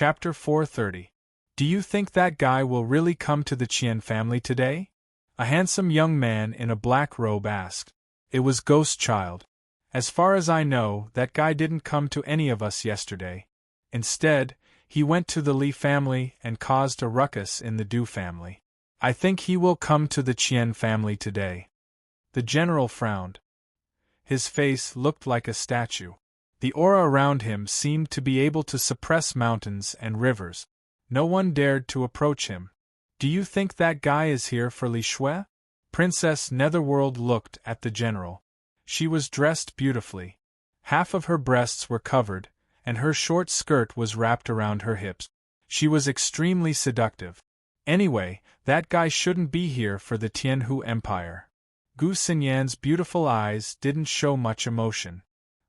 Chapter 430. Do you think that guy will really come to the Qian family today? A handsome young man in a black robe asked. It was Ghost Child. As far as I know, that guy didn't come to any of us yesterday. Instead, he went to the Li family and caused a ruckus in the Du family. I think he will come to the Qian family today. The general frowned. His face looked like a statue. The aura around him seemed to be able to suppress mountains and rivers. No one dared to approach him. Do you think that guy is here for Li Shui? Princess Netherworld looked at the general. She was dressed beautifully. Half of her breasts were covered, and her short skirt was wrapped around her hips. She was extremely seductive. Anyway, that guy shouldn't be here for the Tianhu Empire. Gu Xinyan's beautiful eyes didn't show much emotion.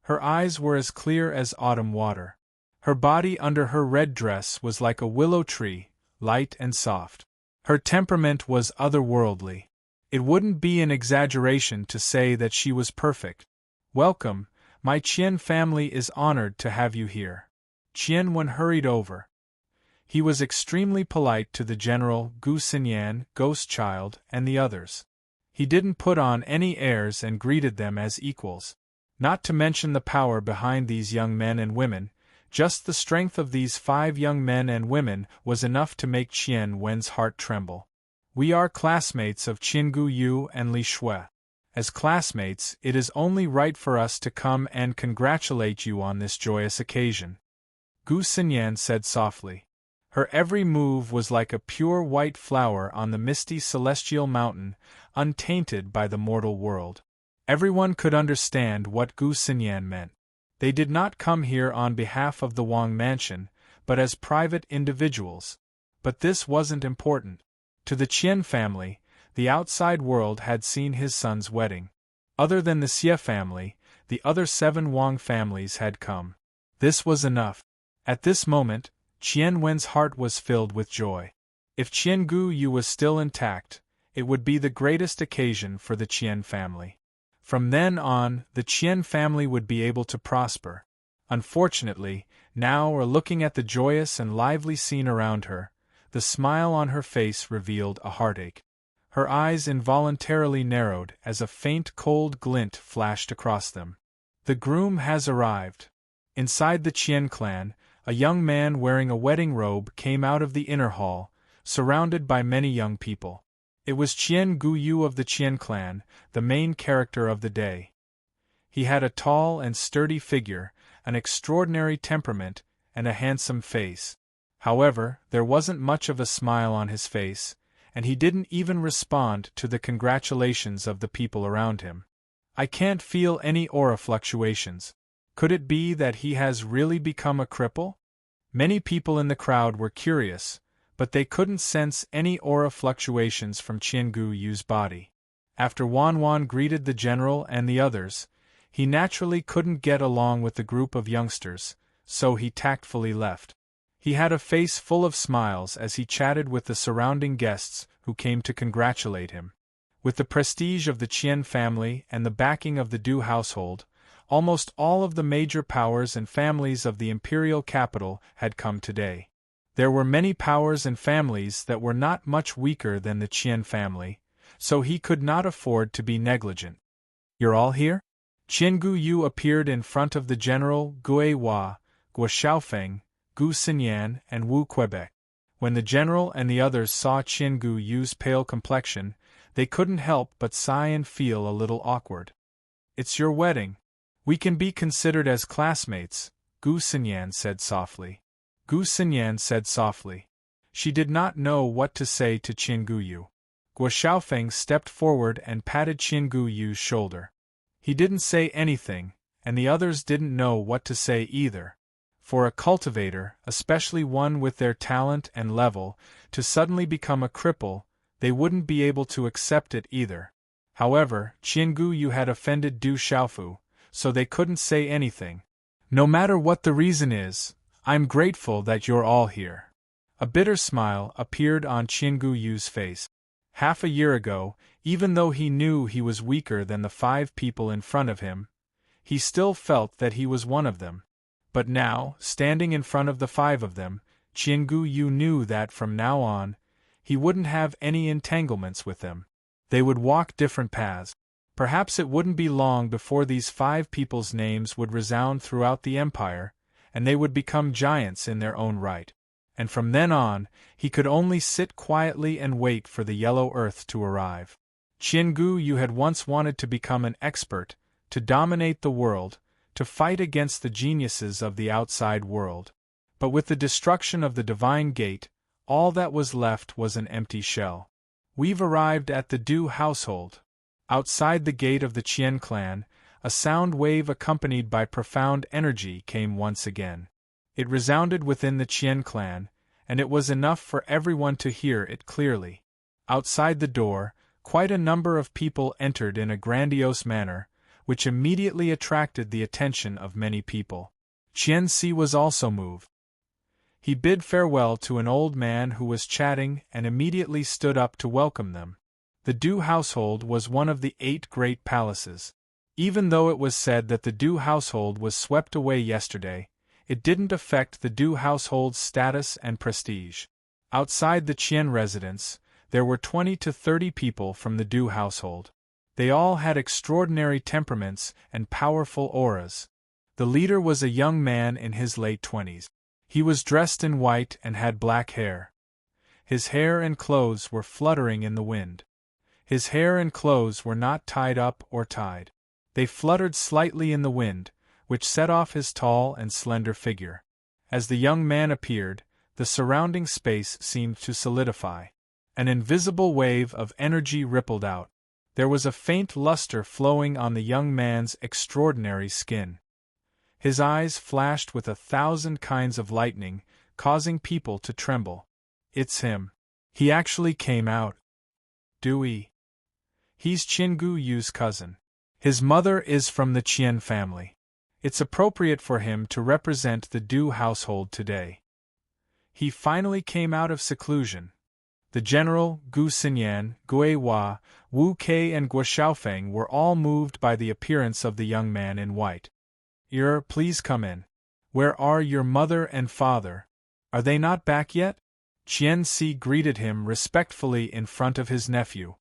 Her eyes were as clear as autumn water. Her body under her red dress was like a willow tree, light and soft. Her temperament was otherworldly. It wouldn't be an exaggeration to say that she was perfect. Welcome, my Qian family is honored to have you here. Qian Wen hurried over. He was extremely polite to the general, Gu Xinyan, Ghost Child, and the others. He didn't put on any airs and greeted them as equals. Not to mention the power behind these young men and women, just the strength of these 5 young men and women was enough to make Qian Wen's heart tremble. We are classmates of Qingu Yu and Li Shui. As classmates, it is only right for us to come and congratulate you on this joyous occasion. Gu Xinyan said softly. Her every move was like a pure white flower on the misty celestial mountain, untainted by the mortal world. Everyone could understand what Gu Xinyan meant. They did not come here on behalf of the Wang mansion, but as private individuals. But this wasn't important. To the Qian family, the outside world had seen his son's wedding. Other than the Xie family, the other 7 Wang families had come. This was enough. At this moment, Qian Wen's heart was filled with joy. If Qiangu Yu was still intact, it would be the greatest occasion for the Qian family. From then on, the Qian family would be able to prosper. Unfortunately, now looking at the joyous and lively scene around her, the smile on her face revealed a heartache. Her eyes involuntarily narrowed as a faint cold glint flashed across them. The groom has arrived. Inside the Qian clan, a young man wearing a wedding robe came out of the inner hall, surrounded by many young people. It was Qian Guyu of the Qian clan, the main character of the day. He had a tall and sturdy figure, an extraordinary temperament, and a handsome face. However, there wasn't much of a smile on his face, and he didn't even respond to the congratulations of the people around him. I can't feel any aura fluctuations. Could it be that he has really become a cripple? Many people in the crowd were curious, but they couldn't sense any aura fluctuations from Qiangu Yu's body. After Wan greeted the general and the others, he naturally couldn't get along with the group of youngsters, so he tactfully left. He had a face full of smiles as he chatted with the surrounding guests who came to congratulate him. With the prestige of the Qian family and the backing of the Du household, almost all of the major powers and families of the imperial capital had come today. There were many powers and families that were not much weaker than the Qian family, so he could not afford to be negligent. You're all here? Qiangu Yu appeared in front of the general, Gue Hua, Guo Xiaofeng, Gu Xinyan, and Wu Quebec. When the general and the others saw Qiangu Yu's pale complexion, they couldn't help but sigh and feel a little awkward. It's your wedding. We can be considered as classmates, Gu Xinyan said softly. Gu Xinyan said softly. She did not know what to say to Qiangu Yu. Guo Xiaofeng stepped forward and patted Qiangu Yu's shoulder. He didn't say anything, and the others didn't know what to say either. For a cultivator, especially one with their talent and level, to suddenly become a cripple, they wouldn't be able to accept it either. However, Qiangu Yu had offended Du Xiaofu, so they couldn't say anything. No matter what the reason is, I'm grateful that you're all here. A bitter smile appeared on Qiangu Yu's face. Half a year ago, even though he knew he was weaker than the 5 people in front of him, he still felt that he was one of them. But now, standing in front of the 5 of them, Qiangu Yu knew that from now on, he wouldn't have any entanglements with them. They would walk different paths. Perhaps it wouldn't be long before these 5 people's names would resound throughout the empire, and they would become giants in their own right. And from then on, he could only sit quietly and wait for the yellow earth to arrive. Qiangu Yu had once wanted to become an expert, to dominate the world, to fight against the geniuses of the outside world. But with the destruction of the Divine Gate, all that was left was an empty shell. We've arrived at the Du household. Outside the gate of the Qian clan, a sound wave accompanied by profound energy came once again. It resounded within the Qian clan, and it was enough for everyone to hear it clearly. Outside the door, quite a number of people entered in a grandiose manner, which immediately attracted the attention of many people. Qian Si was also moved. He bid farewell to an old man who was chatting and immediately stood up to welcome them. The Du household was one of the 8 great palaces. Even though it was said that the Du household was swept away yesterday, it didn't affect the Du household's status and prestige. Outside the Qian residence, there were 20 to 30 people from the Du household. They all had extraordinary temperaments and powerful auras. The leader was a young man in his late 20s. He was dressed in white and had black hair. His hair and clothes were fluttering in the wind. His hair and clothes were not tied up or tied. They fluttered slightly in the wind, which set off his tall and slender figure. As the young man appeared, the surrounding space seemed to solidify. An invisible wave of energy rippled out. There was a faint luster flowing on the young man's extraordinary skin. His eyes flashed with 1,000 kinds of lightning, causing people to tremble. It's him. He actually came out. Dewey. He's Qiangu Yu's cousin. His mother is from the Qian family. It's appropriate for him to represent the Du household today. He finally came out of seclusion. The general, Gu Xinyan, Gui Hua, Wu Kei and Guo Xiaofeng were all moved by the appearance of the young man in white. Please come in. Where are your mother and father? Are they not back yet? Qian Si greeted him respectfully in front of his nephew.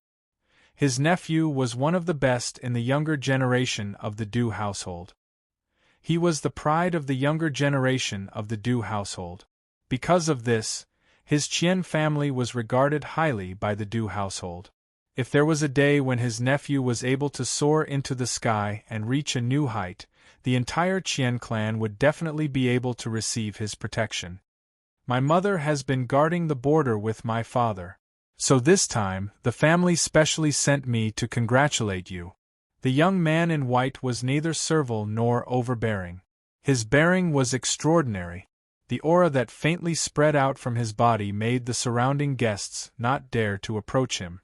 His nephew was one of the best in the younger generation of the Du household. He was the pride of the younger generation of the Du household. Because of this, his Qian family was regarded highly by the Du household. If there was a day when his nephew was able to soar into the sky and reach a new height, the entire Qian clan would definitely be able to receive his protection. My mother has been guarding the border with my father. So this time, the family specially sent me to congratulate you. The young man in white was neither servile nor overbearing. His bearing was extraordinary. The aura that faintly spread out from his body made the surrounding guests not dare to approach him.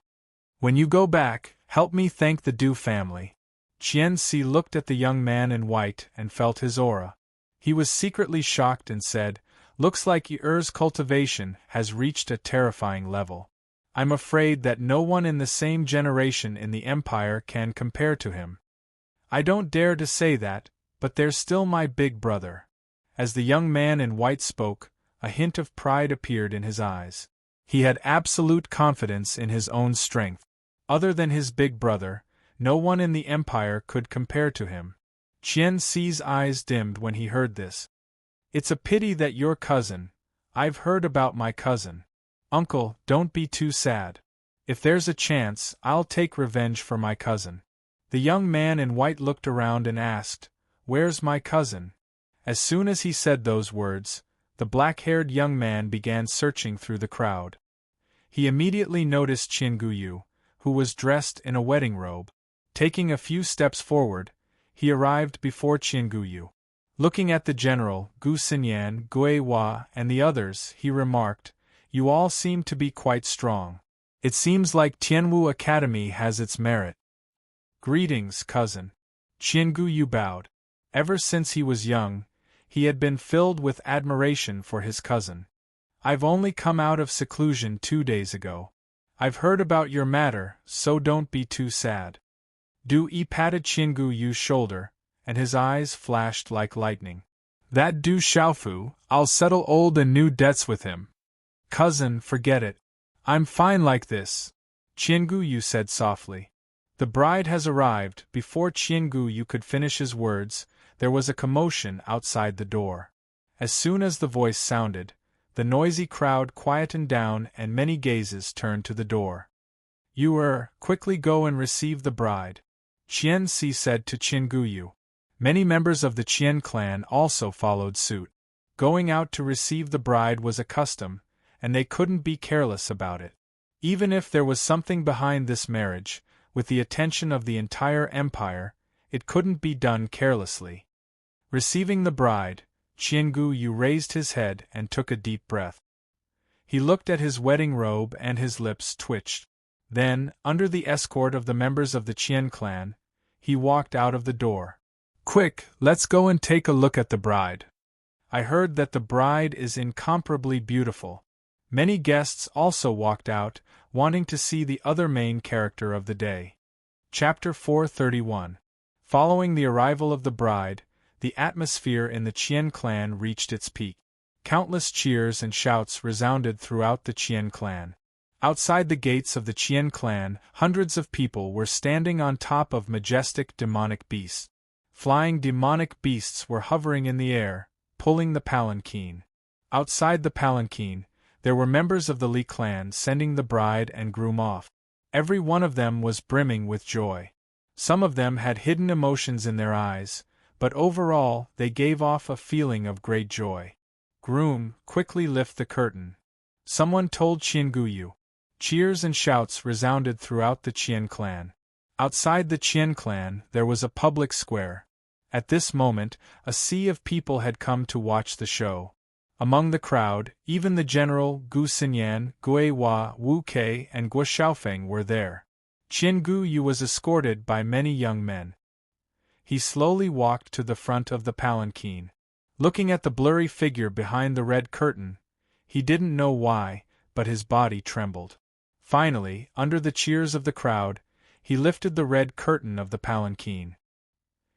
When you go back, help me thank the Du family. Qian Si looked at the young man in white and felt his aura. He was secretly shocked and said, "Looks like Yi's cultivation has reached a terrifying level. I'm afraid that no one in the same generation in the empire can compare to him. I don't dare to say that, but there's still my big brother." As the young man in white spoke, a hint of pride appeared in his eyes. He had absolute confidence in his own strength. Other than his big brother, no one in the empire could compare to him. Qian Si's eyes dimmed when he heard this. "It's a pity that your cousin. I've heard about my cousin. Uncle, don't be too sad. If there's a chance, I'll take revenge for my cousin." The young man in white looked around and asked, "Where's my cousin?" As soon as he said those words, the black-haired young man began searching through the crowd. He immediately noticed Qiangu Yu, who was dressed in a wedding robe. Taking a few steps forward, he arrived before Qiangu Yu. Looking at the general, Gu Xinyan, Gui Hua, and the others, he remarked, "You all seem to be quite strong. It seems like Tianwu Academy has its merit." "Greetings, cousin." Qiangu Yu bowed. Ever since he was young, he had been filled with admiration for his cousin. "I've only come out of seclusion 2 days ago. I've heard about your matter, so don't be too sad." Du Yi patted Qiangu Yu's shoulder, and his eyes flashed like lightning. That Du Xiaofu, I'll settle old and new debts with him. Cousin, forget it. I'm fine like this, Qianguyu said softly. The bride has arrived. Before Qianguyu could finish his words, there was a commotion outside the door. As soon as the voice sounded, the noisy crowd quietened down and many gazes turned to the door. Quickly go and receive the bride, Qian Si said to Qianguyu. Many members of the Qian clan also followed suit. Going out to receive the bride was a custom, and they couldn't be careless about it. Even if there was something behind this marriage, with the attention of the entire empire, it couldn't be done carelessly. Receiving the bride, Qianguyu raised his head and took a deep breath. He looked at his wedding robe and his lips twitched. Then, under the escort of the members of the Qian clan, he walked out of the door. Quick, let's go and take a look at the bride. I heard that the bride is incomparably beautiful. Many guests also walked out, wanting to see the other main character of the day. Chapter 431. Following the arrival of the bride, the atmosphere in the Qian clan reached its peak. Countless cheers and shouts resounded throughout the Qian clan. Outside the gates of the Qian clan, hundreds of people were standing on top of majestic demonic beasts. Flying demonic beasts were hovering in the air, pulling the palanquin. Outside the palanquin, there were members of the Li clan sending the bride and groom off. Every one of them was brimming with joy. Some of them had hidden emotions in their eyes, but overall they gave off a feeling of great joy. Groom, quickly lift the curtain, someone told Qianguyu. Cheers and shouts resounded throughout the Qian clan. Outside the Qian clan, there was a public square. At this moment, a sea of people had come to watch the show. Among the crowd, even the general Gu Xinyan, Gui Hua, Wu Kei, and Guo Xiaofeng were there. Qianguyu was escorted by many young men. He slowly walked to the front of the palanquin. Looking at the blurry figure behind the red curtain, he didn't know why, but his body trembled. Finally, under the cheers of the crowd, he lifted the red curtain of the palanquin.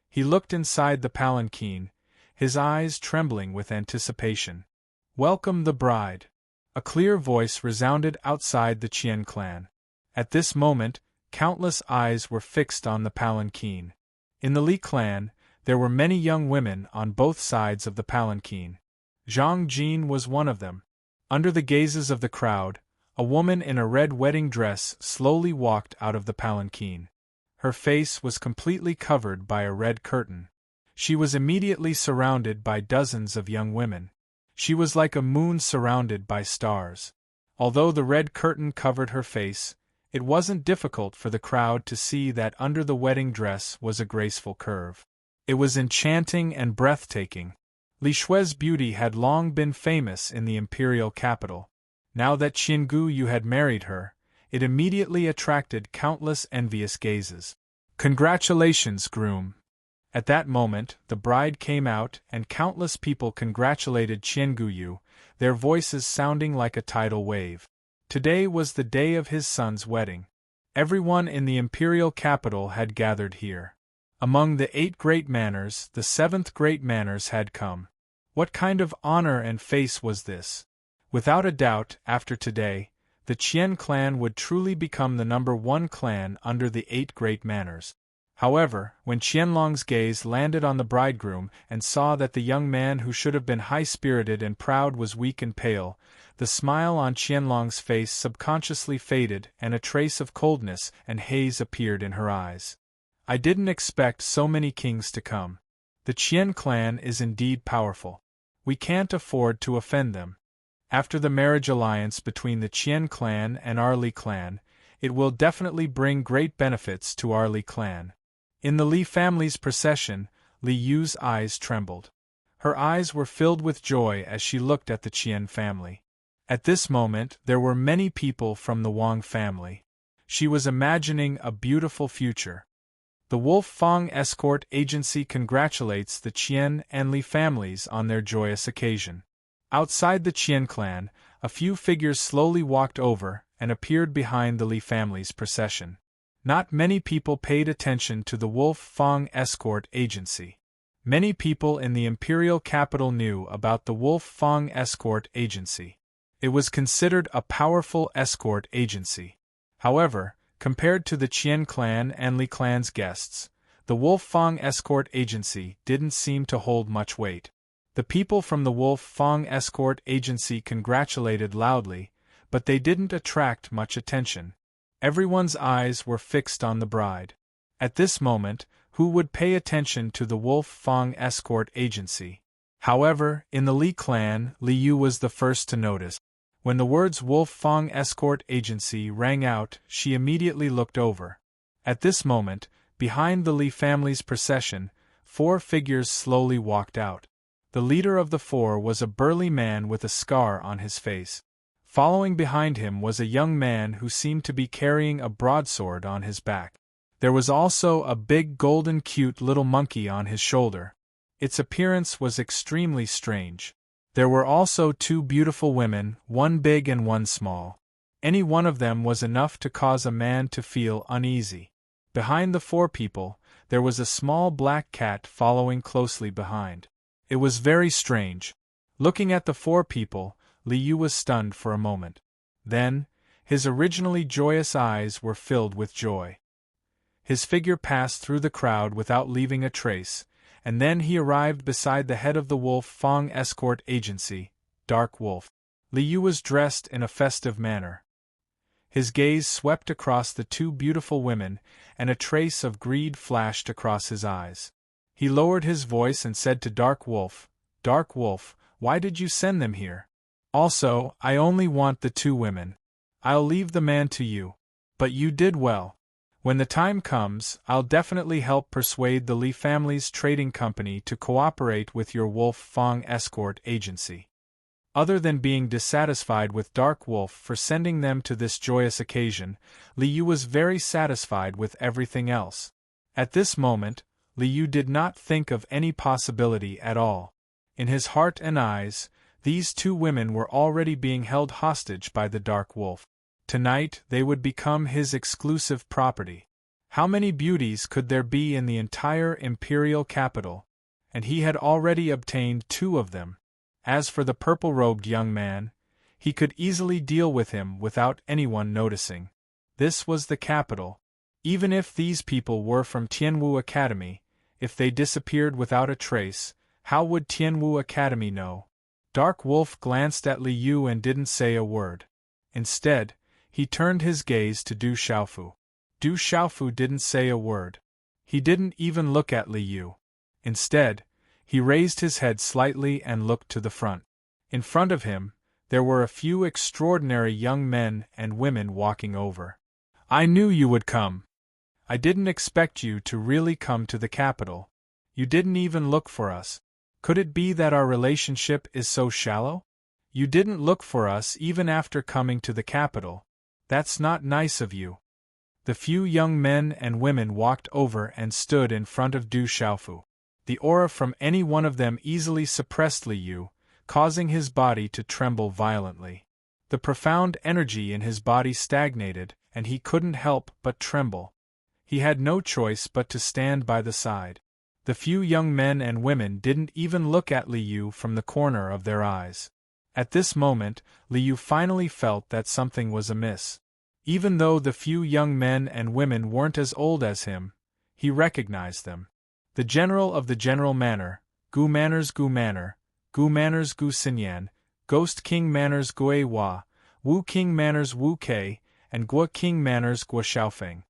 He looked inside the palanquin, his eyes trembling with anticipation. Welcome the bride. A clear voice resounded outside the Qian clan. At this moment, countless eyes were fixed on the palanquin. In the Li clan, there were many young women on both sides of the palanquin. Zhang Jin was one of them. Under the gazes of the crowd, a woman in a red wedding dress slowly walked out of the palanquin. Her face was completely covered by a red curtain. She was immediately surrounded by dozens of young women. She was like a moon surrounded by stars. Although the red curtain covered her face, it wasn't difficult for the crowd to see that under the wedding dress was a graceful curve. It was enchanting and breathtaking. Li Shui's beauty had long been famous in the imperial capital. Now that Qianguyu had married her, it immediately attracted countless envious gazes. Congratulations, groom! At that moment, the bride came out and countless people congratulated Qianguyu, their voices sounding like a tidal wave. Today was the day of his son's wedding. Everyone in the imperial capital had gathered here. Among the 8 great manors, the 7th great manors had come. What kind of honor and face was this? Without a doubt, after today, the Qian clan would truly become the #1 clan under the 8 great manors. However, when Qianlong's gaze landed on the bridegroom and saw that the young man who should have been high-spirited and proud was weak and pale, the smile on Qianlong's face subconsciously faded and a trace of coldness and haze appeared in her eyes. I didn't expect so many kings to come. The Qian clan is indeed powerful. We can't afford to offend them. After the marriage alliance between the Qian clan and our Li clan, it will definitely bring great benefits to our Li clan. In the Li family's procession, Li Yu's eyes trembled. Her eyes were filled with joy as she looked at the Qian family. At this moment, there were many people from the Wang family. She was imagining a beautiful future. The Wolf Fang Escort Agency congratulates the Qian and Li families on their joyous occasion. Outside the Qian clan, a few figures slowly walked over and appeared behind the Li family's procession. Not many people paid attention to the Wolf Fang Escort Agency. Many people in the imperial capital knew about the Wolf Fang escort agency. It was considered a powerful escort agency. However, compared to the Qian clan and Li clan's guests, the Wolf Fang escort agency didn't seem to hold much weight. The people from the Wolf Fang escort agency congratulated loudly, but they didn't attract much attention. Everyone's eyes were fixed on the bride. At this moment, who would pay attention to the Wolf Fang escort agency? However, in the Li clan, Li Yu was the first to notice. When the words Wolf Fang escort agency rang out, she immediately looked over. At this moment, behind the Li family's procession, 4 figures slowly walked out. The leader of the 4 was a burly man with a scar on his face. Following behind him was a young man who seemed to be carrying a broadsword on his back. There was also a big golden cute little monkey on his shoulder. Its appearance was extremely strange. There were also 2 beautiful women, one big and one small. Any one of them was enough to cause a man to feel uneasy. Behind the 4 people, there was a small black cat following closely behind. It was very strange. Looking at the 4 people, Li Yu was stunned for a moment. Then, his originally joyous eyes were filled with joy. His figure passed through the crowd without leaving a trace, and then he arrived beside the head of the Wolf Fang escort agency, Dark Wolf. Li Yu was dressed in a festive manner. His gaze swept across the 2 beautiful women, and a trace of greed flashed across his eyes. He lowered his voice and said to Dark Wolf, "Dark Wolf, why did you send them here? Also, I only want the 2 women. I'll leave the man to you. But you did well. When the time comes, I'll definitely help persuade the Li family's trading company to cooperate with your Wolf Fang escort agency." Other than being dissatisfied with Dark Wolf for sending them to this joyous occasion, Li Yu was very satisfied with everything else. At this moment, Li Yu did not think of any possibility at all. In his heart and eyes, these 2 women were already being held hostage by the Dark Wolf. Tonight they would become his exclusive property. How many beauties could there be in the entire imperial capital? And he had already obtained 2 of them. As for the purple-robed young man, he could easily deal with him without anyone noticing. This was the capital. Even if these people were from Tianwu Academy, if they disappeared without a trace, how would Tianwu Academy know? Dark Wolf glanced at Li Yu and didn't say a word. Instead, he turned his gaze to Du Xiaofu. Du Xiaofu didn't say a word. He didn't even look at Li Yu. Instead, he raised his head slightly and looked to the front. In front of him, there were a few extraordinary young men and women walking over. "I knew you would come. I didn't expect you to really come to the capital. You didn't even look for us. Could it be that our relationship is so shallow? You didn't look for us even after coming to the capital. That's not nice of you." The few young men and women walked over and stood in front of Du Xiaofu. The aura from any one of them easily suppressed Li Yu, causing his body to tremble violently. The profound energy in his body stagnated, and he couldn't help but tremble. He had no choice but to stand by the side. The few young men and women didn't even look at Li Yu from the corner of their eyes. At this moment, Li Yu finally felt that something was amiss. Even though the few young men and women weren't as old as him, he recognized them. The general of the General Manor, Gu Manners Gu Manor, Gu Manners Gu Xinyan, Ghost King Manners Gui Hua, Wu King Manners Wu Kei, and Gua King Manners Gua Xiaofeng.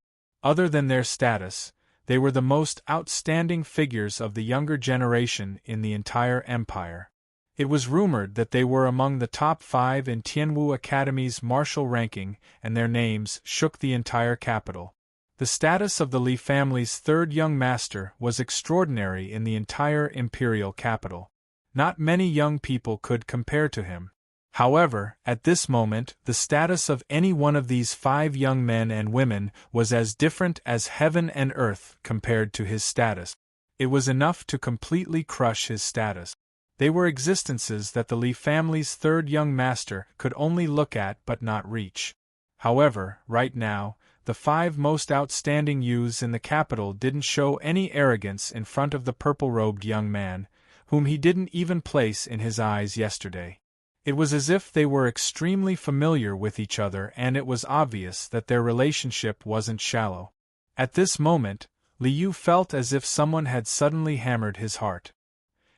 Other than their status, they were the most outstanding figures of the younger generation in the entire empire. It was rumored that they were among the top 5 in Tianwu Academy's martial ranking, and their names shook the entire capital. The status of the Li family's 3rd young master was extraordinary in the entire imperial capital. Not many young people could compare to him. However, at this moment, the status of any one of these 5 young men and women was as different as heaven and earth compared to his status. It was enough to completely crush his status. They were existences that the Li family's 3rd young master could only look at but not reach. However, right now, the 5 most outstanding youths in the capital didn't show any arrogance in front of the purple-robed young man, whom he didn't even place in his eyes yesterday. It was as if they were extremely familiar with each other, and it was obvious that their relationship wasn't shallow. At this moment, Liu felt as if someone had suddenly hammered his heart.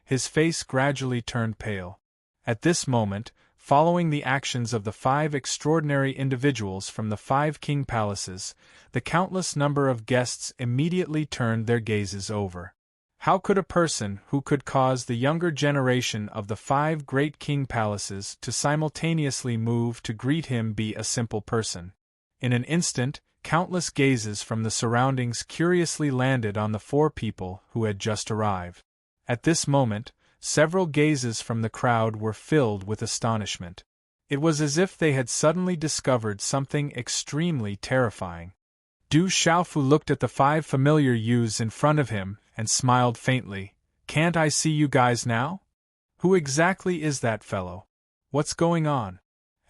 His face gradually turned pale. At this moment, following the actions of the 5 extraordinary individuals from the 5 king palaces, the countless number of guests immediately turned their gazes over. How could a person who could cause the younger generation of the 5 great king palaces to simultaneously move to greet him be a simple person? In an instant, countless gazes from the surroundings curiously landed on the 4 people who had just arrived. At this moment, several gazes from the crowd were filled with astonishment. It was as if they had suddenly discovered something extremely terrifying. Du Xiaofu looked at the 5 familiar youths in front of him and smiled faintly. "Can't I see you guys now? Who exactly is that fellow? What's going on?"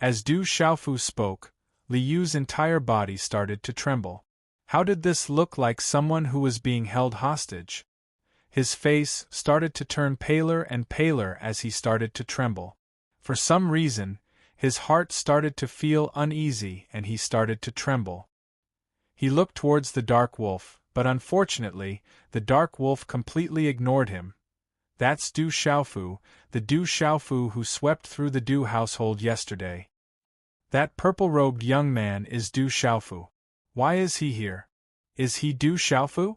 As Du Xiaofu spoke, Liyu's entire body started to tremble. How did this look like someone who was being held hostage? His face started to turn paler and paler as he started to tremble. For some reason, his heart started to feel uneasy and he started to tremble. He looked towards the dark wolf, but unfortunately, the dark wolf completely ignored him. "That's Du Xiaofu, the Du Xiaofu who swept through the Du household yesterday. That purple-robed young man is Du Xiaofu. Why is he here? Is he Du Xiaofu?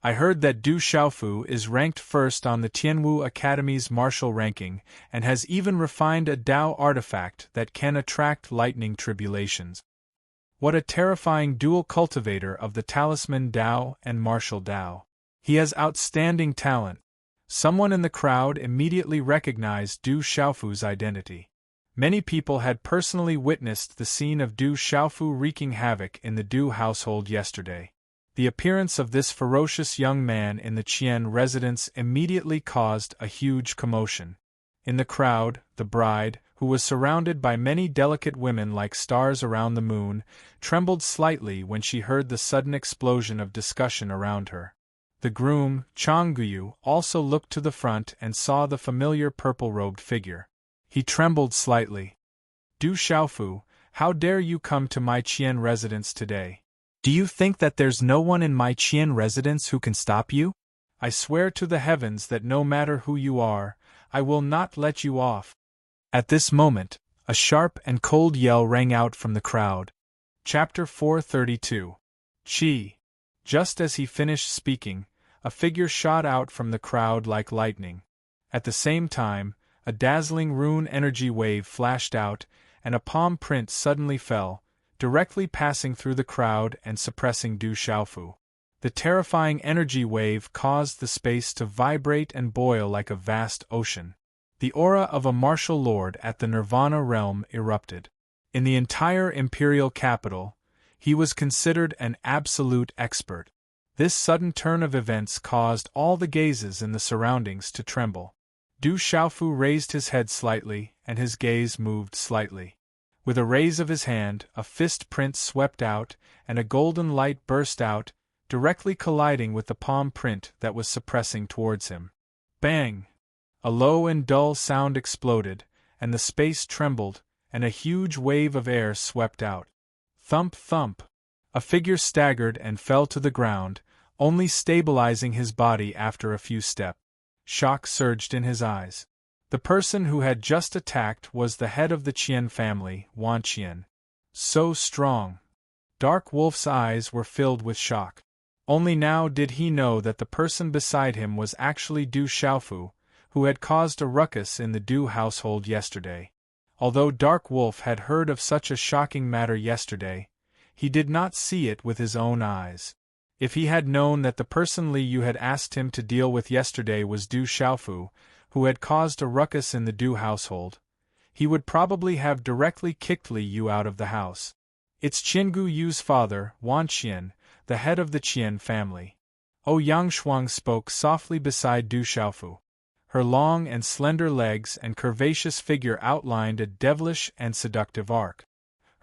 I heard that Du Xiaofu is ranked first on the Tianwu Academy's martial ranking and has even refined a Dao artifact that can attract lightning tribulations. What a terrifying dual cultivator of the talisman Dao and martial Dao. He has outstanding talent." Someone in the crowd immediately recognized Du Xiaofu's identity. Many people had personally witnessed the scene of Du Xiaofu wreaking havoc in the Du household yesterday. The appearance of this ferocious young man in the Qian residence immediately caused a huge commotion. In the crowd, the bride, who was surrounded by many delicate women like stars around the moon, trembled slightly when she heard the sudden explosion of discussion around her. The groom, Changguyu, also looked to the front and saw the familiar purple-robed figure. He trembled slightly. "Du Xiaofu, how dare you come to my Qian residence today? Do you think that there's no one in my Qian residence who can stop you? I swear to the heavens that no matter who you are, I will not let you off." At this moment, a sharp and cold yell rang out from the crowd. Chapter 432. Qi. Just as he finished speaking, a figure shot out from the crowd like lightning. At the same time, a dazzling rune energy wave flashed out, and a palm print suddenly fell, directly passing through the crowd and suppressing Du Xiaofu. The terrifying energy wave caused the space to vibrate and boil like a vast ocean. The aura of a martial lord at the Nirvana realm erupted. In the entire imperial capital, he was considered an absolute expert. This sudden turn of events caused all the gazes in the surroundings to tremble. Du Xiaofu raised his head slightly, and his gaze moved slightly. With a raise of his hand, a fist print swept out, and a golden light burst out, directly colliding with the palm print that was suppressing towards him. Bang! A low and dull sound exploded, and the space trembled, and a huge wave of air swept out. Thump thump! A figure staggered and fell to the ground, only stabilizing his body after a few steps. Shock surged in his eyes. The person who had just attacked was the head of the Qian family, Wan Qian. So strong! Dark Wolf's eyes were filled with shock. Only now did he know that the person beside him was actually Du Xiaofu, who had caused a ruckus in the Du household yesterday. Although Dark Wolf had heard of such a shocking matter yesterday, he did not see it with his own eyes. If he had known that the person Li Yu had asked him to deal with yesterday was Du Xiaofu, who had caused a ruckus in the Du household, he would probably have directly kicked Li Yu out of the house. It's Qingu Yu's father, Wan Qian, the head of the Qian family. Yang Shuang spoke softly beside Du Xiaofu. Her long and slender legs and curvaceous figure outlined a devilish and seductive arc.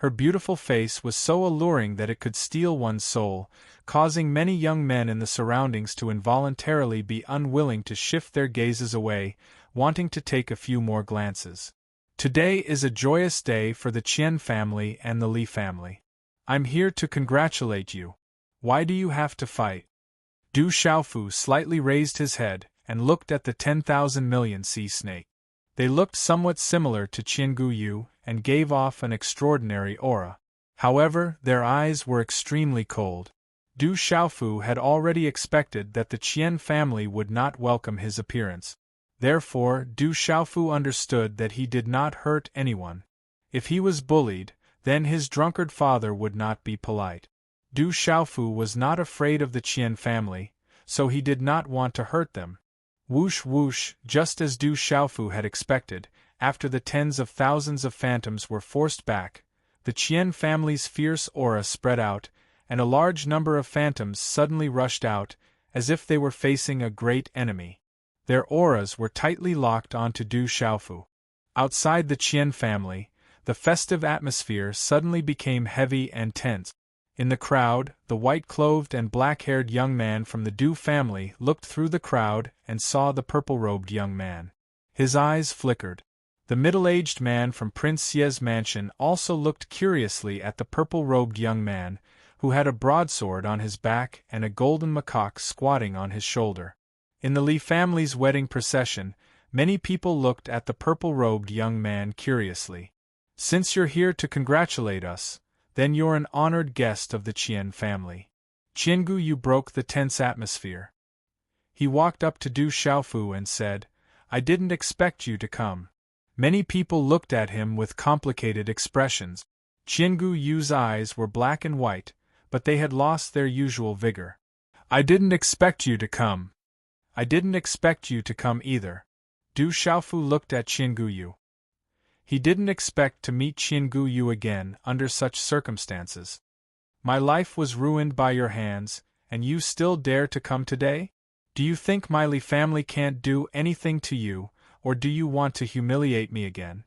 Her beautiful face was so alluring that it could steal one's soul, causing many young men in the surroundings to involuntarily be unwilling to shift their gazes away, wanting to take a few more glances. Today is a joyous day for the Qian family and the Li family. I'm here to congratulate you. Why do you have to fight? Du Xiaofu slightly raised his head and looked at the 10,000 million sea snake. They looked somewhat similar to Qian Guyu and gave off an extraordinary aura. However, their eyes were extremely cold. Du Xiaofu had already expected that the Qian family would not welcome his appearance. Therefore, Du Xiaofu understood that he did not hurt anyone. If he was bullied, then his drunkard father would not be polite. Du Xiaofu was not afraid of the Qian family, so he did not want to hurt them. Whoosh whoosh, just as Du Xiaofu had expected, after the tens of thousands of phantoms were forced back, the Qian family's fierce aura spread out, and a large number of phantoms suddenly rushed out, as if they were facing a great enemy. Their auras were tightly locked onto Du Xiaofu. Outside the Qian family, the festive atmosphere suddenly became heavy and tense. In the crowd, the white-clothed and black-haired young man from the Du family looked through the crowd and saw the purple-robed young man. His eyes flickered. The middle-aged man from Prince Xie's mansion also looked curiously at the purple-robed young man, who had a broadsword on his back and a golden macaque squatting on his shoulder. In the Li family's wedding procession, many people looked at the purple-robed young man curiously. Since you're here to congratulate us, then you're an honored guest of the Qian family. Qian Guyu broke the tense atmosphere. He walked up to Du Xiaofu and said, "I didn't expect you to come." Many people looked at him with complicated expressions. Qian Guyu's eyes were black and white, but they had lost their usual vigor. "I didn't expect you to come." "I didn't expect you to come either." Du Xiaofu looked at Qian Guyu. He didn't expect to meet Qian Guyu again under such circumstances. "My life was ruined by your hands, and you still dare to come today? Do you think my Li family can't do anything to you, or do you want to humiliate me again?"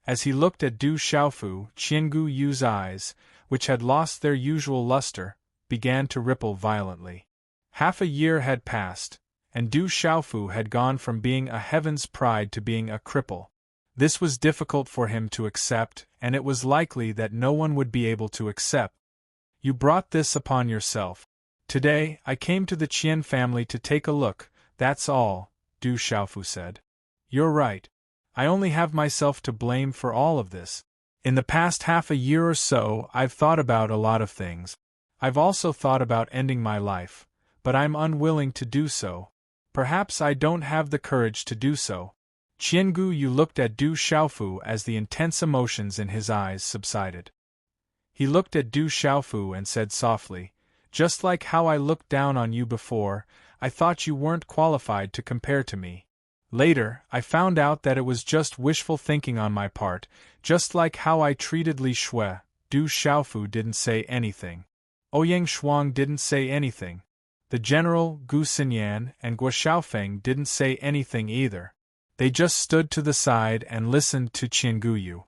As he looked at Du Xiaofu, Qian Guyu's eyes, which had lost their usual luster, began to ripple violently. Half a year had passed, and Du Xiaofu had gone from being a heaven's pride to being a cripple. This was difficult for him to accept, and it was likely that no one would be able to accept. "You brought this upon yourself. Today, I came to the Qian family to take a look, that's all," Du Xiaofu said. "You're right. I only have myself to blame for all of this. In the past half a year or so, I've thought about a lot of things. I've also thought about ending my life, but I'm unwilling to do so. Perhaps I don't have the courage to do so." Qian Guyu looked at Du Xiaofu as the intense emotions in his eyes subsided. He looked at Du Xiaofu and said softly, "Just like how I looked down on you before, I thought you weren't qualified to compare to me. Later, I found out that it was just wishful thinking on my part, just like how I treated Li Shui." Du Xiaofu didn't say anything. Ouyang Shuang didn't say anything. The general, Gu Xinyan, and Guo Xiaofeng didn't say anything either. They just stood to the side and listened to Qian Guyu.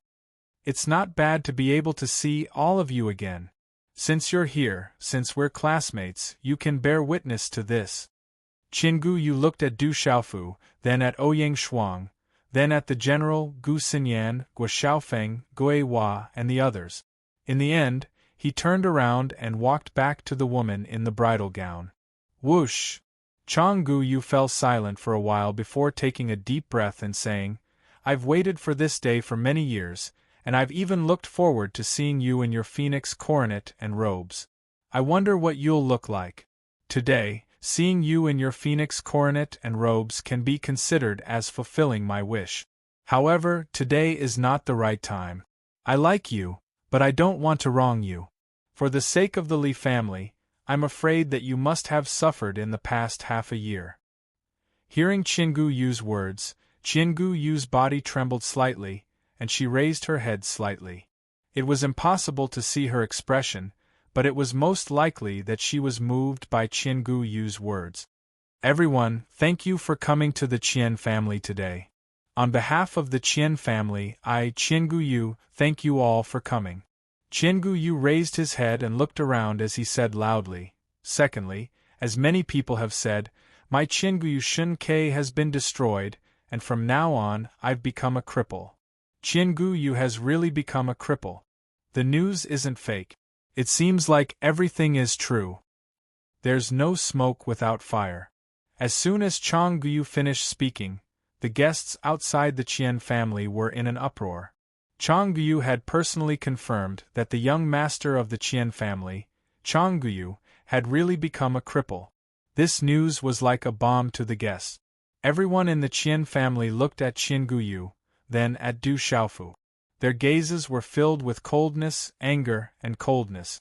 "It's not bad to be able to see all of you again. Since you're here, since we're classmates, you can bear witness to this." Qian Guyu looked at Du Xiaofu, then at Ouyang Shuang, then at the general, Gu Xinyan, Guo Xiaofeng, Gui Hua, and the others. In the end, he turned around and walked back to the woman in the bridal gown. Whoosh! Chang Guyu fell silent for a while before taking a deep breath and saying, "I've waited for this day for many years, and I've even looked forward to seeing you in your phoenix coronet and robes. I wonder what you'll look like. Today, seeing you in your phoenix coronet and robes can be considered as fulfilling my wish. However, today is not the right time. I like you, but I don't want to wrong you. For the sake of the Li family, I'm afraid that you must have suffered in the past half a year." Hearing Qian Guyu's words, Qian Guyu's body trembled slightly, and she raised her head slightly. It was impossible to see her expression, but it was most likely that she was moved by Qian Guyu's words. "Everyone, thank you for coming to the Qian family today. On behalf of the Qian family, I, Qian Guyu, thank you all for coming." Qianguyu raised his head and looked around as he said loudly, "Secondly, as many people have said, my Qianguyu Shunkei has been destroyed, and from now on I've become a cripple. Qianguyu has really become a cripple. The news isn't fake. It seems like everything is true. There's no smoke without fire." As soon as Qianguyu finished speaking, the guests outside the Qian family were in an uproar. Qianguyu had personally confirmed that the young master of the Qian family, Qianguyu, had really become a cripple. This news was like a bomb to the guests. Everyone in the Qian family looked at Qianguyu, then at Du Xiaofu. Their gazes were filled with coldness, anger, and coldness.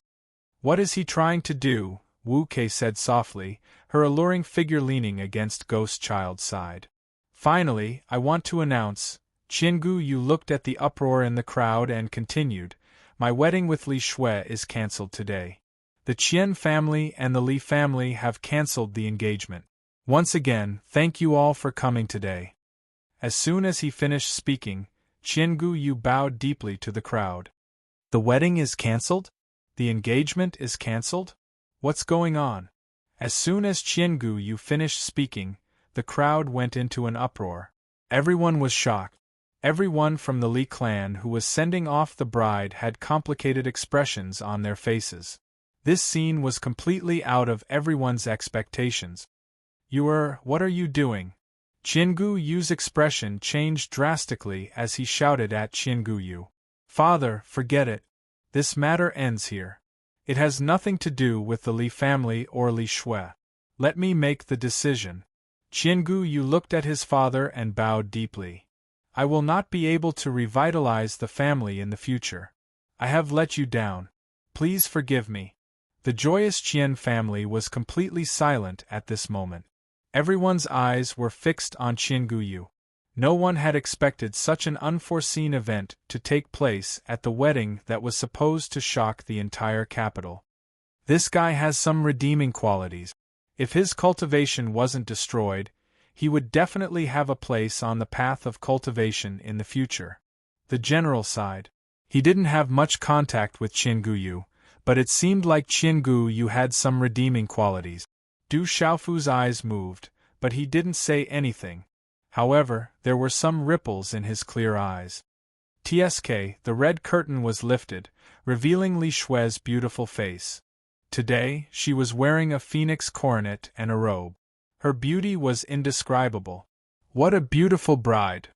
"What is he trying to do?" Wu Kei said softly, her alluring figure leaning against Ghost Child's side. "Finally, I want to announce," Qianguyu looked at the uproar in the crowd and continued, "my wedding with Li Shui is cancelled today. The Qian family and the Li family have cancelled the engagement. Once again, thank you all for coming today." As soon as he finished speaking, Qianguyu bowed deeply to the crowd. "The wedding is cancelled? The engagement is cancelled? What's going on?" As soon as Qianguyu finished speaking, the crowd went into an uproar. Everyone was shocked. Everyone from the Li clan who was sending off the bride had complicated expressions on their faces. This scene was completely out of everyone's expectations. What are you doing?" Qianguyu's expression changed drastically as he shouted at Qianguyu. "Father, forget it. This matter ends here. It has nothing to do with the Li family or Li Shui. Let me make the decision." Qianguyu looked at his father and bowed deeply. "I will not be able to revitalize the family in the future. I have let you down. Please forgive me." The joyous Qian family was completely silent at this moment. Everyone's eyes were fixed on Qianguyu. No one had expected such an unforeseen event to take place at the wedding that was supposed to shock the entire capital. This guy has some redeeming qualities. If his cultivation wasn't destroyed, he would definitely have a place on the path of cultivation in the future. The general sighed. He didn't have much contact with Qianguyu, but it seemed like Qianguyu had some redeeming qualities. Du Xiaofu's eyes moved, but he didn't say anything. However, there were some ripples in his clear eyes. The red curtain was lifted, revealing Li Shui's beautiful face. Today, she was wearing a phoenix coronet and a robe. Her beauty was indescribable. What a beautiful bride!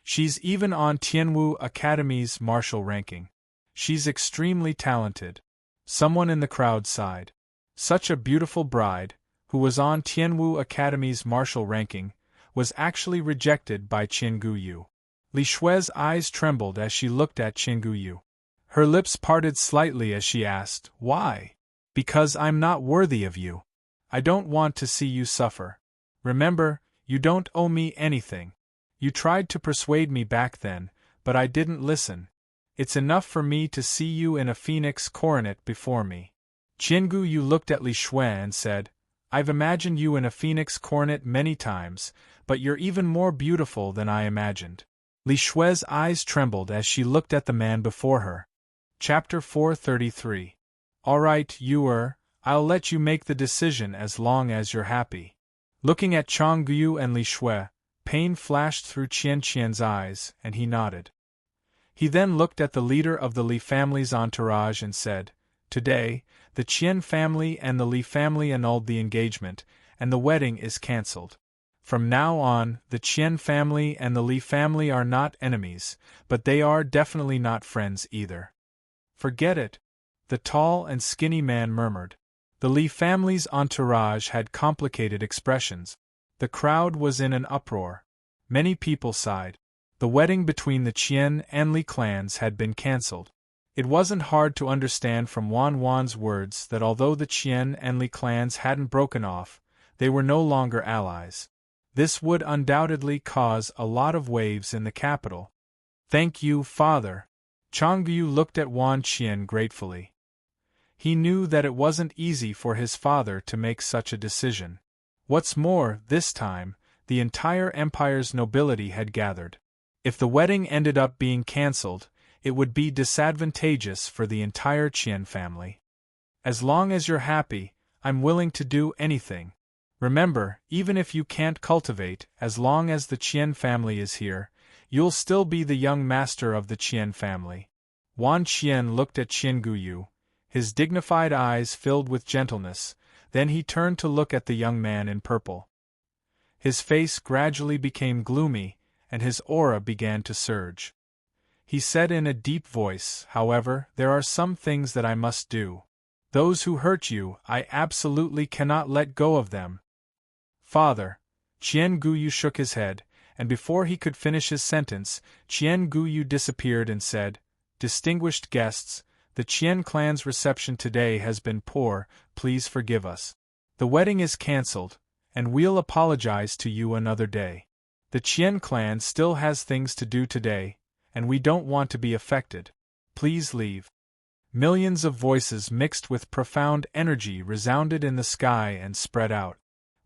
She's even on Tianwu Academy's martial ranking. She's extremely talented. Someone in the crowd sighed. Such a beautiful bride, who was on Tianwu Academy's martial ranking, was actually rejected by Qianguyu. Li Shui's eyes trembled as she looked at Qianguyu. Her lips parted slightly as she asked, "Why?" "Because I'm not worthy of you. I don't want to see you suffer. Remember, you don't owe me anything. You tried to persuade me back then, but I didn't listen. It's enough for me to see you in a phoenix coronet before me." Qianguyu looked at Li Shui and said, "I've imagined you in a phoenix coronet many times, but you're even more beautiful than I imagined." Li Shui's eyes trembled as she looked at the man before her. Chapter 433. "All right, I'll let you make the decision as long as you're happy." Looking at Qianguyu and Li Shui, pain flashed through Qian's eyes, and he nodded. He then looked at the leader of the Li family's entourage and said, "Today, the Qian family and the Li family annulled the engagement, and the wedding is cancelled. From now on, the Qian family and the Li family are not enemies, but they are definitely not friends either." "Forget it," the tall and skinny man murmured. The Li family's entourage had complicated expressions. The crowd was in an uproar. Many people sighed. The wedding between the Qian and Li clans had been cancelled. It wasn't hard to understand from Wan's words that although the Qian and Li clans hadn't broken off, they were no longer allies. This would undoubtedly cause a lot of waves in the capital. "Thank you, father." Qianguyu looked at Wan Qian gratefully. He knew that it wasn't easy for his father to make such a decision. What's more, this time, the entire empire's nobility had gathered. If the wedding ended up being cancelled, it would be disadvantageous for the entire Qian family. As long as you're happy, I'm willing to do anything. Remember, even if you can't cultivate, as long as the Qian family is here, you'll still be the young master of the Qian family. Wan Qian looked at Qian Guyu, his dignified eyes filled with gentleness, then he turned to look at the young man in purple. His face gradually became gloomy, and his aura began to surge. He said in a deep voice, "However, there are some things that I must do. Those who hurt you, I absolutely cannot let go of them." "Father," Qian Guyu shook his head, and before he could finish his sentence, Qian Guyu disappeared and said, "Distinguished guests, the Qian clan's reception today has been poor, please forgive us. The wedding is cancelled, and we'll apologize to you another day. The Qian clan still has things to do today, and we don't want to be affected. Please leave." Millions of voices mixed with profound energy resounded in the sky and spread out.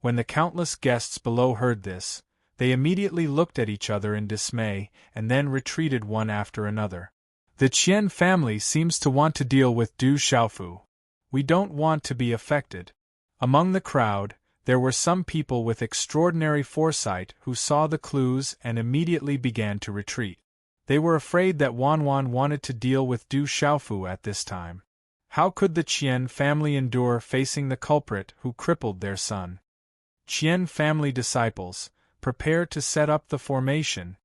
When the countless guests below heard this, they immediately looked at each other in dismay and then retreated one after another. "The Qian family seems to want to deal with Du Xiaofu. We don't want to be affected." Among the crowd, there were some people with extraordinary foresight who saw the clues and immediately began to retreat. They were afraid that Wanwan wanted to deal with Du Xiaofu at this time. How could the Qian family endure facing the culprit who crippled their son? Qian family disciples, prepare to set up the formation.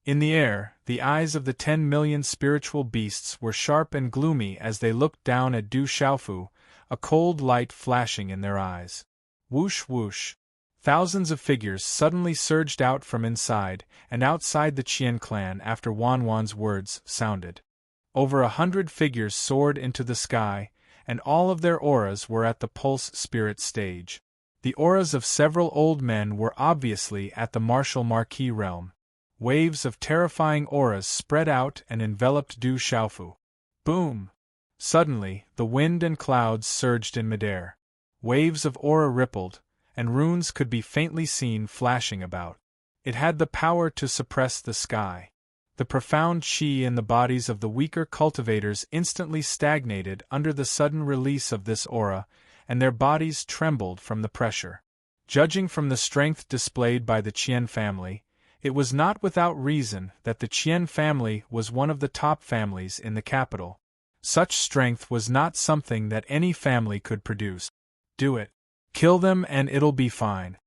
In the air, the eyes of the 10 million spiritual beasts were sharp and gloomy as they looked down at Du Xiaofu, a cold light flashing in their eyes. Whoosh whoosh. Thousands of figures suddenly surged out from inside and outside the Qian clan after Wanwan's words sounded. Over 100 figures soared into the sky, and all of their auras were at the pulse spirit stage. The auras of several old men were obviously at the martial marquis realm. Waves of terrifying auras spread out and enveloped Du Xiaofu. Boom! Suddenly, the wind and clouds surged in midair. Waves of aura rippled, and runes could be faintly seen flashing about. It had the power to suppress the sky. The profound qi in the bodies of the weaker cultivators instantly stagnated under the sudden release of this aura, and their bodies trembled from the pressure. Judging from the strength displayed by the Qian family, it was not without reason that the Qian family was one of the top families in the capital. Such strength was not something that any family could produce. Do it. Kill them and it'll be fine.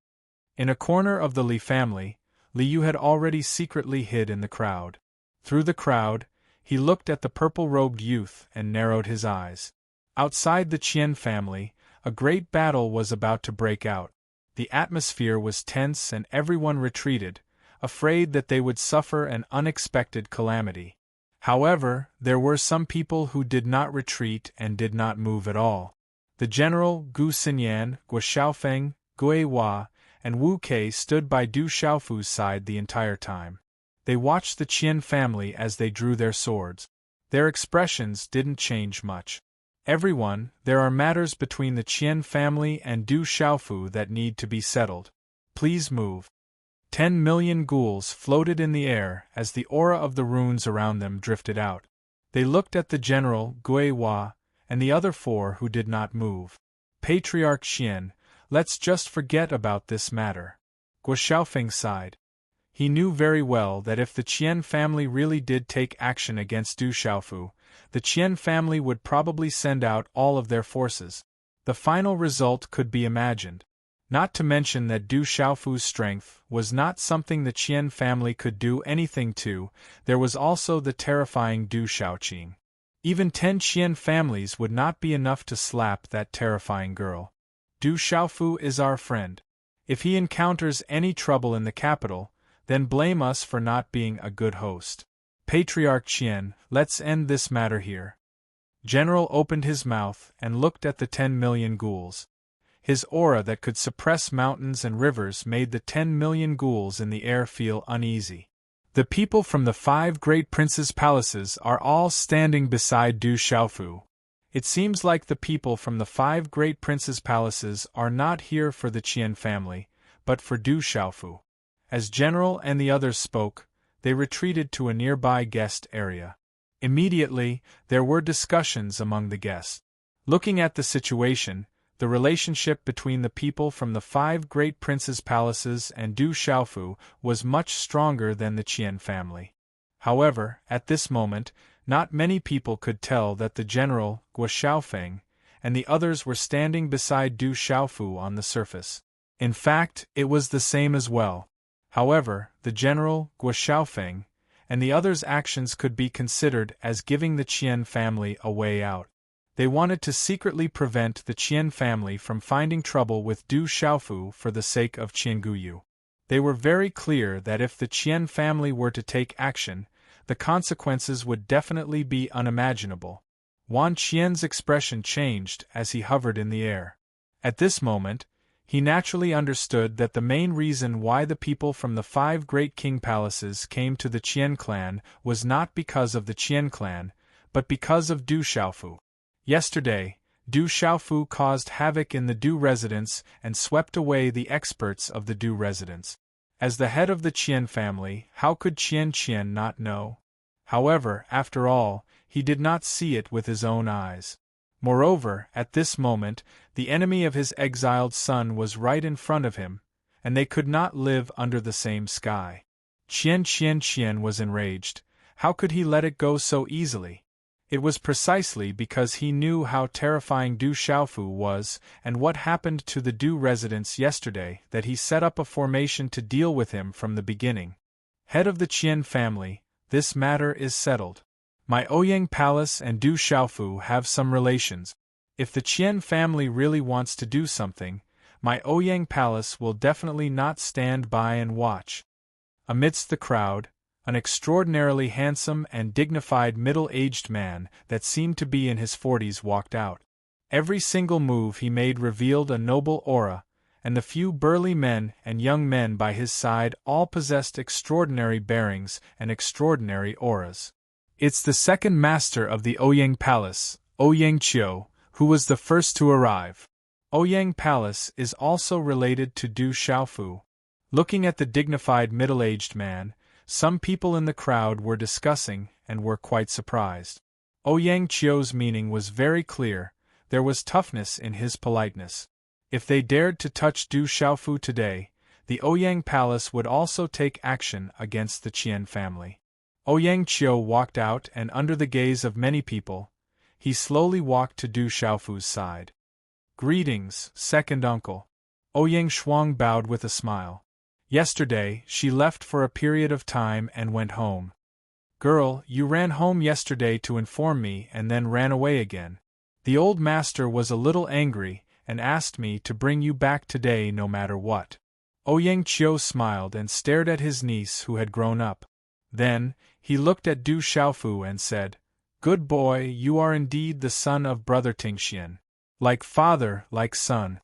In a corner of the Li family, Liu had already secretly hid in the crowd. Through the crowd, he looked at the purple-robed youth and narrowed his eyes. Outside the Qian family, a great battle was about to break out. The atmosphere was tense and everyone retreated, afraid that they would suffer an unexpected calamity. However, there were some people who did not retreat and did not move at all. The general, Gu Xinyan, Guo Xiaofeng, Gui Hua, and Wu Kei stood by Du Xiaofu's side the entire time. They watched the Qian family as they drew their swords. Their expressions didn't change much. "Everyone, there are matters between the Qian family and Du Xiaofu that need to be settled. Please move." 10 million ghouls floated in the air as the aura of the runes around them drifted out. They looked at the general, Gui Hua, and the other 4 who did not move. "Patriarch Xian, let's just forget about this matter." Guo Xiaofeng sighed. He knew very well that if the Qian family really did take action against Du Xiaofu, the Qian family would probably send out all of their forces. The final result could be imagined. Not to mention that Du Xiaofu's strength was not something the Qian family could do anything to, there was also the terrifying Du Xiaoqing. Even 10 Qian families would not be enough to slap that terrifying girl. Du Xiaofu is our friend. If he encounters any trouble in the capital, then blame us for not being a good host. Patriarch Qian, let's end this matter here. General opened his mouth and looked at the 10 million ghouls. His aura that could suppress mountains and rivers made the 10 million ghouls in the air feel uneasy. The people from the 5 great princes' palaces are all standing beside Du Xiaofu. It seems like the people from the 5 great princes' palaces are not here for the Qian family, but for Du Xiaofu. As General and the others spoke, they retreated to a nearby guest area. Immediately, there were discussions among the guests. Looking at the situation, the relationship between the people from the 5 great princes' palaces and Du Xiaofu was much stronger than the Qian family. However, at this moment, not many people could tell that the general, Guo Xiaofeng, and the others were standing beside Du Xiaofu on the surface. In fact, it was the same as well. However, the general, Guo Xiaofeng, and the others' actions could be considered as giving the Qian family a way out. They wanted to secretly prevent the Qian family from finding trouble with Du Xiaofu for the sake of Qianguyu. They were very clear that if the Qian family were to take action, the consequences would definitely be unimaginable. Wan Qian's expression changed as he hovered in the air. At this moment, he naturally understood that the main reason why the people from the 5 great king palaces came to the Qian clan was not because of the Qian clan, but because of Du Xiaofu. Yesterday, Du Xiaofu caused havoc in the Du residence and swept away the experts of the Du residence. As the head of the Qian family, how could Qian not know? However, after all, he did not see it with his own eyes. Moreover, at this moment, the enemy of his exiled son was right in front of him, and they could not live under the same sky. Qian was enraged. How could he let it go so easily? It was precisely because he knew how terrifying Du Xiaofu was and what happened to the Du residents yesterday that he set up a formation to deal with him from the beginning. Head of the Qian family, this matter is settled. My Ouyang Palace and Du Xiaofu have some relations. If the Qian family really wants to do something, my Ouyang Palace will definitely not stand by and watch. Amidst the crowd, an extraordinarily handsome and dignified middle-aged man that seemed to be in his 40s walked out. Every single move he made revealed a noble aura, and the few burly men and young men by his side all possessed extraordinary bearings and extraordinary auras. It's the second master of the Ouyang Palace, Ouyang Qiu, who was the first to arrive. Ouyang Palace is also related to Du Xiaofu. Looking at the dignified middle-aged man, some people in the crowd were discussing and were quite surprised. Ouyang Qiu's meaning was very clear. There was toughness in his politeness. If they dared to touch Du Xiaofu today, the Ouyang Palace would also take action against the Qian family. Ouyang Qiu walked out and under the gaze of many people, he slowly walked to Du Xiaofu's side. Greetings, second uncle. Ouyang Shuang bowed with a smile. Yesterday, she left for a period of time and went home. Girl, you ran home yesterday to inform me and then ran away again. The old master was a little angry and asked me to bring you back today no matter what. Ouyang Qiu smiled and stared at his niece who had grown up. Then, he looked at Du Xiaofu and said, Good boy, you are indeed the son of Brother Tingxian. Like father, like son.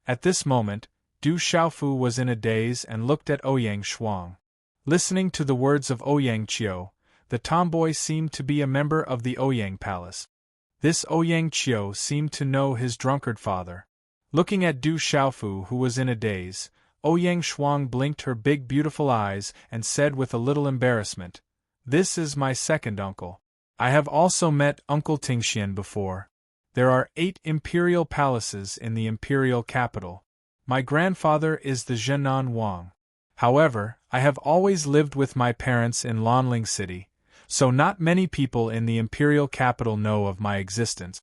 At this moment, Du Xiaofu was in a daze and looked at Ouyang Shuang. Listening to the words of Ouyang Qiu, the tomboy seemed to be a member of the Ouyang Palace. This Ouyang Qiu seemed to know his drunkard father. Looking at Du Xiaofu who was in a daze, Ouyang Shuang blinked her big beautiful eyes and said with a little embarrassment, This is my second uncle. I have also met Uncle Tingxian before. There are 8 imperial palaces in the imperial capital. My grandfather is the Zhenan Wang. However, I have always lived with my parents in Lanling City, so not many people in the imperial capital know of my existence.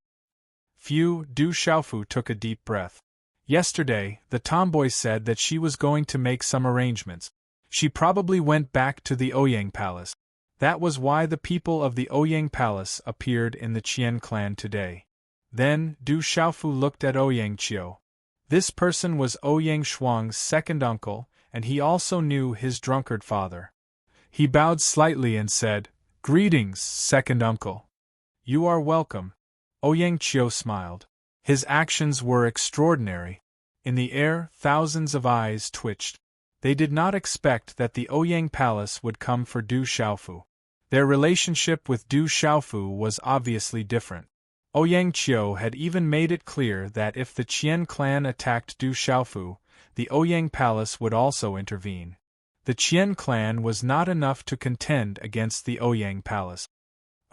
Du Xiaofu took a deep breath. Yesterday, the tomboy said that she was going to make some arrangements. She probably went back to the Ouyang Palace. That was why the people of the Ouyang Palace appeared in the Qian clan today. Then, Du Xiaofu looked at Ouyang Qiu. This person was Ouyang Shuang's second uncle, and he also knew his drunkard father. He bowed slightly and said, Greetings, second uncle. You are welcome. Ouyang Qiu smiled. His actions were extraordinary. In the air, thousands of eyes twitched. They did not expect that the Ouyang Palace would come for Du Xiaofu. Their relationship with Du Xiaofu was obviously different. Ouyang Qiu had even made it clear that if the Qian clan attacked Du Xiaofu, the Ouyang Palace would also intervene. The Qian clan was not enough to contend against the Ouyang Palace.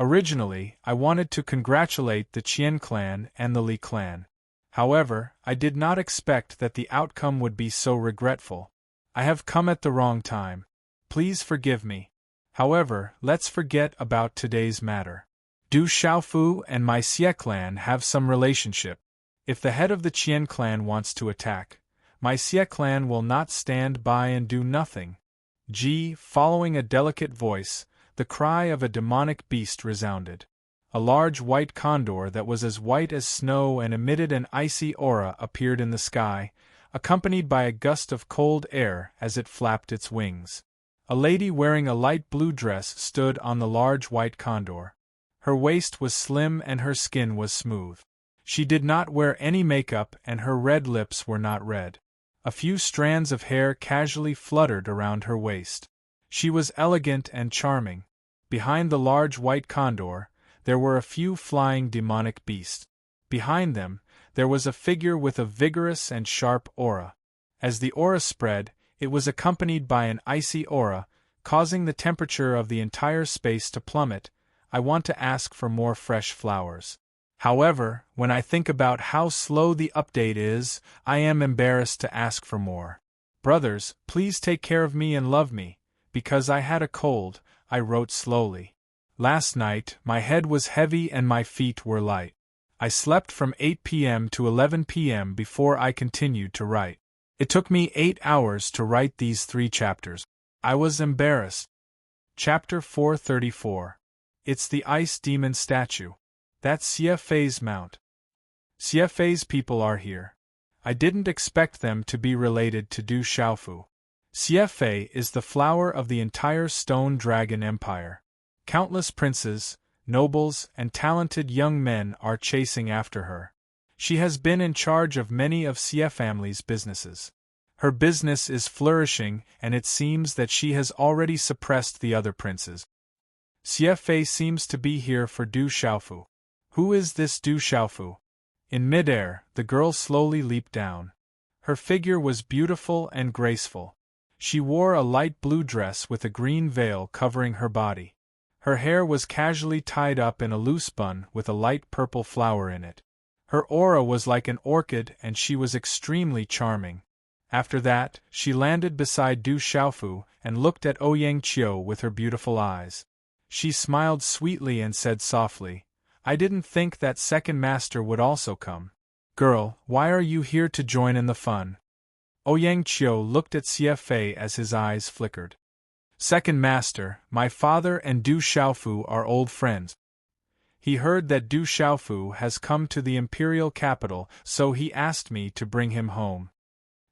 Originally, I wanted to congratulate the Qian clan and the Li clan. However, I did not expect that the outcome would be so regretful. I have come at the wrong time. Please forgive me. However, let's forget about today's matter. Du Xiaofu and my Xie clan have some relationship. If the head of the Qian clan wants to attack, my Xie clan will not stand by and do nothing. Following a delicate voice, the cry of a demonic beast resounded. A large white condor that was as white as snow and emitted an icy aura appeared in the sky, accompanied by a gust of cold air as it flapped its wings. A lady wearing a light blue dress stood on the large white condor. Her waist was slim and her skin was smooth. She did not wear any makeup and her red lips were not red. A few strands of hair casually fluttered around her waist. She was elegant and charming. Behind the large white condor, there were a few flying demonic beasts. Behind them, there was a figure with a vigorous and sharp aura. As the aura spread, it was accompanied by an icy aura, causing the temperature of the entire space to plummet. I want to ask for more fresh flowers. However, when I think about how slow the update is, I am embarrassed to ask for more. Brothers, please take care of me and love me. Because I had a cold, I wrote slowly. Last night, my head was heavy and my feet were light. I slept from 8 p.m. to 11 p.m. before I continued to write. It took me 8 hours to write these 3 chapters. I was embarrassed. Chapter 434. It's the Ice Demon Statue. That's Xie Fei's mount. Xie Fei's people are here. I didn't expect them to be related to Du Xiaofu. Xie Fei is the flower of the entire Stone Dragon Empire. Countless princes, nobles, and talented young men are chasing after her. She has been in charge of many of Xie family's businesses. Her business is flourishing and it seems that she has already suppressed the other princes. Xie Fei seems to be here for Du Xiaofu. Who is this Du Xiaofu? In midair, the girl slowly leaped down. Her figure was beautiful and graceful. She wore a light blue dress with a green veil covering her body. Her hair was casually tied up in a loose bun with a light purple flower in it. Her aura was like an orchid and she was extremely charming. After that, she landed beside Du Xiaofu and looked at Ouyang Qiu with her beautiful eyes. She smiled sweetly and said softly, "I didn't think that second master would also come. Girl, why are you here to join in the fun?" Ouyang Qiu looked at Xie Fei as his eyes flickered. "Second master, my father and Du Xiaofu are old friends. He heard that Du Xiaofu has come to the imperial capital, so he asked me to bring him home."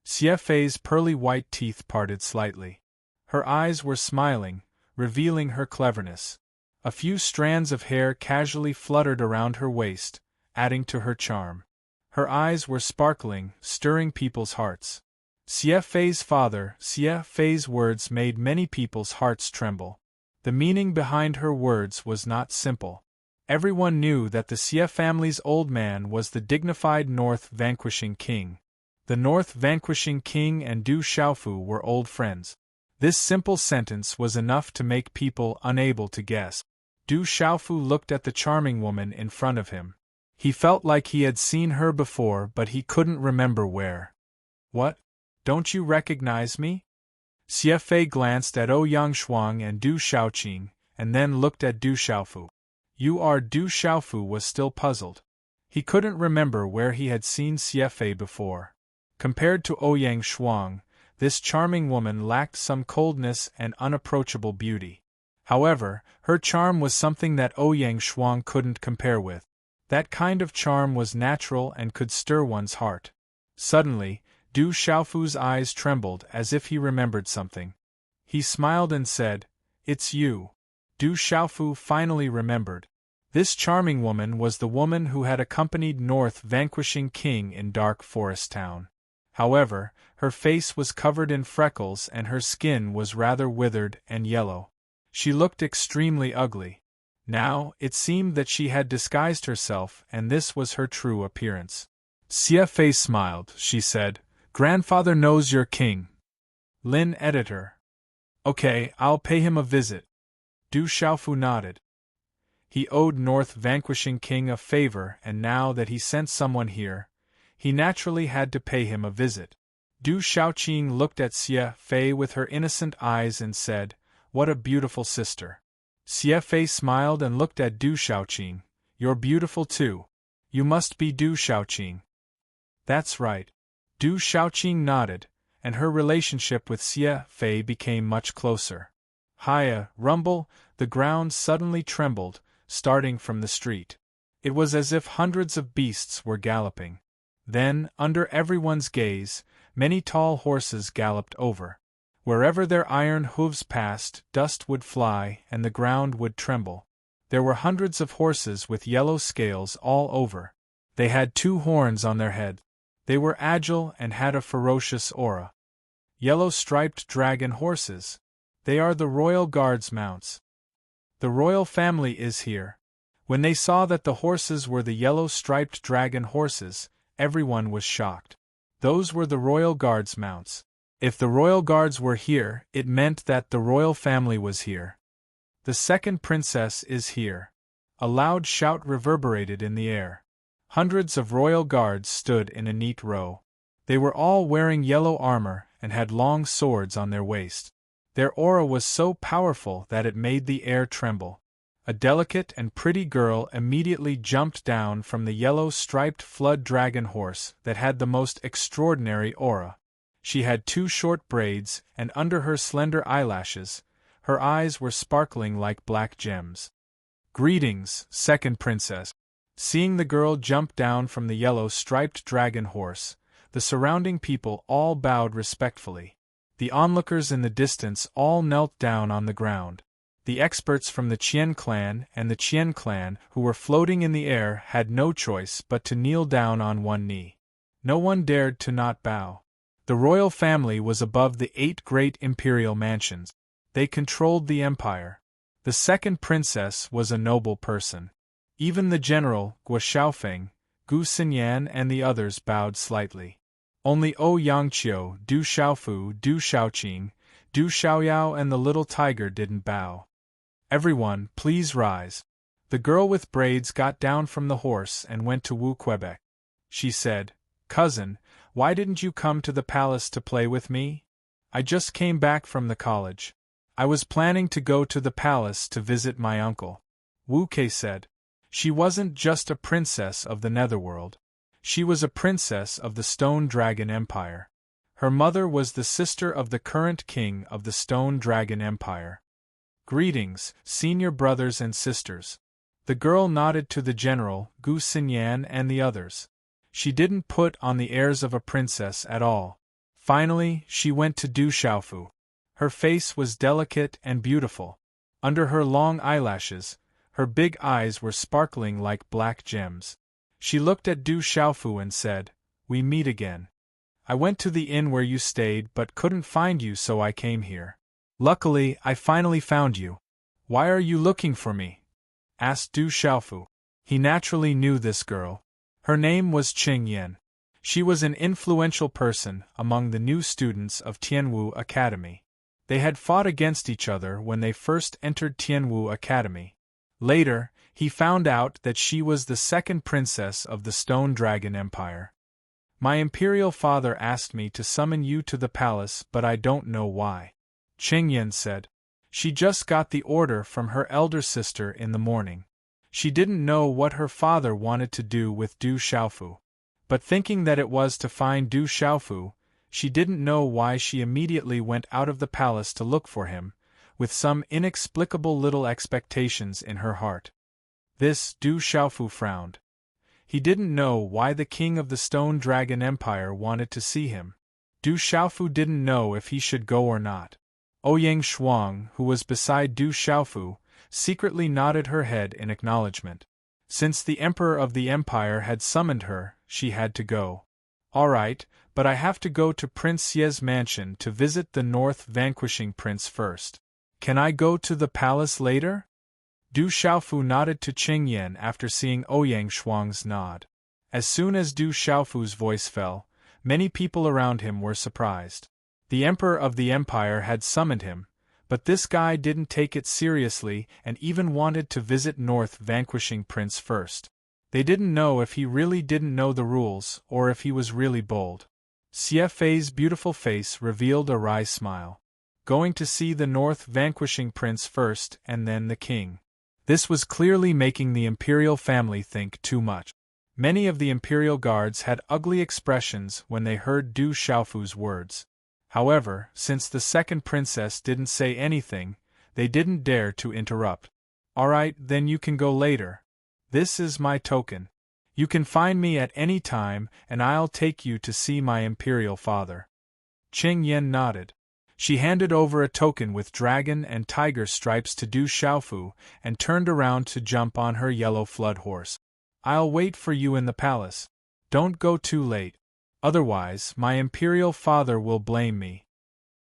Xie Fei's pearly white teeth parted slightly. Her eyes were smiling, revealing her cleverness. A few strands of hair casually fluttered around her waist, adding to her charm. Her eyes were sparkling, stirring people's hearts. Xie Fei's father, Xie Fei's words made many people's hearts tremble. The meaning behind her words was not simple. Everyone knew that the Xie family's old man was the dignified North Vanquishing King. The North Vanquishing King and Du Xiaofu were old friends. This simple sentence was enough to make people unable to guess. Du Xiaofu looked at the charming woman in front of him. He felt like he had seen her before but he couldn't remember where. "What? Don't you recognize me?" Xie Fei glanced at Ouyang Shuang and Du Xiaoqing, and then looked at Du Xiaofu. "You are." Du Xiaofu was still puzzled. He couldn't remember where he had seen Xie Fei before. Compared to Ouyang Shuang, this charming woman lacked some coldness and unapproachable beauty. However, her charm was something that Ouyang Shuang couldn't compare with. That kind of charm was natural and could stir one's heart. Suddenly, Du Xiaofu's eyes trembled as if he remembered something. He smiled and said, "It's you." Du Xiaofu finally remembered. This charming woman was the woman who had accompanied North Vanquishing King in Dark Forest Town. However, her face was covered in freckles and her skin was rather withered and yellow. She looked extremely ugly. Now, it seemed that she had disguised herself and this was her true appearance. Xie Fei smiled. She said, "Grandfather knows your king." Lin Editor. "Okay, I'll pay him a visit." Du Xiaofu nodded. He owed North vanquishing king a favor, and now that he sent someone here, he naturally had to pay him a visit. Du Shaoqing looked at Xie Fei with her innocent eyes and said, "What a beautiful sister." Xie Fei smiled and looked at Du Shaoqing. "You're beautiful too. You must be Du Shaoqing." "That's right." Du Shaoqing nodded, and her relationship with Xie Fei became much closer. Hiya, rumble, the ground suddenly trembled, starting from the street. It was as if hundreds of beasts were galloping. Then, under everyone's gaze, many tall horses galloped over. Wherever their iron hooves passed, dust would fly and the ground would tremble. There were hundreds of horses with yellow scales all over. They had 2 horns on their heads. They were agile and had a ferocious aura. Yellow striped dragon horses. They are the royal guard's mounts. The royal family is here. When they saw that the horses were the yellow striped dragon horses, everyone was shocked. Those were the royal guard's mounts. If the royal guards were here, it meant that the royal family was here. The second princess is here. A loud shout reverberated in the air. Hundreds of royal guards stood in a neat row. They were all wearing yellow armor and had long swords on their waist. Their aura was so powerful that it made the air tremble. A delicate and pretty girl immediately jumped down from the yellow striped flood dragon horse that had the most extraordinary aura. She had 2 short braids, and under her slender eyelashes, her eyes were sparkling like black gems. "Greetings, second princess." Seeing the girl jump down from the yellow striped dragon horse, the surrounding people all bowed respectfully. The onlookers in the distance all knelt down on the ground. The experts from the Qian clan and the Qian clan who were floating in the air had no choice but to kneel down on one knee. No one dared to not bow. The royal family was above the 8 great imperial mansions. They controlled the empire. The second princess was a noble person. Even the general, Guo Xiaofeng, Gu Xinyan and the others bowed slightly. Only O Yangqiu, Du Xiaofu, Du Shaoqing, Du Xiaoyao and the little tiger didn't bow. "Everyone, please rise." The girl with braids got down from the horse and went to Wu Quebec. She said, "Cousin, why didn't you come to the palace to play with me? I just came back from the college. I was planning to go to the palace to visit my uncle." Wu Kei said, "She wasn't just a princess of the Netherworld. She was a princess of the Stone Dragon Empire. Her mother was the sister of the current king of the Stone Dragon Empire. Greetings, senior brothers and sisters." The girl nodded to the general, Gu Xinyan and the others. She didn't put on the airs of a princess at all. Finally, she went to Du Xiaofu. Her face was delicate and beautiful. Under her long eyelashes, her big eyes were sparkling like black gems. She looked at Du Xiaofu and said, "We meet again. I went to the inn where you stayed but couldn't find you, so I came here. Luckily, I finally found you." "Why are you looking for me?" asked Du Xiaofu. He naturally knew this girl. Her name was Qing Yan. She was an influential person among the new students of Tianwu Academy. They had fought against each other when they first entered Tianwu Academy. Later, he found out that she was the second princess of the Stone Dragon Empire. "My imperial father asked me to summon you to the palace, but I don't know why," Qing Yan said. She just got the order from her elder sister in the morning. She didn't know what her father wanted to do with Du Xiaofu. But thinking that it was to find Du Xiaofu, she didn't know why she immediately went out of the palace to look for him, with some inexplicable little expectations in her heart. This Du Xiaofu frowned. He didn't know why the king of the Stone Dragon Empire wanted to see him. Du Xiaofu didn't know if he should go or not. Ouyang Shuang, who was beside Du Xiaofu, secretly nodded her head in acknowledgement. Since the emperor of the empire had summoned her, she had to go. "All right, but I have to go to Prince Xie's mansion to visit the North vanquishing prince first. Can I go to the palace later?" Du Xiaofu nodded to Qing Yan after seeing Ouyang Shuang's nod. As soon as Du Xiaofu's voice fell, many people around him were surprised. The emperor of the empire had summoned him, But this guy didn't take it seriously and even wanted to visit North vanquishing Prince first. They didn't know if he really didn't know the rules or if he was really bold. CFA's beautiful face revealed a wry smile. Going to see the North vanquishing Prince first and then the king. This was clearly making the imperial family think too much. Many of the imperial guards had ugly expressions when they heard Du Xiaofu's words. However, since the second princess didn't say anything, they didn't dare to interrupt. "Alright, then you can go later. This is my token. You can find me at any time and I'll take you to see my imperial father." Qing Yan nodded. She handed over a token with dragon and tiger stripes to Du Xiaofu and turned around to jump on her yellow flood horse. "I'll wait for you in the palace. Don't go too late. Otherwise, my imperial father will blame me."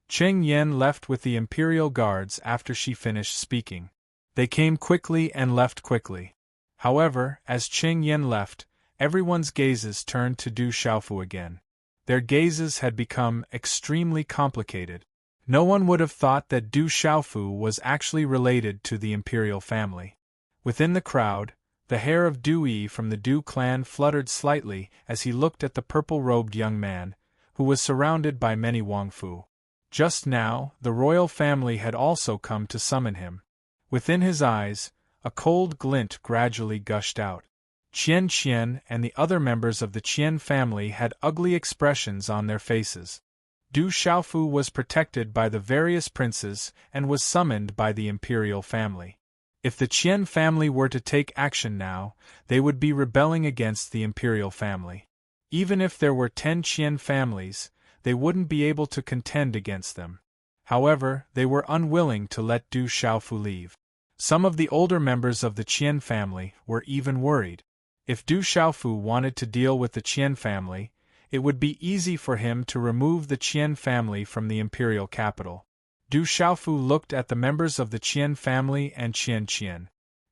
Qing Yan left with the imperial guards after she finished speaking. They came quickly and left quickly. However, as Qing Yan left, everyone's gazes turned to Du Xiaofu again. Their gazes had become extremely complicated. No one would have thought that Du Xiaofu was actually related to the imperial family. Within the crowd, the hair of Du Yi from the Du clan fluttered slightly as he looked at the purple-robed young man, who was surrounded by many Wangfu. Just now, the royal family had also come to summon him. Within his eyes, a cold glint gradually gushed out. Qian Qian and the other members of the Qian family had ugly expressions on their faces. Du Xiaofu was protected by the various princes and was summoned by the imperial family. If the Qian family were to take action now, they would be rebelling against the imperial family. Even if there were 10 Qian families, they wouldn't be able to contend against them. However, they were unwilling to let Du Xiaofu leave. Some of the older members of the Qian family were even worried. If Du Xiaofu wanted to deal with the Qian family, it would be easy for him to remove the Qian family from the imperial capital. Du Xiaofu looked at the members of the Qian family and Qian Qian.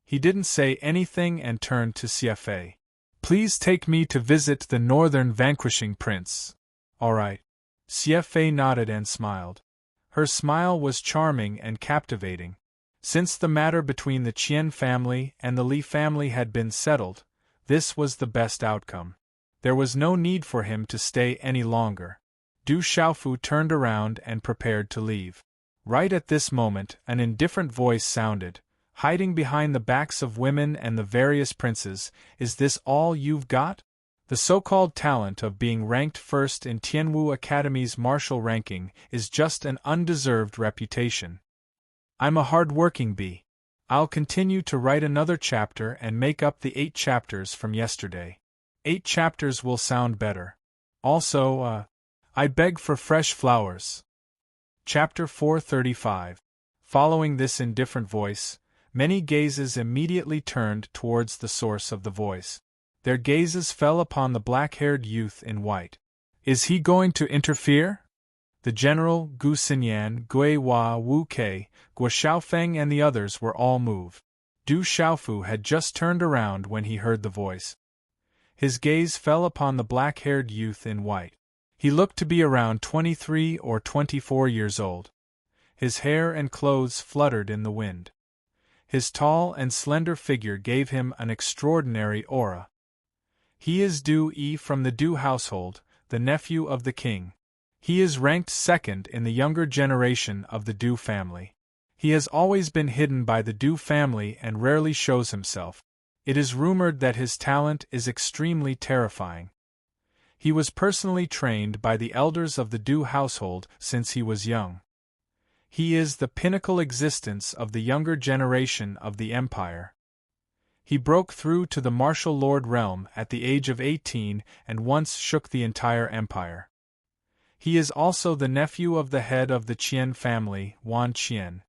He didn't say anything and turned to CFA. "Please take me to visit the northern vanquishing prince." "Alright." CFA nodded and smiled. Her smile was charming and captivating. Since the matter between the Qian family and the Li family had been settled, this was the best outcome. There was no need for him to stay any longer. Du Xiaofu turned around and prepared to leave. Right at this moment, an indifferent voice sounded, hiding behind the backs of women and the various princes. "Is this all you've got? The so-called talent of being ranked first in Tianwu Academy's martial ranking is just an undeserved reputation. I'm a hard-working bee. I'll continue to write another chapter and make up the 8 chapters from yesterday. 8 chapters will sound better. Also, I beg for fresh flowers." Chapter 435. Following this indifferent voice, many gazes immediately turned towards the source of the voice. Their gazes fell upon the black-haired youth in white. "Is he going to interfere?" The general, Gu Xinyan, Gui Hua, Wu Kei, Guo Xiaofeng and the others were all moved. Du Xiaofu had just turned around when he heard the voice. His gaze fell upon the black-haired youth in white. He looked to be around 23 or 24 years old. His hair and clothes fluttered in the wind. His tall and slender figure gave him an extraordinary aura. He is Du Yi from the Du household, the nephew of the king. He is ranked second in the younger generation of the Du family. He has always been hidden by the Du family and rarely shows himself. It is rumored that his talent is extremely terrifying. He was personally trained by the elders of the Du household since he was young. He is the pinnacle existence of the younger generation of the empire. He broke through to the martial lord realm at the age of 18 and once shook the entire empire. He is also the nephew of the head of the Qian family, Wan Qian.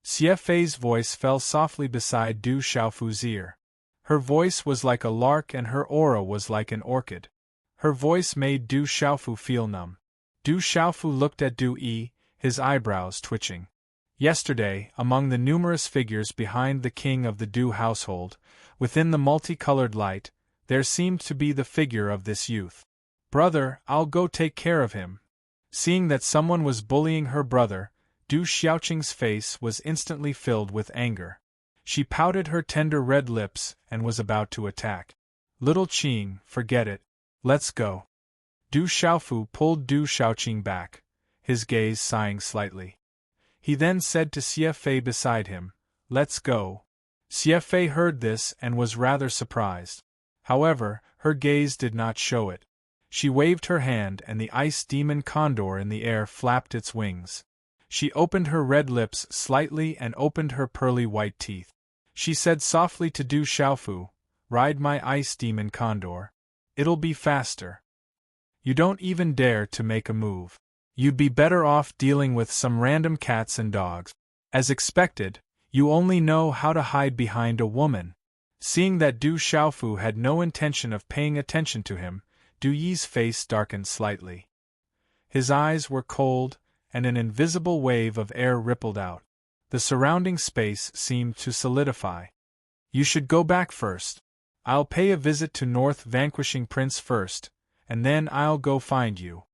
CFA's voice fell softly beside Du Xiaofu's ear. Her voice was like a lark and her aura was like an orchid. Her voice made Du Xiaofu feel numb. Du Xiaofu looked at Du Yi, his eyebrows twitching. Yesterday, among the numerous figures behind the king of the Du household, within the multicolored light, there seemed to be the figure of this youth. "Brother, I'll go take care of him." Seeing that someone was bullying her brother, Du Xiaoqing's face was instantly filled with anger. She pouted her tender red lips and was about to attack. Little Qing, forget it. Let's go. Du Xiaofu pulled Du Xiaoqing back, his gaze sighing slightly. He then said to Xie Fei beside him, "Let's go." Xie Fei heard this and was rather surprised. However, her gaze did not show it. She waved her hand and the ice demon condor in the air flapped its wings. She opened her red lips slightly and opened her pearly white teeth. She said softly to Du Xiaofu, "Ride my ice demon condor. It'll be faster. You don't even dare to make a move. You'd be better off dealing with some random cats and dogs. As expected, you only know how to hide behind a woman." Seeing that Du Xiaofu had no intention of paying attention to him, Du Yi's face darkened slightly. His eyes were cold, and an invisible wave of air rippled out. The surrounding space seemed to solidify. "You should go back first. I'll pay a visit to North Vanquishing Prince first, and then I'll go find you."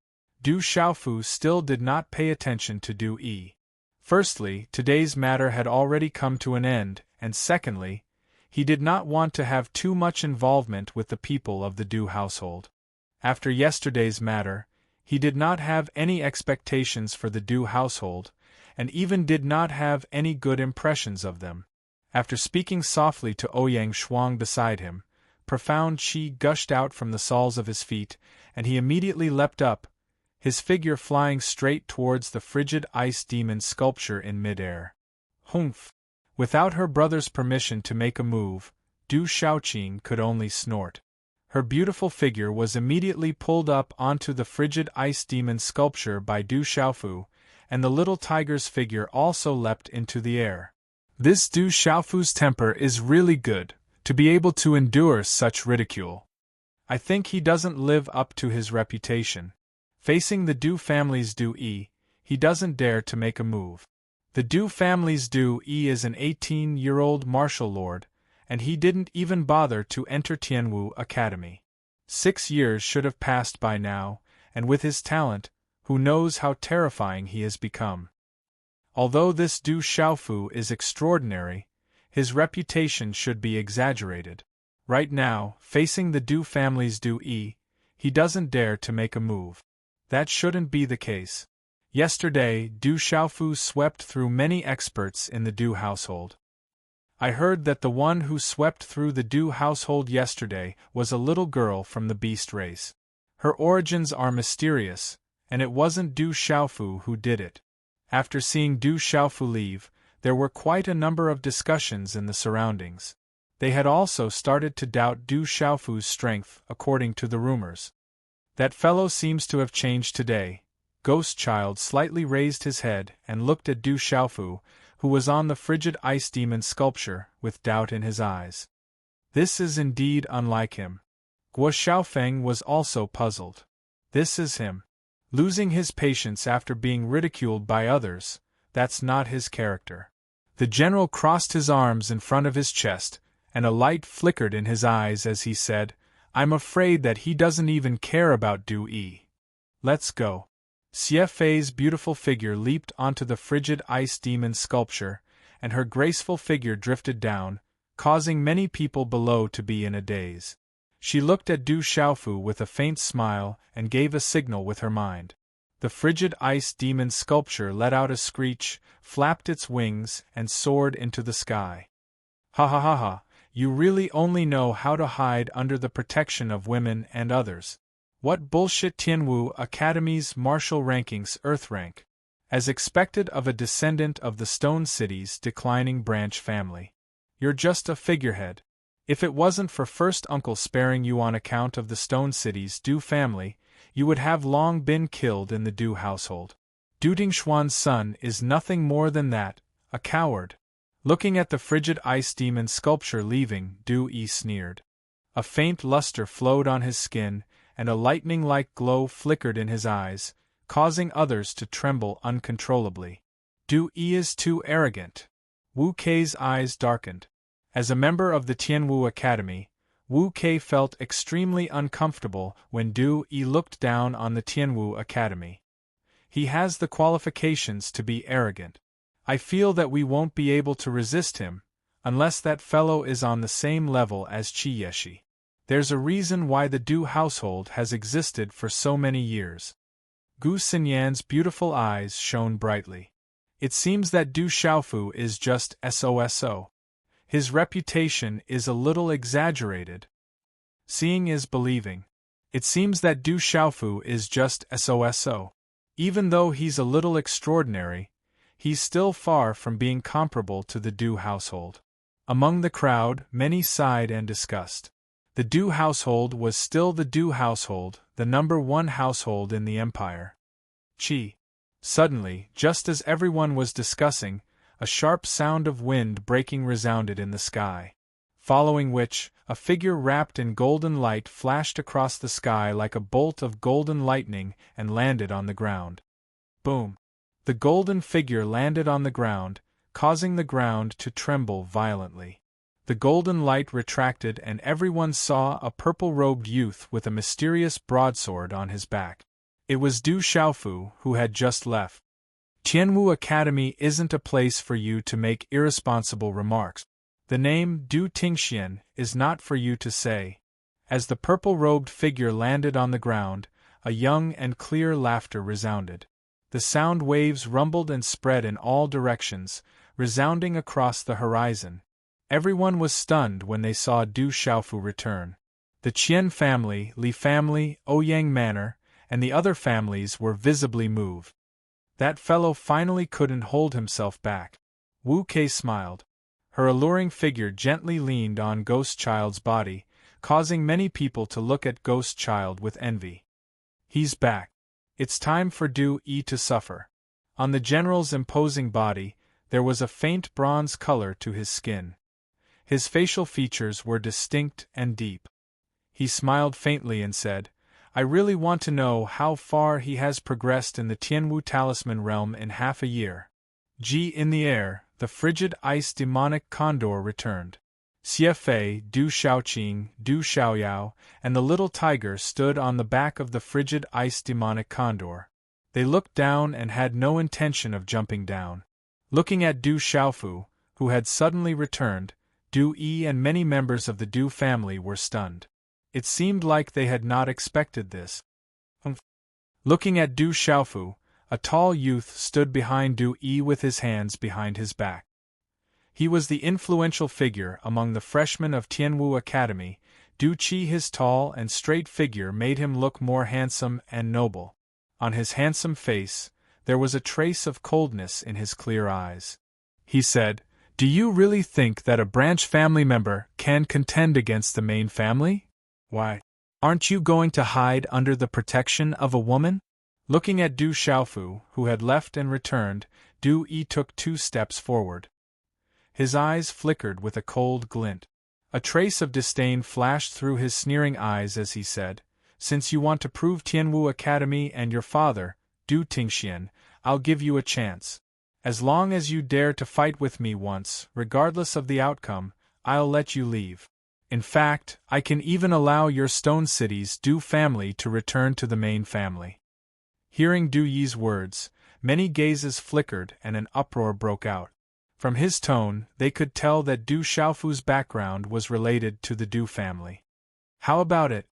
Du Xiaofu still did not pay attention to Du Yi. Firstly, today's matter had already come to an end, and secondly, he did not want to have too much involvement with the people of the Du household. After yesterday's matter, he did not have any expectations for the Du household, and even did not have any good impressions of them. After speaking softly to Ouyang Shuang beside him, profound qi gushed out from the soles of his feet, and he immediately leapt up, his figure flying straight towards the frigid ice demon sculpture in mid-air. Humph! Without her brother's permission to make a move, Du Xiaoqing could only snort. Her beautiful figure was immediately pulled up onto the frigid ice demon sculpture by Du Xiaofu, and the little tiger's figure also leapt into the air. This Du Xiaofu's temper is really good, to be able to endure such ridicule. I think he doesn't live up to his reputation. Facing the Du family's Du Yi, he doesn't dare to make a move. The Du family's Du Yi is an 18-year-old martial lord, and he didn't even bother to enter Tianwu Academy. 6 years should have passed by now, and with his talent, who knows how terrifying he has become. Although this Du Xiaofu is extraordinary, his reputation should be exaggerated. Right now, facing the Du family's Du Yi, he doesn't dare to make a move. That shouldn't be the case. Yesterday, Du Xiaofu swept through many experts in the Du household. I heard that the one who swept through the Du household yesterday was a little girl from the beast race. Her origins are mysterious, and it wasn't Du Xiaofu who did it. After seeing Du Xiaofu leave, there were quite a number of discussions in the surroundings. They had also started to doubt Du Xiaofu's strength, according to the rumors. "That fellow seems to have changed today." Ghost Child slightly raised his head and looked at Du Xiaofu, who was on the frigid ice demon sculpture, with doubt in his eyes. This is indeed unlike him. Guo Xiaofeng was also puzzled. This is him. Losing his patience after being ridiculed by others, that's not his character. The general crossed his arms in front of his chest, and a light flickered in his eyes as he said, "I'm afraid that he doesn't even care about Du Yi. Let's go." Xie Fei's beautiful figure leaped onto the frigid ice demon sculpture, and her graceful figure drifted down, causing many people below to be in a daze. She looked at Du Xiaofu with a faint smile and gave a signal with her mind. The frigid ice demon sculpture let out a screech, flapped its wings, and soared into the sky. "Ha ha ha ha, you really only know how to hide under the protection of women and others. What bullshit!" Tianwu Academy's martial rankings Earth rank. As expected of a descendant of the Stone City's declining branch family. You're just a figurehead. If it wasn't for First Uncle sparing you on account of the Stone City's Du family, you would have long been killed in the Du household. Du Dingshuan's son is nothing more than that, a coward. Looking at the frigid ice demon sculpture leaving, Du Yi sneered. A faint luster flowed on his skin, and a lightning-like glow flickered in his eyes, causing others to tremble uncontrollably. Du Yi is too arrogant. Wu Kei's eyes darkened. As a member of the Tianwu Academy, Wu Kei felt extremely uncomfortable when Du Yi looked down on the Tianwu Academy. He has the qualifications to be arrogant. I feel that we won't be able to resist him, unless that fellow is on the same level as Chiyeshi. There's a reason why the Du household has existed for so many years. Gu Xinyan's beautiful eyes shone brightly. It seems that Du Xiaofu is just SOSO. His reputation is a little exaggerated. Seeing is believing. It seems that Du Xiaofu is just SOSO. Even though he's a little extraordinary, he's still far from being comparable to the Du household. Among the crowd, many sighed and discussed. The Du household was still the Du household, the #1 household in the empire. Suddenly, just as everyone was discussing, a sharp sound of wind breaking resounded in the sky. Following which, a figure wrapped in golden light flashed across the sky like a bolt of golden lightning and landed on the ground. Boom! The golden figure landed on the ground, causing the ground to tremble violently. The golden light retracted and everyone saw a purple-robed youth with a mysterious broadsword on his back. It was Du Xiaofu, who had just left. Tianwu Academy isn't a place for you to make irresponsible remarks. The name Du Tingxian is not for you to say. As the purple-robed figure landed on the ground, a young and clear laughter resounded. The sound waves rumbled and spread in all directions, resounding across the horizon. Everyone was stunned when they saw Du Xiaofu return. The Qian family, Li family, Ouyang Manor, and the other families were visibly moved. That fellow finally couldn't hold himself back. Wu Kei smiled. Her alluring figure gently leaned on Ghost Child's body, causing many people to look at Ghost Child with envy. He's back. It's time for Du Yi to suffer. On the general's imposing body, there was a faint bronze color to his skin. His facial features were distinct and deep. He smiled faintly and said, I really want to know how far he has progressed in the Tianwu Talisman realm in half a year. In the air, the frigid ice demonic condor returned. Xie Fei, Du Xiaoqing, Du Xiaoyao, and the little tiger stood on the back of the frigid ice demonic condor. They looked down and had no intention of jumping down. Looking at Du Xiaofu, who had suddenly returned, Du Yi and many members of the Du family were stunned. It seemed like they had not expected this. Looking at Du Xiaofu, a tall youth stood behind Du Yi with his hands behind his back. He was the influential figure among the freshmen of Tianwu Academy. Du Qi, his tall and straight figure made him look more handsome and noble. On his handsome face, there was a trace of coldness in his clear eyes. He said, Do you really think that a branch family member can contend against the main family? Why, aren't you going to hide under the protection of a woman? Looking at Du Xiaofu, who had left and returned, Du Yi took 2 steps forward. His eyes flickered with a cold glint. A trace of disdain flashed through his sneering eyes as he said, Since you want to prove Tianwu Academy and your father, Du Tingxian, I'll give you a chance. As long as you dare to fight with me once, regardless of the outcome, I'll let you leave. In fact, I can even allow your Stone City's Du family to return to the main family. Hearing Du Yi's words, many gazes flickered and an uproar broke out. From his tone, they could tell that Du Xiaofu's background was related to the Du family. How about it?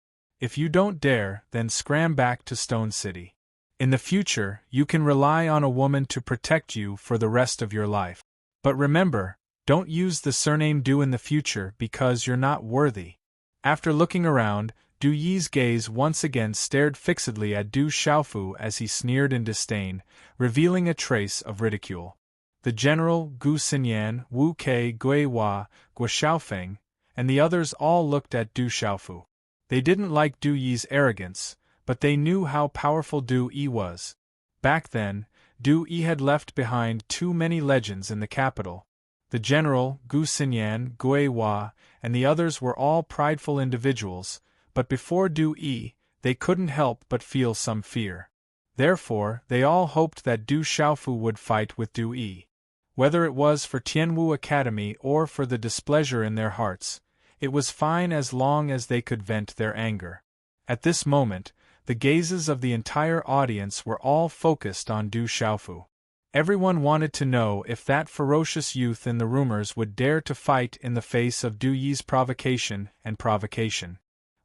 If you don't dare, then scram back to Stone City. In the future, you can rely on a woman to protect you for the rest of your life. But remember, don't use the surname Du in the future because you're not worthy. After looking around, Du Yi's gaze once again stared fixedly at Du Xiaofu as he sneered in disdain, revealing a trace of ridicule. The general, Gu Xinyan, Wu Kei, Gui Hua, Guo Xiaofeng, and the others all looked at Du Xiaofu. They didn't like Du Yi's arrogance, but they knew how powerful Du Yi was. Back then, Du Yi had left behind too many legends in the capital. The general, Gu Xinyan, Gui Hua, and the others were all prideful individuals, but before Du Yi, they couldn't help but feel some fear. Therefore, they all hoped that Du Xiaofu would fight with Du Yi. Whether it was for Tianwu Academy or for the displeasure in their hearts, it was fine as long as they could vent their anger. At this moment, The gazes of the entire audience were all focused on Du Xiaofu. Everyone wanted to know if that ferocious youth in the rumors would dare to fight in the face of Du Yi's provocation and provocation.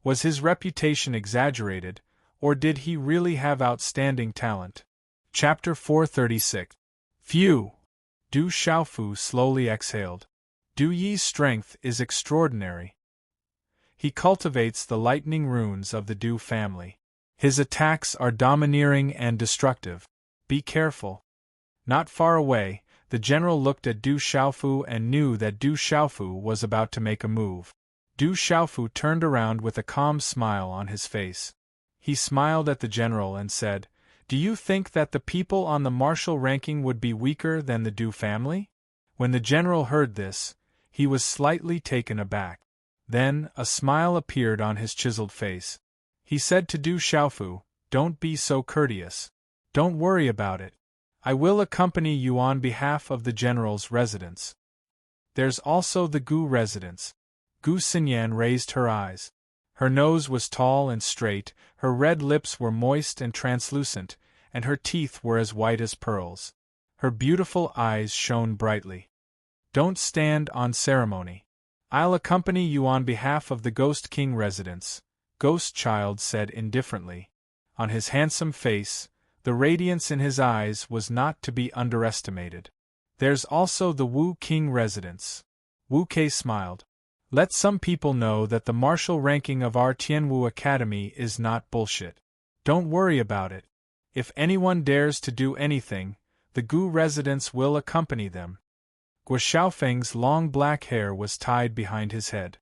Was his reputation exaggerated, or did he really have outstanding talent? Chapter 436. Phew! Du Xiaofu slowly exhaled. Du Yi's strength is extraordinary. He cultivates the lightning runes of the Du family. His attacks are domineering and destructive. Be careful. Not far away, the general looked at Du Xiaofu and knew that Du Xiaofu was about to make a move. Du Xiaofu turned around with a calm smile on his face. He smiled at the general and said, "Do you think that the people on the martial ranking would be weaker than the Du family?" When the general heard this, he was slightly taken aback. Then, a smile appeared on his chiseled face. He said to Du Xiaofu, "Don't be so courteous. Don't worry about it. I will accompany you on behalf of the general's residence. There's also the Gu residence." Gu Xinyan raised her eyes. Her nose was tall and straight, her red lips were moist and translucent, and her teeth were as white as pearls. Her beautiful eyes shone brightly. "Don't stand on ceremony. I'll accompany you on behalf of the Ghost King residence," Ghost Child said indifferently. On his handsome face, the radiance in his eyes was not to be underestimated. "There's also the Wu King residence." Wu Kei smiled. "Let some people know that the martial ranking of our Tianwu Academy is not bullshit. Don't worry about it. If anyone dares to do anything, the Gu residence will accompany them." Guo Xiaofeng's long black hair was tied behind his head.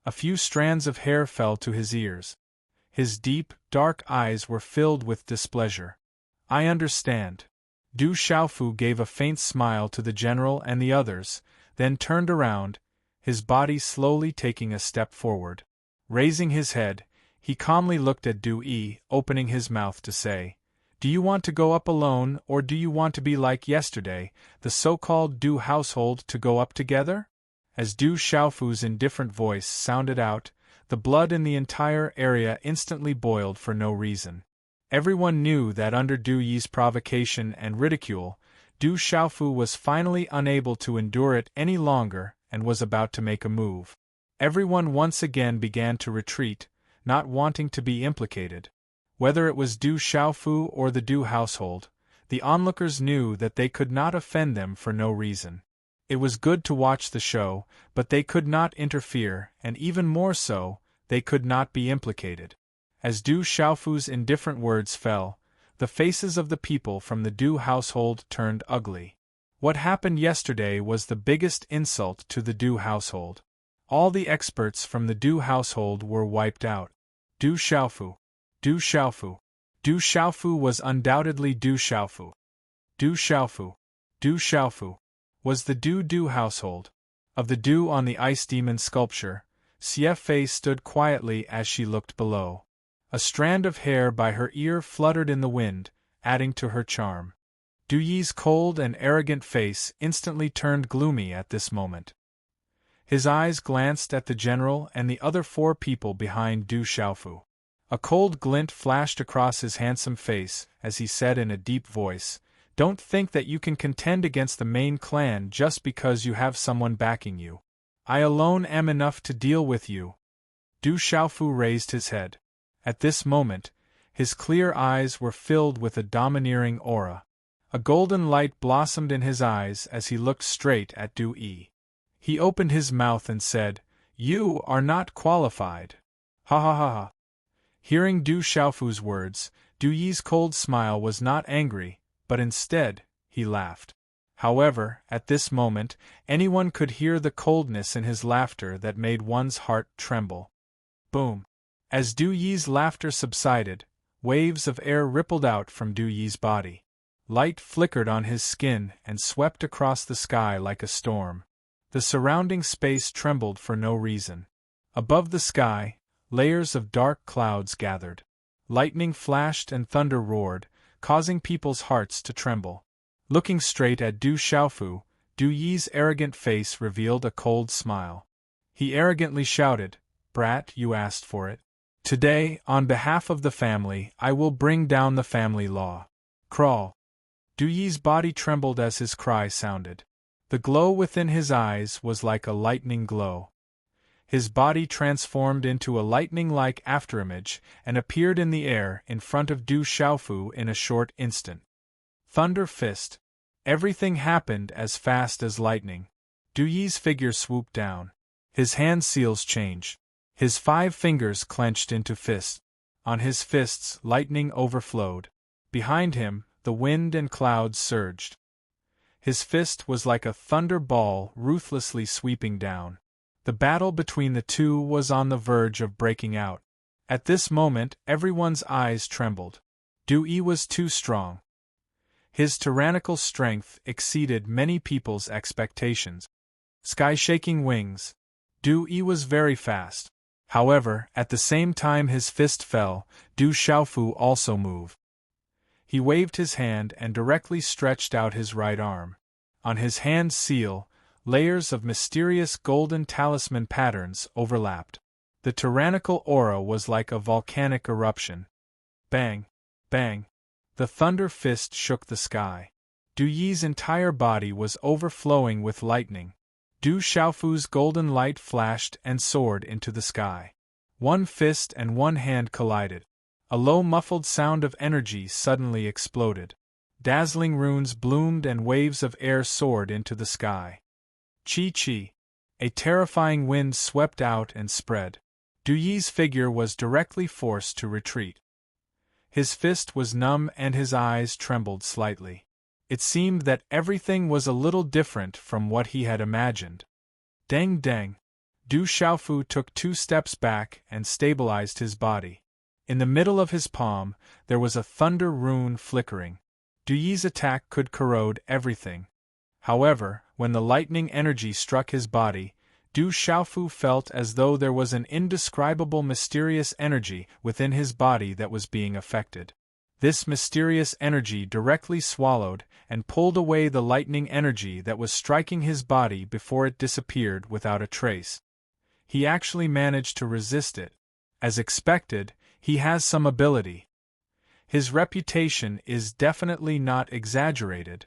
A few strands of hair fell to his ears. His deep, dark eyes were filled with displeasure. "I understand." Du Xiaofu gave a faint smile to the general and the others, then turned around, his body slowly taking a step forward. Raising his head, he calmly looked at Du Yi, opening his mouth to say, "Do you want to go up alone, or do you want to be like yesterday, the so-called Du household to go up together?" As Du Xiaofu's indifferent voice sounded out, the blood in the entire area instantly boiled for no reason. Everyone knew that under Du Yi's provocation and ridicule, Du Xiaofu was finally unable to endure it any longer and was about to make a move. Everyone once again began to retreat, not wanting to be implicated. Whether it was Du Xiaofu or the Du household, the onlookers knew that they could not offend them for no reason. It was good to watch the show, but they could not interfere, and even more so, they could not be implicated. As Du Xiaofu's indifferent words fell, the faces of the people from the Du household turned ugly. What happened yesterday was the biggest insult to the Du household. All the experts from the Du household were wiped out. Du Xiaofu. Du Xiaofu. Du Xiaofu was undoubtedly Du Xiaofu. Du Xiaofu. Du Xiaofu. Was the Du household. Of the Du on the ice demon sculpture, Xie Fei stood quietly as she looked below. A strand of hair by her ear fluttered in the wind, adding to her charm. Du Yi's cold and arrogant face instantly turned gloomy at this moment. His eyes glanced at the general and the other four people behind Du Xiaofu. A cold glint flashed across his handsome face as he said in a deep voice, "Don't think that you can contend against the main clan just because you have someone backing you. I alone am enough to deal with you." Du Xiaofu raised his head. At this moment, his clear eyes were filled with a domineering aura. A golden light blossomed in his eyes as he looked straight at Du Yi. He opened his mouth and said, "You are not qualified." Ha ha ha ha. Hearing Du Xiaofu's words, Du Yi's cold smile was not angry, but instead, he laughed. However, at this moment, anyone could hear the coldness in his laughter that made one's heart tremble. Boom! As Du Yi's laughter subsided, waves of air rippled out from Du Yi's body. Light flickered on his skin and swept across the sky like a storm. The surrounding space trembled for no reason. Above the sky, layers of dark clouds gathered. Lightning flashed and thunder roared, causing people's hearts to tremble. Looking straight at Du Xiaofu, Du Yi's arrogant face revealed a cold smile. He arrogantly shouted, "Brat, you asked for it. Today, on behalf of the family, I will bring down the family law. Crawl. Du Yi's body trembled as his cry sounded. The glow within his eyes was like a lightning glow. His body transformed into a lightning-like afterimage and appeared in the air in front of Du Xiaofu in a short instant. Thunder fist. Everything happened as fast as lightning. Du Yi's figure swooped down. His hand seals changed. His 5 fingers clenched into fists. On his fists, lightning overflowed. Behind him, the wind and clouds surged. His fist was like a thunder ball ruthlessly sweeping down. The battle between the two was on the verge of breaking out. At this moment, everyone's eyes trembled. Du Yi was too strong. His tyrannical strength exceeded many people's expectations. Sky-shaking wings. Du Yi was very fast. However, at the same time his fist fell, Du Xiaofu also moved. He waved his hand and directly stretched out his right arm. On his hand seal, layers of mysterious golden talisman patterns overlapped. The tyrannical aura was like a volcanic eruption. Bang! Bang! The thunder fist shook the sky. Du Yi's entire body was overflowing with lightning. Du Xiaofu's golden light flashed and soared into the sky. One fist and one hand collided. A low muffled sound of energy suddenly exploded. Dazzling runes bloomed and waves of air soared into the sky. Chi-chi. A terrifying wind swept out and spread. Du Yi's figure was directly forced to retreat. His fist was numb and his eyes trembled slightly. It seemed that everything was a little different from what he had imagined. Dang dang! Du Xiaofu took 2 steps back and stabilized his body. In the middle of his palm, there was a thunder rune flickering. Du Yi's attack could corrode everything. However, when the lightning energy struck his body, Du Xiaofu felt as though there was an indescribable mysterious energy within his body that was being affected. This mysterious energy directly swallowed and pulled away the lightning energy that was striking his body before it disappeared without a trace. He actually managed to resist it. As expected, he has some ability. His reputation is definitely not exaggerated.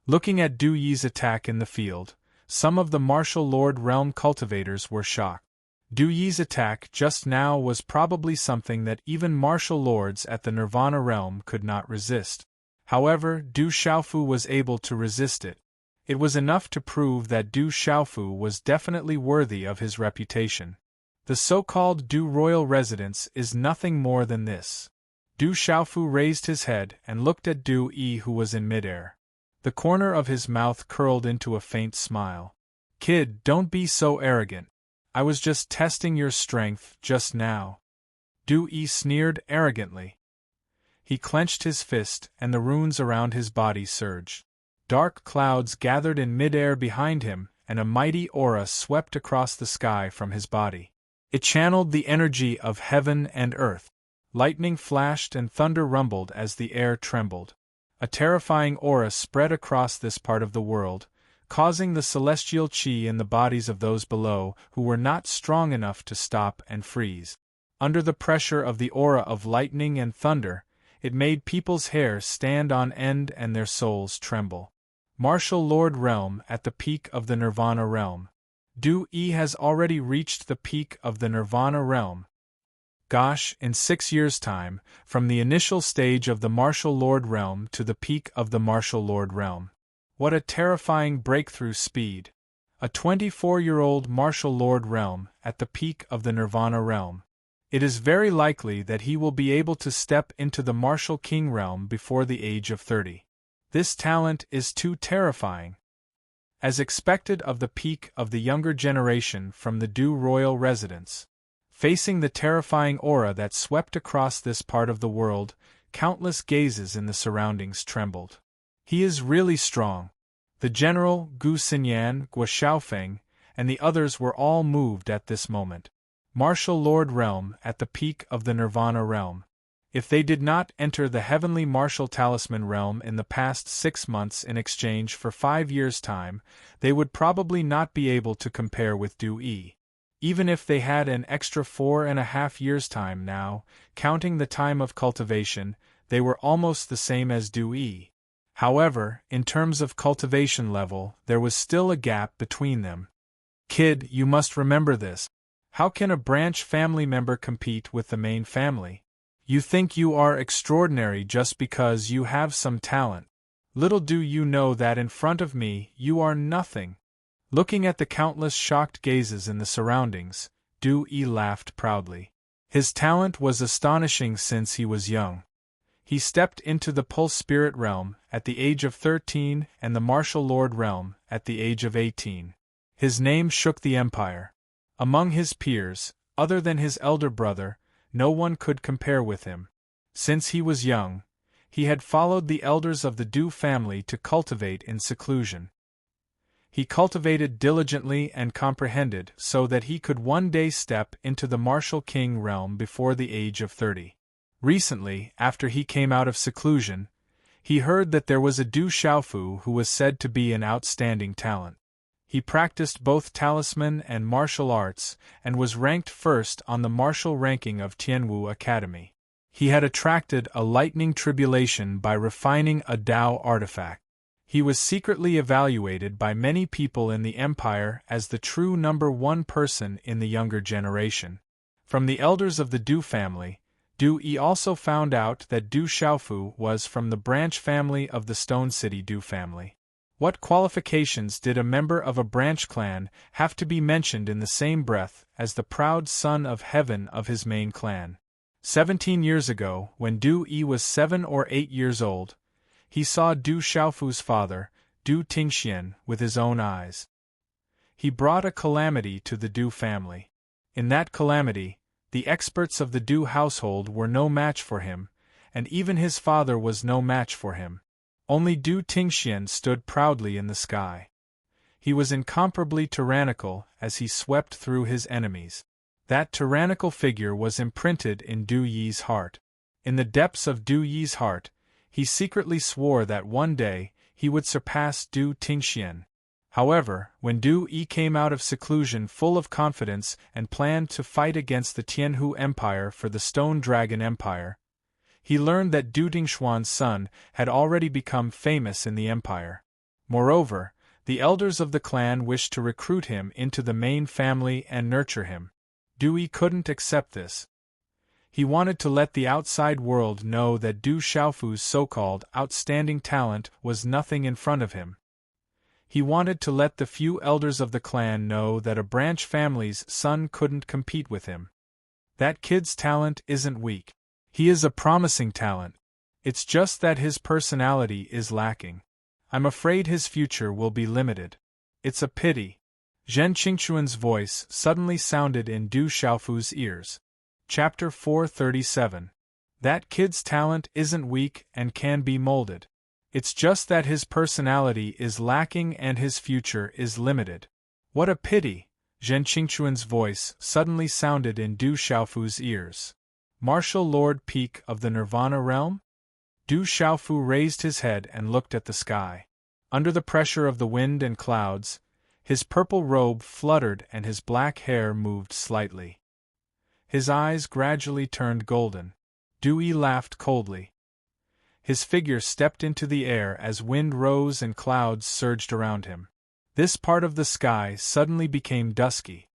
Looking at Du Yi's attack in the field, some of the martial lord realm cultivators were shocked. Du Yi's attack just now was probably something that even martial lords at the Nirvana realm could not resist. However, Du Xiaofu was able to resist it. It was enough to prove that Du Xiaofu was definitely worthy of his reputation. The so-called Du royal residence is nothing more than this. Du Xiaofu raised his head and looked at Du Yi, who was in midair. The corner of his mouth curled into a faint smile. "Kid, don't be so arrogant. I was just testing your strength just now." Du Yi sneered arrogantly. He clenched his fist and the runes around his body surged. Dark clouds gathered in midair behind him and a mighty aura swept across the sky from his body. It channeled the energy of heaven and earth. Lightning flashed and thunder rumbled as the air trembled. A terrifying aura spread across this part of the world, causing the celestial chi in the bodies of those below who were not strong enough to stop and freeze. Under the pressure of the aura of lightning and thunder, it made people's hair stand on end and their souls tremble. Martial Lord Realm at the peak of the Nirvana realm. Du Yi has already reached the peak of the Nirvana realm. Gosh, in 6 years' time, from the initial stage of the Martial Lord realm to the peak of the Martial Lord realm. What a terrifying breakthrough speed! A 24-year-old Martial Lord realm at the peak of the Nirvana realm. It is very likely that he will be able to step into the Martial King realm before the age of 30. This talent is too terrifying. As expected of the peak of the younger generation from the Du royal residence. Facing the terrifying aura that swept across this part of the world, countless gazes in the surroundings trembled. He is really strong. The general, Gu Xinyan, Guo Xiaofeng, and the others were all moved at this moment. Martial Lord Realm at the peak of the Nirvana realm. If they did not enter the heavenly martial talisman realm in the past 6 months in exchange for 5 years' time, they would probably not be able to compare with Du Yi. Even if they had an extra 4.5 years' time now, counting the time of cultivation, they were almost the same as Du Yi. However, in terms of cultivation level, there was still a gap between them. Kid, you must remember this. How can a branch family member compete with the main family? You think you are extraordinary just because you have some talent. Little do you know that in front of me, you are nothing. Looking at the countless shocked gazes in the surroundings, Du Yi laughed proudly. His talent was astonishing since he was young. He stepped into the Pulse Spirit realm at the age of 13 and the Martial Lord realm at the age of 18. His name shook the empire. Among his peers, other than his elder brother, no one could compare with him. Since he was young, he had followed the elders of the Du family to cultivate in seclusion. He cultivated diligently and comprehended so that he could one day step into the Martial King realm before the age of 30. Recently, after he came out of seclusion, he heard that there was a Du Xiaofu who was said to be an outstanding talent. He practiced both talisman and martial arts and was ranked first on the martial ranking of Tianwu Academy. He had attracted a lightning tribulation by refining a Dao artifact. He was secretly evaluated by many people in the empire as the true number one person in the younger generation. From the elders of the Du family, Du Yi also found out that Du Xiaofu was from the branch family of the Stone City Du family. What qualifications did a member of a branch clan have to be mentioned in the same breath as the proud son of heaven of his main clan? 17 years ago, when Du Yi was 7 or 8 years old, he saw Du Xiaofu's father, Du Tingxian, with his own eyes. He brought a calamity to the Du family. In that calamity, the experts of the Du household were no match for him, and even his father was no match for him. Only Du Tingxian stood proudly in the sky. He was incomparably tyrannical as he swept through his enemies. That tyrannical figure was imprinted in Du Yi's heart. In the depths of Du Yi's heart, he secretly swore that one day he would surpass Du Tingxian. However, when Du Yi came out of seclusion full of confidence and planned to fight against the Tianhu Empire for the Stone Dragon Empire, he learned that Du Tingshuan's son had already become famous in the empire. Moreover, the elders of the clan wished to recruit him into the main family and nurture him. Du Yi couldn't accept this. He wanted to let the outside world know that Du Xiaofu's so-called outstanding talent was nothing in front of him. He wanted to let the few elders of the clan know that a branch family's son couldn't compete with him. That kid's talent isn't weak. He is a promising talent. It's just that his personality is lacking. I'm afraid his future will be limited. It's a pity. Zhen Qingquan's voice suddenly sounded in Du Xiaofu's ears. Chapter 437. That kid's talent isn't weak and can be molded. It's just that his personality is lacking and his future is limited. What a pity, Zhen Qingquan's voice suddenly sounded in Du Xiaofu's ears. Martial Lord Peak of the Nirvana realm? Du Xiaofu raised his head and looked at the sky. Under the pressure of the wind and clouds, his purple robe fluttered and his black hair moved slightly. His eyes gradually turned golden. Du Yi laughed coldly. His figure stepped into the air as wind rose and clouds surged around him. This part of the sky suddenly became dusky.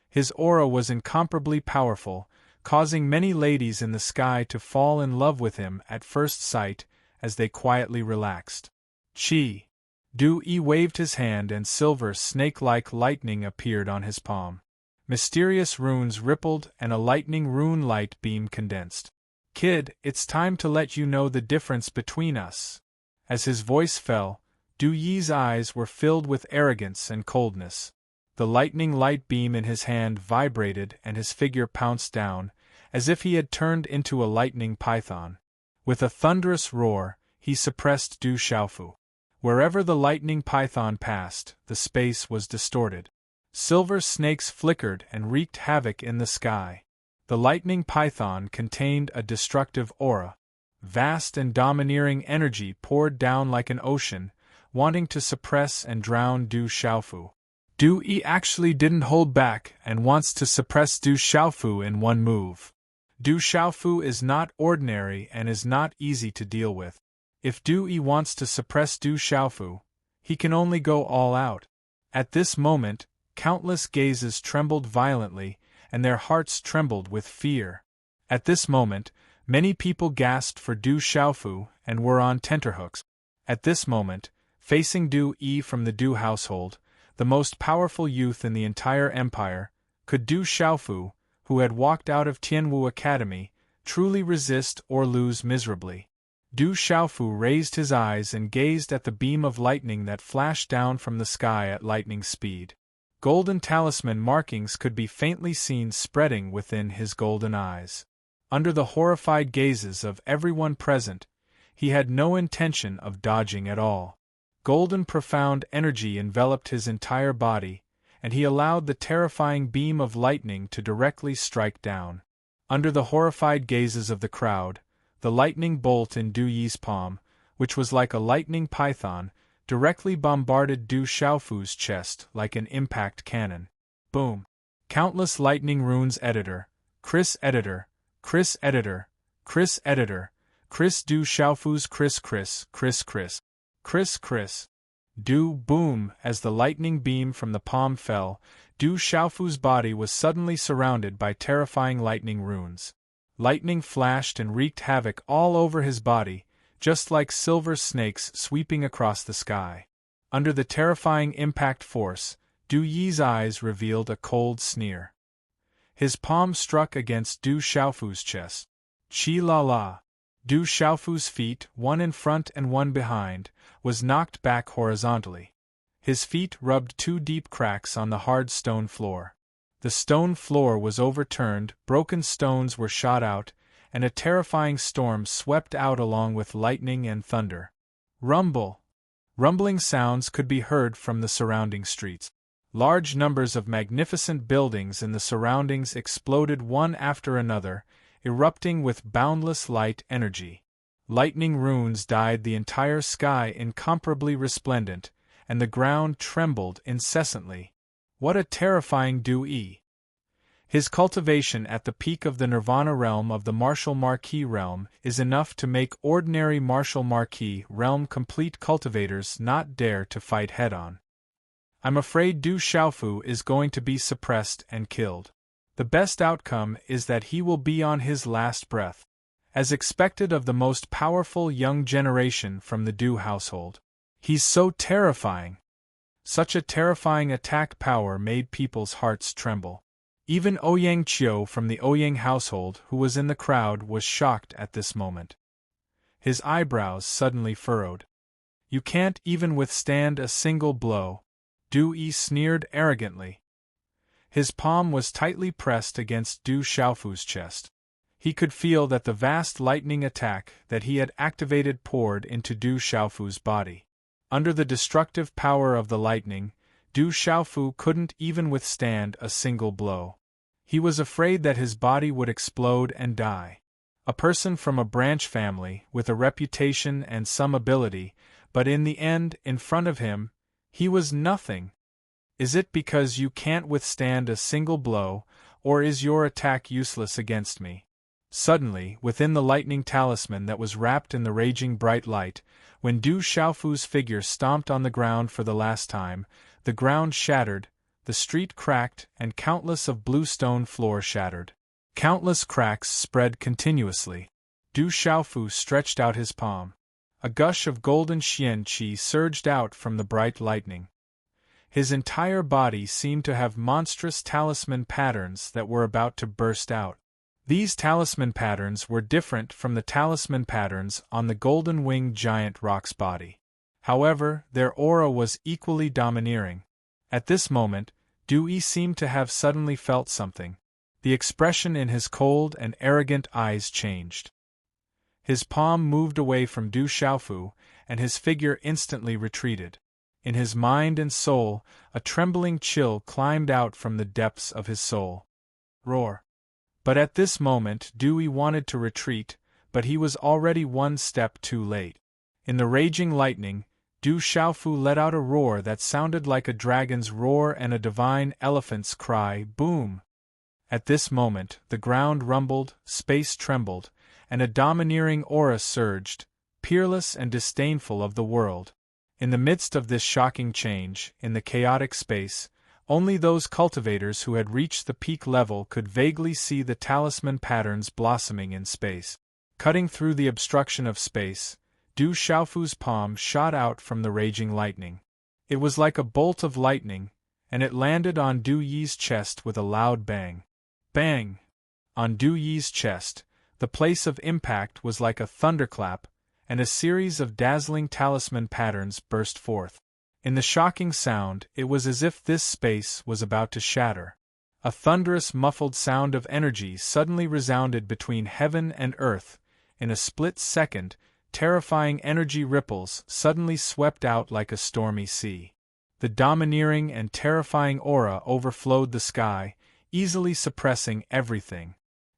His aura was incomparably powerful, causing many ladies in the sky to fall in love with him at first sight as they quietly relaxed. Chi! Du Yi waved his hand and silver snake-like lightning appeared on his palm. Mysterious runes rippled and a lightning rune light beam condensed. Kid, it's time to let you know the difference between us. As his voice fell, Du Yi's eyes were filled with arrogance and coldness. The lightning light beam in his hand vibrated and his figure pounced down, as if he had turned into a lightning python. With a thunderous roar, he suppressed Du Xiaofu. Wherever the lightning python passed, the space was distorted. Silver snakes flickered and wreaked havoc in the sky. The lightning python contained a destructive aura. Vast and domineering energy poured down like an ocean, wanting to suppress and drown Du Xiaofu. Du Yi actually didn't hold back and wants to suppress Du Xiaofu in one move. Du Xiaofu is not ordinary and is not easy to deal with. If Du Yi wants to suppress Du Xiaofu, he can only go all out. At this moment, countless gazes trembled violently, and their hearts trembled with fear. At this moment, many people gasped for Du Xiaofu and were on tenterhooks. At this moment, facing Du Yi from the Du household, the most powerful youth in the entire empire, could Du Xiaofu, who had walked out of Tianwu Academy, truly resist or lose miserably. Du Xiaofu raised his eyes and gazed at the beam of lightning that flashed down from the sky at lightning speed. Golden talisman markings could be faintly seen spreading within his golden eyes. Under the horrified gazes of everyone present, he had no intention of dodging at all. Golden profound energy enveloped his entire body, and he allowed the terrifying beam of lightning to directly strike down. Under the horrified gazes of the crowd, the lightning bolt in Du Yi's palm, which was like a lightning python, directly bombarded Du Xiaofu's chest like an impact cannon. Boom! Countless lightning runes editor, Chris editor, Chris editor, Chris editor, Chris Du Xiaofu's Chris. Du boom! As the lightning beam from the palm fell, Du Xiaofu's body was suddenly surrounded by terrifying lightning runes. Lightning flashed and wreaked havoc all over his body, just like silver snakes sweeping across the sky. Under the terrifying impact force, Du Yi's eyes revealed a cold sneer. His palm struck against Du Xiaofu's chest. Chi la la! Du Xiaofu's feet, one in front and one behind, was knocked back horizontally. His feet rubbed two deep cracks on the hard stone floor. The stone floor was overturned, broken stones were shot out, and a terrifying storm swept out along with lightning and thunder. Rumble! Rumbling sounds could be heard from the surrounding streets. Large numbers of magnificent buildings in the surroundings exploded one after another, erupting with boundless light energy. Lightning runes dyed the entire sky incomparably resplendent, and the ground trembled incessantly. What a terrifying Du Yi! His cultivation at the peak of the Nirvana realm of the Martial Marquis realm is enough to make ordinary Martial Marquis realm complete cultivators not dare to fight head-on. I'm afraid Du Xiaofu is going to be suppressed and killed. The best outcome is that he will be on his last breath, as expected of the most powerful young generation from the Du household. He's so terrifying. Such a terrifying attack power made people's hearts tremble. Even Ouyang Qiu from the Ouyang household, who was in the crowd, was shocked at this moment. His eyebrows suddenly furrowed. You can't even withstand a single blow, Du Yi sneered arrogantly. His palm was tightly pressed against Du Xiaofu's chest. He could feel that the vast lightning attack that he had activated poured into Du Xiaofu's body. Under the destructive power of the lightning, Du Xiaofu couldn't even withstand a single blow. He was afraid that his body would explode and die. A person from a branch family, with a reputation and some ability, but in the end, in front of him, he was nothing. Is it because you can't withstand a single blow, or is your attack useless against me? Suddenly, within the lightning talisman that was wrapped in the raging bright light, when Du Xiaofu's figure stomped on the ground for the last time, the ground shattered, the street cracked, and countless of blue stone floor shattered. Countless cracks spread continuously. Du Xiaofu stretched out his palm. A gush of golden xian qi surged out from the bright lightning. His entire body seemed to have monstrous talisman patterns that were about to burst out. These talisman patterns were different from the talisman patterns on the golden-winged giant rock's body. However, their aura was equally domineering. At this moment, Du Yi seemed to have suddenly felt something. The expression in his cold and arrogant eyes changed. His palm moved away from Du Xiaofu, and his figure instantly retreated. In his mind and soul, a trembling chill climbed out from the depths of his soul. Roar! But at this moment Du Yi wanted to retreat, but he was already one step too late. In the raging lightning, Du Xiaofu let out a roar that sounded like a dragon's roar and a divine elephant's cry, boom! At this moment, the ground rumbled, space trembled, and a domineering aura surged, peerless and disdainful of the world. In the midst of this shocking change, in the chaotic space, only those cultivators who had reached the peak level could vaguely see the talisman patterns blossoming in space. Cutting through the obstruction of space, Du Xiaofu's palm shot out from the raging lightning. It was like a bolt of lightning, and it landed on Du Yi's chest with a loud bang. Bang! On Du Yi's chest, the place of impact was like a thunderclap, and a series of dazzling talisman patterns burst forth. In the shocking sound, it was as if this space was about to shatter. A thunderous muffled sound of energy suddenly resounded between heaven and earth. In a split second, terrifying energy ripples suddenly swept out like a stormy sea. The domineering and terrifying aura overflowed the sky, easily suppressing everything.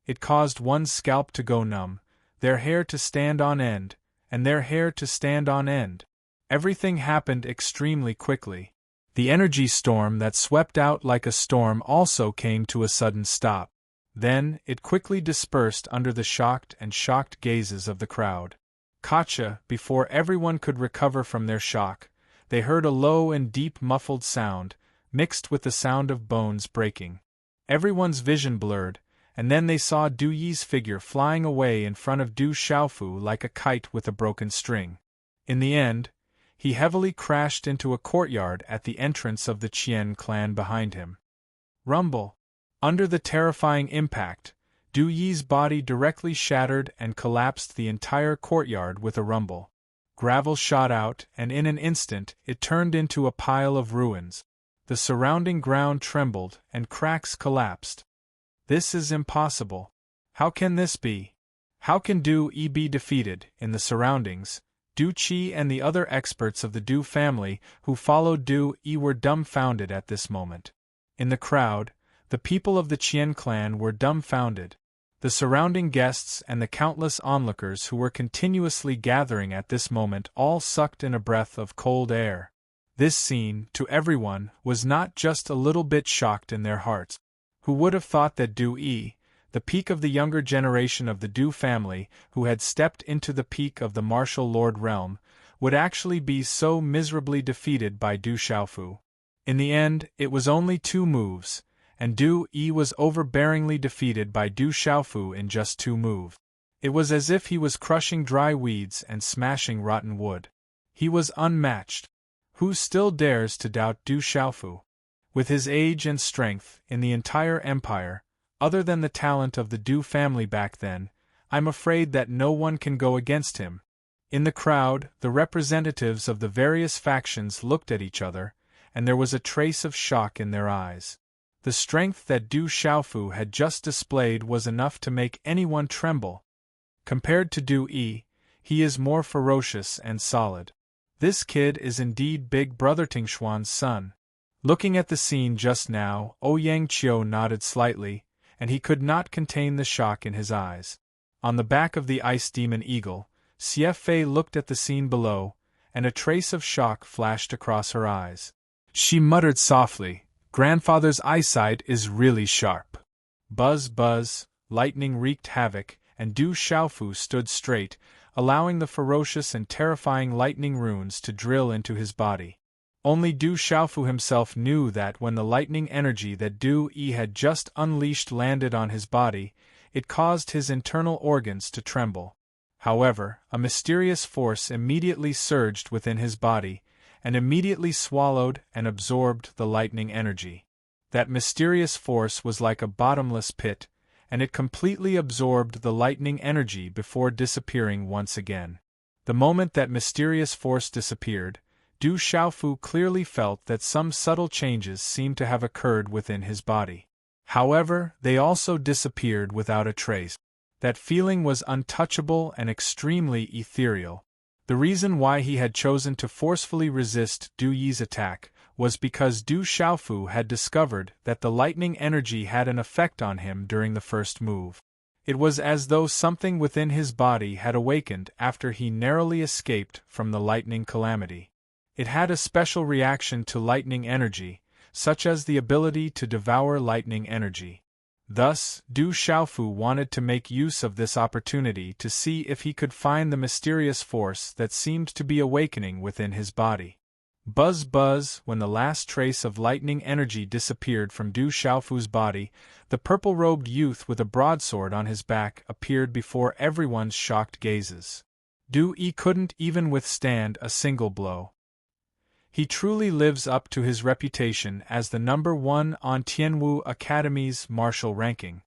It caused one's scalp to go numb, their hair to stand on end, and their hair to stand on end. Everything happened extremely quickly. The energy storm that swept out like a storm also came to a sudden stop. Then, it quickly dispersed under the shocked and shocked gazes of the crowd. Gotcha! Before everyone could recover from their shock, they heard a low and deep muffled sound, mixed with the sound of bones breaking. Everyone's vision blurred, and then they saw Du Yi's figure flying away in front of Du Xiaofu like a kite with a broken string. In the end, he heavily crashed into a courtyard at the entrance of the Qian clan behind him. Rumble! Under the terrifying impact, Du Yi's body directly shattered and collapsed the entire courtyard with a rumble. Gravel shot out, and in an instant it turned into a pile of ruins. The surrounding ground trembled, and cracks collapsed. This is impossible. How can this be? How can Du Yi be defeated? In the surroundings, Du Qi and the other experts of the Du family who followed Du Yi were dumbfounded at this moment. In the crowd, the people of the Qian clan were dumbfounded. The surrounding guests and the countless onlookers who were continuously gathering at this moment all sucked in a breath of cold air. This scene, to everyone, was not just a little bit shocked in their hearts. Who would have thought that Du Yi, the peak of the younger generation of the Du family, who had stepped into the peak of the martial lord realm, would actually be so miserably defeated by Du Xiaofu? In the end, it was only 2 moves, and Du Yi was overbearingly defeated by Du Xiaofu in just 2 moves. It was as if he was crushing dry weeds and smashing rotten wood. He was unmatched. Who still dares to doubt Du Xiaofu? With his age and strength, in the entire empire, other than the talent of the Du family back then, I'm afraid that no one can go against him. In the crowd, the representatives of the various factions looked at each other, and there was a trace of shock in their eyes. The strength that Du Xiaofu had just displayed was enough to make anyone tremble. Compared to Du Yi, he is more ferocious and solid. This kid is indeed Big Brother Tingshuan's son. Looking at the scene just now, Ouyang Qiu nodded slightly, and he could not contain the shock in his eyes. On the back of the ice demon eagle, Xie Fei looked at the scene below, and a trace of shock flashed across her eyes. She muttered softly, "Grandfather's eyesight is really sharp." Buzz buzz, lightning wreaked havoc, and Du Xiaofu stood straight, allowing the ferocious and terrifying lightning runes to drill into his body. Only Du Xiaofu himself knew that when the lightning energy that Du Yi had just unleashed landed on his body, it caused his internal organs to tremble. However, a mysterious force immediately surged within his body, and immediately swallowed and absorbed the lightning energy. That mysterious force was like a bottomless pit, and it completely absorbed the lightning energy before disappearing once again. The moment that mysterious force disappeared, Du Xiaofu clearly felt that some subtle changes seemed to have occurred within his body. However, they also disappeared without a trace. That feeling was untouchable and extremely ethereal. The reason why he had chosen to forcefully resist Du Yi's attack was because Du Xiaofu had discovered that the lightning energy had an effect on him during the first move. It was as though something within his body had awakened after he narrowly escaped from the lightning calamity. It had a special reaction to lightning energy, such as the ability to devour lightning energy. Thus, Du Xiaofu wanted to make use of this opportunity to see if he could find the mysterious force that seemed to be awakening within his body. Buzz buzz, when the last trace of lightning energy disappeared from Du Xiaofu's body, the purple-robed youth with a broadsword on his back appeared before everyone's shocked gazes. Du Yi couldn't even withstand a single blow. He truly lives up to his reputation as the #1 on Tianwu Academy's martial ranking.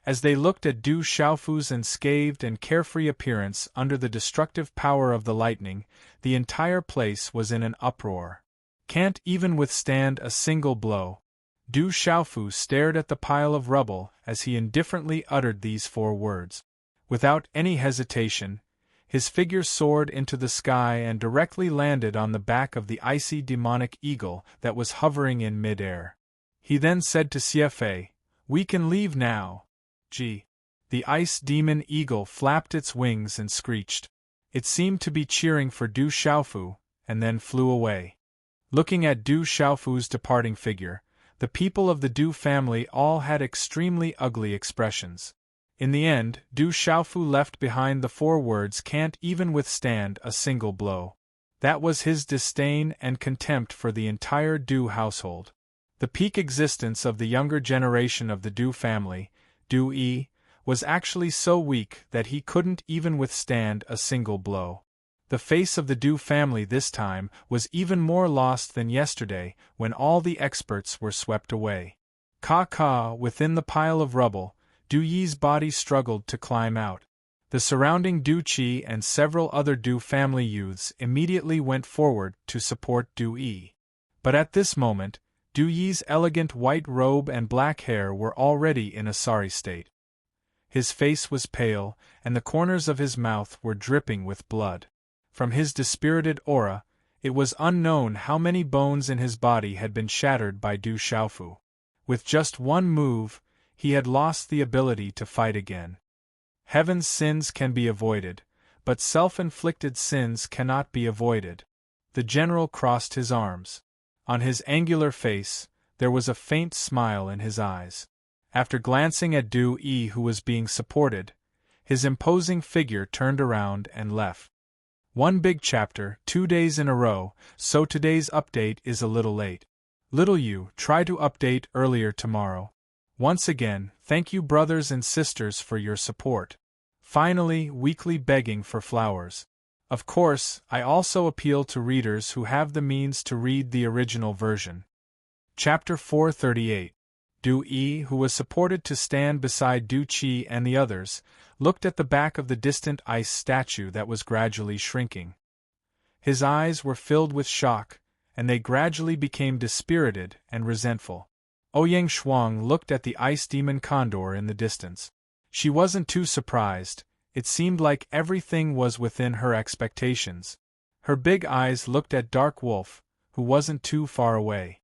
As they looked at Du Xiaofu's unscathed and carefree appearance under the destructive power of the lightning, the entire place was in an uproar. Can't even withstand a single blow. Du Xiaofu stared at the pile of rubble as he indifferently uttered these 4 words. Without any hesitation, his figure soared into the sky and directly landed on the back of the icy demonic eagle that was hovering in mid-air. He then said to Xiefei, "We can leave now." Gee. The ice demon eagle flapped its wings and screeched. It seemed to be cheering for Du Xiaofu, and then flew away. Looking at Du Xiaofu's departing figure, the people of the Du family all had extremely ugly expressions. In the end, Du Xiaofu left behind the 4 words "can't even withstand a single blow." That was his disdain and contempt for the entire Du household. The peak existence of the younger generation of the Du family, Du Yi, was actually so weak that he couldn't even withstand a single blow. The face of the Du family this time was even more lost than yesterday when all the experts were swept away. Within the pile of rubble, Du Yi's body struggled to climb out. The surrounding Du Qi and several other Du family youths immediately went forward to support Du Yi. But at this moment, Du Yi's elegant white robe and black hair were already in a sorry state. His face was pale, and the corners of his mouth were dripping with blood. From his dispirited aura, it was unknown how many bones in his body had been shattered by Du Xiaofu. With just one move, he had lost the ability to fight again. Heaven's sins can be avoided, but self-inflicted sins cannot be avoided. The general crossed his arms. On his angular face, there was a faint smile in his eyes. After glancing at Du Yi, who was being supported, his imposing figure turned around and left. One big chapter, 2 days in a row, so today's update is a little late. Little you, try to update earlier tomorrow. Once again, thank you brothers and sisters for your support. Finally, weekly begging for flowers. Of course, I also appeal to readers who have the means to read the original version. Chapter 438. Du Yi, who was supported to stand beside Du Qi and the others, looked at the back of the distant ice statue that was gradually shrinking. His eyes were filled with shock, and they gradually became dispirited and resentful. Ouyang Shuang looked at the ice demon condor in the distance. She wasn't too surprised. It seemed like everything was within her expectations. Her big eyes looked at Dark Wolf, who wasn't too far away.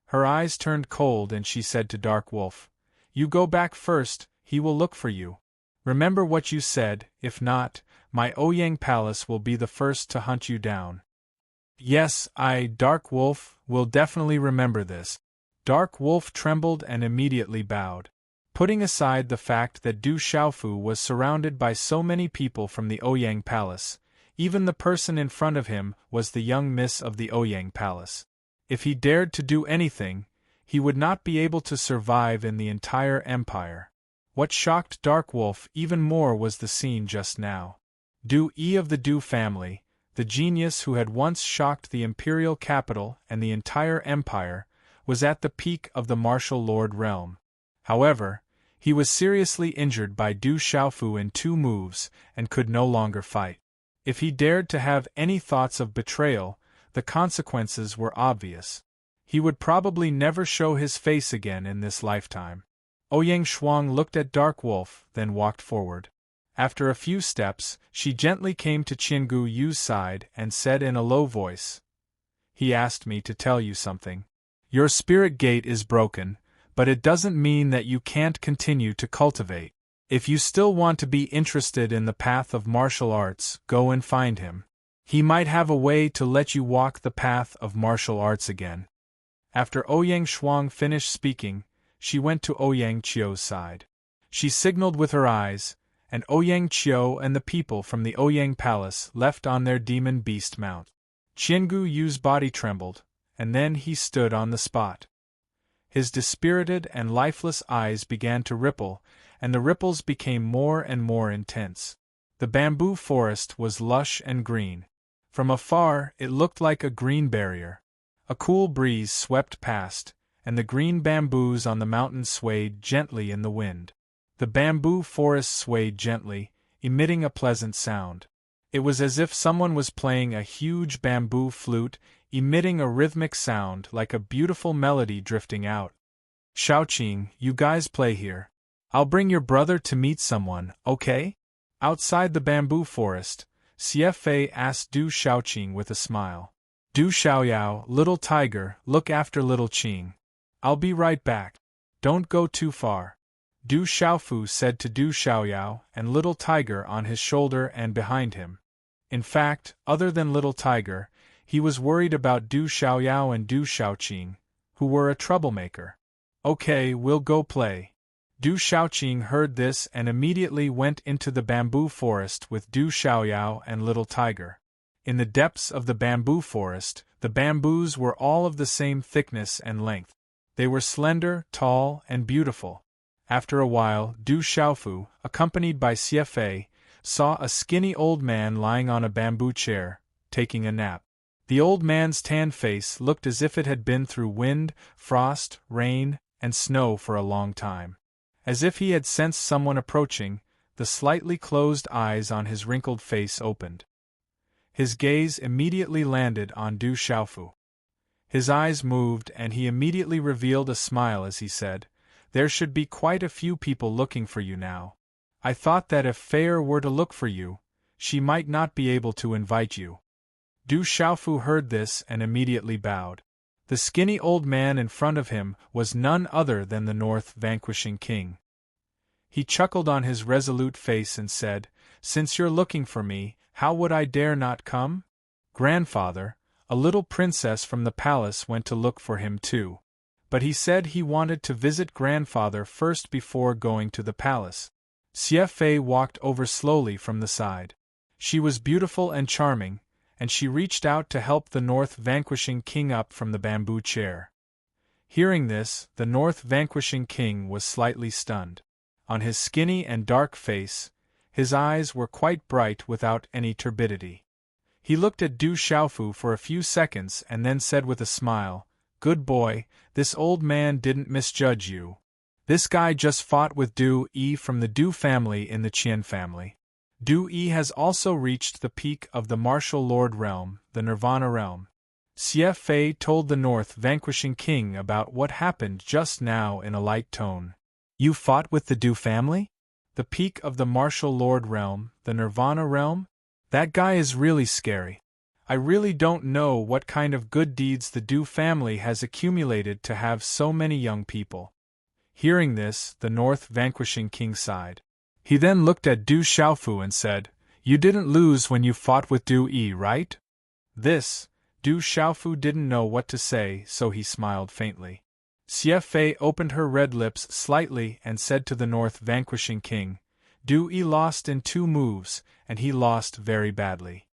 Her eyes turned cold and she said to Dark Wolf, "You go back first, he will look for you. Remember what you said, if not, my Ouyang Palace will be the first to hunt you down." "Yes, Dark Wolf, will definitely remember this." Dark Wolf trembled and immediately bowed. Putting aside the fact that Du Xiaofu was surrounded by so many people from the Ouyang Palace, even the person in front of him was the young miss of the Ouyang Palace. If he dared to do anything, he would not be able to survive in the entire empire. What shocked Dark Wolf even more was the scene just now. Du Yi of the Du family, the genius who had once shocked the imperial capital and the entire empire, was at the peak of the martial lord realm. However, he was seriously injured by Du Xiaofu in 2 moves and could no longer fight. If he dared to have any thoughts of betrayal, the consequences were obvious. He would probably never show his face again in this lifetime. Ouyang Shuang looked at Dark Wolf, then walked forward. After a few steps, she gently came to Qinggu Yu's side and said in a low voice, "He asked me to tell you something. Your spirit gate is broken, but it doesn't mean that you can't continue to cultivate. If you still want to be interested in the path of martial arts, go and find him." He might have a way to let you walk the path of martial arts again. After Ouyang Shuang finished speaking, she went to Ouyang Qiu's side. She signaled with her eyes, and Ouyang Qiu and the people from the Ouyang Palace left on their demon beast mount. Qiangu Yu's body trembled, and then he stood on the spot. His dispirited and lifeless eyes began to ripple, and the ripples became more and more intense. The bamboo forest was lush and green. From afar, it looked like a green barrier. A cool breeze swept past, and the green bamboos on the mountain swayed gently in the wind. The bamboo forest swayed gently, emitting a pleasant sound. It was as if someone was playing a huge bamboo flute, emitting a rhythmic sound like a beautiful melody drifting out. Shaoqing, you guys play here. I'll bring your brother to meet someone, okay? Outside the bamboo forest, CFA asked Du Shaoqing with a smile. Du Xiaoyao, little tiger, look after little Qing. I'll be right back. Don't go too far. Du Xiaofu said to Du Xiaoyao and little tiger on his shoulder and behind him. In fact, other than little tiger, he was worried about Du Xiaoyao and Du Shaoqing, who were a troublemaker. Okay, we'll go play. Du Shaoqing heard this and immediately went into the bamboo forest with Du Xiaoyao and little tiger. In the depths of the bamboo forest, the bamboos were all of the same thickness and length. They were slender, tall, and beautiful. After a while, Du Xiaofu, accompanied by CFA, saw a skinny old man lying on a bamboo chair, taking a nap. The old man's tan face looked as if it had been through wind, frost, rain, and snow for a long time. As if he had sensed someone approaching, the slightly closed eyes on his wrinkled face opened. His gaze immediately landed on Du Xiaofu. His eyes moved and he immediately revealed a smile as he said, "There should be quite a few people looking for you now. I thought that if Fair were to look for you, she might not be able to invite you." Du Xiaofu heard this and immediately bowed. The skinny old man in front of him was none other than the North Vanquishing King. He chuckled on his resolute face and said, "Since you're looking for me, how would I dare not come? Grandfather, a little princess from the palace went to look for him too. But he said he wanted to visit grandfather first before going to the palace." Xie walked over slowly from the side. She was beautiful and charming, and she reached out to help the North Vanquishing King up from the bamboo chair. Hearing this, the North Vanquishing King was slightly stunned. On his skinny and dark face, his eyes were quite bright without any turbidity. He looked at Du Xiaofu for a few seconds and then said with a smile, "Good boy, this old man didn't misjudge you. This guy just fought with Du Yi from the Du family in the Qian family. Du Yi has also reached the peak of the Martial Lord realm, the Nirvana realm." Xie Fei told the North Vanquishing King about what happened just now in a light tone. "You fought with the Du family? The peak of the Martial Lord realm, the Nirvana realm? That guy is really scary. I really don't know what kind of good deeds the Du family has accumulated to have so many young people." Hearing this, the North Vanquishing King sighed. He then looked at Du Xiaofu and said, "You didn't lose when you fought with Du Yi, right?" This, Du Xiaofu didn't know what to say, so he smiled faintly. Xie Fei opened her red lips slightly and said to the North Vanquishing King, "Du Yi lost in 2 moves, and he lost very badly."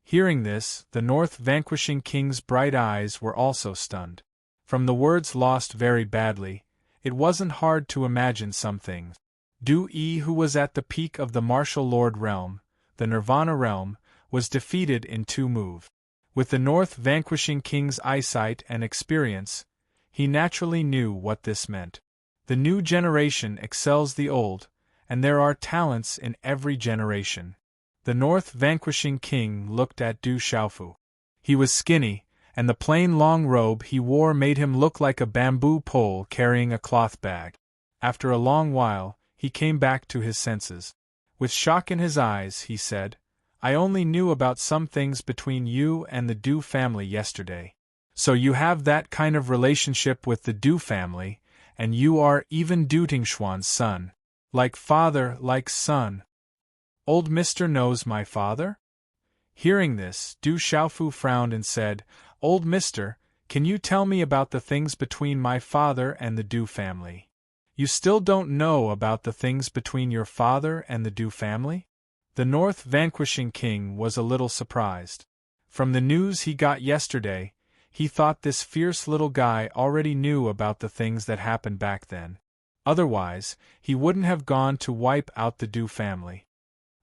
Hearing this, the North Vanquishing King's bright eyes were also stunned. From the words "lost very badly," it wasn't hard to imagine some things. Du Yi, who was at the peak of the Martial Lord realm, the Nirvana realm, was defeated in 2 moves. With the North Vanquishing King's eyesight and experience, he naturally knew what this meant. The new generation excels the old, and there are talents in every generation. The North Vanquishing King looked at Du Xiaofu. He was skinny, and the plain long robe he wore made him look like a bamboo pole carrying a cloth bag. After a long while, he came back to his senses. With shock in his eyes, he said, "I only knew about some things between you and the Du family yesterday. So you have that kind of relationship with the Du family, and you are even Du Tingshuan's son. Like father, like son. Old Mr. knows my father?" Hearing this, Du Xiaofu frowned and said, "Old mister, can you tell me about the things between my father and the Du family?" "You still don't know about the things between your father and the Du family?" The North Vanquishing King was a little surprised. From the news he got yesterday, he thought this fierce little guy already knew about the things that happened back then. Otherwise, he wouldn't have gone to wipe out the Du family.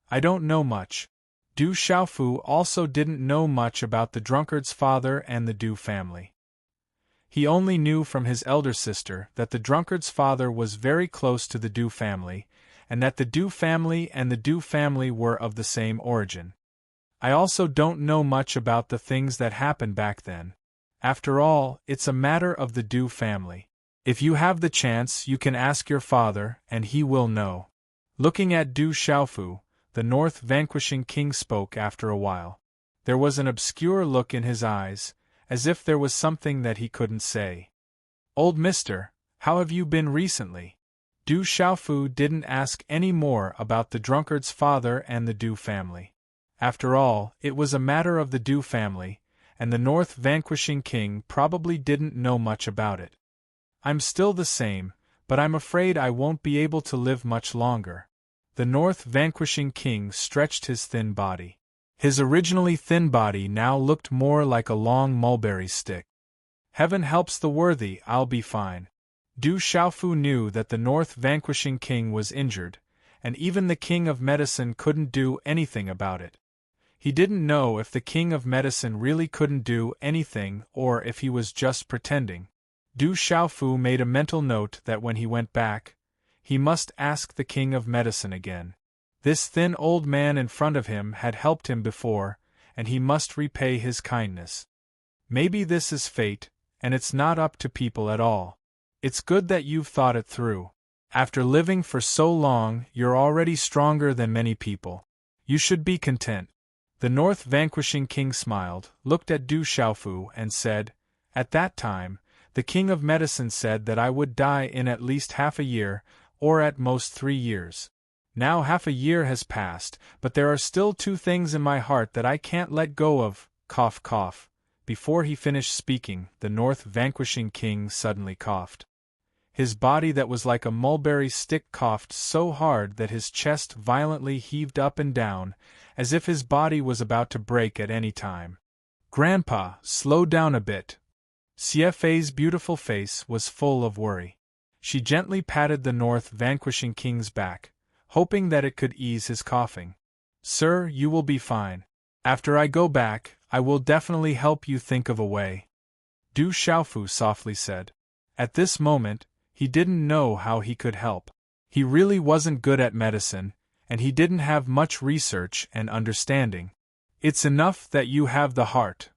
"I don't know much." Du Xiaofu also didn't know much about the drunkard's father and the Du family. He only knew from his elder sister that the drunkard's father was very close to the Du family, and that the Du family and the Du family were of the same origin. "I also don't know much about the things that happened back then. After all, it's a matter of the Du family. If you have the chance, you can ask your father, and he will know." Looking at Du Xiaofu, the North Vanquishing King spoke after a while. There was an obscure look in his eyes, as if there was something that he couldn't say. "Old mister, how have you been recently?" Du Xiaofu didn't ask any more about the drunkard's father and the Du family. After all, it was a matter of the Du family, and the North Vanquishing King probably didn't know much about it. "I'm still the same, but I'm afraid I won't be able to live much longer." The North Vanquishing King stretched his thin body. His originally thin body now looked more like a long mulberry stick. "Heaven helps the worthy, I'll be fine." Du Xiaofu knew that the North Vanquishing King was injured, and even the King of Medicine couldn't do anything about it. He didn't know if the King of Medicine really couldn't do anything or if he was just pretending. Du Xiaofu made a mental note that when he went back, he must ask the King of Medicine again. This thin old man in front of him had helped him before, and he must repay his kindness. Maybe this is fate, and it's not up to people at all. It's good that you've thought it through. After living for so long, you're already stronger than many people. You should be content. The North Vanquishing King smiled, looked at Du Xiaofu, and said, "At that time, the King of Medicine said that I would die in at least half a year, or at most 3 years. Now half a year has passed, but there are still 2 things in my heart that I can't let go of." Cough, cough. Before he finished speaking, the North Vanquishing King suddenly coughed. His body that was like a mulberry stick coughed so hard that his chest violently heaved up and down, as if his body was about to break at any time. "Grandpa, slow down a bit." Xie beautiful face was full of worry. She gently patted the North Vanquishing King's back, hoping that it could ease his coughing. "Sir, you will be fine. After I go back, I will definitely help you think of a way," Du Xiaofu softly said. At this moment, he didn't know how he could help. He really wasn't good at medicine, and he didn't have much research and understanding. "It's enough that you have the heart."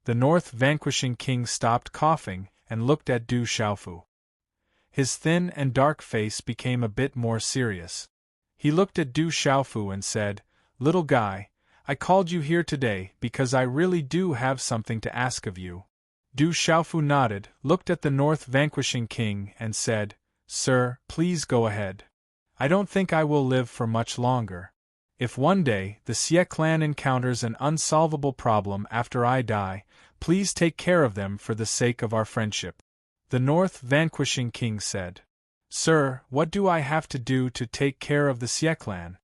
The North Vanquishing King stopped coughing and looked at Du Xiaofu. His thin and dark face became a bit more serious. He looked at Du Xiaofu and said, "Little guy, I called you here today because I really do have something to ask of you." Du Xiaofu nodded, looked at the North Vanquishing King, and said, "Sir, please go ahead. I don't think I will live for much longer. If one day the Xie clan encounters an unsolvable problem after I die, please take care of them for the sake of our friendship." The North Vanquishing King said, "Sir, what do I have to do to take care of the Xie clan?"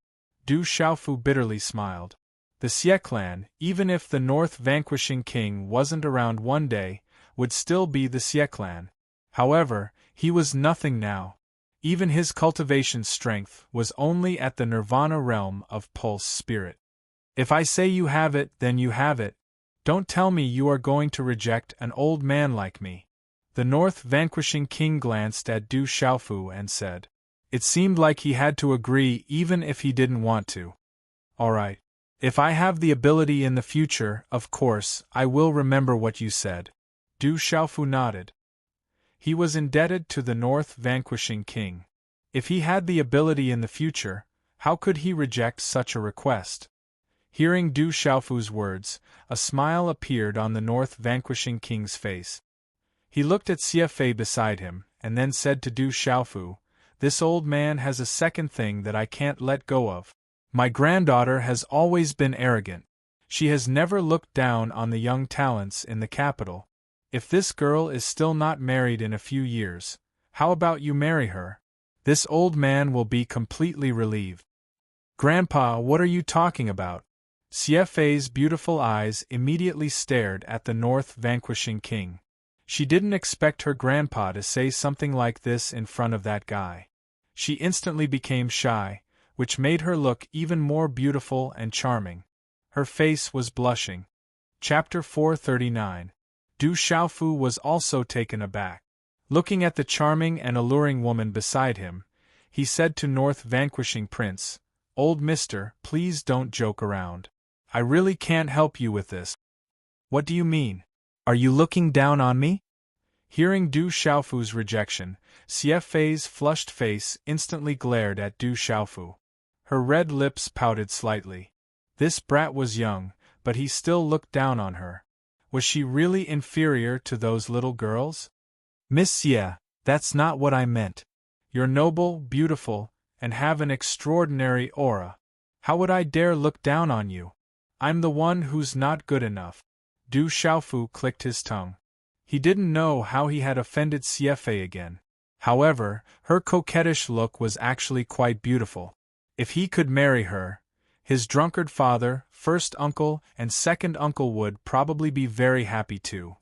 Du Xiaofu bitterly smiled. The Xie clan, even if the North Vanquishing King wasn't around one day, would still be the Xie clan. However, he was nothing now. Even his cultivation strength was only at the nirvana realm of pulse spirit. "If I say you have it, then you have it. Don't tell me you are going to reject an old man like me." The North Vanquishing King glanced at Du Xiaofu and said. It seemed like he had to agree even if he didn't want to. "All right. If I have the ability in the future, of course, I will remember what you said." Du Xiaofu nodded. He was indebted to the North Vanquishing King. If he had the ability in the future, how could he reject such a request? Hearing Du Xiaofu's words, a smile appeared on the North Vanquishing King's face. He looked at Xie beside him, and then said to Du Xiaofu, "This old man has a second thing that I can't let go of. My granddaughter has always been arrogant. She has never looked down on the young talents in the capital. If this girl is still not married in a few years, how about you marry her? This old man will be completely relieved. Grandpa, what are you talking about? CFA's beautiful eyes immediately stared at the North vanquishing king. She didn't expect her grandpa to say something like this in front of that guy. She instantly became shy, which made her look even more beautiful and charming. Her face was blushing. Chapter 439. Du Xiaofu was also taken aback. Looking at the charming and alluring woman beside him, he said to North vanquishing Prince, "Old mister, please don't joke around. I really can't help you with this." "What do you mean? Are you looking down on me?" Hearing Du Xiaofu's rejection, CFA's flushed face instantly glared at Du Xiaofu. Her red lips pouted slightly. This brat was young, but he still looked down on her. Was she really inferior to those little girls? "Miss Xie, that's not what I meant. You're noble, beautiful, and have an extraordinary aura. How would I dare look down on you? I'm the one who's not good enough." Du Xiaofu clicked his tongue. He didn't know how he had offended CFA again. However, her coquettish look was actually quite beautiful. If he could marry her, his drunkard father, first uncle, and second uncle would probably be very happy too.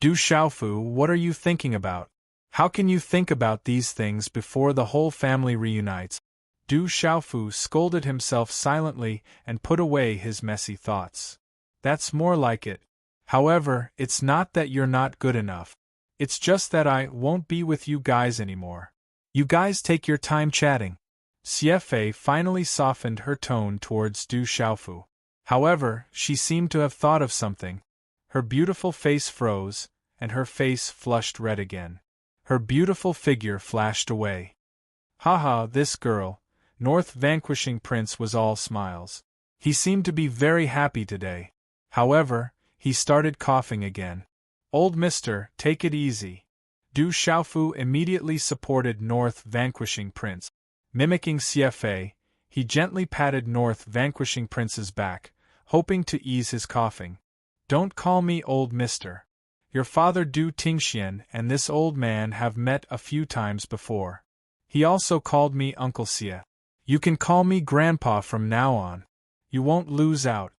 "Du Xiaofu, what are you thinking about? How can you think about these things before the whole family reunites?" Du Xiaofu scolded himself silently and put away his messy thoughts. "That's more like it. However, it's not that you're not good enough. It's just that I won't be with you guys anymore. You guys take your time chatting." CFA finally softened her tone towards Du Xiaofu. However, she seemed to have thought of something. Her beautiful face froze, and her face flushed red again. Her beautiful figure flashed away. Haha, this girl, North vanquishing Prince was all smiles. He seemed to be very happy today. However, he started coughing again. "Old mister, take it easy." Du Xiaofu immediately supported North vanquishing Prince. Mimicking CFA, he gently patted North vanquishing Prince's back, hoping to ease his coughing. "Don't call me old mister. Your father Du Tingxian and this old man have met a few times before. He also called me Uncle Xie. You can call me Grandpa from now on. You won't lose out."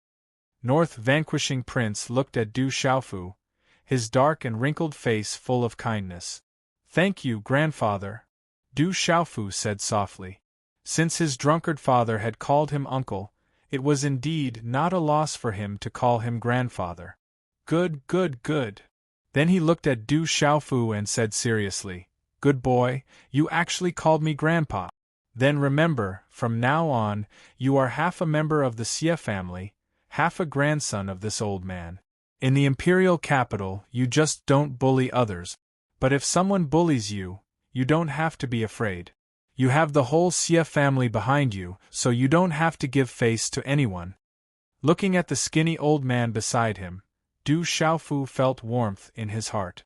North vanquishing Prince looked at Du Xiaofu, his dark and wrinkled face full of kindness. "Thank you, grandfather," Du Xiaofu said softly. Since his drunkard father had called him uncle, it was indeed not a loss for him to call him grandfather. "Good, good, good." Then he looked at Du Xiaofu and said seriously, "Good boy, you actually called me grandpa. Then remember, from now on, you are half a member of the Xie family, half a grandson of this old man. In the imperial capital, you just don't bully others. But if someone bullies you, you don't have to be afraid. You have the whole Xie family behind you, so you don't have to give face to anyone." Looking at the skinny old man beside him, Du Xiaofu felt warmth in his heart.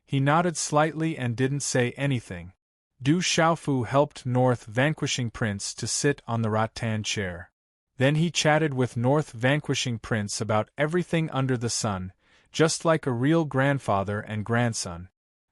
He nodded slightly and didn't say anything. Du Xiaofu helped North vanquishing Prince to sit on the rattan chair. Then he chatted with North vanquishing Prince about everything under the sun, just like a real grandfather and grandson.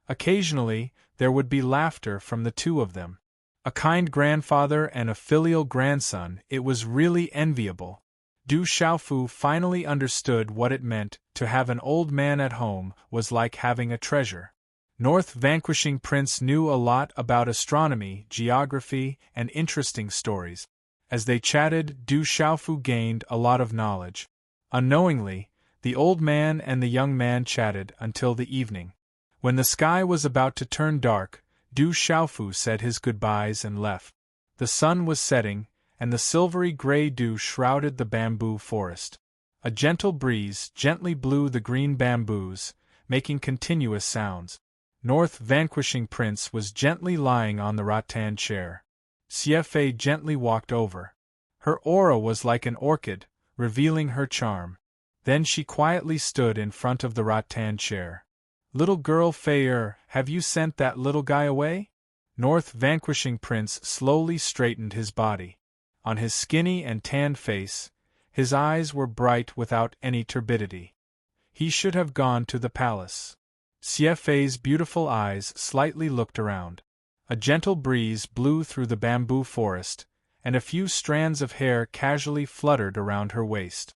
Occasionally, there would be laughter from the two of them. A kind grandfather and a filial grandson, it was really enviable. Du Xiaofu finally understood what it meant to have an old man at home was like having a treasure. North vanquishing Prince knew a lot about astronomy, geography, and interesting stories. As they chatted, Du Xiaofu gained a lot of knowledge. Unknowingly, the old man and the young man chatted until the evening. When the sky was about to turn dark, Du Xiaofu said his goodbyes and left. The sun was setting, and the silvery gray dew shrouded the bamboo forest. A gentle breeze gently blew the green bamboos, making continuous sounds. North vanquishing Prince was gently lying on the rattan chair. CFA gently walked over. Her aura was like an orchid, revealing her charm. Then she quietly stood in front of the rattan chair. "Little girl Fei, have you sent that little guy away?" North vanquishing Prince slowly straightened his body. On his skinny and tanned face, His eyes were bright without any turbidity. He should have gone to the palace. Xie Fei's beautiful eyes slightly looked around. A gentle breeze blew through the bamboo forest, and a few strands of hair casually fluttered around her waist.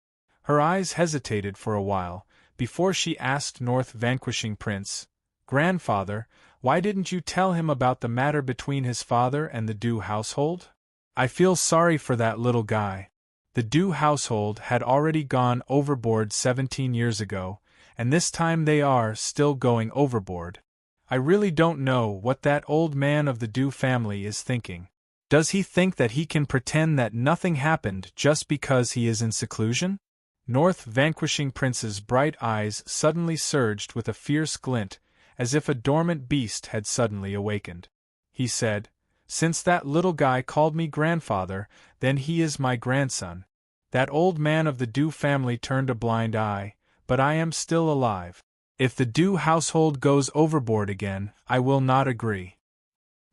Her eyes hesitated for a while, before she asked North Vanquishing Prince, "Grandfather, why didn't you tell him about the matter between his father and the Du household? I feel sorry for that little guy." The Du household had already gone overboard 17 years ago, and this time they are still going overboard. I really don't know what that old man of the Du family is thinking. Does he think that he can pretend that nothing happened just because he is in seclusion? North Vanquishing Prince's bright eyes suddenly surged with a fierce glint, as if a dormant beast had suddenly awakened. He said, "Since that little guy called me grandfather, then he is my grandson. That old man of the Du family turned a blind eye, but I am still alive. If the Du household goes overboard again, I will not agree."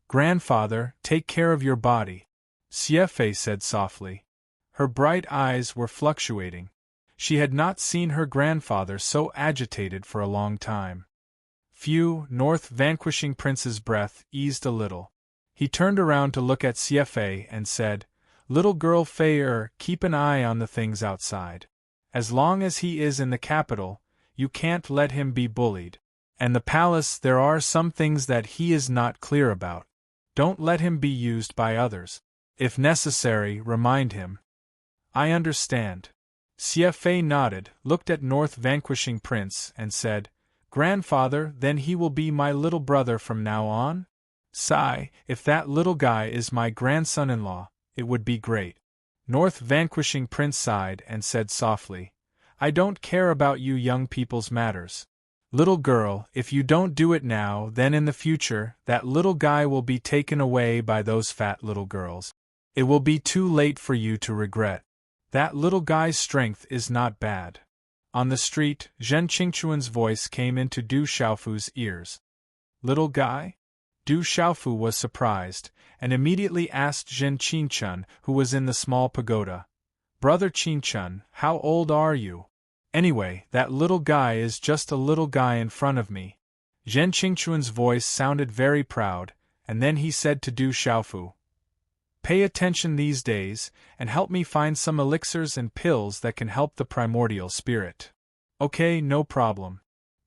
"Grandfather, take care of your body," Xie Fei said softly. Her bright eyes were fluctuating. She had not seen her grandfather so agitated for a long time. Phew! North Vanquishing Prince's breath eased a little. He turned around to look at Xie Fei and said, "Little girl Fei, keep an eye on the things outside. As long as he is in the capital, you can't let him be bullied. And the palace, there are some things that he is not clear about. Don't let him be used by others. If necessary, remind him." "I understand." Xie Fei nodded, looked at North Vanquishing Prince, and said, "Grandfather, then he will be my little brother from now on? Sigh, if that little guy is my grandson-in-law, it would be great." North Vanquishing Prince sighed and said softly, "I don't care about you young people's matters. Little girl, if you don't do it now, then in the future, that little guy will be taken away by those fat little girls. It will be too late for you to regret. That little guy's strength is not bad." On the street, Zhen Qingchuan's voice came into Du Xiaofu's ears. "Little guy?" Du Xiaofu was surprised, and immediately asked Zhen Qingchun, who was in the small pagoda, "Brother Qingchun, how old are you? Anyway, that little guy is just a little guy in front of me." Zhen Qingchuan's voice sounded very proud, and then he said to Du Xiaofu, "Pay attention these days, and help me find some elixirs and pills that can help the primordial spirit." "Okay, no problem,"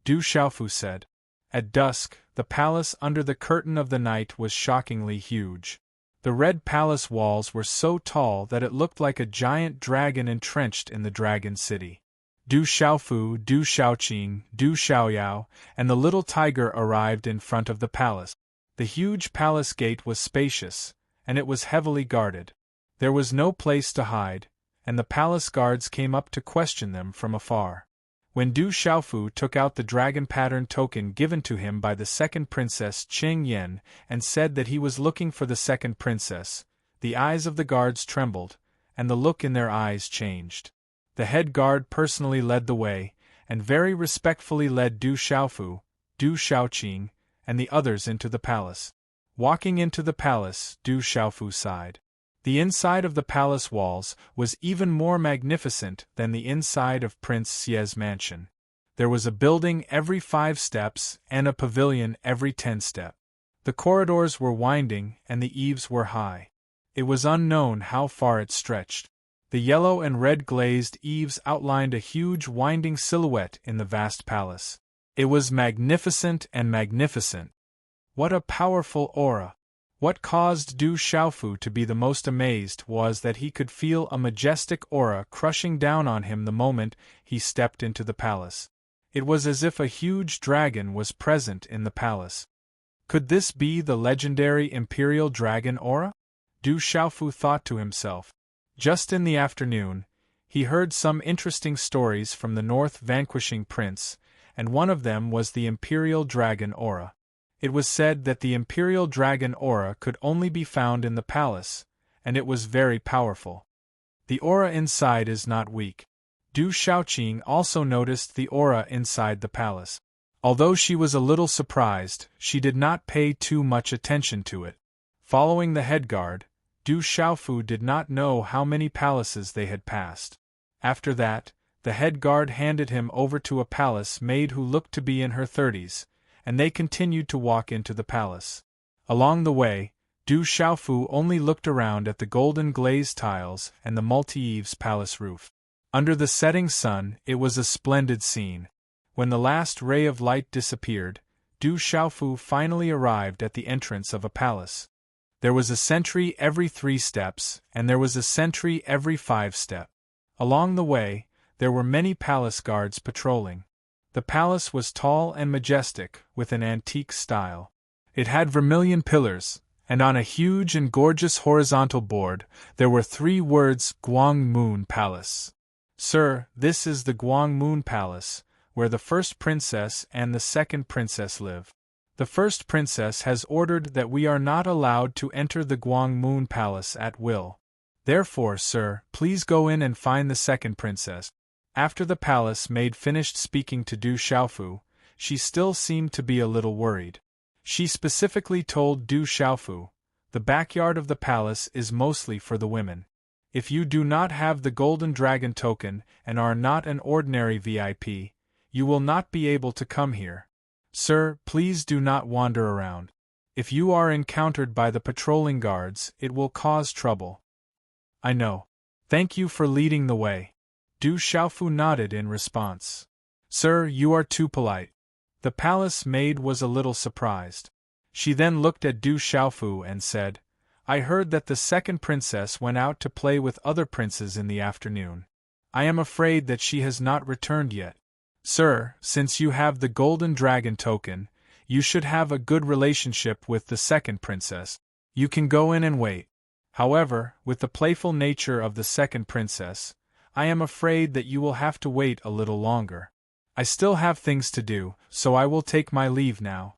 Du Xiaofu said. At dusk, the palace under the curtain of the night was shockingly huge. The red palace walls were so tall that it looked like a giant dragon entrenched in the Dragon City. Du Xiaofu, Du Xiaoqing, Du Xiaoyao, and the little tiger arrived in front of the palace. The huge palace gate was spacious, and it was heavily guarded. There was no place to hide, and the palace guards came up to question them from afar. When Du Xiaofu took out the dragon pattern token given to him by the second princess Qing Yan and said that he was looking for the second princess, the eyes of the guards trembled, and the look in their eyes changed. The head guard personally led the way, and very respectfully led Du Xiaofu, Du Xiaoqing, and the others into the palace. Walking into the palace, Du Xiaofu sighed. The inside of the palace walls was even more magnificent than the inside of Prince Xie's mansion. There was a building every 5 steps and a pavilion every 10 steps. The corridors were winding and the eaves were high. It was unknown how far it stretched. The yellow and red glazed eaves outlined a huge winding silhouette in the vast palace. It was magnificent and magnificent. What a powerful aura! What caused Du Xiaofu to be the most amazed was that he could feel a majestic aura crushing down on him the moment he stepped into the palace. It was as if a huge dragon was present in the palace. Could this be the legendary Imperial Dragon aura? Du Xiaofu thought to himself. Just in the afternoon, he heard some interesting stories from the North Vanquishing Prince, and one of them was the Imperial Dragon aura. It was said that the Imperial Dragon aura could only be found in the palace, and it was very powerful. The aura inside is not weak. Du Xiaoqing also noticed the aura inside the palace. Although she was a little surprised, she did not pay too much attention to it. Following the head guard, Du Xiaofu did not know how many palaces they had passed. After that, the head guard handed him over to a palace maid who looked to be in her 30s, and they continued to walk into the palace. Along the way, Du Xiaofu only looked around at the golden glazed tiles and the multi-eaves palace roof. Under the setting sun, it was a splendid scene. When the last ray of light disappeared, Du Xiaofu finally arrived at the entrance of a palace. There was a sentry every 3 steps, and there was a sentry every 5 steps. Along the way, there were many palace guards patrolling. The palace was tall and majestic, with an antique style. It had vermilion pillars, and on a huge and gorgeous horizontal board, there were 3 words Guang Moon Palace. Sir, this is the Guang Moon Palace, where the first princess and the second princess live. The first princess has ordered that we are not allowed to enter the Guang Moon Palace at will. Therefore, sir, please go in and find the second princess. After the palace maid finished speaking to Du Xiaofu, she still seemed to be a little worried. She specifically told Du Xiaofu, the backyard of the palace is mostly for the women. If you do not have the Golden Dragon token and are not an ordinary VIP, you will not be able to come here. Sir, please do not wander around. If you are encountered by the patrolling guards, it will cause trouble. I know. Thank you for leading the way. Du Xiaofu nodded in response. Sir, you are too polite. The palace maid was a little surprised. She then looked at Du Xiaofu and said, I heard that the second princess went out to play with other princes in the afternoon. I am afraid that she has not returned yet. Sir, since you have the Golden Dragon token, you should have a good relationship with the second princess. You can go in and wait. However, with the playful nature of the second princess, I am afraid that you will have to wait a little longer. I still have things to do, so I will take my leave now.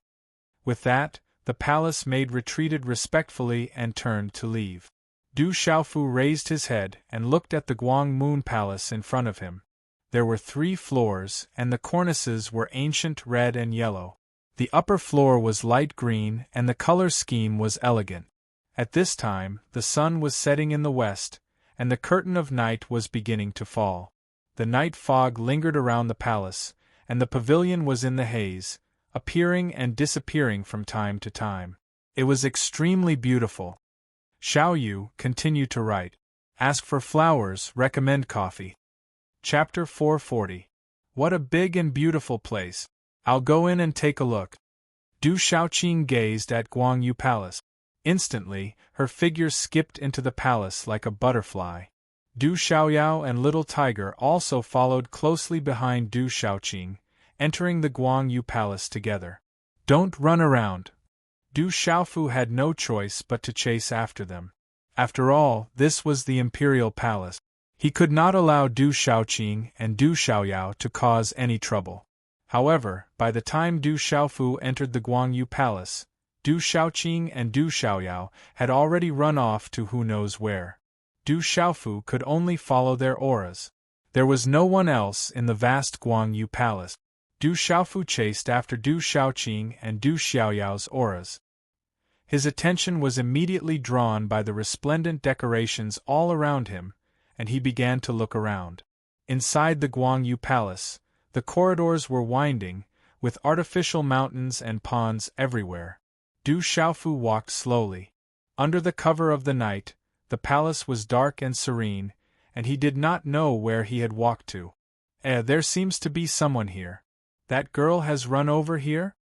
With that, the palace maid retreated respectfully and turned to leave. Du Xiaofu raised his head and looked at the Guang Moon Palace in front of him. There were 3 floors, and the cornices were ancient red and yellow. The upper floor was light green, and the color scheme was elegant. At this time, the sun was setting in the west, and the curtain of night was beginning to fall. The night fog lingered around the palace, and the pavilion was in the haze, appearing and disappearing from time to time. It was extremely beautiful. Xiao Yu, continue to write. Ask for flowers, recommend coffee. Chapter 440. What a big and beautiful place. I'll go in and take a look. Du Xiaoqing gazed at Guangyu Palace. Instantly, her figure skipped into the palace like a butterfly. Du Xiaoyao and Little Tiger also followed closely behind Du Xiaoqing, entering the Guangyu Palace together. Don't run around. Du Xiaofu had no choice but to chase after them. After all, this was the imperial palace. He could not allow Du Xiaoqing and Du Xiaoyao to cause any trouble. However, by the time Du Xiaofu entered the Guangyu Palace, Du Xiaoqing and Du Xiaoyao had already run off to who knows where. Du Xiaofu could only follow their auras. There was no one else in the vast Guangyu Palace. Du Xiaofu chased after Du Xiaoqing and Du Xiaoyao's auras. His attention was immediately drawn by the resplendent decorations all around him, and he began to look around. Inside the Guangyu Palace, the corridors were winding, with artificial mountains and ponds everywhere. Du Xiaofu walked slowly. Under the cover of the night, the palace was dark and serene, and he did not know where he had walked to. There seems to be someone here. That girl has run over here?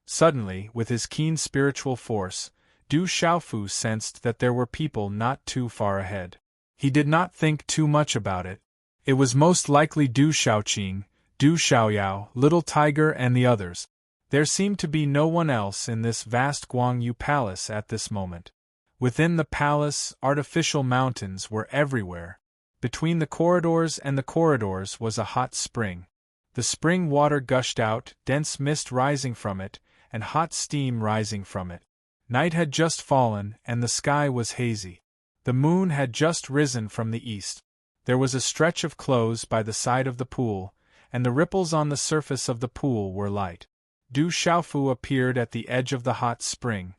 Suddenly, with his keen spiritual force, Du Xiaofu sensed that there were people not too far ahead. He did not think too much about it. It was most likely Du Xiaoqing, Du Xiaoyao, Little Tiger and the others. There seemed to be no one else in this vast Guangyu Palace at this moment. Within the palace, artificial mountains were everywhere. Between the corridors and the corridors was a hot spring. The spring water gushed out, dense mist rising from it, and hot steam rising from it. Night had just fallen, and the sky was hazy. The moon had just risen from the east. There was a stretch of clothes by the side of the pool, and the ripples on the surface of the pool were light. Du Xiaofu appeared at the edge of the hot spring.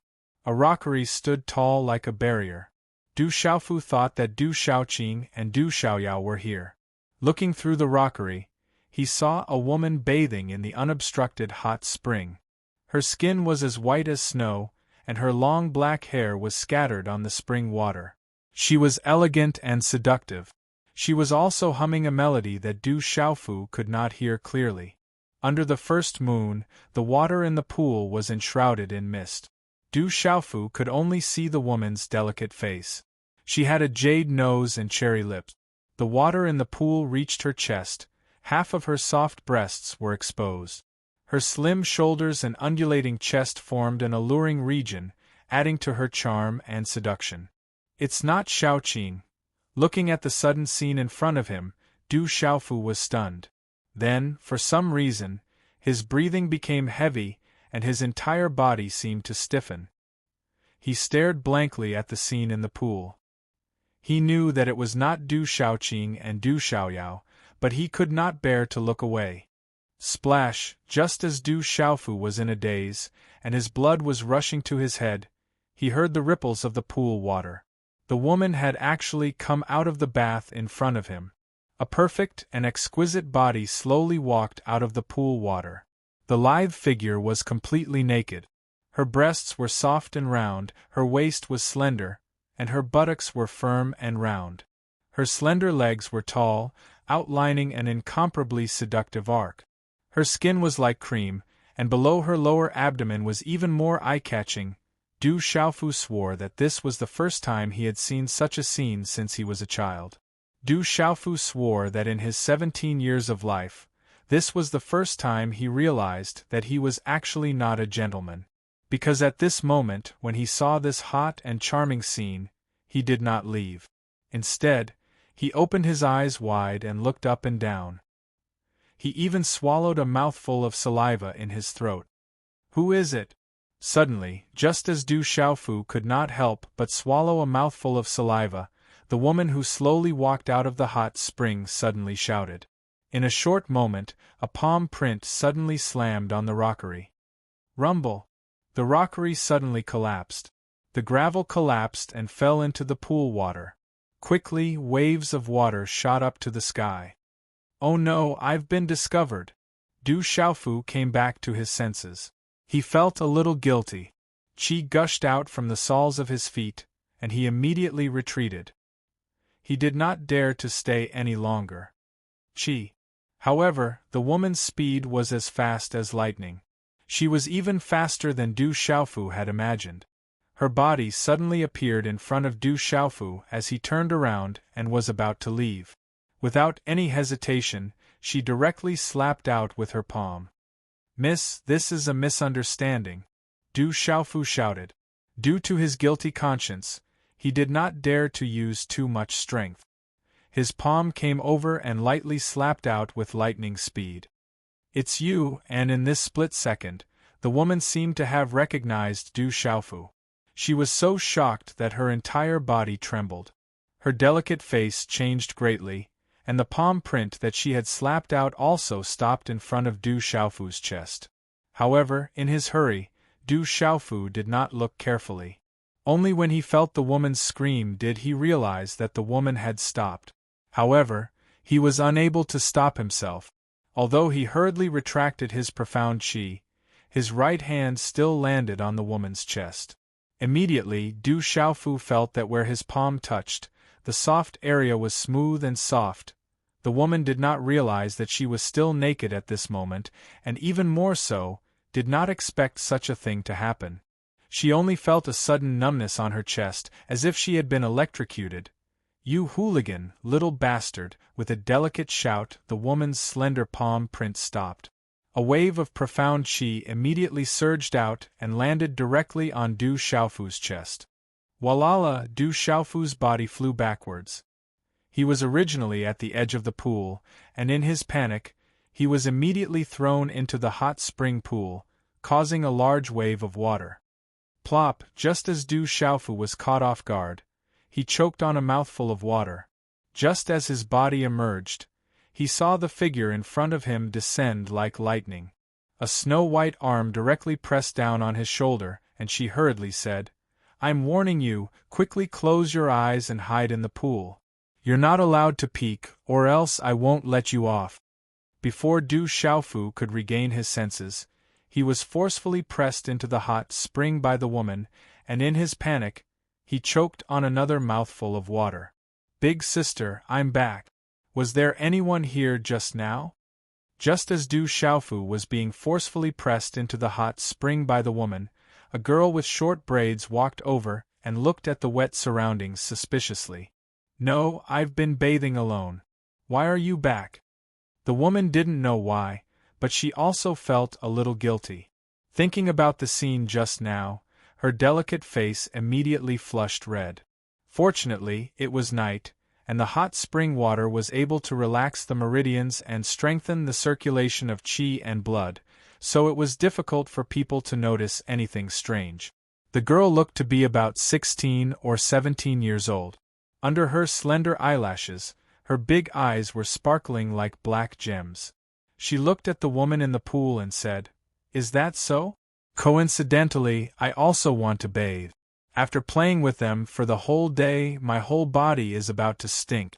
A rockery stood tall like a barrier. Du Xiaofu thought that Du Xiaoqing and Du Xiaoyao were here. Looking through the rockery, he saw a woman bathing in the unobstructed hot spring. Her skin was as white as snow, and her long black hair was scattered on the spring water. She was elegant and seductive. She was also humming a melody that Du Xiaofu could not hear clearly. Under the first moon, the water in the pool was enshrouded in mist. Du Xiaofu could only see the woman's delicate face. She had a jade nose and cherry lips. The water in the pool reached her chest, half of her soft breasts were exposed. Her slim shoulders and undulating chest formed an alluring region, adding to her charm and seduction. It's not Xiaoqing. Looking at the sudden scene in front of him, Du Xiaofu was stunned. Then, for some reason, his breathing became heavy, and his entire body seemed to stiffen. He stared blankly at the scene in the pool. He knew that it was not Du Xiaoqing and Du Xiaoyao, but he could not bear to look away. Splash! Just as Du Xiaofu was in a daze, and his blood was rushing to his head, he heard the ripples of the pool water. The woman had actually come out of the bath in front of him. A perfect and exquisite body slowly walked out of the pool water. The lithe figure was completely naked. Her breasts were soft and round, her waist was slender, and her buttocks were firm and round. Her slender legs were tall, outlining an incomparably seductive arc. Her skin was like cream, and below her lower abdomen was even more eye-catching. Du Xiaofu swore that this was the first time he had seen such a scene since he was a child. Du Xiaofu swore that in his 17 years of life, this was the first time he realized that he was actually not a gentleman. Because at this moment, when he saw this hot and charming scene, he did not leave. Instead, he opened his eyes wide and looked up and down. He even swallowed a mouthful of saliva in his throat. Who is it? Suddenly, just as Du Xiaofu could not help but swallow a mouthful of saliva, the woman who slowly walked out of the hot spring suddenly shouted. In a short moment, a palm print suddenly slammed on the rockery. Rumble! The rockery suddenly collapsed. The gravel collapsed and fell into the pool water. Quickly, waves of water shot up to the sky. Oh no, I've been discovered! Du Xiaofu came back to his senses. He felt a little guilty. Qi gushed out from the soles of his feet, and he immediately retreated. He did not dare to stay any longer. Qi. However, the woman's speed was as fast as lightning. She was even faster than Du Xiaofu had imagined. Her body suddenly appeared in front of Du Xiaofu as he turned around and was about to leave. Without any hesitation, she directly slapped out with her palm. Miss, this is a misunderstanding, Du Xiaofu shouted. Due to his guilty conscience, he did not dare to use too much strength. His palm came over and lightly slapped out with lightning speed. It's you, and in this split second, the woman seemed to have recognized Du Xiaofu. She was so shocked that her entire body trembled. Her delicate face changed greatly, and the palm print that she had slapped out also stopped in front of Du Xiaofu's chest. However, in his hurry, Du Xiaofu did not look carefully. Only when he felt the woman's scream did he realize that the woman had stopped. However, he was unable to stop himself. Although he hurriedly retracted his profound qi, his right hand still landed on the woman's chest. Immediately, Du Xiaofu felt that where his palm touched, the soft area was smooth and soft. The woman did not realize that she was still naked at this moment, and even more so, did not expect such a thing to happen. She only felt a sudden numbness on her chest, as if she had been electrocuted. You hooligan, little bastard! With a delicate shout, the woman's slender palm print stopped. A wave of profound qi immediately surged out and landed directly on Du Xiaofu's chest. Walala! Du Xiaofu's body flew backwards. He was originally at the edge of the pool, and in his panic, he was immediately thrown into the hot spring pool, causing a large wave of water. Plop! Just as Du Xiaofu was caught off guard, he choked on a mouthful of water. Just as his body emerged, he saw the figure in front of him descend like lightning. A snow-white arm directly pressed down on his shoulder, and she hurriedly said, I'm warning you, quickly close your eyes and hide in the pool. You're not allowed to peek, or else I won't let you off. Before Du Xiaofu could regain his senses, he was forcefully pressed into the hot spring by the woman, and in his panic, he choked on another mouthful of water. Big sister, I'm back. Was there anyone here just now? Just as Du Xiaofu was being forcefully pressed into the hot spring by the woman, a girl with short braids walked over and looked at the wet surroundings suspiciously. No, I've been bathing alone. Why are you back? The woman didn't know why, but she also felt a little guilty. Thinking about the scene just now, her delicate face immediately flushed red. Fortunately, it was night, and the hot spring water was able to relax the meridians and strengthen the circulation of qi and blood, so it was difficult for people to notice anything strange. The girl looked to be about 16 or 17 years old. Under her slender eyelashes, her big eyes were sparkling like black gems. She looked at the woman in the pool and said, "Is that so? Coincidentally, I also want to bathe. After playing with them for the whole day, my whole body is about to stink."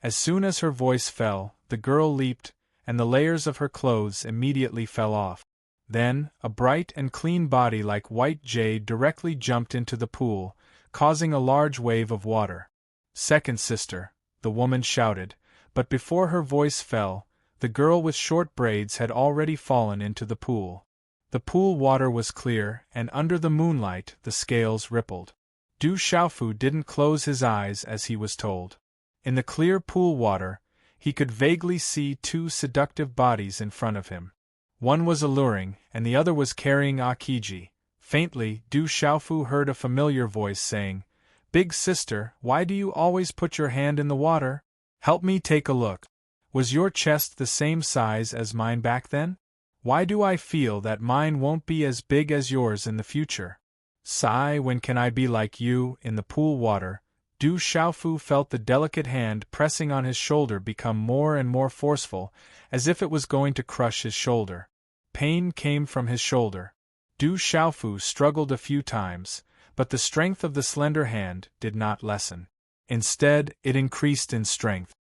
As soon as her voice fell, the girl leaped, and the layers of her clothes immediately fell off. Then, a bright and clean body like white jade directly jumped into the pool, causing a large wave of water. "Second sister," the woman shouted, but before her voice fell, the girl with short braids had already fallen into the pool. The pool water was clear, and under the moonlight the scales rippled. Du Xiaofu didn't close his eyes as he was told. In the clear pool water, he could vaguely see two seductive bodies in front of him. One was alluring, and the other was carrying Akiji. Faintly, Du Xiaofu heard a familiar voice saying, "Big sister, why do you always put your hand in the water? Help me take a look. Was your chest the same size as mine back then? Why do I feel that mine won't be as big as yours in the future? Sigh, when can I be like you?" In the pool water, Du Xiaofu felt the delicate hand pressing on his shoulder become more and more forceful, as if it was going to crush his shoulder. Pain came from his shoulder. Du Xiaofu struggled a few times, but the strength of the slender hand did not lessen. Instead, it increased in strength.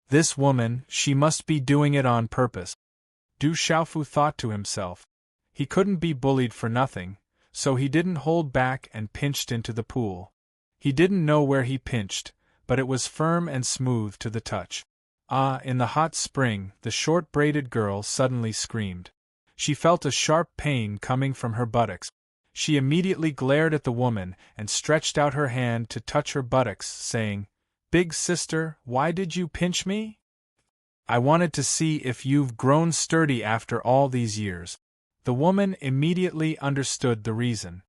This woman, she must be doing it on purpose. Du Xiaofu thought to himself. He couldn't be bullied for nothing, so he didn't hold back and pinched into the pool. He didn't know where he pinched, but it was firm and smooth to the touch. Ah, in the hot spring, the short-braided girl suddenly screamed. She felt a sharp pain coming from her buttocks. She immediately glared at the woman and stretched out her hand to touch her buttocks, saying, "Big sister, why did you pinch me? I wanted to see if you've grown sturdy after all these years." The woman immediately understood the reason.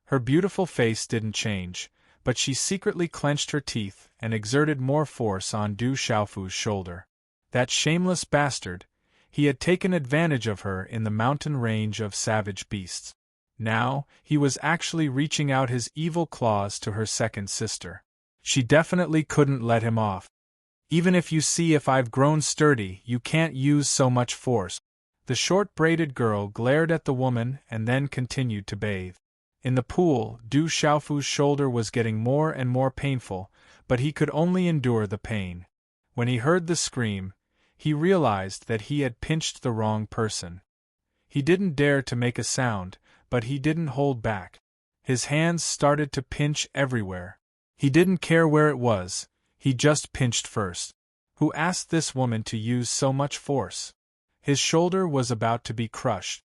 Her beautiful face didn't change, but she secretly clenched her teeth and exerted more force on Du Xiaofu's shoulder. That shameless bastard! He had taken advantage of her in the mountain range of savage beasts. Now, he was actually reaching out his evil claws to her second sister. She definitely couldn't let him off. "Even if you see if I've grown sturdy, you can't use so much force." The short-braided girl glared at the woman and then continued to bathe. In the pool, Du Xiaofu's shoulder was getting more and more painful, but he could only endure the pain. When he heard the scream, he realized that he had pinched the wrong person. He didn't dare to make a sound, but he didn't hold back. His hands started to pinch everywhere. He didn't care where it was, he just pinched first. Who asked this woman to use so much force? His shoulder was about to be crushed.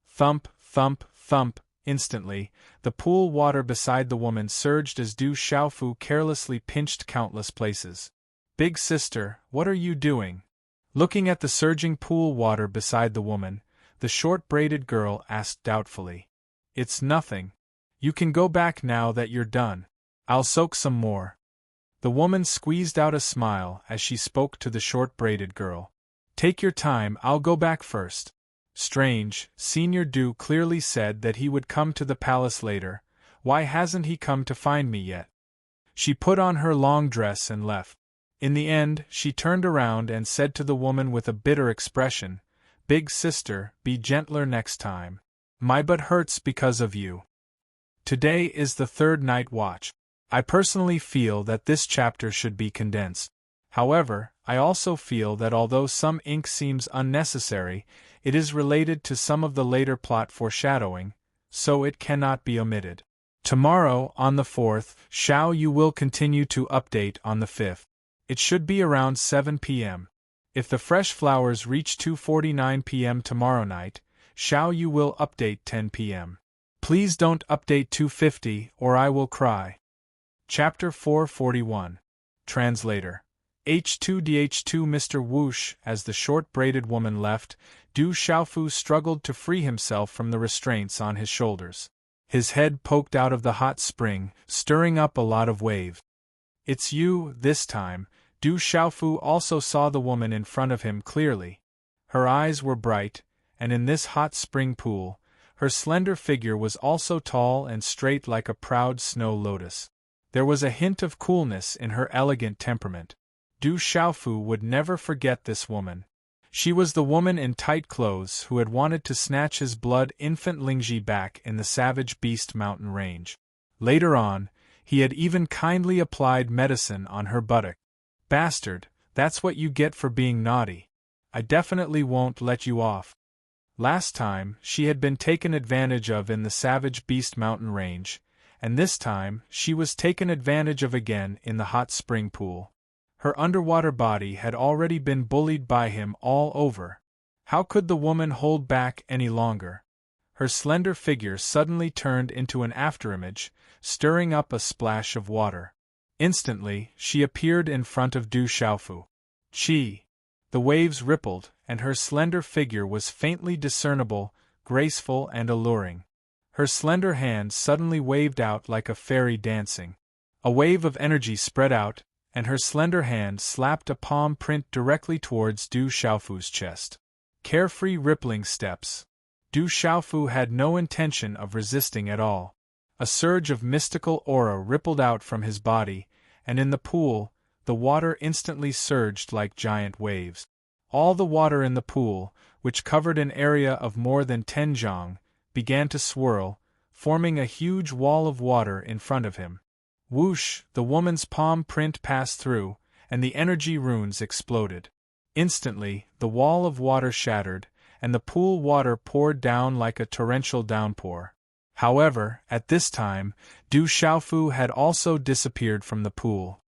Thump, thump, thump. Instantly, the pool water beside the woman surged as Du Xiaofu carelessly pinched countless places. "Big sister, what are you doing?" Looking at the surging pool water beside the woman, the short-braided girl asked doubtfully. "It's nothing. You can go back now that you're done. I'll soak some more." The woman squeezed out a smile as she spoke to the short-braided girl. "Take your time, I'll go back first." Strange, Senior Du clearly said that he would come to the palace later. Why hasn't he come to find me yet? She put on her long dress and left. In the end, she turned around and said to the woman with a bitter expression, "Big sister, be gentler next time. My butt hurts because of you." Today is the third night watch. I personally feel that this chapter should be condensed. However, I also feel that although some ink seems unnecessary, it is related to some of the later plot foreshadowing, so it cannot be omitted. Tomorrow, on the 4th, you will continue to update on the 5th. It should be around 7 p.m. If the fresh flowers reach 2:49 p.m. tomorrow night, you will update 10 p.m. Please don't update 2:50 or I will cry. Chapter 441. Translator. H2DH2 Mr. Whoosh. As the short-braided woman left, Du Xiaofu struggled to free himself from the restraints on his shoulders. His head poked out of the hot spring, stirring up a lot of waves. It's you, this time. Du Xiaofu also saw the woman in front of him clearly. Her eyes were bright, and in this hot spring pool, her slender figure was also tall and straight like a proud snow lotus. There was a hint of coolness in her elegant temperament. Du Xiaofu would never forget this woman. She was the woman in tight clothes who had wanted to snatch his blood infant Lingji back in the savage beast mountain range. Later on, he had even kindly applied medicine on her buttock. Bastard, that's what you get for being naughty. I definitely won't let you off. Last time, she had been taken advantage of in the savage beast mountain range, and this time, she was taken advantage of again in the hot spring pool. Her underwater body had already been bullied by him all over. How could the woman hold back any longer? Her slender figure suddenly turned into an afterimage, stirring up a splash of water. Instantly, she appeared in front of Du Xiaofu. Chi! The waves rippled, and her slender figure was faintly discernible, graceful and alluring. Her slender hand suddenly waved out like a fairy dancing. A wave of energy spread out, and her slender hand slapped a palm print directly towards Du Xiaofu's chest. Carefree rippling steps. Du Xiaofu had no intention of resisting at all. A surge of mystical aura rippled out from his body, and in the pool, the water instantly surged like giant waves. All the water in the pool, which covered an area of more than 10 zhang, began to swirl, forming a huge wall of water in front of him. Whoosh! The woman's palm print passed through, and the energy runes exploded. Instantly, the wall of water shattered, and the pool water poured down like a torrential downpour. However, at this time, Du Xiaofu had also disappeared from the pool.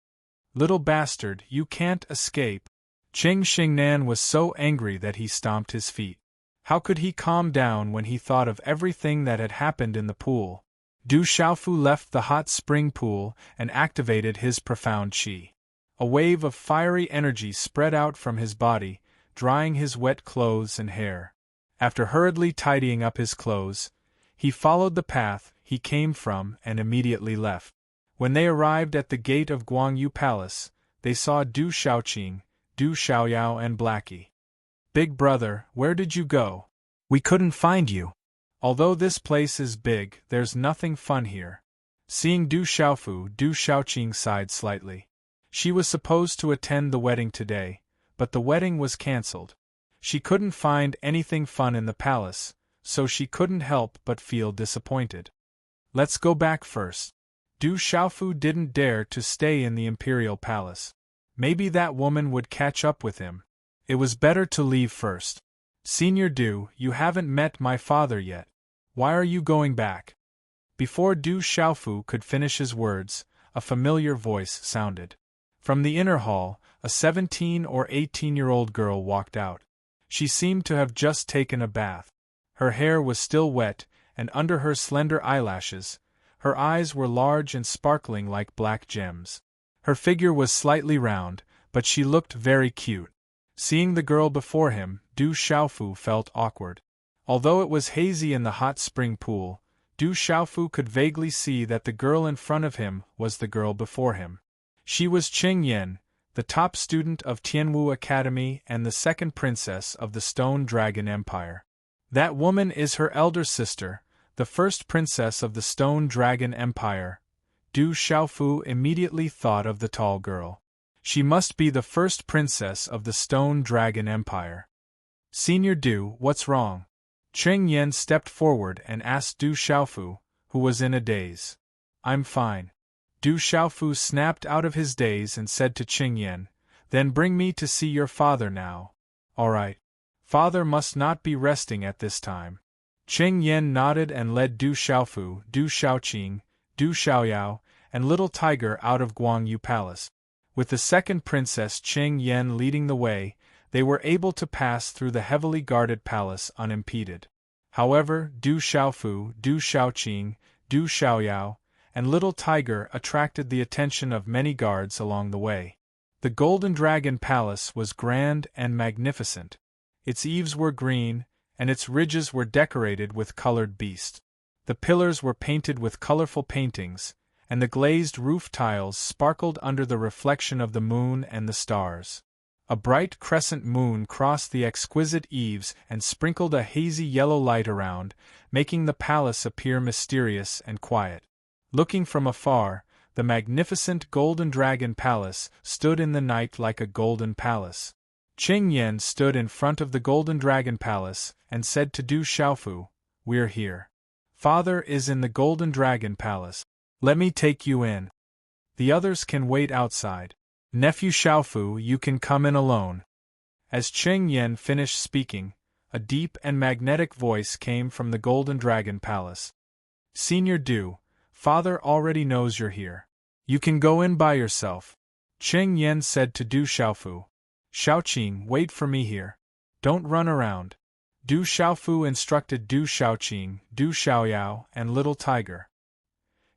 Little bastard, you can't escape. Qing Xingnan was so angry that he stomped his feet. How could he calm down when he thought of everything that had happened in the pool? Du Xiaofu left the hot spring pool and activated his profound qi. A wave of fiery energy spread out from his body, drying his wet clothes and hair. After hurriedly tidying up his clothes, he followed the path he came from and immediately left. When they arrived at the gate of Guangyu Palace, they saw Du Xiaoqing, Du Xiaoyao and Blackie. Big brother, where did you go? We couldn't find you. Although this place is big, there's nothing fun here. Seeing Du Xiaofu, Du Xiaoqing sighed slightly. She was supposed to attend the wedding today, but the wedding was cancelled. She couldn't find anything fun in the palace, so she couldn't help but feel disappointed. Let's go back first. Du Xiaofu didn't dare to stay in the imperial palace. Maybe that woman would catch up with him. It was better to leave first. Senior Du, you haven't met my father yet. Why are you going back? Before Du Xiaofu could finish his words, a familiar voice sounded. From the inner hall, a 17 or 18-year-old girl walked out. She seemed to have just taken a bath. Her hair was still wet, and under her slender eyelashes, her eyes were large and sparkling like black gems. Her figure was slightly round, but she looked very cute. Seeing the girl before him, Du Xiaofu felt awkward. Although it was hazy in the hot spring pool, Du Xiaofu could vaguely see that the girl in front of him was the girl before him. She was Qing Yan, the top student of Tianwu Academy and the second princess of the Stone Dragon Empire. That woman is her elder sister, the first princess of the Stone Dragon Empire. Du Xiaofu immediately thought of the tall girl. She must be the first princess of the Stone Dragon Empire. Senior Du, what's wrong? Qing Yan stepped forward and asked Du Xiaofu, who was in a daze. I'm fine. Du Xiaofu snapped out of his daze and said to Qing Yan, Then bring me to see your father now. All right. Father must not be resting at this time. Cheng Yen nodded and led Du Xiaofu, Du Xiaoqing, Du Xiaoyao, and Little Tiger out of Guangyu Palace. With the second princess Cheng Yen leading the way, they were able to pass through the heavily guarded palace unimpeded. However, Du Xiaofu, Du Xiaoqing, Du Xiaoyao, and Little Tiger attracted the attention of many guards along the way. The Golden Dragon Palace was grand and magnificent. Its eaves were green, and its ridges were decorated with colored beasts. The pillars were painted with colorful paintings, and the glazed roof tiles sparkled under the reflection of the moon and the stars. A bright crescent moon crossed the exquisite eaves and sprinkled a hazy yellow light around, making the palace appear mysterious and quiet. Looking from afar, the magnificent Golden Dragon Palace stood in the night like a golden palace. Cheng Yen stood in front of the Golden Dragon Palace and said to Du Xiaofu, "We're here. Father is in the Golden Dragon Palace. Let me take you in. The others can wait outside. Nephew Xiaofu, you can come in alone." As Cheng Yen finished speaking, a deep and magnetic voice came from the Golden Dragon Palace. "Senior Du, Father already knows you're here. You can go in by yourself." Cheng Yen said to Du Xiaofu. "Xiaoqing, wait for me here. Don't run around." Du Xiaofu instructed Du Xiaoqing, Du Xiaoyao, and Little Tiger.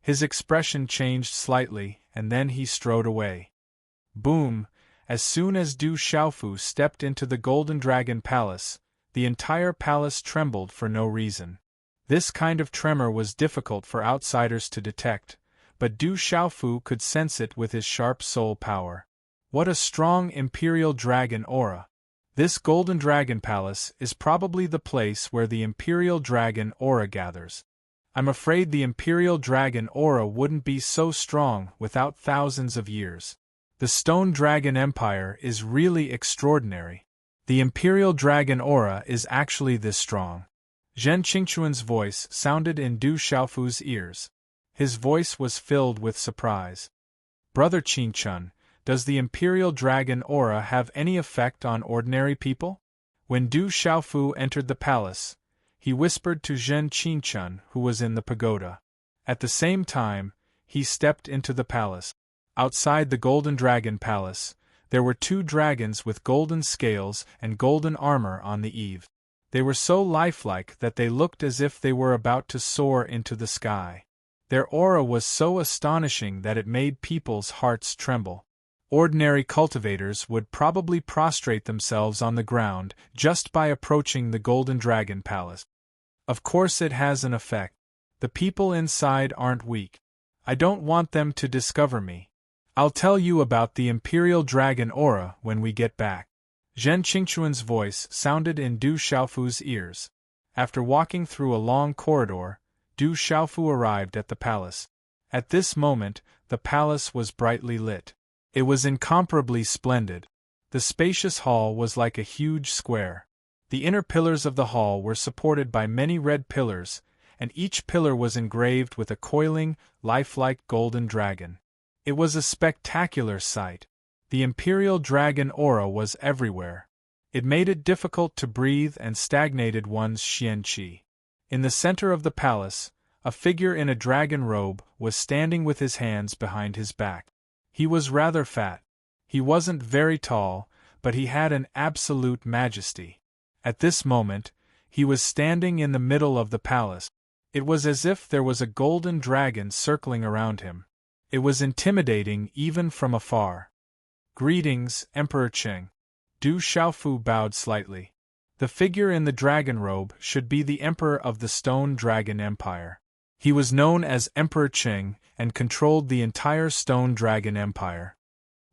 His expression changed slightly, and then he strode away. Boom! As soon as Du Xiaofu stepped into the Golden Dragon Palace, the entire palace trembled for no reason. This kind of tremor was difficult for outsiders to detect, but Du Xiaofu could sense it with his sharp soul power. What a strong imperial dragon aura! This Golden Dragon Palace is probably the place where the imperial dragon aura gathers. I'm afraid the imperial dragon aura wouldn't be so strong without thousands of years. The Stone Dragon Empire is really extraordinary. The imperial dragon aura is actually this strong. Zhen Qingquan's voice sounded in Du Xiaofu's ears. His voice was filled with surprise. "Brother Qingquan, does the imperial dragon aura have any effect on ordinary people?" When Du Xiaofu entered the palace, he whispered to Zhen Qingquan, who was in the pagoda. At the same time, he stepped into the palace. Outside the Golden Dragon Palace, there were two dragons with golden scales and golden armor on the eave. They were so lifelike that they looked as if they were about to soar into the sky. Their aura was so astonishing that it made people's hearts tremble. Ordinary cultivators would probably prostrate themselves on the ground just by approaching the Golden Dragon Palace. Of course it has an effect. The people inside aren't weak. I don't want them to discover me. I'll tell you about the Imperial Dragon Aura when we get back. Zhen Qingquan's voice sounded in Du Xiaofu's ears. After walking through a long corridor, Du Xiaofu arrived at the palace. At this moment, the palace was brightly lit. It was incomparably splendid. The spacious hall was like a huge square. The inner pillars of the hall were supported by many red pillars, and each pillar was engraved with a coiling, lifelike golden dragon. It was a spectacular sight. The Imperial Dragon Aura was everywhere. It made it difficult to breathe and stagnated one's xianqi. In the center of the palace, a figure in a dragon robe was standing with his hands behind his back. He was rather fat. He wasn't very tall, but he had an absolute majesty. At this moment, he was standing in the middle of the palace. It was as if there was a golden dragon circling around him. It was intimidating even from afar. "Greetings, Emperor Cheng." Du Xiaofu bowed slightly. The figure in the dragon robe should be the Emperor of the Stone Dragon Empire. He was known as Emperor Cheng and controlled the entire Stone Dragon Empire.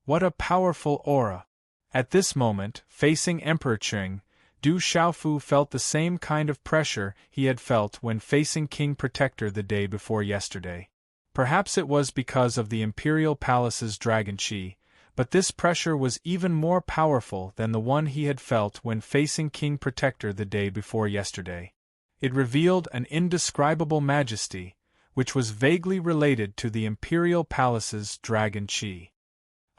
What a powerful aura! At this moment, facing Emperor Cheng, Du Xiaofu felt the same kind of pressure he had felt when facing King Protector the day before yesterday. Perhaps it was because of the Imperial Palace's dragon chi, but this pressure was even more powerful than the one he had felt when facing King Protector the day before yesterday. It revealed an indescribable majesty, which was vaguely related to the Imperial Palace's dragon chi.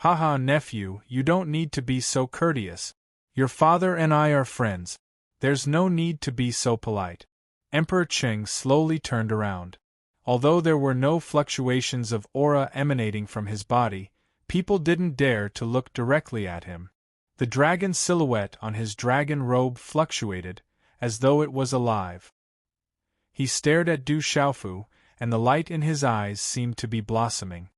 Haha, nephew, you don't need to be so courteous. Your father and I are friends. There's no need to be so polite. Emperor Qing slowly turned around. Although there were no fluctuations of aura emanating from his body, people didn't dare to look directly at him. The dragon silhouette on his dragon robe fluctuated, as though it was alive. He stared at Du Xiaofu, and the light in his eyes seemed to be blossoming.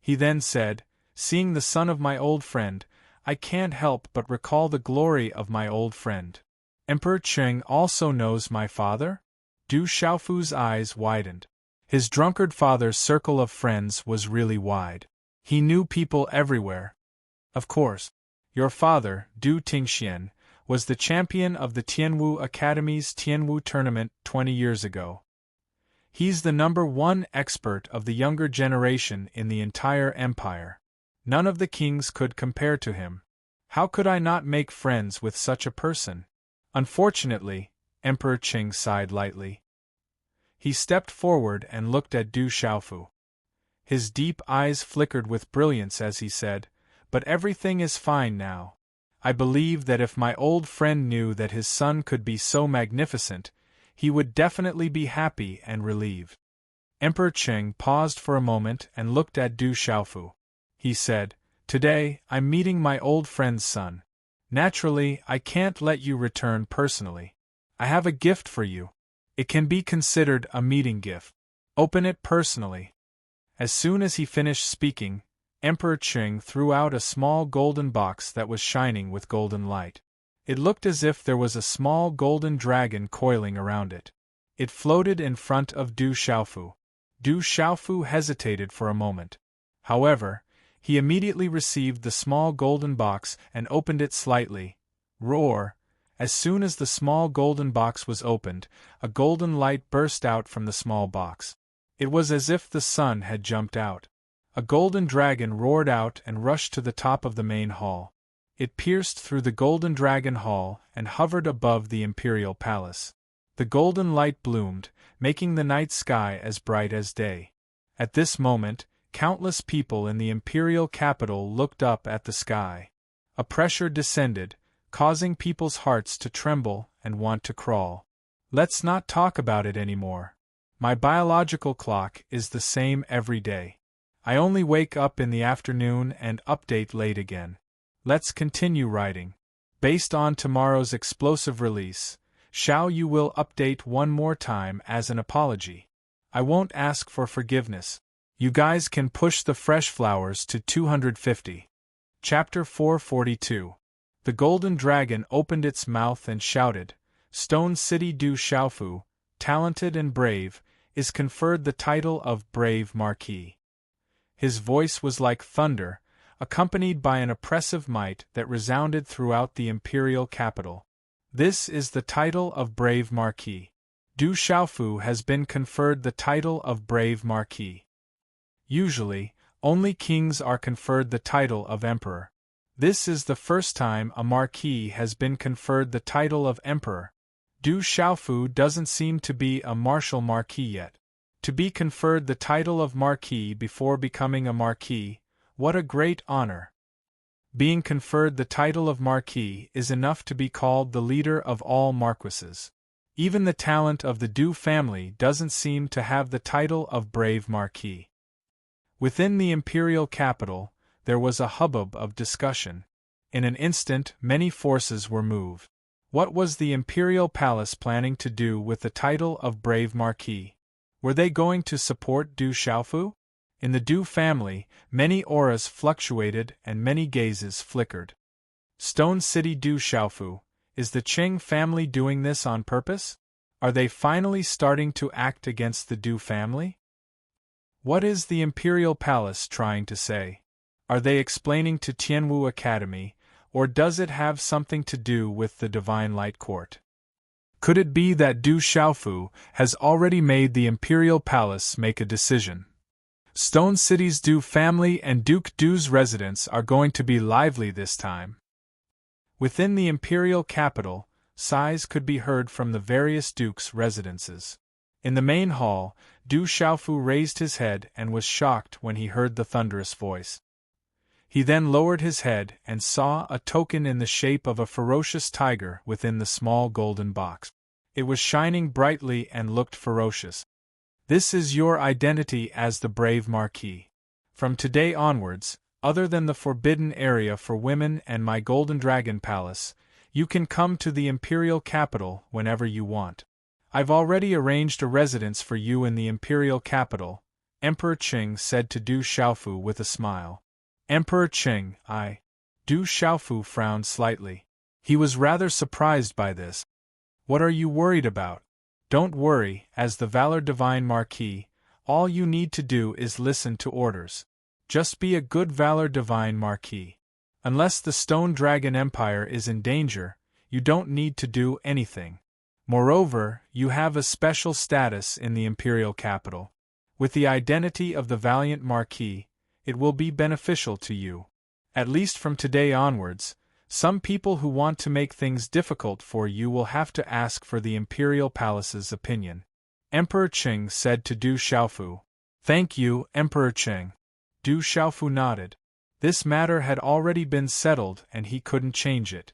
He then said, "Seeing the son of my old friend, I can't help but recall the glory of my old friend. Emperor Qing also knows my father?" Du Xiaofu's eyes widened. His drunkard father's circle of friends was really wide. He knew people everywhere. Of course. Your father, Du Tingxian, was the champion of the Tianwu Academy's Tianwu tournament 20 years ago. He's the #1 expert of the younger generation in the entire empire. None of the kings could compare to him. How could I not make friends with such a person? Unfortunately, Emperor Qing sighed lightly. He stepped forward and looked at Du Xiaofu. His deep eyes flickered with brilliance as he said, "But everything is fine now. I believe that if my old friend knew that his son could be so magnificent, he would definitely be happy and relieved." Emperor Qing paused for a moment and looked at Du Xiaofu. He said, "Today, I'm meeting my old friend's son. Naturally, I can't let you return personally. I have a gift for you. It can be considered a meeting gift. Open it personally." As soon as he finished speaking, Emperor Qing threw out a small golden box that was shining with golden light. It looked as if there was a small golden dragon coiling around it. It floated in front of Du Xiaofu. Du Xiaofu hesitated for a moment. However, he immediately received the small golden box and opened it slightly. Roar! As soon as the small golden box was opened, a golden light burst out from the small box. It was as if the sun had jumped out. A golden dragon roared out and rushed to the top of the main hall. It pierced through the golden dragon hall and hovered above the imperial palace. The golden light bloomed, making the night sky as bright as day. At this moment, countless people in the imperial capital looked up at the sky. A pressure descended, causing people's hearts to tremble and want to crawl. Let's not talk about it anymore. My biological clock is the same every day. I only wake up in the afternoon and update late again. Let's continue writing. Based on tomorrow's explosive release, Xiao Yu will update one more time as an apology. I won't ask for forgiveness. You guys can push the fresh flowers to 250. Chapter 442. The golden dragon opened its mouth and shouted, "Stone City Du Xiaofu, talented and brave, is conferred the title of Brave Marquis." His voice was like thunder, accompanied by an oppressive might that resounded throughout the imperial capital. This is the title of Brave Marquis. Du Xiaofu has been conferred the title of Brave Marquis. Usually, only kings are conferred the title of Emperor. This is the first time a Marquis has been conferred the title of Emperor. Du Xiaofu doesn't seem to be a martial Marquis yet. To be conferred the title of Marquis before becoming a Marquis, what a great honor. Being conferred the title of Marquis is enough to be called the leader of all Marquises. Even the talent of the Du family doesn't seem to have the title of Brave Marquis. Within the imperial capital, there was a hubbub of discussion. In an instant, many forces were moved. What was the imperial palace planning to do with the title of Brave Marquis? Were they going to support Du Xiaofu? In the Du family, many auras fluctuated and many gazes flickered. Stone City Du Xiaofu, is the Qing family doing this on purpose? Are they finally starting to act against the Du family? What is the imperial palace trying to say? Are they explaining to Tianwu Academy, or does it have something to do with the Divine Light Court? Could it be that Du Xiaofu has already made the imperial palace make a decision? Stone City's Du family and Duke Du's residence are going to be lively this time. Within the imperial capital, sighs could be heard from the various dukes' residences. In the main hall, Du Xiaofu raised his head and was shocked when he heard the thunderous voice. He then lowered his head and saw a token in the shape of a ferocious tiger within the small golden box. It was shining brightly and looked ferocious. This is your identity as the brave Marquis. From today onwards, other than the forbidden area for women and my Golden Dragon Palace, you can come to the Imperial Capital whenever you want. I've already arranged a residence for you in the Imperial Capital, Emperor Qing said to Du Xiaofu with a smile. Emperor Qing, Du Xiaofu frowned slightly. He was rather surprised by this. What are you worried about? Don't worry, as the Valor Divine Marquis, all you need to do is listen to orders. Just be a good Valor Divine Marquis. Unless the Stone Dragon Empire is in danger, you don't need to do anything. Moreover, you have a special status in the Imperial Capital. With the identity of the Valiant Marquis, it will be beneficial to you. At least from today onwards, some people who want to make things difficult for you will have to ask for the Imperial Palace's opinion. Emperor Qing said to Du Xiaofu. Thank you, Emperor Qing. Du Xiaofu nodded. This matter had already been settled and he couldn't change it.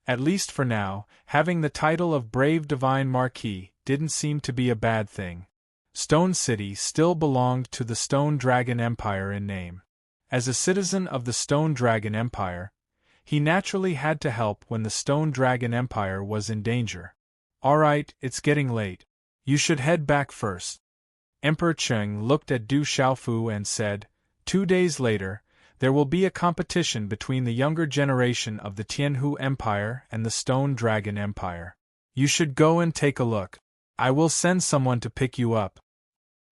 At least for now, having the title of Brave Divine Marquis didn't seem to be a bad thing. Stone City still belonged to the Stone Dragon Empire in name. As a citizen of the Stone Dragon Empire, he naturally had to help when the Stone Dragon Empire was in danger. Alright, it's getting late. You should head back first. Emperor Qing looked at Du Xiaofu and said, 2 days later, there will be a competition between the younger generation of the Tianhu Empire and the Stone Dragon Empire. You should go and take a look. I will send someone to pick you up.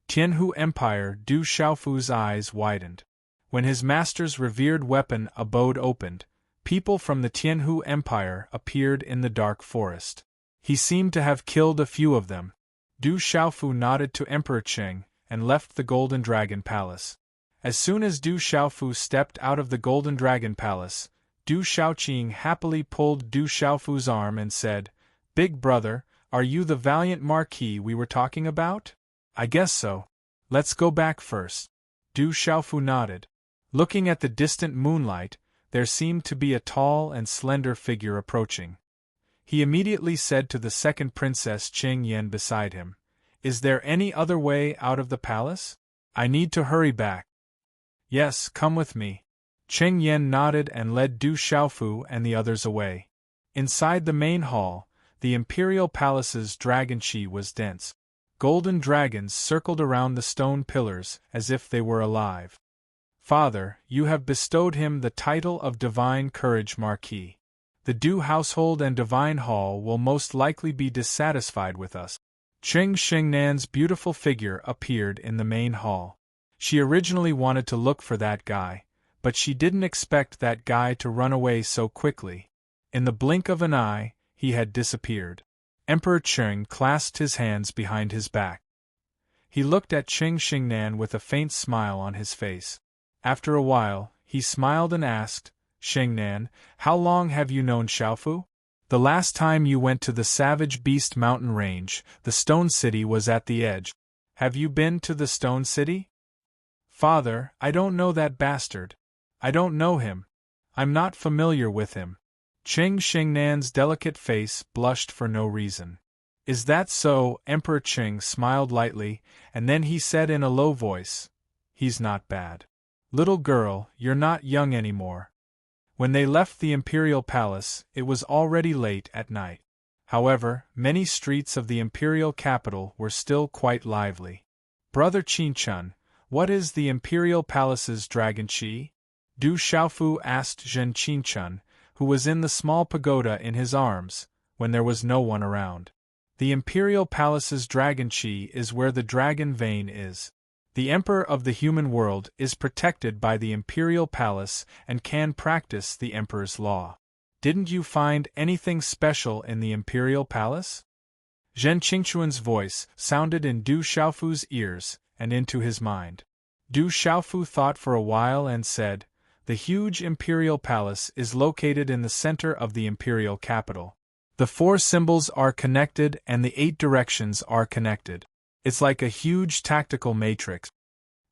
Tianhu Empire. Du Xiaofu's eyes widened. When his master's revered weapon abode opened, people from the Tianhu Empire appeared in the dark forest. He seemed to have killed a few of them. Du Xiaofu nodded to Emperor Qing and left the Golden Dragon Palace. As soon as Du Xiaofu stepped out of the Golden Dragon Palace, Du Xiaoqing happily pulled Du Xiaofu's arm and said, Big brother, are you the valiant Marquis we were talking about? I guess so. Let's go back first. Du Xiaofu nodded. Looking at the distant moonlight, there seemed to be a tall and slender figure approaching. He immediately said to the second Princess Qing Yan beside him, Is there any other way out of the palace? I need to hurry back. Yes, come with me. Qing Yan nodded and led Du Xiaofu and the others away. Inside the main hall, the Imperial Palace's dragon qi was dense. Golden dragons circled around the stone pillars as if they were alive. Father, you have bestowed him the title of Divine Courage Marquis. The Du household and Divine Hall will most likely be dissatisfied with us. Qing Xingnan's beautiful figure appeared in the main hall. She originally wanted to look for that guy, but she didn't expect that guy to run away so quickly. In the blink of an eye, he had disappeared. Emperor Qing clasped his hands behind his back. He looked at Qing Xingnan with a faint smile on his face. After a while, he smiled and asked, Xingnan, how long have you known Xiaofu? The last time you went to the Savage Beast Mountain Range, the Stone City was at the edge. Have you been to the Stone City? Father, I don't know that bastard. I don't know him. I'm not familiar with him. Qing Xingnan's delicate face blushed for no reason. Is that so? Emperor Qing smiled lightly, and then he said in a low voice, He's not bad. Little girl, you're not young anymore. When they left the Imperial Palace, it was already late at night. However, many streets of the Imperial capital were still quite lively. Brother Qinchun, what is the Imperial Palace's dragon qi? Du Xiaofu asked Zhen Qinchun, who was in the small pagoda in his arms, when there was no one around. The Imperial Palace's dragon qi is where the dragon vein is. The Emperor of the human world is protected by the Imperial Palace and can practice the Emperor's law. Didn't you find anything special in the Imperial Palace? Zhen Qingchuan's voice sounded in Du Xiaofu's ears and into his mind. Du Xiaofu thought for a while and said, The huge Imperial Palace is located in the center of the Imperial capital. The 4 symbols are connected and the 8 directions are connected. It's like a huge tactical matrix.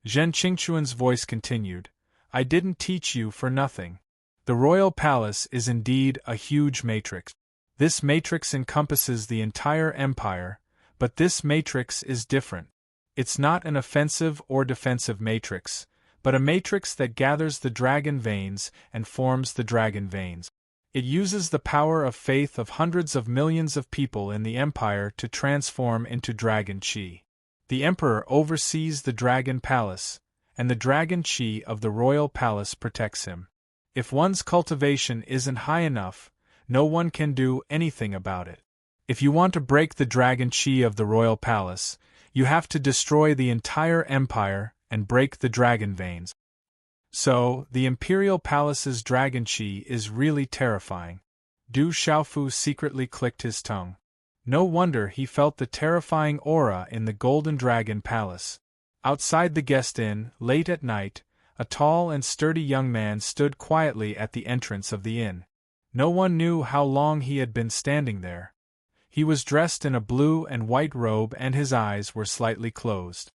Zhen Qingchuan's voice continued, I didn't teach you for nothing. The royal palace is indeed a huge matrix. This matrix encompasses the entire empire, but this matrix is different. It's not an offensive or defensive matrix, but a matrix that gathers the dragon veins and forms the dragon veins. It uses the power of faith of hundreds of millions of people in the empire to transform into dragon chi. The emperor oversees the dragon palace, and the dragon chi of the royal palace protects him. If one's cultivation isn't high enough, no one can do anything about it. If you want to break the dragon chi of the royal palace, you have to destroy the entire empire and break the dragon veins. So, the imperial palace's dragon chi is really terrifying. Du Xiaofu secretly clicked his tongue. No wonder he felt the terrifying aura in the Golden Dragon Palace. Outside the guest inn, late at night, a tall and sturdy young man stood quietly at the entrance of the inn. No one knew how long he had been standing there. He was dressed in a blue and white robe and his eyes were slightly closed.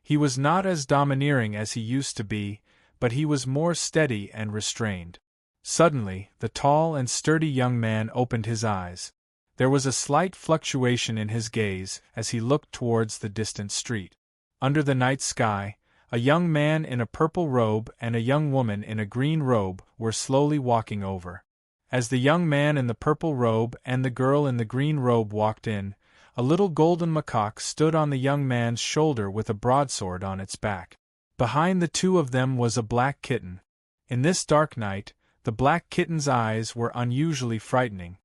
He was not as domineering as he used to be, but he was more steady and restrained. Suddenly, the tall and sturdy young man opened his eyes. There was a slight fluctuation in his gaze as he looked towards the distant street. Under the night sky, a young man in a purple robe and a young woman in a green robe were slowly walking over. As the young man in the purple robe and the girl in the green robe walked in, a little golden macaque stood on the young man's shoulder with a broadsword on its back. Behind the two of them was a black kitten. In this dark night, the black kitten's eyes were unusually frightening.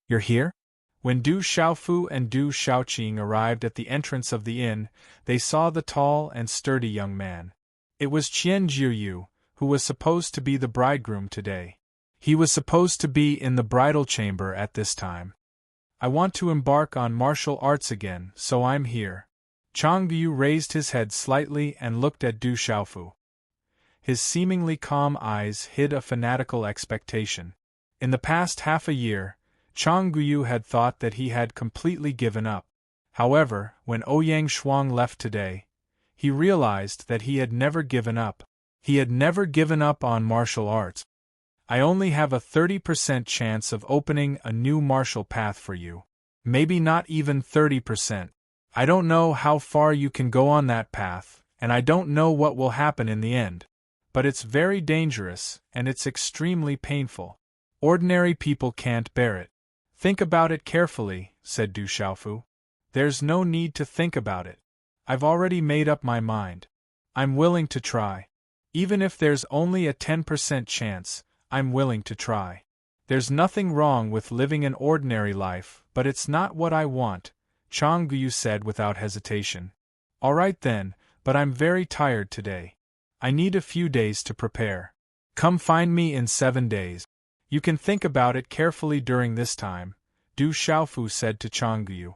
"You're here?" When Du Xiaofu and Du Xiaoqing arrived at the entrance of the inn, they saw the tall and sturdy young man. It was Qian Jiuyu, who was supposed to be the bridegroom today. He was supposed to be in the bridal chamber at this time. "I want to embark on martial arts again, so I'm here." Changyu raised his head slightly and looked at Du Xiaofu. His seemingly calm eyes hid a fanatical expectation. In the past half a year, Changyu had thought that he had completely given up. However, when Ouyang Shuang left today, he realized that he had never given up. He had never given up on martial arts. "I only have a 30% chance of opening a new martial path for you. Maybe not even 30%. I don't know how far you can go on that path, and I don't know what will happen in the end. But it's very dangerous, and it's extremely painful. Ordinary people can't bear it." "Think about it carefully," said Du Xiaofu. "There's no need to think about it. I've already made up my mind. I'm willing to try. Even if there's only a 10% chance, I'm willing to try. There's nothing wrong with living an ordinary life, but it's not what I want," Changyu said without hesitation. "All right then, but I'm very tired today. I need a few days to prepare. Come find me in 7 days. You can think about it carefully during this time," Du Xiaofu said to Changyu.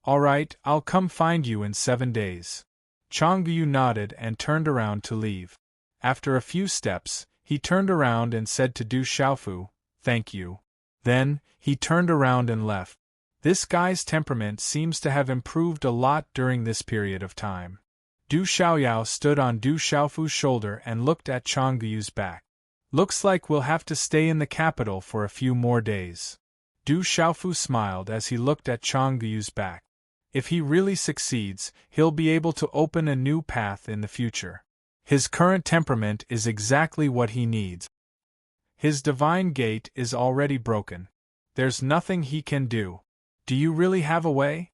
"All right, I'll come find you in 7 days." Changyu nodded and turned around to leave. After a few steps, he turned around and said to Du Xiaofu, "Thank you." Then, he turned around and left. This guy's temperament seems to have improved a lot during this period of time. Du Xiaoyao stood on Du Xiaofu's shoulder and looked at Changyu's back. "Looks like we'll have to stay in the capital for a few more days." Du Xiaofu smiled as he looked at Changyu's back. If he really succeeds, he'll be able to open a new path in the future. His current temperament is exactly what he needs. His divine gate is already broken. There's nothing he can do. "Do you really have a way?"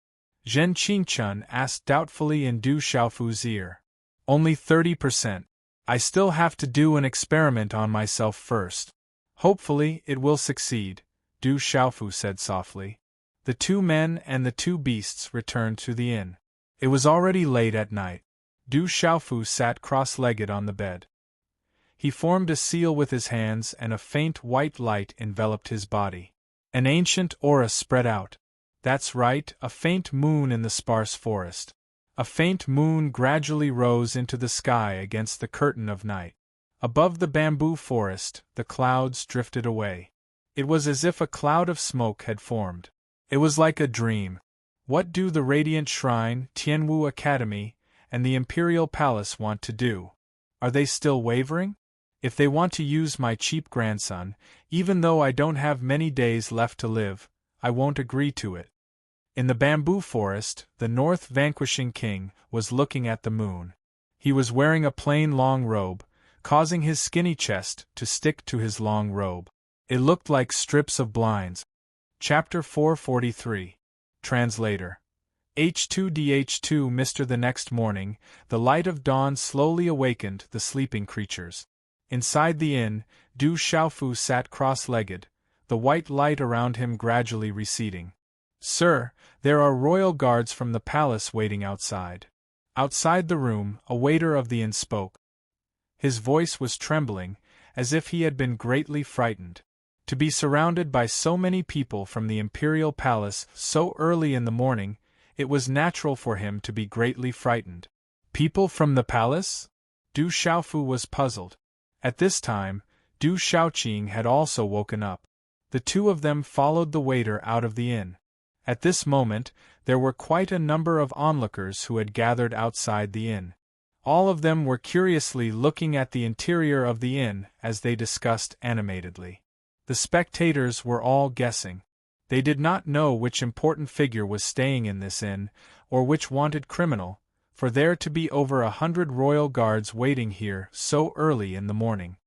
Zhen Qingchun asked doubtfully in Du Xiaofu's ear. "Only 30%. I still have to do an experiment on myself first. Hopefully it will succeed," Du Xiaofu said softly. The two men and the two beasts returned to the inn. It was already late at night. Du Xiaofu sat cross-legged on the bed. He formed a seal with his hands and a faint white light enveloped his body. An ancient aura spread out. That's right, a faint moon in the sparse forest. A faint moon gradually rose into the sky against the curtain of night. Above the bamboo forest, the clouds drifted away. It was as if a cloud of smoke had formed. It was like a dream. What do the Radiant Shrine, Tianwu Academy, and the Imperial Palace want to do? Are they still wavering? If they want to use my cheap grandson, even though I don't have many days left to live, I won't agree to it. In the bamboo forest, the North vanquishing king was looking at the moon. He was wearing a plain long robe, causing his skinny chest to stick to his long robe. It looked like strips of blinds. Chapter 443. Translator. H2DH2 Mr. The next morning, the light of dawn slowly awakened the sleeping creatures. Inside the inn, Du Xiaofu sat cross-legged, the white light around him gradually receding. Sir, there are royal guards from the palace waiting outside. Outside the room, a waiter of the inn spoke. His voice was trembling, as if he had been greatly frightened. To be surrounded by so many people from the imperial palace so early in the morning, it was natural for him to be greatly frightened. People from the palace? Du Xiaofu was puzzled. At this time, Du Xiaoqing had also woken up. The two of them followed the waiter out of the inn. At this moment, there were quite a number of onlookers who had gathered outside the inn. All of them were curiously looking at the interior of the inn as they discussed animatedly. The spectators were all guessing. They did not know which important figure was staying in this inn, or which wanted criminal, for there to be over 100 royal guards waiting here so early in the morning.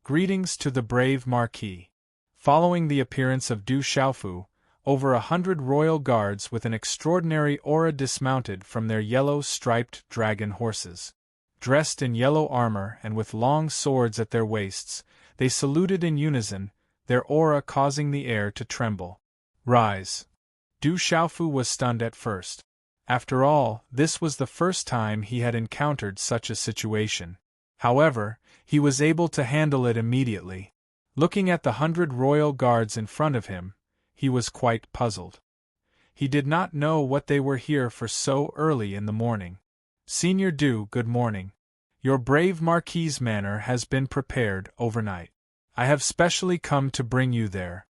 Greetings to the brave Marquis. Following the appearance of Du Xiaofu, over 100 royal guards with an extraordinary aura dismounted from their yellow striped dragon horses. Dressed in yellow armor and with long swords at their waists, they saluted in unison, their aura causing the air to tremble. Rise. Du Xiaofu was stunned at first. After all, this was the first time he had encountered such a situation. However, he was able to handle it immediately. Looking at the 100 royal guards in front of him, he was quite puzzled. He did not know what they were here for so early in the morning. Senior Du, good morning. Your brave Marquis's manor has been prepared overnight. I have specially come to bring you there.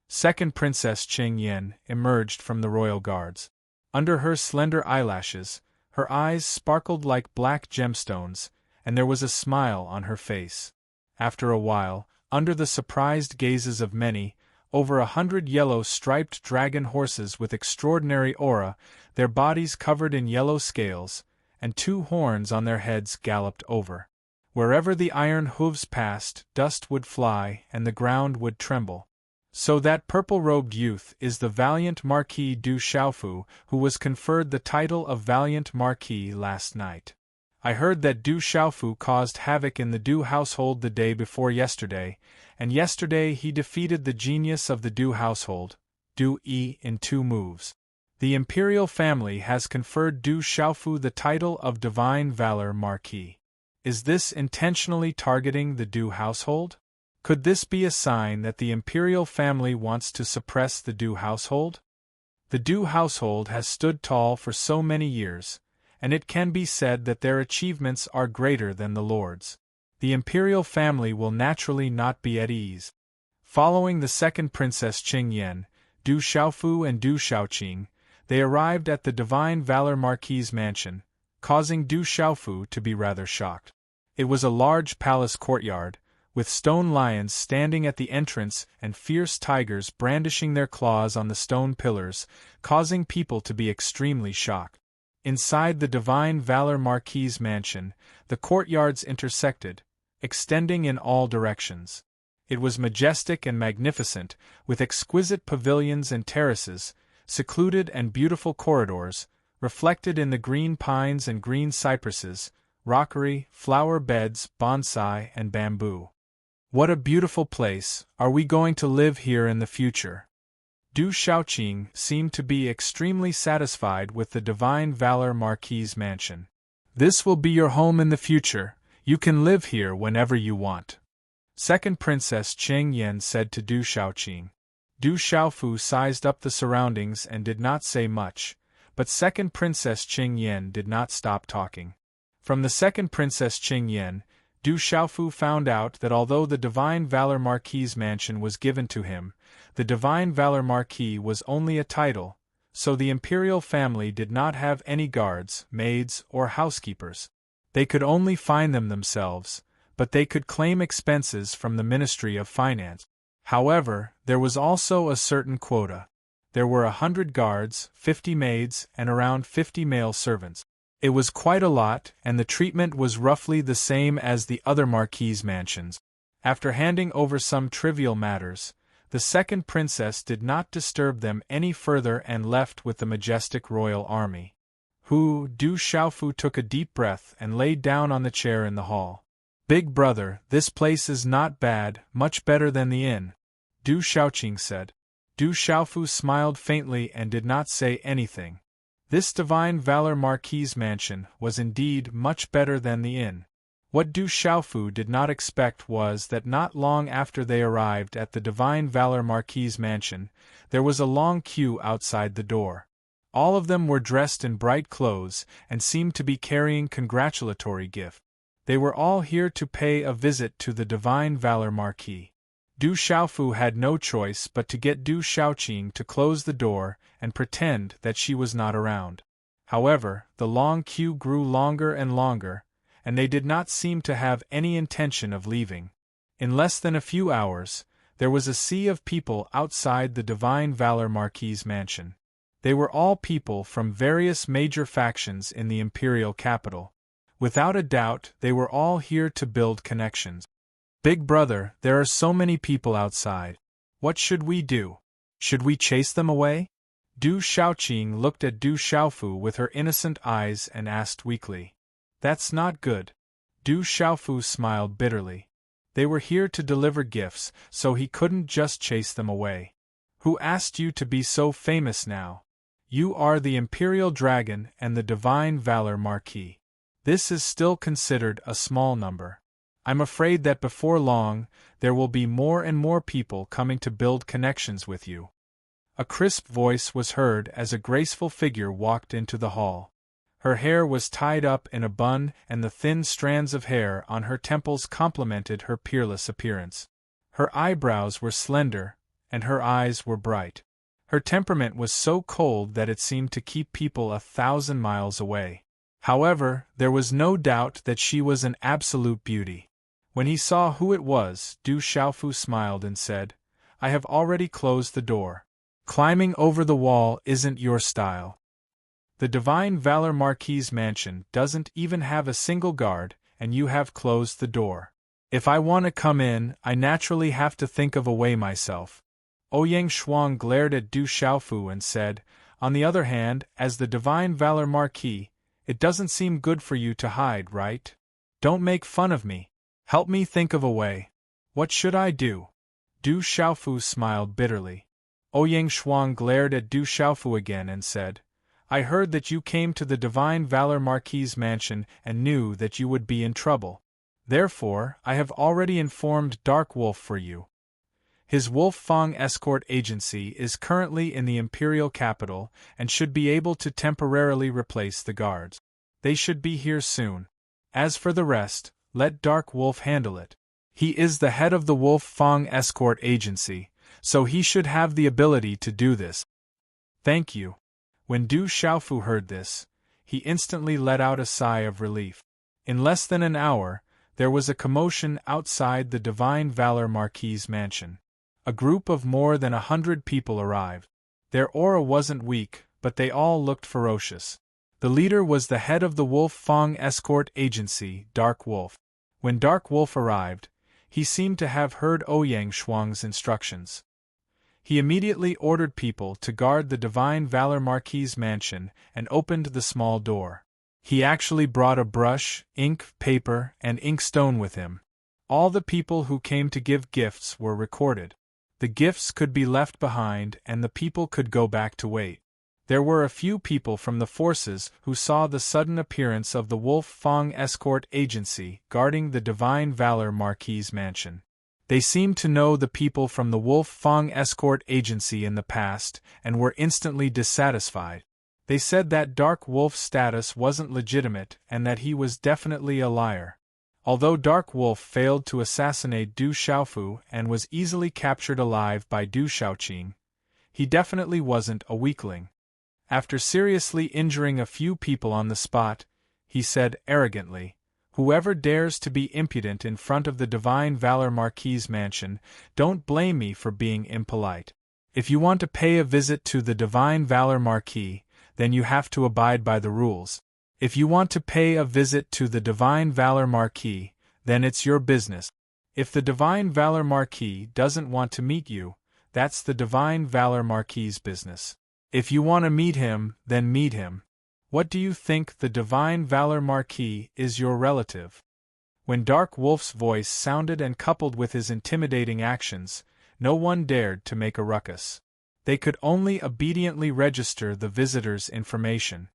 Second Princess Qing Yan emerged from the royal guards. Under her slender eyelashes, her eyes sparkled like black gemstones, and there was a smile on her face. After a while, under the surprised gazes of many, over 100 yellow striped dragon horses with extraordinary aura, their bodies covered in yellow scales, and 2 horns on their heads galloped over. Wherever the iron hooves passed, dust would fly and the ground would tremble. So that purple-robed youth is the valiant Marquis Du Xiaofu, who was conferred the title of Valiant Marquis last night. I heard that Du Xiaofu caused havoc in the Du household the day before yesterday, and yesterday he defeated the genius of the Du household, Du Yi, in 2 moves. The imperial family has conferred Du Xiaofu the title of Divine Valor Marquis. Is this intentionally targeting the Du household? Could this be a sign that the imperial family wants to suppress the Du household? The Du household has stood tall for so many years, and it can be said that their achievements are greater than the lord's. The imperial family will naturally not be at ease. Following the second Princess Qing Yan, Du Xiaofu and Du Xiaoqing, they arrived at the Divine Valor Marquis's mansion, causing Du Xiaofu to be rather shocked. It was a large palace courtyard, with stone lions standing at the entrance and fierce tigers brandishing their claws on the stone pillars, causing people to be extremely shocked. Inside the Divine Valor Marquis's mansion, the courtyards intersected, extending in all directions. It was majestic and magnificent, with exquisite pavilions and terraces, secluded and beautiful corridors, reflected in the green pines and green cypresses, rockery, flower beds, bonsai, and bamboo. What a beautiful place! Are we going to live here in the future? Du Xiaoqing seemed to be extremely satisfied with the Divine Valor Marquis's mansion. This will be your home in the future. You can live here whenever you want. Second Princess Qing Yan said to Du Xiaoqing. Du Xiaofu sized up the surroundings and did not say much, but Second Princess Qing Yan did not stop talking. From the Second Princess Qing Yan, Du Xiaofu found out that although the Divine Valor Marquis's mansion was given to him, the Divine Valor Marquis was only a title, so the imperial family did not have any guards, maids, or housekeepers. They could only find them themselves, but they could claim expenses from the Ministry of Finance. However, there was also a certain quota. There were 100 guards, 50 maids, and around 50 male servants. It was quite a lot, and the treatment was roughly the same as the other marquise mansions. After handing over some trivial matters, the second princess did not disturb them any further and left with the majestic royal army. Du Xiaofu took a deep breath and laid down on the chair in the hall. "Big brother, this place is not bad, much better than the inn," Du Xiaoqing said. Du Xiaofu smiled faintly and did not say anything. This Divine Valor Marquise mansion was indeed much better than the inn. What Du Xiaofu did not expect was that not long after they arrived at the Divine Valor Marquise mansion, there was a long queue outside the door. All of them were dressed in bright clothes and seemed to be carrying congratulatory gifts. They were all here to pay a visit to the Divine Valor Marquis. Du Xiaofu had no choice but to get Du Xiaoqing to close the door and pretend that she was not around. However, the long queue grew longer and longer, and they did not seem to have any intention of leaving. In less than a few hours, there was a sea of people outside the Divine Valor Marquise mansion. They were all people from various major factions in the imperial capital. Without a doubt, they were all here to build connections. "Big brother, there are so many people outside. What should we do? Should we chase them away?" Du Xiaoqing looked at Du Xiaofu with her innocent eyes and asked weakly. "That's not good." Du Xiaofu smiled bitterly. They were here to deliver gifts, so he couldn't just chase them away. "Who asked you to be so famous now? You are the Imperial Dragon and the Divine Valor Marquis. This is still considered a small number. I'm afraid that before long, there will be more and more people coming to build connections with you." A crisp voice was heard as a graceful figure walked into the hall. Her hair was tied up in a bun and the thin strands of hair on her temples complemented her peerless appearance. Her eyebrows were slender, and her eyes were bright. Her temperament was so cold that it seemed to keep people 1,000 miles away. However, there was no doubt that she was an absolute beauty. When he saw who it was, Du Xiaofu smiled and said, "I have already closed the door. Climbing over the wall isn't your style. The Divine Valor Marquise mansion doesn't even have a single guard, and you have closed the door. If I want to come in, I naturally have to think of a way myself." Ouyang Shuang glared at Du Xiaofu and said, "On the other hand, as the Divine Valor Marquis, it doesn't seem good for you to hide, right? Don't make fun of me. Help me think of a way. What should I do?" Du Xiaofu smiled bitterly. Ouyang Shuang glared at Du Xiaofu again and said, "I heard that you came to the Divine Valor Marquise mansion and knew that you would be in trouble. Therefore, I have already informed Dark Wolf for you. His Wolf Fang escort agency is currently in the imperial capital and should be able to temporarily replace the guards. They should be here soon. As for the rest, let Dark Wolf handle it. He is the head of the Wolf Fang escort agency, so he should have the ability to do this." "Thank you." When Du Xiaofu heard this, he instantly let out a sigh of relief. In less than an hour, there was a commotion outside the Divine Valor Marquise mansion. A group of more than 100 people arrived. Their aura wasn't weak, but they all looked ferocious. The leader was the head of the Wolf Fang escort agency, Dark Wolf. When Dark Wolf arrived, he seemed to have heard Ouyang Shuang's instructions. He immediately ordered people to guard the Divine Valor Marquise mansion and opened the small door. He actually brought a brush, ink, paper, and inkstone with him. All the people who came to give gifts were recorded. The gifts could be left behind and the people could go back to wait. There were a few people from the forces who saw the sudden appearance of the Wolf Fang escort agency guarding the Divine Valor Marquise mansion. They seemed to know the people from the Wolf Fang escort agency in the past and were instantly dissatisfied. They said that Dark Wolf's status wasn't legitimate and that he was definitely a liar. Although Dark Wolf failed to assassinate Du Xiaofu and was easily captured alive by Du Xiaoqing, he definitely wasn't a weakling. After seriously injuring a few people on the spot, he said arrogantly, Whoever dares to be impudent in front of the Divine Valor Marquis' mansion, don't blame me for being impolite. If you want to pay a visit to the Divine Valor Marquis, then you have to abide by the rules. If you want to pay a visit to the Divine Valor Marquis, then it's your business. If the Divine Valor Marquis doesn't want to meet you, that's the Divine Valor Marquis' business. If you want to meet him, then meet him. What do you think the Divine Valor Marquis is your relative? When Dark Wolf's voice sounded and coupled with his intimidating actions, no one dared to make a ruckus. They could only obediently register the visitor's information.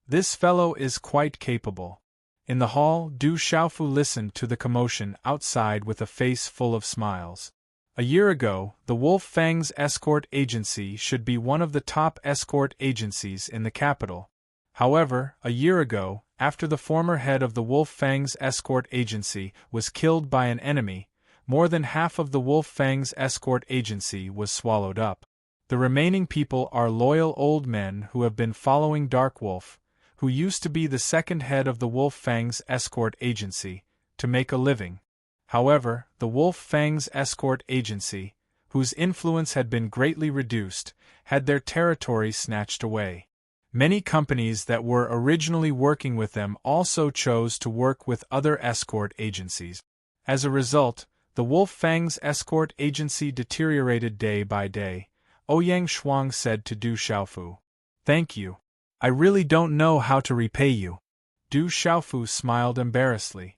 This fellow is quite capable. In the hall, Du Xiaofu listened to the commotion outside with a face full of smiles. A year ago, the Wolf Fang's escort agency should be one of the top escort agencies in the capital. However, a year ago, after the former head of the Wolf Fang's escort agency was killed by an enemy, more than half of the Wolf Fang's escort agency was swallowed up. The remaining people are loyal old men who have been following Dark Wolf, who used to be the second head of the Wolf Fang's escort agency, to make a living. However, the Wolf Fang's escort agency, whose influence had been greatly reduced, had their territory snatched away. Many companies that were originally working with them also chose to work with other escort agencies. As a result, the Wolf Fang's escort agency deteriorated day by day. Ouyang Shuang said to Du Xiaofu. "Thank you. I really don't know how to repay you." Du Xiaofu smiled embarrassedly.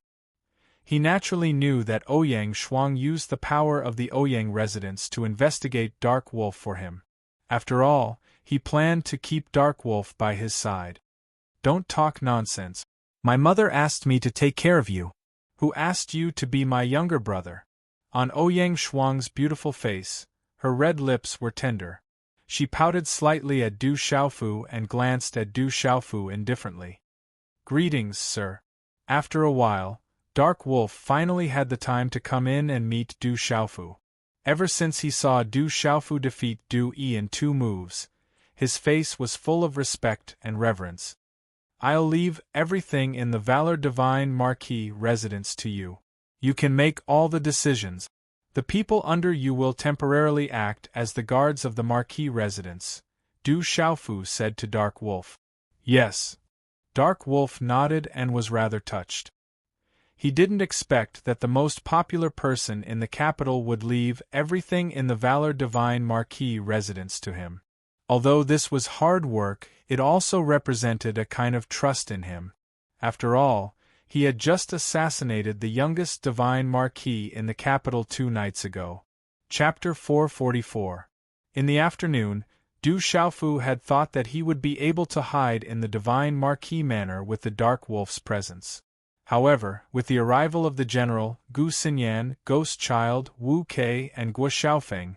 He naturally knew that Ouyang Shuang used the power of the Ouyang residence to investigate Dark Wolf for him. After all, he planned to keep Dark Wolf by his side. "Don't talk nonsense. My mother asked me to take care of you." "Who asked you to be my younger brother?" On Ouyang Shuang's beautiful face, her red lips were tender. She pouted slightly at Du Xiaofu and glanced at Du Xiaofu indifferently. "Greetings, sir." After a while, Dark Wolf finally had the time to come in and meet Du Xiaofu. Ever since he saw Du Xiaofu defeat Du Yi in 2 moves, his face was full of respect and reverence. "I'll leave everything in the Valor Divine Marquis residence to you. You can make all the decisions. The people under you will temporarily act as the guards of the Marquis residence," Du Xiaofu said to Dark Wolf. "Yes." Dark Wolf nodded and was rather touched. He didn't expect that the most popular person in the capital would leave everything in the Valor Divine Marquis residence to him. Although this was hard work, it also represented a kind of trust in him. After all, he had just assassinated the youngest Divine Marquis in the capital 2 nights ago. Chapter 444. In the afternoon, Du Xiaofu had thought that he would be able to hide in the Divine Marquis manor with the Dark Wolf's presence. However, with the arrival of the general, Gu Xinyan, Ghost Child, Wu Kei, and Guo Xiaofeng,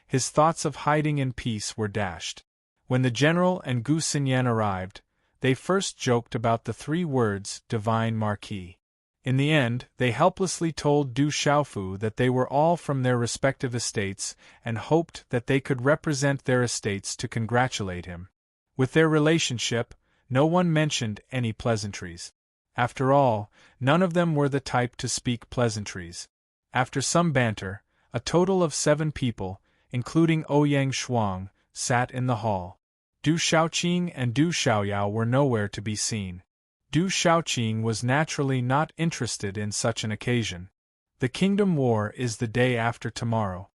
his thoughts of hiding in peace were dashed. When the general and Gu Xinyan arrived, they first joked about the 3 words, Divine Marquis. In the end, they helplessly told Du Xiaofu that they were all from their respective estates and hoped that they could represent their estates to congratulate him. With their relationship, no one mentioned any pleasantries. After all, none of them were the type to speak pleasantries. After some banter, a total of 7 people, including Ouyang Shuang, sat in the hall. Du Xiaoqing and Du Xiaoyao were nowhere to be seen. Du Xiaoqing was naturally not interested in such an occasion. "The Kingdom War is the day after tomorrow.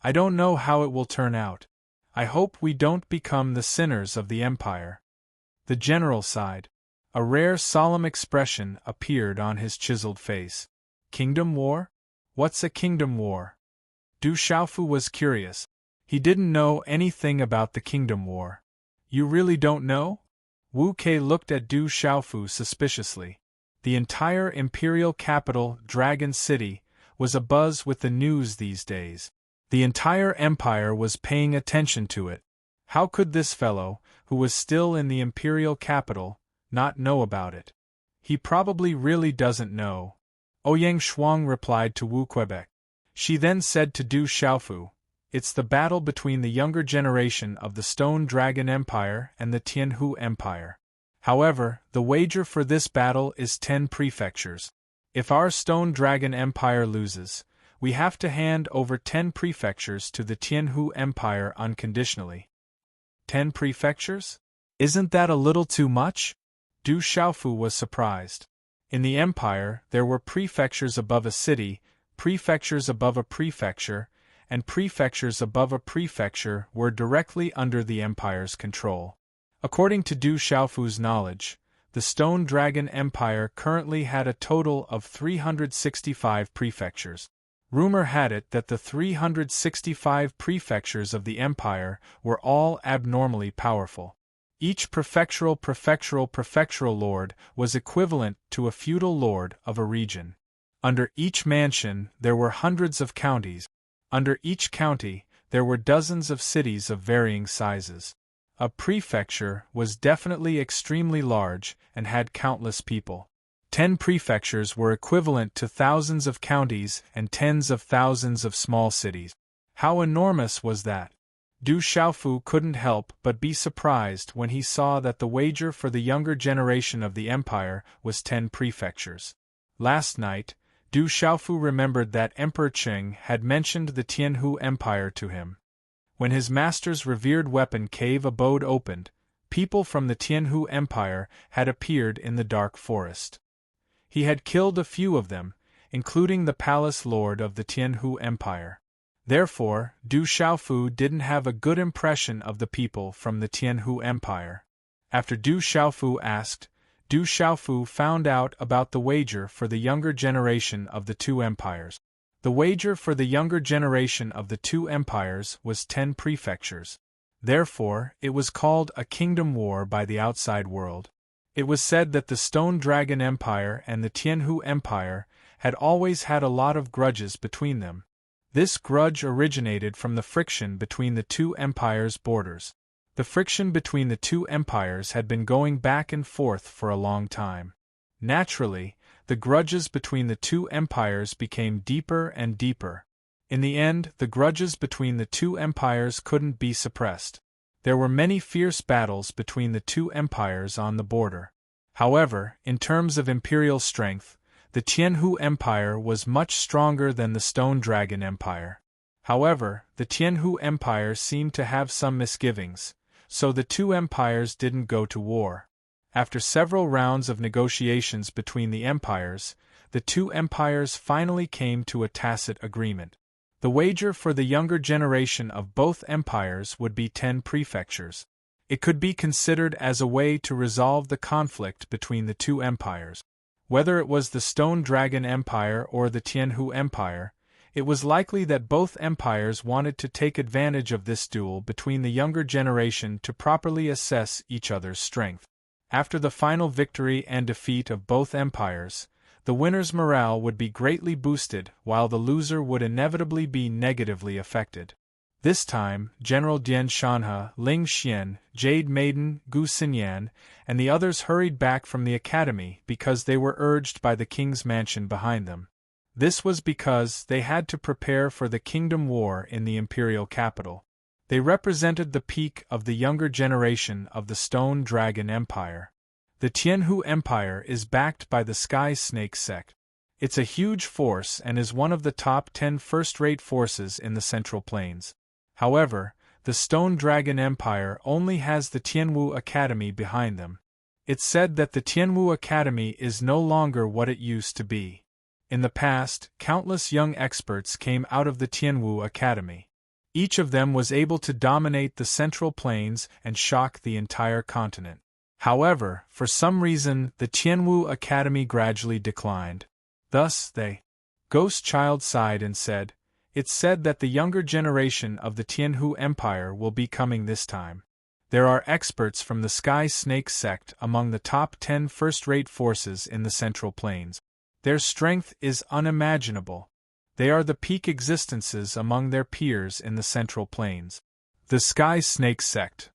I don't know how it will turn out. I hope we don't become the sinners of the Empire." The general sighed. A rare solemn expression appeared on his chiseled face. "Kingdom War? What's a Kingdom War?" Du Xiaofu was curious. He didn't know anything about the Kingdom War. "You really don't know?" Wu Kei looked at Du Xiaofu suspiciously. The entire imperial capital, Dragon City, was abuzz with the news these days. The entire empire was paying attention to it. How could this fellow, who was still in the imperial capital, not know about it? He probably really doesn't know. Ouyang Shuang replied to Wu Quebec. She then said to Du Xiaofu, "It's the battle between the younger generation of the Stone Dragon Empire and the Tianhu Empire. However, the wager for this battle is 10 prefectures. If our Stone Dragon Empire loses, we have to hand over 10 prefectures to the Tianhu Empire unconditionally. 10 prefectures? Isn't that a little too much? Du Xiaofu was surprised. In the empire, there were prefectures above a city, prefectures above a prefecture, and prefectures above a prefecture were directly under the empire's control. According to Du Xiaofu's knowledge, the Stone Dragon Empire currently had a total of 365 prefectures. Rumor had it that the 365 prefectures of the empire were all abnormally powerful. Each prefectural lord was equivalent to a feudal lord of a region. Under each mansion there were hundreds of counties. Under each county there were dozens of cities of varying sizes. A prefecture was definitely extremely large and had countless people. 10 prefectures were equivalent to thousands of counties and tens of thousands of small cities. How enormous was that? Du Xiaofu couldn't help but be surprised when he saw that the wager for the younger generation of the empire was 10 prefectures. Last night, Du Xiaofu remembered that Emperor Qing had mentioned the Tianhu Empire to him. When his master's revered weapon cave abode opened, people from the Tianhu Empire had appeared in the dark forest. He had killed a few of them, including the palace lord of the Tianhu Empire. Therefore, Du Xiaofu didn't have a good impression of the people from the Tianhu Empire. After Du Xiaofu asked, Du Xiaofu found out about the wager for the younger generation of the two empires. The wager for the younger generation of the two empires was 10 prefectures. Therefore, it was called a kingdom war by the outside world. It was said that the Stone Dragon Empire and the Tianhu Empire had always had a lot of grudges between them. This grudge originated from the friction between the two empires' borders. The friction between the two empires had been going back and forth for a long time. Naturally, the grudges between the two empires became deeper and deeper. In the end, the grudges between the two empires couldn't be suppressed. There were many fierce battles between the two empires on the border. However, in terms of imperial strength, the Tianhu Empire was much stronger than the Stone Dragon Empire. However, the Tianhu Empire seemed to have some misgivings, so the two empires didn't go to war. After several rounds of negotiations between the empires, the two empires finally came to a tacit agreement. The wager for the younger generation of both empires would be 10 prefectures. It could be considered as a way to resolve the conflict between the two empires. Whether it was the Stone Dragon Empire or the Tianhu Empire, it was likely that both empires wanted to take advantage of this duel between the younger generation to properly assess each other's strength. After the final victory and defeat of both empires, the winner's morale would be greatly boosted while the loser would inevitably be negatively affected. This time, General Dian Shanhe, Ling Xian, Jade Maiden, Gu Xinyan, and the others hurried back from the academy because they were urged by the king's mansion behind them. This was because they had to prepare for the kingdom war in the imperial capital. They represented the peak of the younger generation of the Stone Dragon Empire. The Tianhu Empire is backed by the Sky Snake sect. It's a huge force and is one of the top 10 first-rate forces in the Central Plains. However, the Stone Dragon Empire only has the Tianwu Academy behind them. It's said that the Tianwu Academy is no longer what it used to be. In the past, countless young experts came out of the Tianwu Academy. Each of them was able to dominate the Central Plains and shock the entire continent. However, for some reason, the Tianwu Academy gradually declined. Thus, Ghost Child sighed and said, "It's said that the younger generation of the Tianhu Empire will be coming this time. There are experts from the Sky Snake sect among the top 10 first-rate forces in the Central Plains. Their strength is unimaginable. They are the peak existences among their peers in the Central Plains." The Sky Snake sect.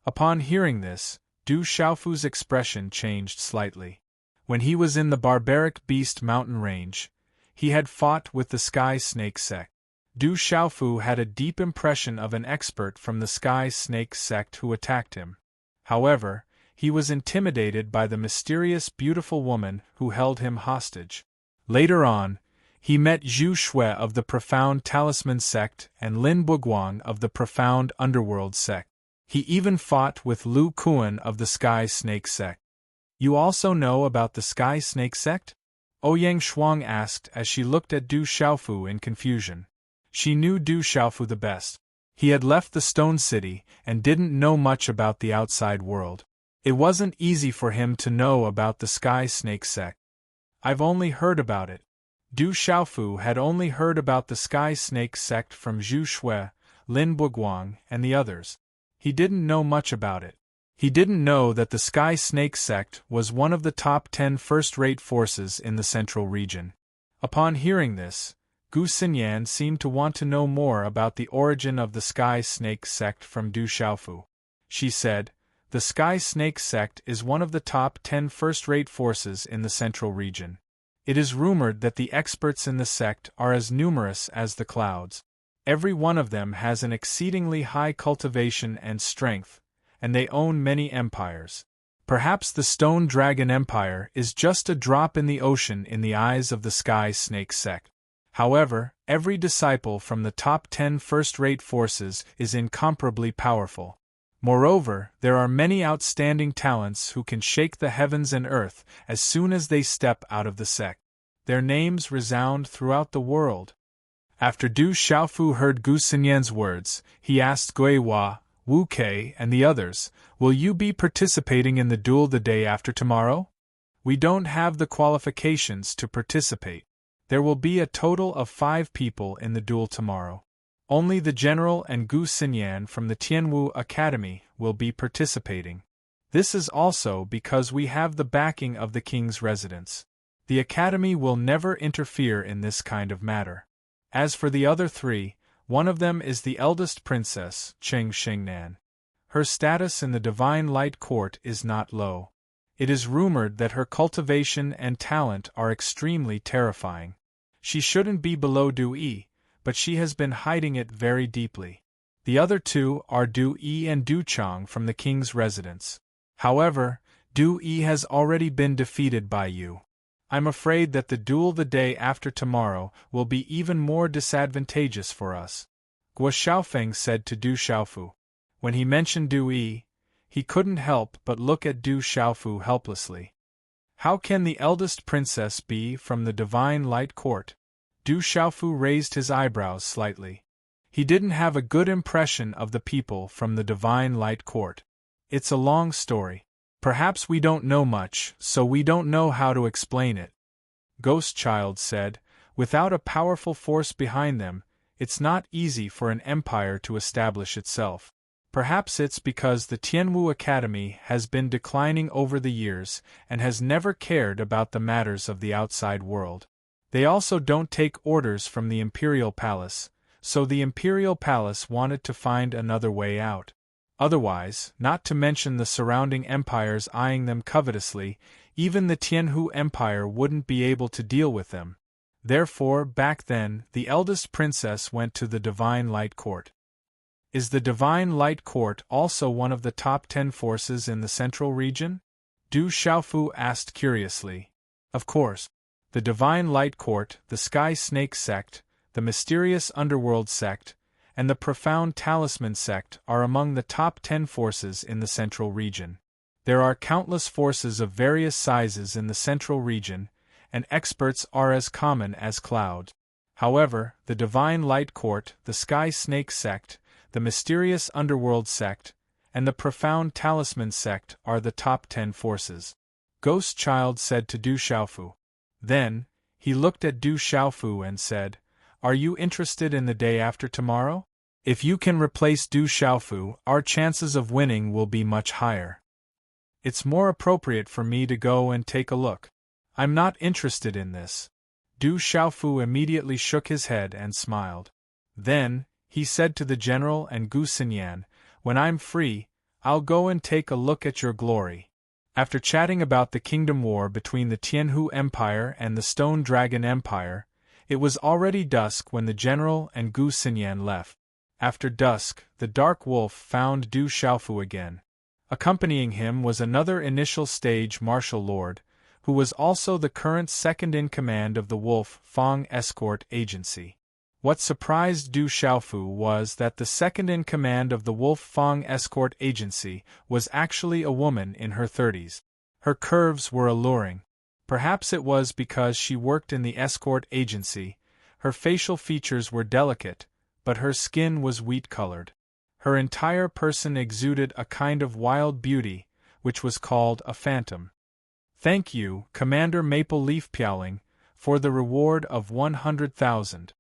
Upon hearing this, Du Xiaofu's expression changed slightly. When he was in the barbaric Beast Mountain Range, he had fought with the Sky Snake sect. Du Xiaofu had a deep impression of an expert from the Sky Snake sect who attacked him. However, he was intimidated by the mysterious beautiful woman who held him hostage. Later on, he met Zhu Shui of the Profound Talisman sect and Lin Buguang of the Profound Underworld sect. He even fought with Lu Kuan of the Sky Snake sect. You also know about the Sky Snake sect? Ouyang Shuang asked as she looked at Du Xiaofu in confusion. She knew Du Xiaofu the best. He had left the Stone City and didn't know much about the outside world. It wasn't easy for him to know about the Sky Snake sect. I've only heard about it. Du Xiaofu had only heard about the Sky Snake sect from Zhu Shui, Lin Buguang, and the others. He didn't know much about it. He didn't know that the Sky Snake sect was one of the top 10 first-rate forces in the central region. Upon hearing this, Gu Xinyan seemed to want to know more about the origin of the Sky Snake sect from Du Xiaofu. She said, "The Sky Snake sect is one of the top 10 first-rate forces in the central region. It is rumored that the experts in the sect are as numerous as the clouds. Every one of them has an exceedingly high cultivation and strength, and they own many empires. Perhaps the Stone Dragon Empire is just a drop in the ocean in the eyes of the Sky Snake sect. However, every disciple from the top 10 first-rate forces is incomparably powerful. Moreover, there are many outstanding talents who can shake the heavens and earth as soon as they step out of the sect. Their names resound throughout the world." After Du Xiaofu heard Gu Xinyan's words, he asked Gui Hua, Wu Kei, and the others, "Will you be participating in the duel the day after tomorrow?" "We don't have the qualifications to participate. There will be a total of 5 people in the duel tomorrow. Only the general and Gu Xinyan from the Tianwu Academy will be participating. This is also because we have the backing of the king's residence. The academy will never interfere in this kind of matter. As for the other 3, one of them is the eldest princess, Cheng Xingnan. Her status in the Divine Light Court is not low. It is rumored that her cultivation and talent are extremely terrifying. She shouldn't be below Du Yi, but she has been hiding it very deeply. The other 2 are Du Yi and Du Chang from the king's residence. However, Du Yi has already been defeated by you. I'm afraid that the duel the day after tomorrow will be even more disadvantageous for us," Guo Xiaofeng said to Du Xiaofu. When he mentioned Du Yi, he couldn't help but look at Du Xiaofu helplessly. How can the eldest princess be from the Divine Light Court? Du Xiaofu raised his eyebrows slightly. He didn't have a good impression of the people from the Divine Light Court. It's a long story. Perhaps we don't know much, so we don't know how to explain it. Ghost Child said, "Without a powerful force behind them, it's not easy for an empire to establish itself. Perhaps it's because the Tianwu Academy has been declining over the years and has never cared about the matters of the outside world. They also don't take orders from the Imperial Palace, so the Imperial Palace wanted to find another way out. Otherwise, not to mention the surrounding empires eyeing them covetously, even the Tianhu Empire wouldn't be able to deal with them. Therefore, back then, the eldest princess went to the Divine Light Court." "Is the Divine Light Court also one of the top 10 forces in the central region?" Du Xiaofu asked curiously. "Of course. The Divine Light Court, the Sky Snake sect, the Mysterious Underworld sect, and the Profound Talisman sect are among the top 10 forces in the central region. There are countless forces of various sizes in the central region, and experts are as common as clouds. However, the Divine Light Court, the Sky Snake sect, the Mysterious Underworld sect, and the Profound Talisman sect are the top 10 forces," Ghost Child said to Du Xiaofu. Then, he looked at Du Xiaofu and said, "Are you interested in the day after tomorrow? If you can replace Du Xiaofu, our chances of winning will be much higher. It's more appropriate for me to go and take a look. I'm not interested in this." Du Xiaofu immediately shook his head and smiled. Then, he said to the general and Gu Xinyan, "When I'm free, I'll go and take a look at your glory." After chatting about the kingdom war between the Tianhu Empire and the Stone Dragon Empire, it was already dusk when the general and Gu Xinyan left. After dusk, the Dark Wolf found Du Xiaofu again. Accompanying him was another initial stage martial lord, who was also the current second-in-command of the Wolf Fang Escort Agency. What surprised Du Xiaofu was that the second-in-command of the Wolf Fang Escort Agency was actually a woman in her 30s. Her curves were alluring. Perhaps it was because she worked in the escort agency. Her facial features were delicate, but her skin was wheat-colored. Her entire person exuded a kind of wild beauty, which was called a phantom. "Thank you, Commander Maple Leaf Piaoling, for the reward of 100,000.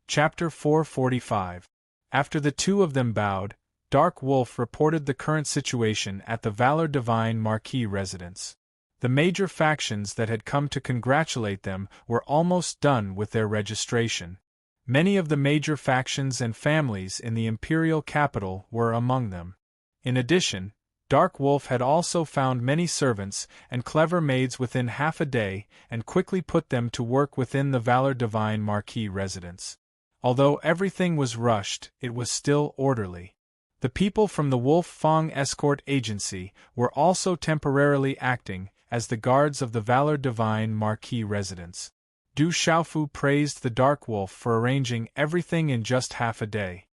Chapter 445. After the two of them bowed, Dark Wolf reported the current situation at the Valor Divine Marquis residence. The major factions that had come to congratulate them were almost done with their registration. Many of the major factions and families in the imperial capital were among them. In addition, Dark Wolf had also found many servants and clever maids within half a day and quickly put them to work within the Valor Divine Marquis residence. Although everything was rushed, it was still orderly. The people from the Wolf Fang Escort Agency were also temporarily acting as the guards of the Valor Divine Marquis residence. Du Xiaofu praised the Dark Wolf for arranging everything in just half a day.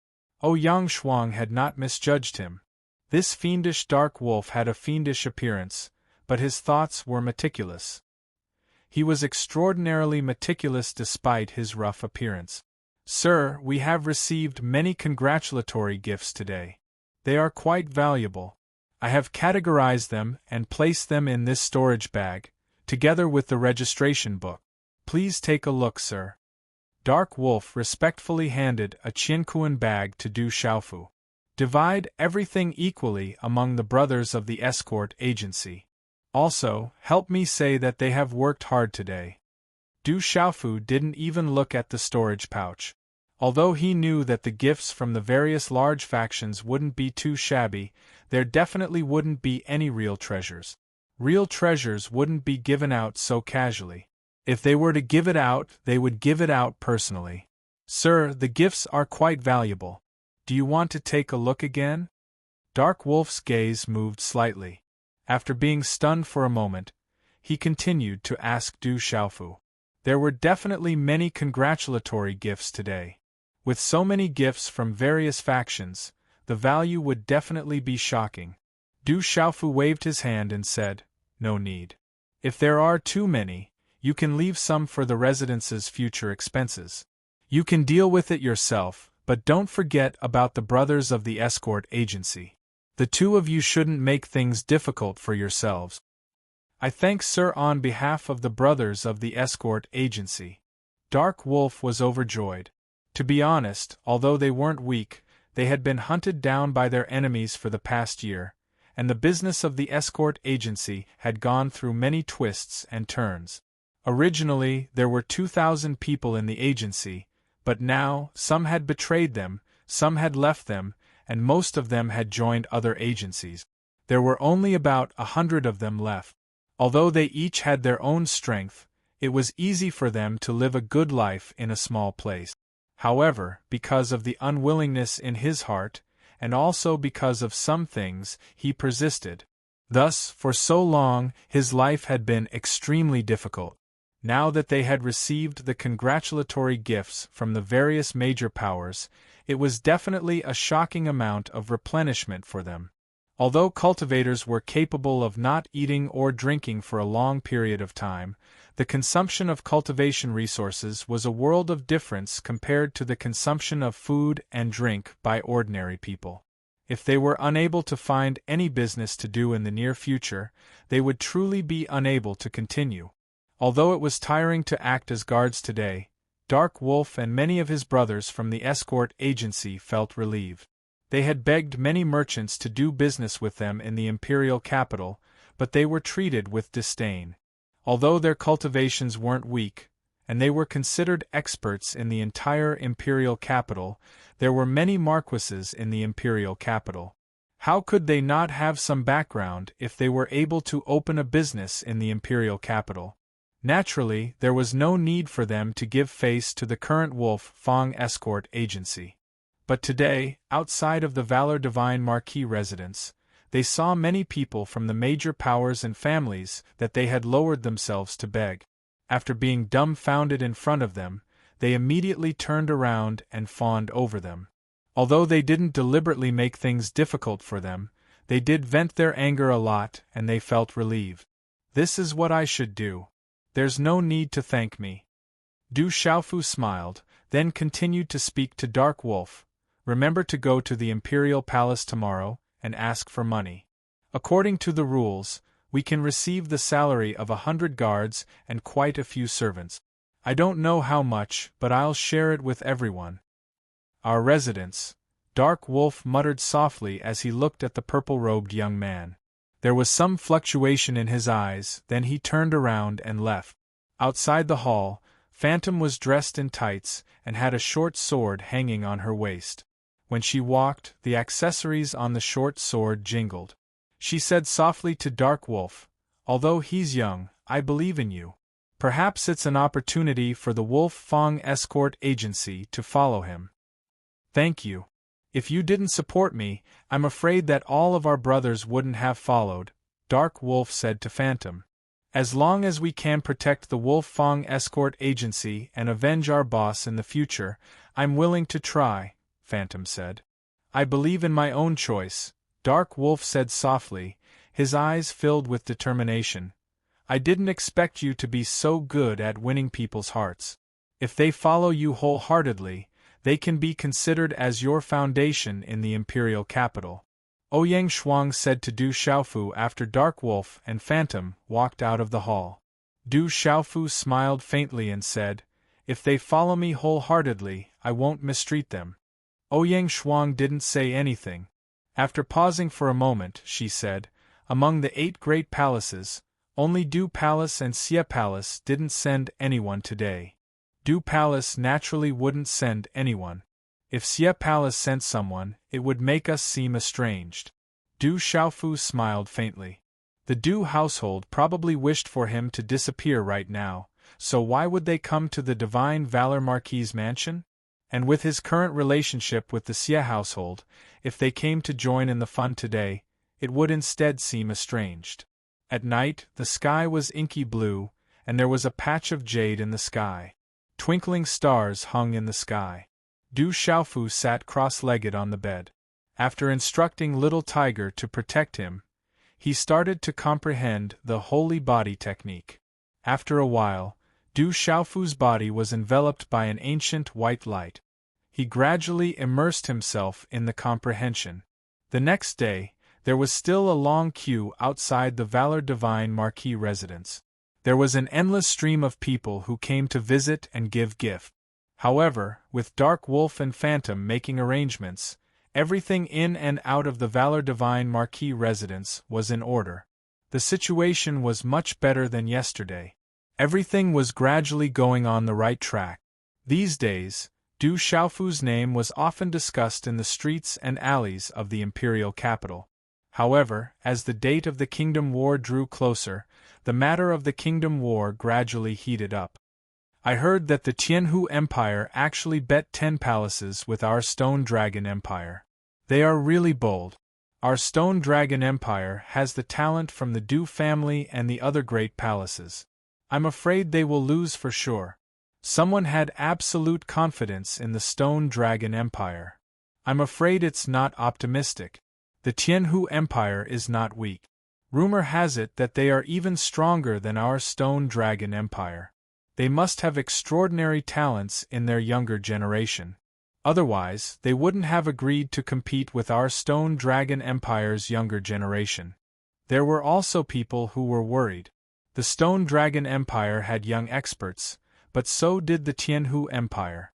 Yang Shuang had not misjudged him. This fiendish Dark Wolf had a fiendish appearance, but his thoughts were meticulous. He was extraordinarily meticulous despite his rough appearance. "Sir, we have received many congratulatory gifts today. They are quite valuable. I have categorized them and placed them in this storage bag, together with the registration book. Please take a look, sir." Dark Wolf respectfully handed a Qiankuan bag to Du Xiaofu. "Divide everything equally among the brothers of the escort agency. Also, help me say that they have worked hard today." Du Xiaofu didn't even look at the storage pouch. Although he knew that the gifts from the various large factions wouldn't be too shabby, there definitely wouldn't be any real treasures. Real treasures wouldn't be given out so casually. If they were to give it out, they would give it out personally. "Sir, the gifts are quite valuable. Do you want to take a look again?" Dark Wolf's gaze moved slightly. After being stunned for a moment, he continued to ask Du Xiaofu. There were definitely many congratulatory gifts today. With so many gifts from various factions, the value would definitely be shocking. Du Xiaofu waved his hand and said, "No need. If there are too many, you can leave some for the residence's future expenses. You can deal with it yourself, but don't forget about the brothers of the escort agency. The two of you shouldn't make things difficult for yourselves." "I thank Sir on behalf of the brothers of the escort agency." Dark Wolf was overjoyed. To be honest, although they weren't weak, they had been hunted down by their enemies for the past year, and the business of the escort agency had gone through many twists and turns. Originally, there were 2,000 people in the agency, but now, some had betrayed them, some had left them, and most of them had joined other agencies. There were only about 100 of them left. Although they each had their own strength, it was easy for them to live a good life in a small place. However, because of the unwillingness in his heart, and also because of some things, he persisted. Thus, for so long, his life had been extremely difficult. Now that they had received the congratulatory gifts from the various major powers, it was definitely a shocking amount of replenishment for them. Although cultivators were capable of not eating or drinking for a long period of time, the consumption of cultivation resources was a world of difference compared to the consumption of food and drink by ordinary people. If they were unable to find any business to do in the near future, they would truly be unable to continue. Although it was tiring to act as guards today, Dark Wolf and many of his brothers from the escort agency felt relieved. They had begged many merchants to do business with them in the imperial capital, but they were treated with disdain. Although their cultivations weren't weak, and they were considered experts in the entire imperial capital, there were many marquises in the imperial capital. How could they not have some background if they were able to open a business in the imperial capital? Naturally, there was no need for them to give face to the current Wolf Fang Escort Agency. But today, outside of the Valor Divine Marquis residence, They saw many people from the major powers and families that they had lowered themselves to beg. After being dumbfounded in front of them, they immediately turned around and fawned over them. Although they didn't deliberately make things difficult for them, they did vent their anger a lot and they felt relieved. This is what I should do. There's no need to thank me. Du Xiaofu smiled, then continued to speak to Dark Wolf. Remember to go to the Imperial Palace tomorrow and ask for money. According to the rules, we can receive the salary of 100 guards and quite a few servants. I don't know how much, but I'll share it with everyone. Our residence, Dark Wolf muttered softly as he looked at the purple-robed young man. There was some fluctuation in his eyes, then he turned around and left. Outside the hall, Phantom was dressed in tights and had a short sword hanging on her waist. When she walked, the accessories on the short sword jingled. She said softly to Dark Wolf, "Although he's young, I believe in you. Perhaps it's an opportunity for the Wolf Fong Escort Agency to follow him." "Thank you. If you didn't support me, I'm afraid that all of our brothers wouldn't have followed," Dark Wolf said to Phantom. "As long as we can protect the Wolf Fong Escort Agency and avenge our boss in the future, I'm willing to try," Phantom said. "I believe in my own choice," Dark Wolf said softly, his eyes filled with determination. "I didn't expect you to be so good at winning people's hearts. If they follow you wholeheartedly, they can be considered as your foundation in the imperial capital," Ouyang Shuang said to Du Xiaofu after Dark Wolf and Phantom walked out of the hall. Du Xiaofu smiled faintly and said, "If they follow me wholeheartedly, I won't mistreat them." Ouyang Shuang didn't say anything. After pausing for a moment, she said, "Among the 8 great palaces, only Du Palace and Xie Palace didn't send anyone today. Du Palace naturally wouldn't send anyone. If Xie Palace sent someone, it would make us seem estranged." Du Xiaofu smiled faintly. The Du household probably wished for him to disappear right now, so why would they come to the Divine Valor Marquis' mansion? And with his current relationship with the Xie household, if they came to join in the fun today, it would instead seem estranged. At night, the sky was inky blue, and there was a patch of jade in the sky. Twinkling stars hung in the sky. Du Xiaofu sat cross-legged on the bed. After instructing Little Tiger to protect him, he started to comprehend the holy body technique. After a while, Du Xiaofu's body was enveloped by an ancient white light. He gradually immersed himself in the comprehension. The next day, there was still a long queue outside the Valor Divine Marquis residence. There was an endless stream of people who came to visit and give gifts. However, with Dark Wolf and Phantom making arrangements, everything in and out of the Valor Divine Marquis residence was in order. The situation was much better than yesterday. Everything was gradually going on the right track. These days, Du Xiaofu's name was often discussed in the streets and alleys of the imperial capital. However, as the date of the Kingdom War drew closer, the matter of the Kingdom War gradually heated up. "I heard that the Tianhu Empire actually bet 10 palaces with our Stone Dragon Empire. They are really bold. Our Stone Dragon Empire has the talent from the Du family and the other great palaces. I'm afraid they will lose for sure." Someone had absolute confidence in the Stone Dragon Empire. "I'm afraid it's not optimistic. The Tianhu Empire is not weak. Rumor has it that they are even stronger than our Stone Dragon Empire. They must have extraordinary talents in their younger generation. Otherwise, they wouldn't have agreed to compete with our Stone Dragon Empire's younger generation." There were also people who were worried. The Stone Dragon Empire had young experts, but so did the Tianhu Empire.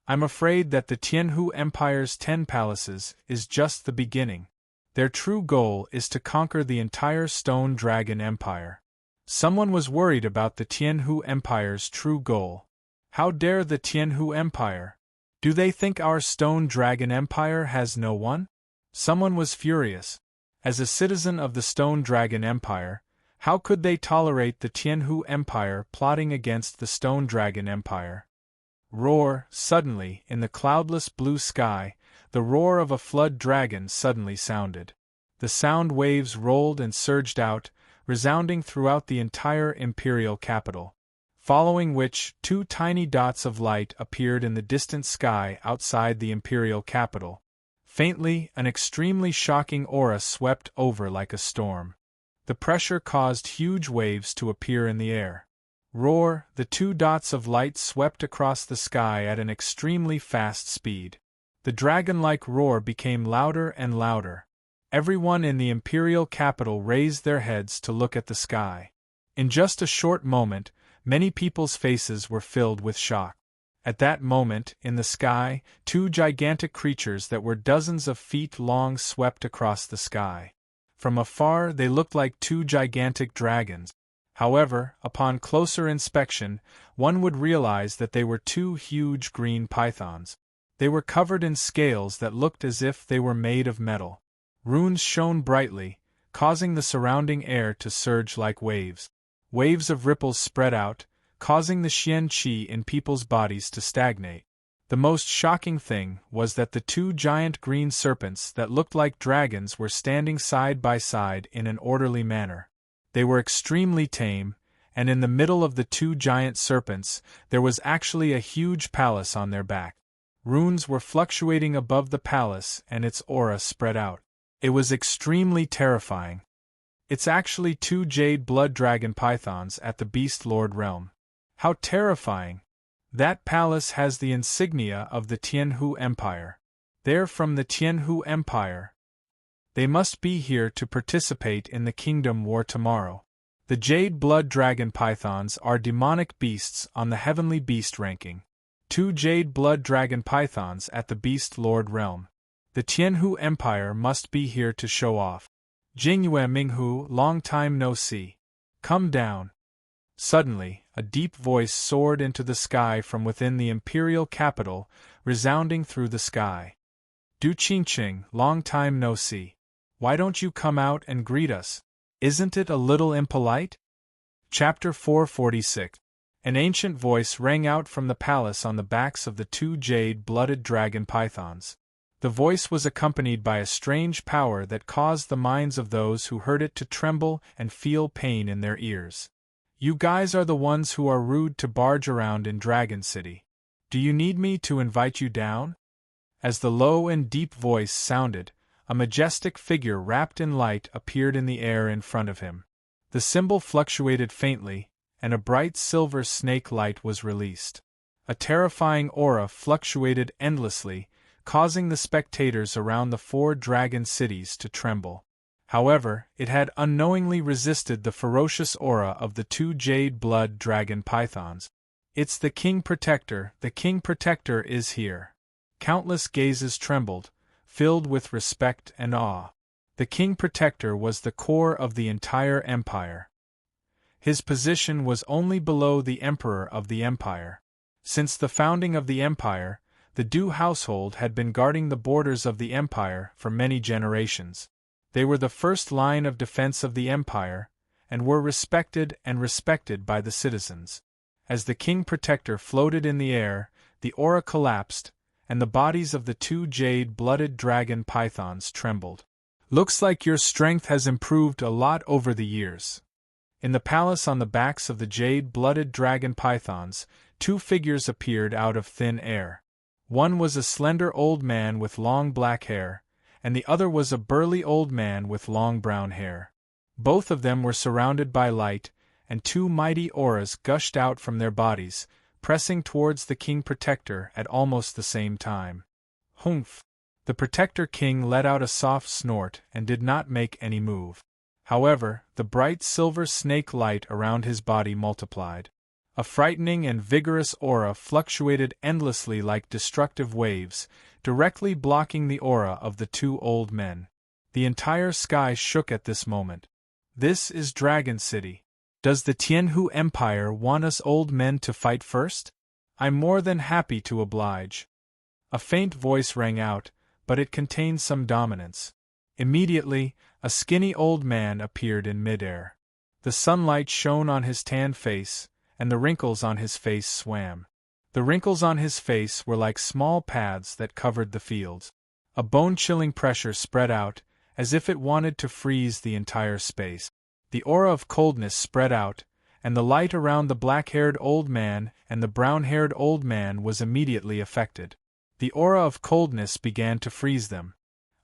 "I'm afraid that the Tianhu Empire's 10 palaces is just the beginning. Their true goal is to conquer the entire Stone Dragon Empire." Someone was worried about the Tianhu Empire's true goal. How dare the Tianhu Empire? Do they think our Stone Dragon Empire has no one? Someone was furious. As a citizen of the Stone Dragon Empire, how could they tolerate the Tianhu Empire plotting against the Stone Dragon Empire? Roar! Suddenly, in the cloudless blue sky, the roar of a flood dragon suddenly sounded. The sound waves rolled and surged out, resounding throughout the entire imperial capital. Following which, 2 tiny dots of light appeared in the distant sky outside the imperial capital. Faintly, an extremely shocking aura swept over like a storm. The pressure caused huge waves to appear in the air. Roar! The 2 dots of light swept across the sky at an extremely fast speed. The dragon-like roar became louder and louder. Everyone in the imperial capital raised their heads to look at the sky. In just a short moment, many people's faces were filled with shock. At that moment, in the sky, 2 gigantic creatures that were dozens of feet long swept across the sky. From afar they looked like 2 gigantic dragons. However, upon closer inspection, one would realize that they were 2 huge green pythons. They were covered in scales that looked as if they were made of metal. Runes shone brightly, causing the surrounding air to surge like waves. Waves of ripples spread out, causing the xian qi in people's bodies to stagnate. The most shocking thing was that the 2 giant green serpents that looked like dragons were standing side by side in an orderly manner. They were extremely tame, and in the middle of the 2 giant serpents, there was actually a huge palace on their back. Runes were fluctuating above the palace and its aura spread out. It was extremely terrifying. It's actually 2 jade blood dragon pythons at the Beast Lord realm. How terrifying! That palace has the insignia of the Tianhu Empire. They're from the Tianhu Empire. They must be here to participate in the Kingdom War tomorrow. The jade blood dragon pythons are demonic beasts on the heavenly beast ranking. 2 jade blood dragon pythons at the Beast Lord realm. The Tianhu Empire must be here to show off. Jingyue Minghu, long time no see. Come down. Suddenly, a deep voice soared into the sky from within the imperial capital, resounding through the sky. Du Qingqing, long time no see. Why don't you come out and greet us? Isn't it a little impolite? Chapter 446. An ancient voice rang out from the palace on the backs of the 2 jade-blooded dragon pythons. The voice was accompanied by a strange power that caused the minds of those who heard it to tremble and feel pain in their ears. You guys are the ones who are rude to barge around in Dragon City. Do you need me to invite you down? As the low and deep voice sounded, a majestic figure wrapped in light appeared in the air in front of him. The symbol fluctuated faintly, and a bright silver snake light was released. A terrifying aura fluctuated endlessly, causing the spectators around the 4 dragon cities to tremble. However, it had unknowingly resisted the ferocious aura of the 2 jade blood dragon pythons. It's the King Protector is here. Countless gazes trembled, filled with respect and awe. The King Protector was the core of the entire empire. His position was only below the Emperor of the Empire. Since the founding of the Empire, the Du household had been guarding the borders of the Empire for many generations. They were the first line of defense of the Empire, and were respected by the citizens. As the King Protector floated in the air, the aura collapsed, and the bodies of the 2 jade-blooded dragon pythons trembled. Looks like your strength has improved a lot over the years. In the palace on the backs of the jade-blooded dragon pythons, 2 figures appeared out of thin air. One was a slender old man with long black hair, and the other was a burly old man with long brown hair. Both of them were surrounded by light, and 2 mighty auras gushed out from their bodies, pressing towards the King Protector at almost the same time. Humph! The Protector King let out a soft snort and did not make any move. However, the bright silver snake light around his body multiplied. A frightening and vigorous aura fluctuated endlessly like destructive waves, directly blocking the aura of the 2 old men. The entire sky shook at this moment. This is Dragon City. Does the Tianhu Empire want us old men to fight first? I'm more than happy to oblige. A faint voice rang out, but it contained some dominance. Immediately, a skinny old man appeared in midair. The sunlight shone on his tanned face, and the wrinkles on his face swam. The wrinkles on his face were like small paths that covered the fields. A bone-chilling pressure spread out, as if it wanted to freeze the entire space. The aura of coldness spread out, and the light around the black-haired old man and the brown-haired old man was immediately affected. The aura of coldness began to freeze them.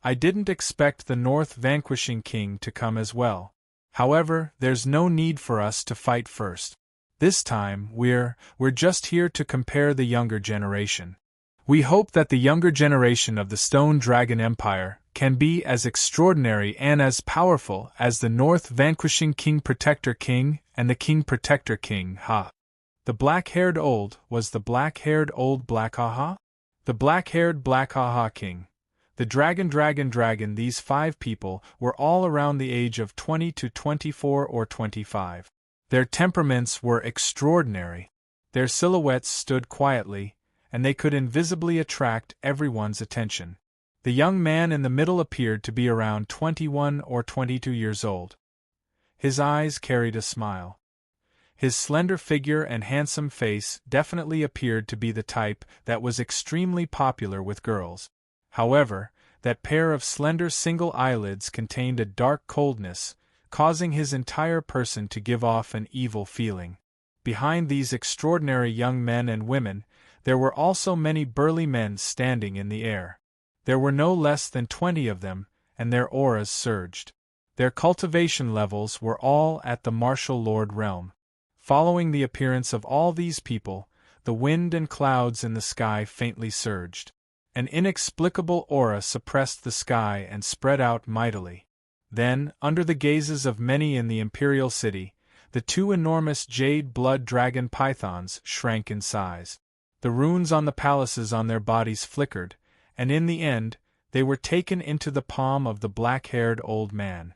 I didn't expect the North Vanquishing King to come as well. However, there's no need for us to fight first. This time, we're just here to compare the younger generation. We hope that the younger generation of the Stone Dragon Empire can be as extraordinary and as powerful as the North Vanquishing King Protector King and the King Protector King, ha. The black-haired old was the black-haired old black ha-ha? The black-haired black ha-ha king. The dragon, these 5 people were all around the age of 20 to 24 or 25. Their temperaments were extraordinary. Their silhouettes stood quietly, and they could invisibly attract everyone's attention. The young man in the middle appeared to be around 21 or 22 years old. His eyes carried a smile. His slender figure and handsome face definitely appeared to be the type that was extremely popular with girls. However, that pair of slender single eyelids contained a dark coldness, causing his entire person to give off an evil feeling. Behind these extraordinary young men and women, there were also many burly men standing in the air. There were no less than 20 of them, and their auras surged. Their cultivation levels were all at the martial lord realm. Following the appearance of all these people, the wind and clouds in the sky faintly surged. An inexplicable aura suppressed the sky and spread out mightily. Then, under the gazes of many in the imperial city, the 2 enormous jade blood dragon pythons shrank in size. The runes on the palaces on their bodies flickered, and in the end, they were taken into the palm of the black-haired old man.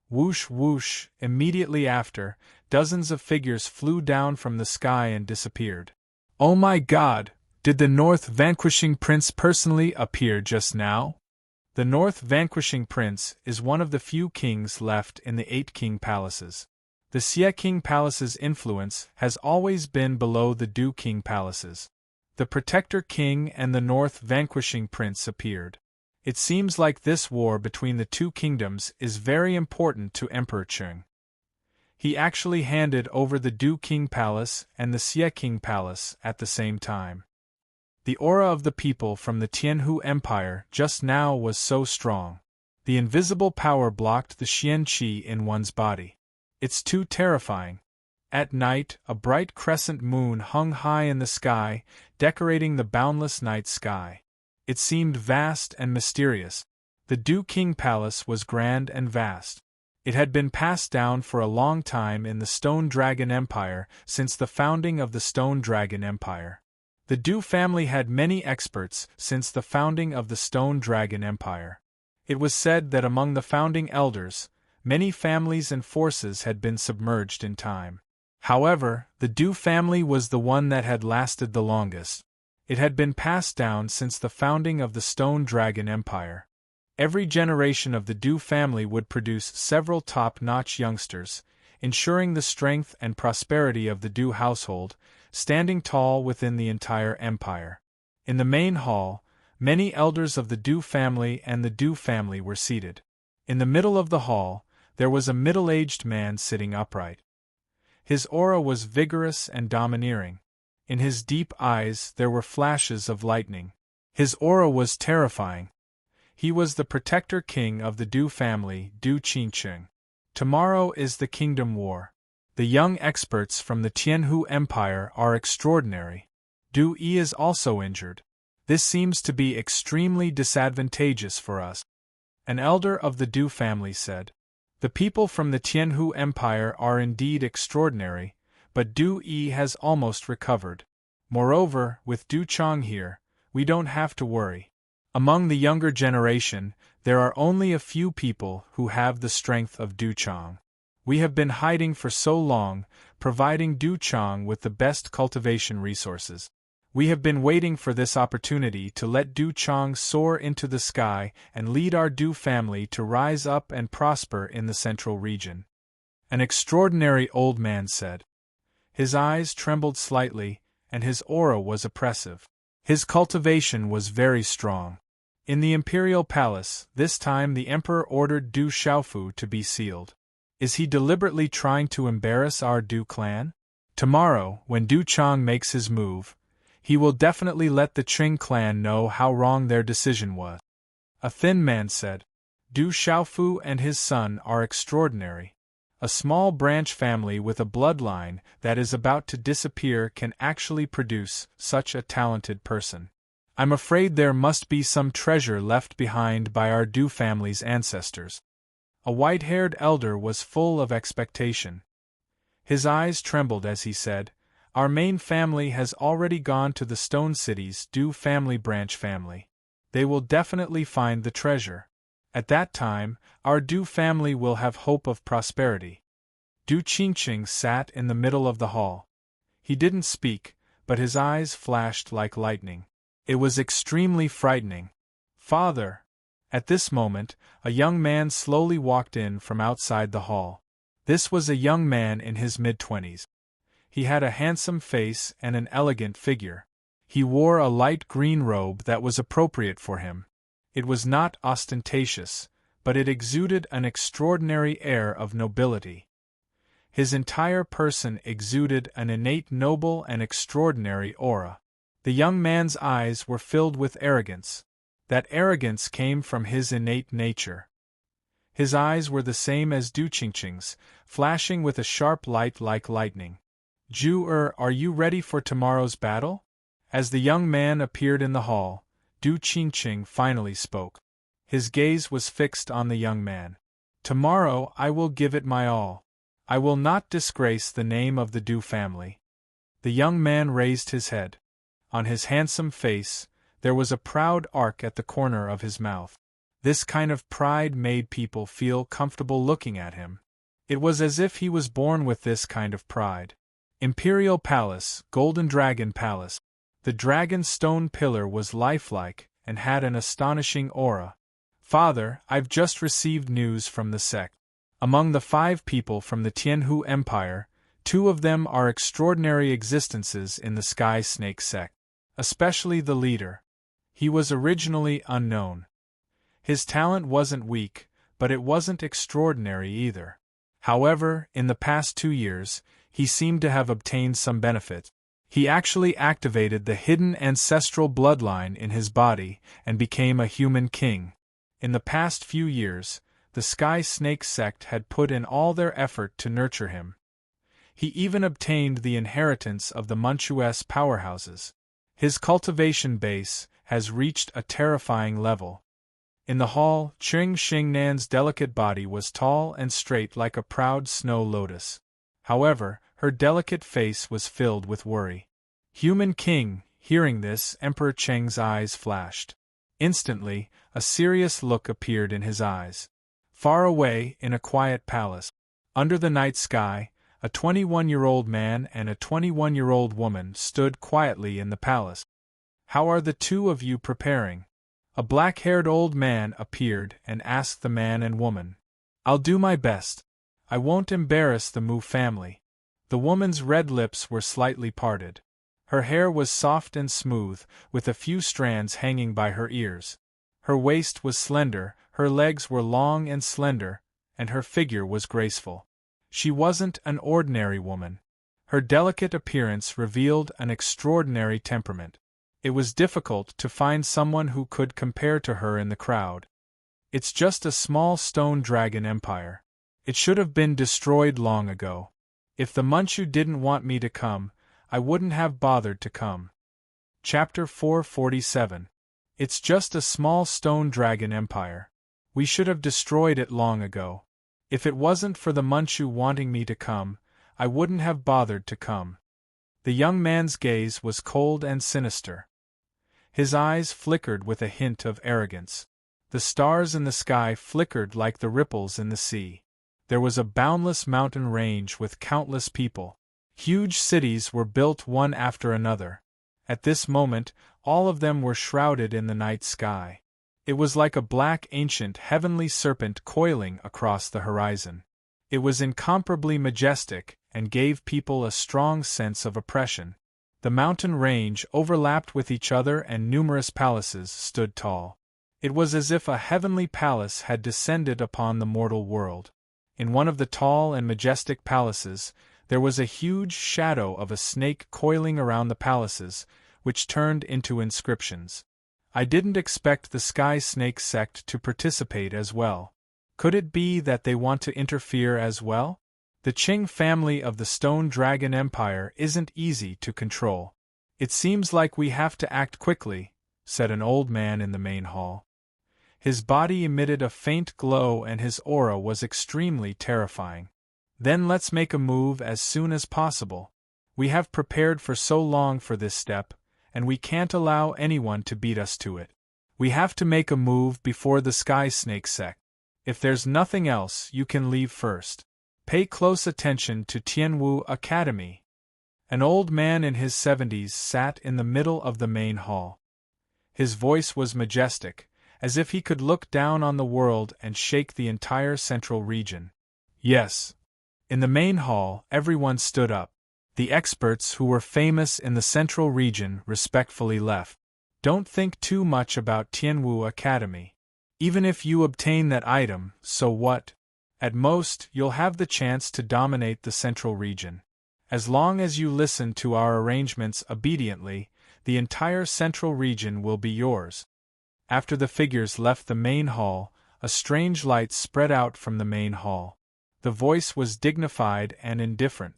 Whoosh whoosh, immediately after, dozens of figures flew down from the sky and disappeared. Oh my God! Did the North Vanquishing Prince personally appear just now? The North Vanquishing Prince is one of the few kings left in the 8 king palaces. The Xie King Palace's influence has always been below the Du King Palaces. The Protector King and the North Vanquishing Prince appeared. It seems like this war between the 2 kingdoms is very important to Emperor Cheng. He actually handed over the Du King Palace and the Xie King Palace at the same time. The aura of the people from the Tianhu Empire just now was so strong. The invisible power blocked the Xian Qi in one's body. It's too terrifying. At night, a bright crescent moon hung high in the sky, decorating the boundless night sky. It seemed vast and mysterious. The Du King Palace was grand and vast. It had been passed down for a long time in the Stone Dragon Empire since the founding of the Stone Dragon Empire. The Du family had many experts since the founding of the Stone Dragon Empire. It was said that among the founding elders, many families and forces had been submerged in time. However, the Du family was the one that had lasted the longest. It had been passed down since the founding of the Stone Dragon Empire. Every generation of the Du family would produce several top-notch youngsters, ensuring the strength and prosperity of the Du household, standing tall within the entire empire. In the main hall, many elders of the Du family and the Du family were seated. In the middle of the hall, there was a middle-aged man sitting upright. His aura was vigorous and domineering. In his deep eyes there were flashes of lightning. His aura was terrifying. He was the protector king of the Du family, Du Qingcheng. Tomorrow is the Kingdom War. The young experts from the Tianhu Empire are extraordinary. Du Yi is also injured. This seems to be extremely disadvantageous for us. An elder of the Du family said. The people from the Tianhu Empire are indeed extraordinary, but Du Yi has almost recovered. Moreover, with Du Chang here, we don't have to worry. Among the younger generation, there are only a few people who have the strength of Du Chang. We have been hiding for so long, providing Du Chang with the best cultivation resources. We have been waiting for this opportunity to let Du Chang soar into the sky and lead our Du family to rise up and prosper in the central region. An extraordinary old man said. His eyes trembled slightly, and his aura was oppressive. His cultivation was very strong. In the imperial palace, this time the emperor ordered Du Xiaofu to be sealed. Is he deliberately trying to embarrass our Du clan? Tomorrow, when Du Chang makes his move, he will definitely let the Qing clan know how wrong their decision was. A thin man said. Du Xiaofu and his son are extraordinary. A small branch family with a bloodline that is about to disappear can actually produce such a talented person. I'm afraid there must be some treasure left behind by our Du family's ancestors. A white-haired elder was full of expectation. His eyes trembled as he said, "Our main family has already gone to the Stone City's Du family branch family. They will definitely find the treasure. At that time, our Du family will have hope of prosperity." Du Qingqing sat in the middle of the hall. He didn't speak, but his eyes flashed like lightning. It was extremely frightening. "Father!" At this moment, a young man slowly walked in from outside the hall. This was a young man in his mid-20s. He had a handsome face and an elegant figure. He wore a light green robe that was appropriate for him. It was not ostentatious, but it exuded an extraordinary air of nobility. His entire person exuded an innate noble and extraordinary aura. The young man's eyes were filled with arrogance. That arrogance came from his innate nature. His eyes were the same as Du Qingqing's, flashing with a sharp light like lightning. "Ju are you ready for tomorrow's battle?" As the young man appeared in the hall, Du Qingqing finally spoke. His gaze was fixed on the young man. "Tomorrow I will give it my all. I will not disgrace the name of the Du family." The young man raised his head. On his handsome face, there was a proud arc at the corner of his mouth. This kind of pride made people feel comfortable looking at him. It was as if he was born with this kind of pride. Imperial Palace, Golden Dragon Palace. The dragon stone pillar was lifelike and had an astonishing aura. "Father, I've just received news from the sect. Among the 5 people from the Tianhu Empire, 2 of them are extraordinary existences in the Sky Snake sect. Especially the leader. He was originally unknown. His talent wasn't weak, but it wasn't extraordinary either. However, in the past 2 years, he seemed to have obtained some benefit. He actually activated the hidden ancestral bloodline in his body and became a human king. In the past few years, the Sky Snake sect had put in all their effort to nurture him. He even obtained the inheritance of the Manchues powerhouses. His cultivation base has reached a terrifying level. In the hall, Qing Xingnan's delicate body was tall and straight like a proud snow lotus. However, her delicate face was filled with worry. "Human king," hearing this, Emperor Cheng's eyes flashed. Instantly, a serious look appeared in his eyes. Far away, in a quiet palace, under the night sky, a 21-year-old man and a 21-year-old woman stood quietly in the palace. "How are the 2 of you preparing?" A black-haired old man appeared and asked the man and woman. "I'll do my best. I won't embarrass the Mu family." The woman's red lips were slightly parted. Her hair was soft and smooth, with a few strands hanging by her ears. Her waist was slender, her legs were long and slender, and her figure was graceful. She wasn't an ordinary woman. Her delicate appearance revealed an extraordinary temperament. It was difficult to find someone who could compare to her in the crowd. "It's just a small stone dragon empire. It should have been destroyed long ago. If the Manchu didn't want me to come, I wouldn't have bothered to come." Chapter 447. It's just a small stone dragon empire. We should have destroyed it long ago. If it wasn't for the Manchu wanting me to come, I wouldn't have bothered to come. The young man's gaze was cold and sinister. His eyes flickered with a hint of arrogance. The stars in the sky flickered like the ripples in the sea. There was a boundless mountain range with countless people. Huge cities were built one after another. At this moment, all of them were shrouded in the night sky. It was like a black ancient heavenly serpent coiling across the horizon. It was incomparably majestic and gave people a strong sense of oppression. The mountain range overlapped with each other and numerous palaces stood tall. It was as if a heavenly palace had descended upon the mortal world. In one of the tall and majestic palaces, there was a huge shadow of a snake coiling around the palaces, which turned into inscriptions. I didn't expect the Sky Snake sect to participate as well. Could it be that they want to interfere as well? The Qing family of the Stone Dragon Empire isn't easy to control. It seems like we have to act quickly, said an old man in the main hall. His body emitted a faint glow and his aura was extremely terrifying. Then let's make a move as soon as possible. We have prepared for so long for this step, and we can't allow anyone to beat us to it. We have to make a move before the Sky Snake sect. If there's nothing else, you can leave first. Pay close attention to Tianwu Academy. An old man in his 70s sat in the middle of the main hall. His voice was majestic, as if he could look down on the world and shake the entire central region. Yes. In the main hall, everyone stood up. The experts who were famous in the central region respectfully left. Don't think too much about Tianwu Academy. Even if you obtain that item, so what? At most, you'll have the chance to dominate the central region. As long as you listen to our arrangements obediently, the entire central region will be yours. After the figures left the main hall, a strange light spread out from the main hall. The voice was dignified and indifferent.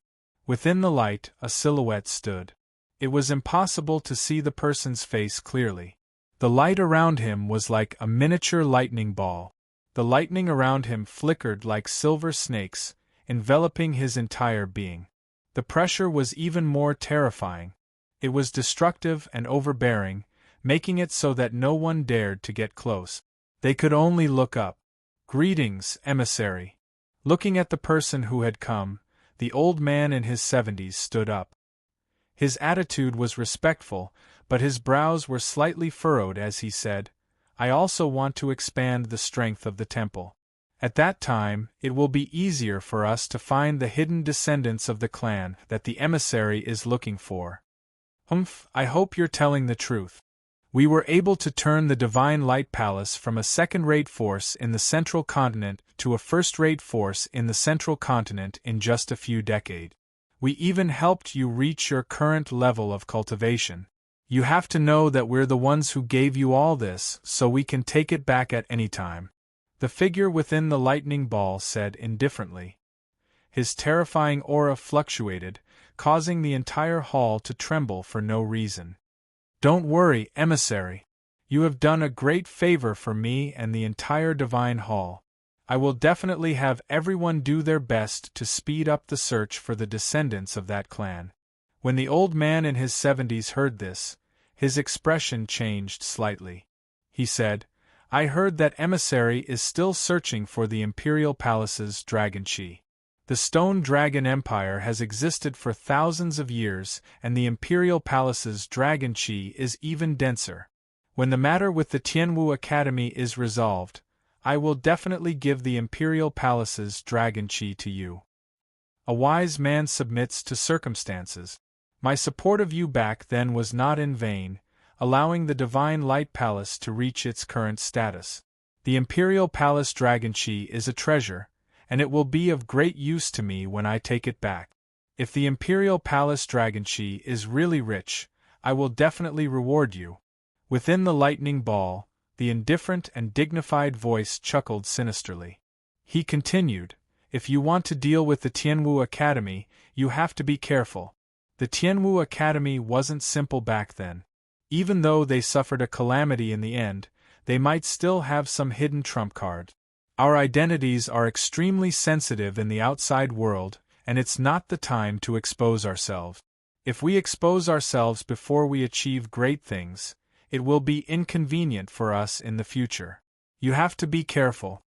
Within the light, a silhouette stood. It was impossible to see the person's face clearly. The light around him was like a miniature lightning ball. The lightning around him flickered like silver snakes, enveloping his entire being. The pressure was even more terrifying. It was destructive and overbearing, making it so that no one dared to get close. They could only look up. Greetings, emissary. Looking at the person who had come, the old man in his 70s stood up. His attitude was respectful, but his brows were slightly furrowed as he said, I also want to expand the strength of the temple. At that time, it will be easier for us to find the hidden descendants of the clan that the emissary is looking for. I hope you're telling the truth. We were able to turn the Divine Light Palace from a second-rate force in the central continent to a first-rate force in the central continent in just a few decades. We even helped you reach your current level of cultivation. You have to know that we're the ones who gave you all this, so we can take it back at any time. The figure within the lightning ball said indifferently. His terrifying aura fluctuated, causing the entire hall to tremble for no reason. Don't worry, emissary. You have done a great favor for me and the entire Divine Hall. I will definitely have everyone do their best to speed up the search for the descendants of that clan. When the old man in his 70s heard this, his expression changed slightly. He said, I heard that emissary is still searching for the Imperial Palace's Dragon Chi. The Stone Dragon Empire has existed for thousands of years, and the Imperial Palace's Dragon Chi is even denser. When the matter with the Tianwu Academy is resolved, I will definitely give the Imperial Palace's Dragon Chi to you. A wise man submits to circumstances. My support of you back then was not in vain, allowing the Divine Light Palace to reach its current status. The Imperial Palace Dragon Chi is a treasure, and it will be of great use to me when I take it back. If the Imperial Palace Dragon Chi is really rich, I will definitely reward you. Within the lightning ball, the indifferent and dignified voice chuckled sinisterly. He continued, if you want to deal with the Tianwu Academy, you have to be careful. The Tianwu Academy wasn't simple back then. Even though they suffered a calamity in the end, they might still have some hidden trump card. Our identities are extremely sensitive in the outside world, and it's not the time to expose ourselves. If we expose ourselves before we achieve great things, it will be inconvenient for us in the future. You have to be careful.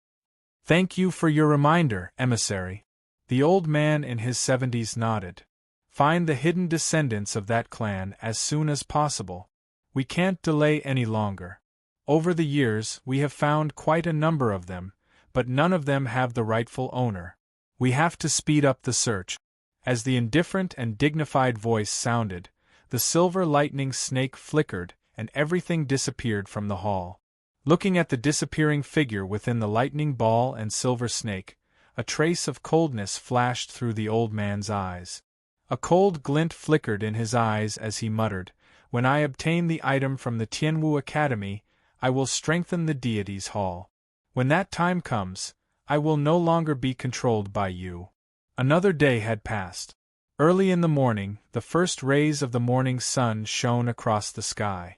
Thank you for your reminder, emissary. The old man in his 70s nodded. Find the hidden descendants of that clan as soon as possible. We can't delay any longer. Over the years, we have found quite a number of them, but none of them have the rightful owner. We have to speed up the search. As the indifferent and dignified voice sounded, the silver lightning snake flickered, and everything disappeared from the hall. Looking at the disappearing figure within the lightning ball and silver snake, a trace of coldness flashed through the old man's eyes. A cold glint flickered in his eyes as he muttered, "When I obtain the item from the Tianwu Academy, I will strengthen the deity's hall. When that time comes, I will no longer be controlled by you." Another day had passed. Early in the morning, the first rays of the morning sun shone across the sky.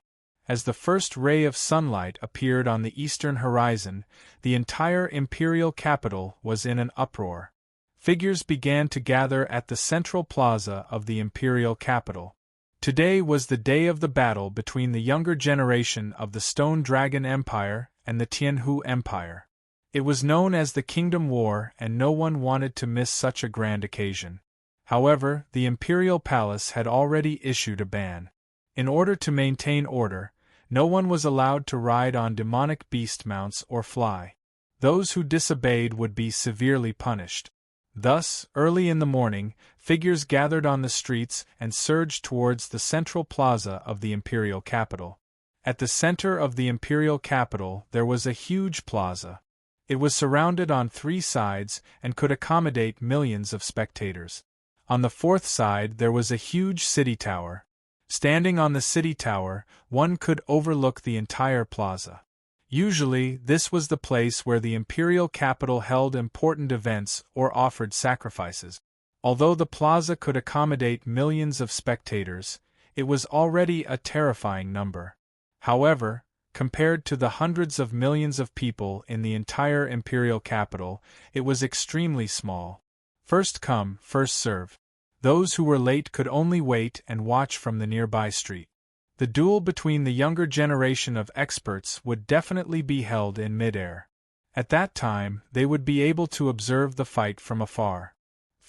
As the first ray of sunlight appeared on the eastern horizon, the entire imperial capital was in an uproar. Figures began to gather at the central plaza of the imperial capital. Today was the day of the battle between the younger generation of the Stone Dragon Empire and the Tianhu Empire. It was known as the Kingdom War, and no one wanted to miss such a grand occasion. However, the imperial palace had already issued a ban. In order to maintain order, no one was allowed to ride on demonic beast mounts or fly. Those who disobeyed would be severely punished. Thus, early in the morning, figures gathered on the streets and surged towards the central plaza of the imperial capital. At the center of the imperial capital there was a huge plaza. It was surrounded on 3 sides and could accommodate millions of spectators. On the 4th side there was a huge city tower. Standing on the city tower, one could overlook the entire plaza. Usually, this was the place where the imperial capital held important events or offered sacrifices. Although the plaza could accommodate millions of spectators, it was already a terrifying number. However, compared to the hundreds of millions of people in the entire imperial capital, it was extremely small. First come, first serve. Those who were late could only wait and watch from the nearby street. The duel between the younger generation of experts would definitely be held in midair. At that time, they would be able to observe the fight from afar.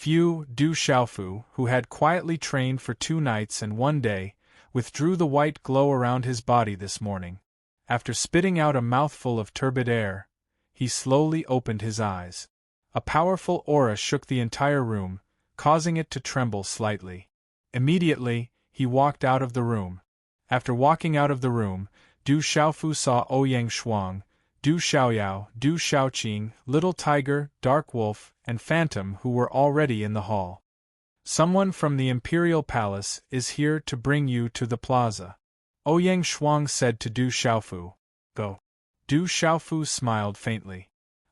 Du Xiaofu, who had quietly trained for 2 nights and 1 day, withdrew the white glow around his body this morning. After spitting out a mouthful of turbid air, he slowly opened his eyes. A powerful aura shook the entire room, causing it to tremble slightly. Immediately, he walked out of the room. After walking out of the room, Du Xiaofu saw Ouyang Shuang, Du Xiaoyao, Du Xiaoqing, Little Tiger, Dark Wolf, and Phantom who were already in the hall. "Someone from the Imperial Palace is here to bring you to the plaza," Ouyang Shuang said to Du Xiaofu. "Go." Du Xiaofu smiled faintly.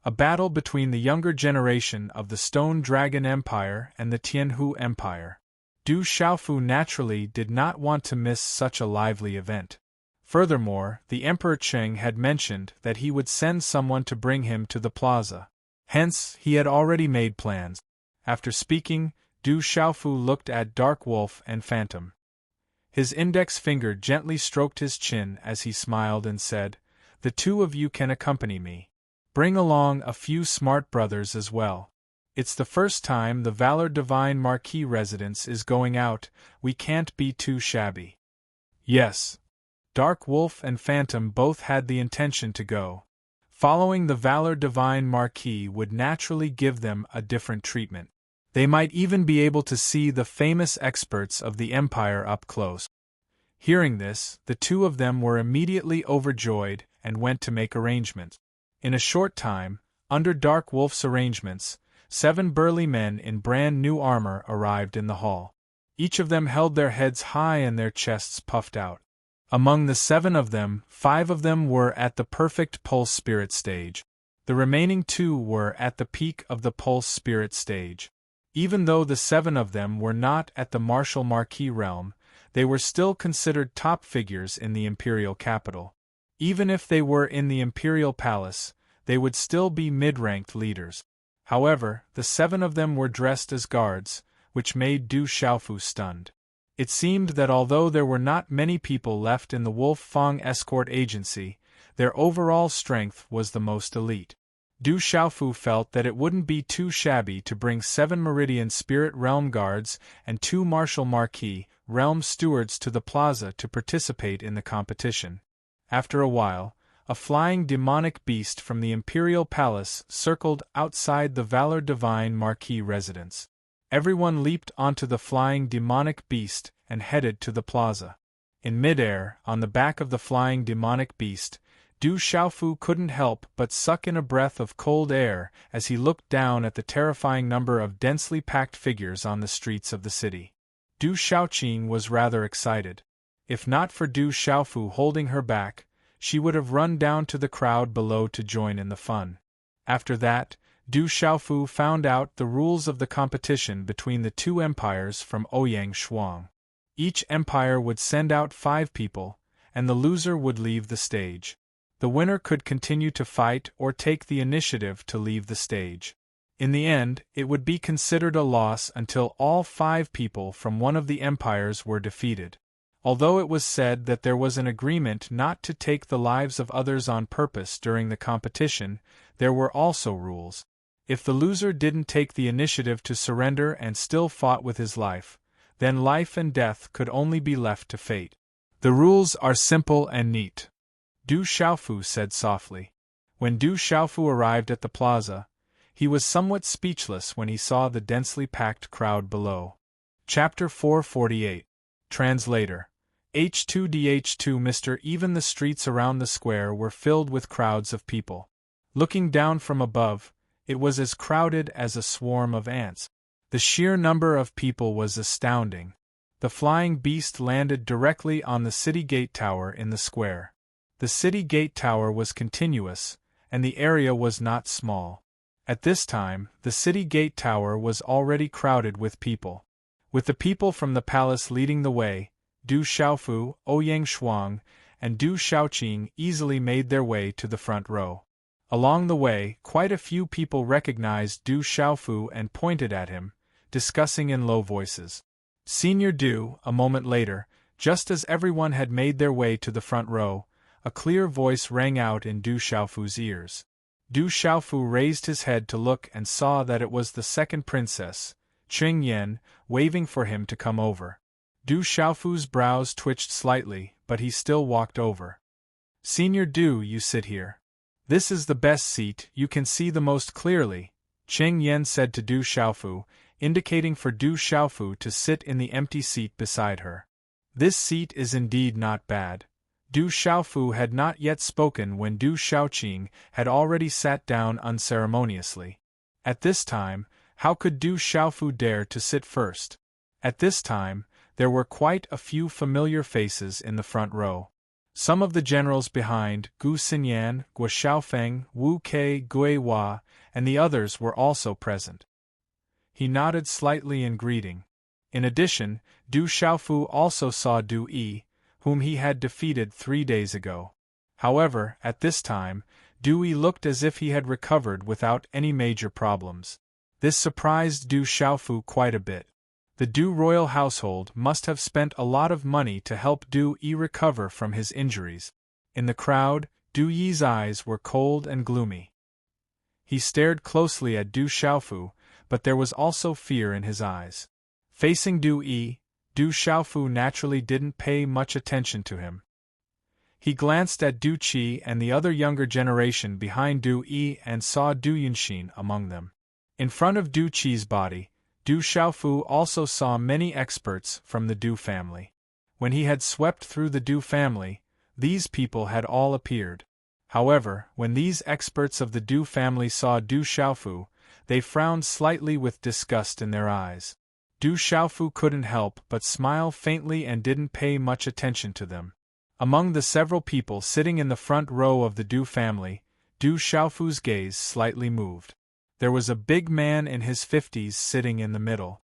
A battle between the younger generation of the Stone Dragon Empire and the Tianhu Empire. Du Xiaofu naturally did not want to miss such a lively event. Furthermore, the Emperor Cheng had mentioned that he would send someone to bring him to the plaza. Hence, he had already made plans. After speaking, Du Xiaofu looked at Dark Wolf and Phantom. His index finger gently stroked his chin as he smiled and said, "The 2 of you can accompany me. Bring along a few smart brothers as well. It's the first time the Valor Divine Marquis residence is going out, we can't be too shabby." Yes. Dark Wolf and Phantom both had the intention to go. Following the Valor Divine Marquis would naturally give them a different treatment. They might even be able to see the famous experts of the Empire up close. Hearing this, the 2 of them were immediately overjoyed and went to make arrangements. In a short time, under Dark Wolf's arrangements, 7 burly men in brand new armor arrived in the hall. Each of them held their heads high and their chests puffed out. Among the 7 of them, 5 of them were at the perfect pulse spirit stage. The remaining 2 were at the peak of the pulse spirit stage. Even though the 7 of them were not at the martial marquis realm, they were still considered top figures in the imperial capital. Even if they were in the imperial palace, they would still be mid-ranked leaders. However, the 7 of them were dressed as guards, which made Du Xiaofu stunned. It seemed that although there were not many people left in the Wolf Fang escort agency, their overall strength was the most elite. Du Xiaofu felt that it wouldn't be too shabby to bring 7 Meridian Spirit Realm Guards and 2 Martial Marquis Realm Stewards to the plaza to participate in the competition. After a while, a flying demonic beast from the Imperial Palace circled outside the Valor Divine Marquis residence. Everyone leaped onto the flying demonic beast and headed to the plaza. In midair, on the back of the flying demonic beast, Du Xiaofu couldn't help but suck in a breath of cold air as he looked down at the terrifying number of densely packed figures on the streets of the city. Du Xiaoqing was rather excited. If not for Du Xiaofu holding her back, she would have run down to the crowd below to join in the fun. After that, Du Xiaofu found out the rules of the competition between the two empires from Ouyang Shuang. Each empire would send out 5 people, and the loser would leave the stage. The winner could continue to fight or take the initiative to leave the stage. In the end, it would be considered a loss until all 5 people from one of the empires were defeated. Although it was said that there was an agreement not to take the lives of others on purpose during the competition, there were also rules. If the loser didn't take the initiative to surrender and still fought with his life, then life and death could only be left to fate. The rules are simple and neat, Du Xiaofu said softly. When Du Xiaofu arrived at the plaza, he was somewhat speechless when he saw the densely packed crowd below. Chapter 448. Translator. H2DH2 Mr. Even the streets around the square were filled with crowds of people. Looking down from above, it was as crowded as a swarm of ants. The sheer number of people was astounding. The flying beast landed directly on the city gate tower in the square. The city gate tower was continuous, and the area was not small. At this time, the city gate tower was already crowded with people. With the people from the palace leading the way, Du Xiaofu, Ouyang Shuang, and Du Xiaoqing easily made their way to the front row. Along the way, quite a few people recognized Du Xiaofu and pointed at him, discussing in low voices. Senior Du, a moment later, just as everyone had made their way to the front row, a clear voice rang out in Du Xiaofu's ears. Du Xiaofu raised his head to look and saw that it was the second princess, Qing Yan, waving for him to come over. Du Xiaofu's brows twitched slightly, but he still walked over. Senior Du, you sit here. This is the best seat, you can see the most clearly, Qing Yan said to Du Xiaofu, indicating for Du Xiaofu to sit in the empty seat beside her. This seat is indeed not bad. Du Xiaofu had not yet spoken when Du Xiaoqing had already sat down unceremoniously. At this time, how could Du Xiaofu dare to sit first? At this time, there were quite a few familiar faces in the front row. Some of the generals behind, Gu Xinyan, Guo Xiaofeng, Wu Ke, Gui Hua, and the others were also present. He nodded slightly in greeting. In addition, Du Xiaofu also saw Du Yi, whom he had defeated 3 days ago. However, at this time, Du Yi looked as if he had recovered without any major problems. This surprised Du Xiaofu quite a bit. The Du royal household must have spent a lot of money to help Du Yi recover from his injuries. In the crowd, Du Yi's eyes were cold and gloomy. He stared closely at Du Xiaofu, but there was also fear in his eyes. Facing Du Yi, Du Xiaofu naturally didn't pay much attention to him. He glanced at Du Qi and the other younger generation behind Du Yi and saw Du Yunxin among them. In front of Du Qi's body, Du Xiaofu also saw many experts from the Du family. When he had swept through the Du family, these people had all appeared. However, when these experts of the Du family saw Du Xiaofu, they frowned slightly with disgust in their eyes. Du Xiaofu couldn't help but smile faintly and didn't pay much attention to them. Among the several people sitting in the front row of the Du family, Du Xiaofu's gaze slightly moved. There was a big man in his 50s sitting in the middle.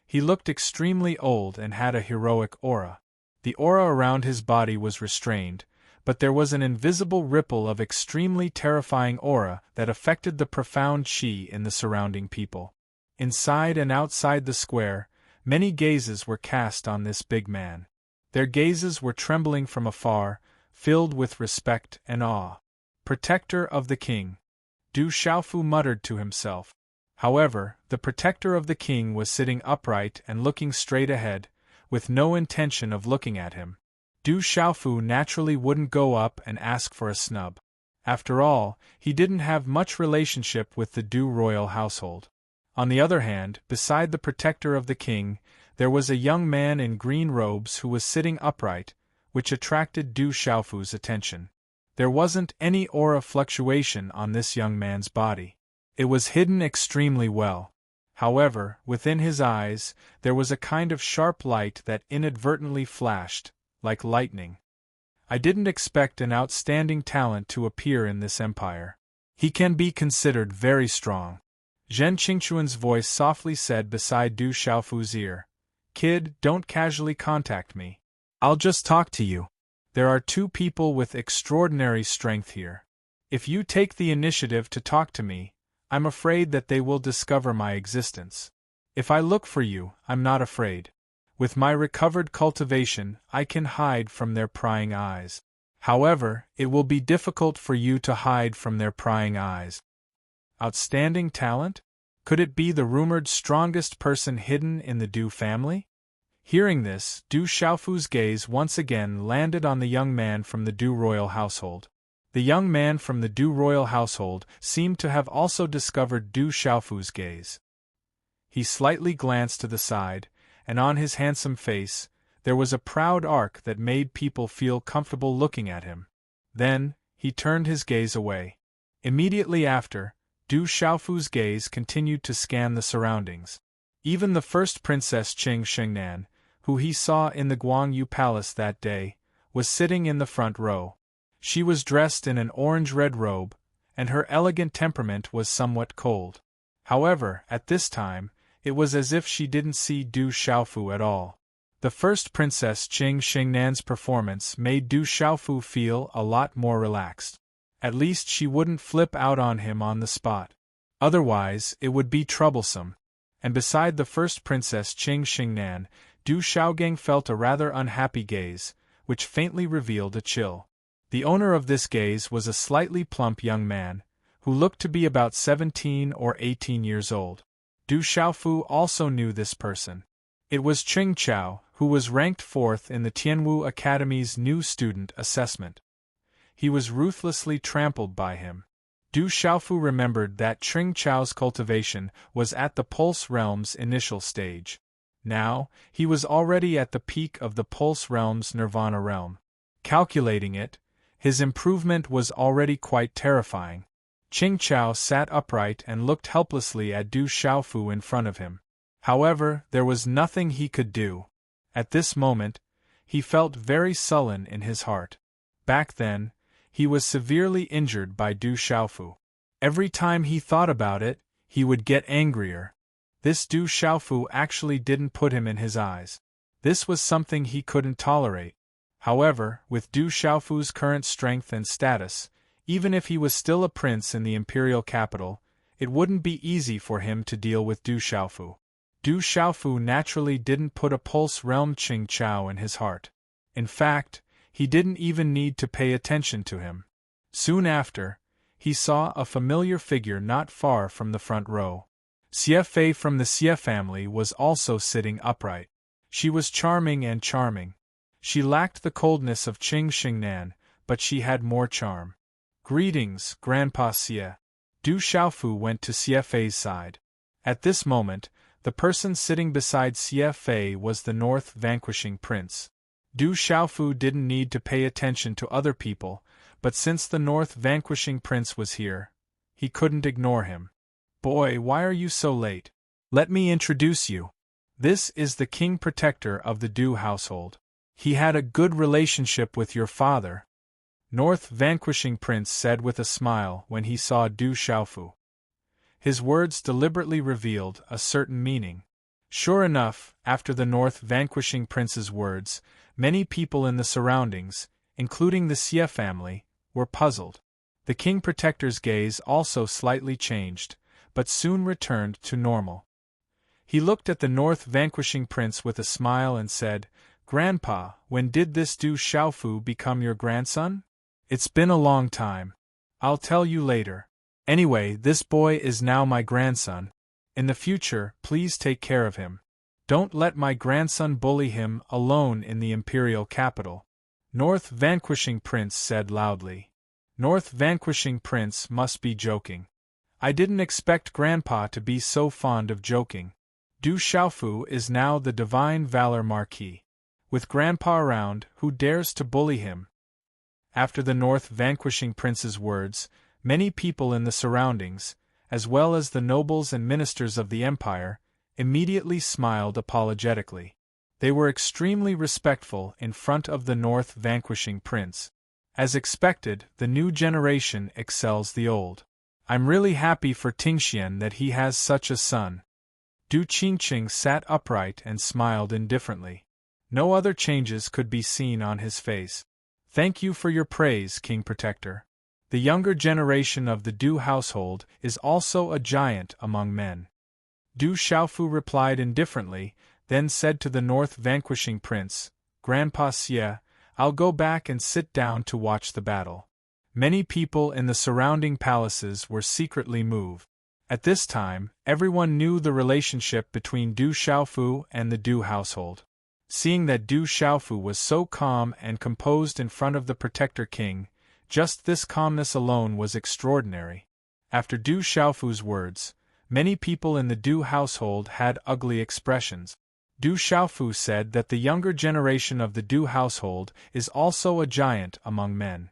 He looked extremely old and had a heroic aura. The aura around his body was restrained, but there was an invisible ripple of extremely terrifying aura that affected the profound qi in the surrounding people. Inside and outside the square, many gazes were cast on this big man. Their gazes were trembling from afar, filled with respect and awe. Protector of the king, Du Xiaofu muttered to himself. However, the protector of the king was sitting upright and looking straight ahead, with no intention of looking at him. Du Xiaofu naturally wouldn't go up and ask for a snub. After all, he didn't have much relationship with the Du royal household. On the other hand, beside the protector of the king, there was a young man in green robes who was sitting upright, which attracted Du Xiaofu's attention. There wasn't any aura fluctuation on this young man's body. It was hidden extremely well. However, within his eyes, there was a kind of sharp light that inadvertently flashed, like lightning. I didn't expect an outstanding talent to appear in this empire. He can be considered very strong. Zhen Qingchuan's voice softly said beside Du Xiaofu's ear. Kid, don't casually contact me. I'll just talk to you. There are two people with extraordinary strength here. If you take the initiative to talk to me, I'm afraid that they will discover my existence. If I look for you, I'm not afraid. With my recovered cultivation, I can hide from their prying eyes. However, it will be difficult for you to hide from their prying eyes. Outstanding talent? Could it be the rumored strongest person hidden in the Du family? Hearing this, Du Xiaofu's gaze once again landed on the young man from the Du royal household. The young man from the Du royal household seemed to have also discovered Du Xiaofu's gaze. He slightly glanced to the side, and on his handsome face, there was a proud arc that made people feel comfortable looking at him. Then, he turned his gaze away. Immediately after, Du Xiaofu's gaze continued to scan the surroundings. Even the first Princess Qing Shengnan, who he saw in the Guangyu Palace that day, was sitting in the front row. She was dressed in an orange-red robe, and her elegant temperament was somewhat cold. However, at this time, it was as if she didn't see Du Xiaofu at all. The first Princess Qing Shengnan's performance made Du Xiaofu feel a lot more relaxed. At least she wouldn't flip out on him on the spot. Otherwise, it would be troublesome. And beside the first Princess Qing Shengnan, Du Xiaogang felt a rather unhappy gaze, which faintly revealed a chill. The owner of this gaze was a slightly plump young man, who looked to be about 17 or 18 years old. Du Xiaofu also knew this person. It was Ching Chao, who was ranked 4th in the Tianwu Academy's new student assessment. He was ruthlessly trampled by him. Du Xiaofu remembered that Ching Chao's cultivation was at the Pulse Realm's initial stage. Now, he was already at the peak of the Pulse Realm's Nirvana realm. Calculating it, his improvement was already quite terrifying. Ching Chao sat upright and looked helplessly at Du Xiaofu in front of him. However, there was nothing he could do. At this moment, he felt very sullen in his heart. Back then, he was severely injured by Du Xiaofu. Every time he thought about it, he would get angrier. This Du Xiaofu actually didn't put him in his eyes. This was something he couldn't tolerate. However, with Du Xiaofu's current strength and status, even if he was still a prince in the imperial capital, it wouldn't be easy for him to deal with Du Xiaofu. Du Xiaofu naturally didn't put a Pulse Realm Ching Chao in his heart. In fact, he didn't even need to pay attention to him. Soon after, he saw a familiar figure not far from the front row. Xie Fei from the Xie family was also sitting upright. She was charming and charming. She lacked the coldness of Qing Shengnan, but she had more charm. Greetings, Grandpa Xie. Du Xiaofu went to Xie Fei's side. At this moment, the person sitting beside Xie Fei was the North Vanquishing Prince. Du Xiaofu didn't need to pay attention to other people, but since the North Vanquishing Prince was here, he couldn't ignore him. Boy, why are you so late? Let me introduce you. This is the King Protector of the Du household. He had a good relationship with your father, North Vanquishing Prince said with a smile when he saw Du Xiaofu. His words deliberately revealed a certain meaning. Sure enough, after the North Vanquishing Prince's words, many people in the surroundings, including the Xie family, were puzzled. The King Protector's gaze also slightly changed, but soon returned to normal. He looked at the North Vanquishing Prince with a smile and said, "Grandpa, when did this Du Xiaofu become your grandson? It's been a long time. I'll tell you later. Anyway, this boy is now my grandson. In the future, please take care of him. Don't let my grandson bully him alone in the imperial capital," North Vanquishing Prince said loudly. North Vanquishing Prince must be joking. I didn't expect Grandpa to be so fond of joking. Du Xiaofu is now the Divine Valor Marquis. With Grandpa around, who dares to bully him? After the North vanquishing prince's words, many people in the surroundings, as well as the nobles and ministers of the empire, immediately smiled apologetically. They were extremely respectful in front of the North vanquishing prince. As expected, the new generation excels the old. I'm really happy for Tingxian that he has such a son. Du Qingqing sat upright and smiled indifferently. No other changes could be seen on his face. Thank you for your praise, King Protector. The younger generation of the Du household is also a giant among men. Du Xiaofu replied indifferently, then said to the North vanquishing prince, Grandpa Xie, I'll go back and sit down to watch the battle. Many people in the surrounding palaces were secretly moved. At this time, everyone knew the relationship between Du Xiaofu and the Du household. Seeing that Du Xiaofu was so calm and composed in front of the Protector King, just this calmness alone was extraordinary. After Du Xiaofu's words, many people in the Du household had ugly expressions. Du Xiaofu said that the younger generation of the Du household is also a giant among men.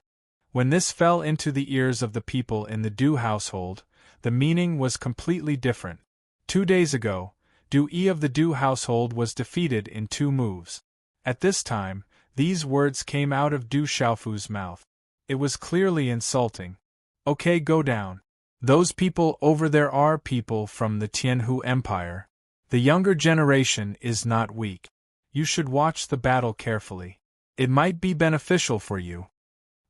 When this fell into the ears of the people in the Du household, the meaning was completely different. 2 days ago, Du Yi of the Du household was defeated in 2 moves. At this time, these words came out of Du Xiaofu's mouth. It was clearly insulting. Okay, go down. Those people over there are people from the Tianhu Empire. The younger generation is not weak. You should watch the battle carefully. It might be beneficial for you.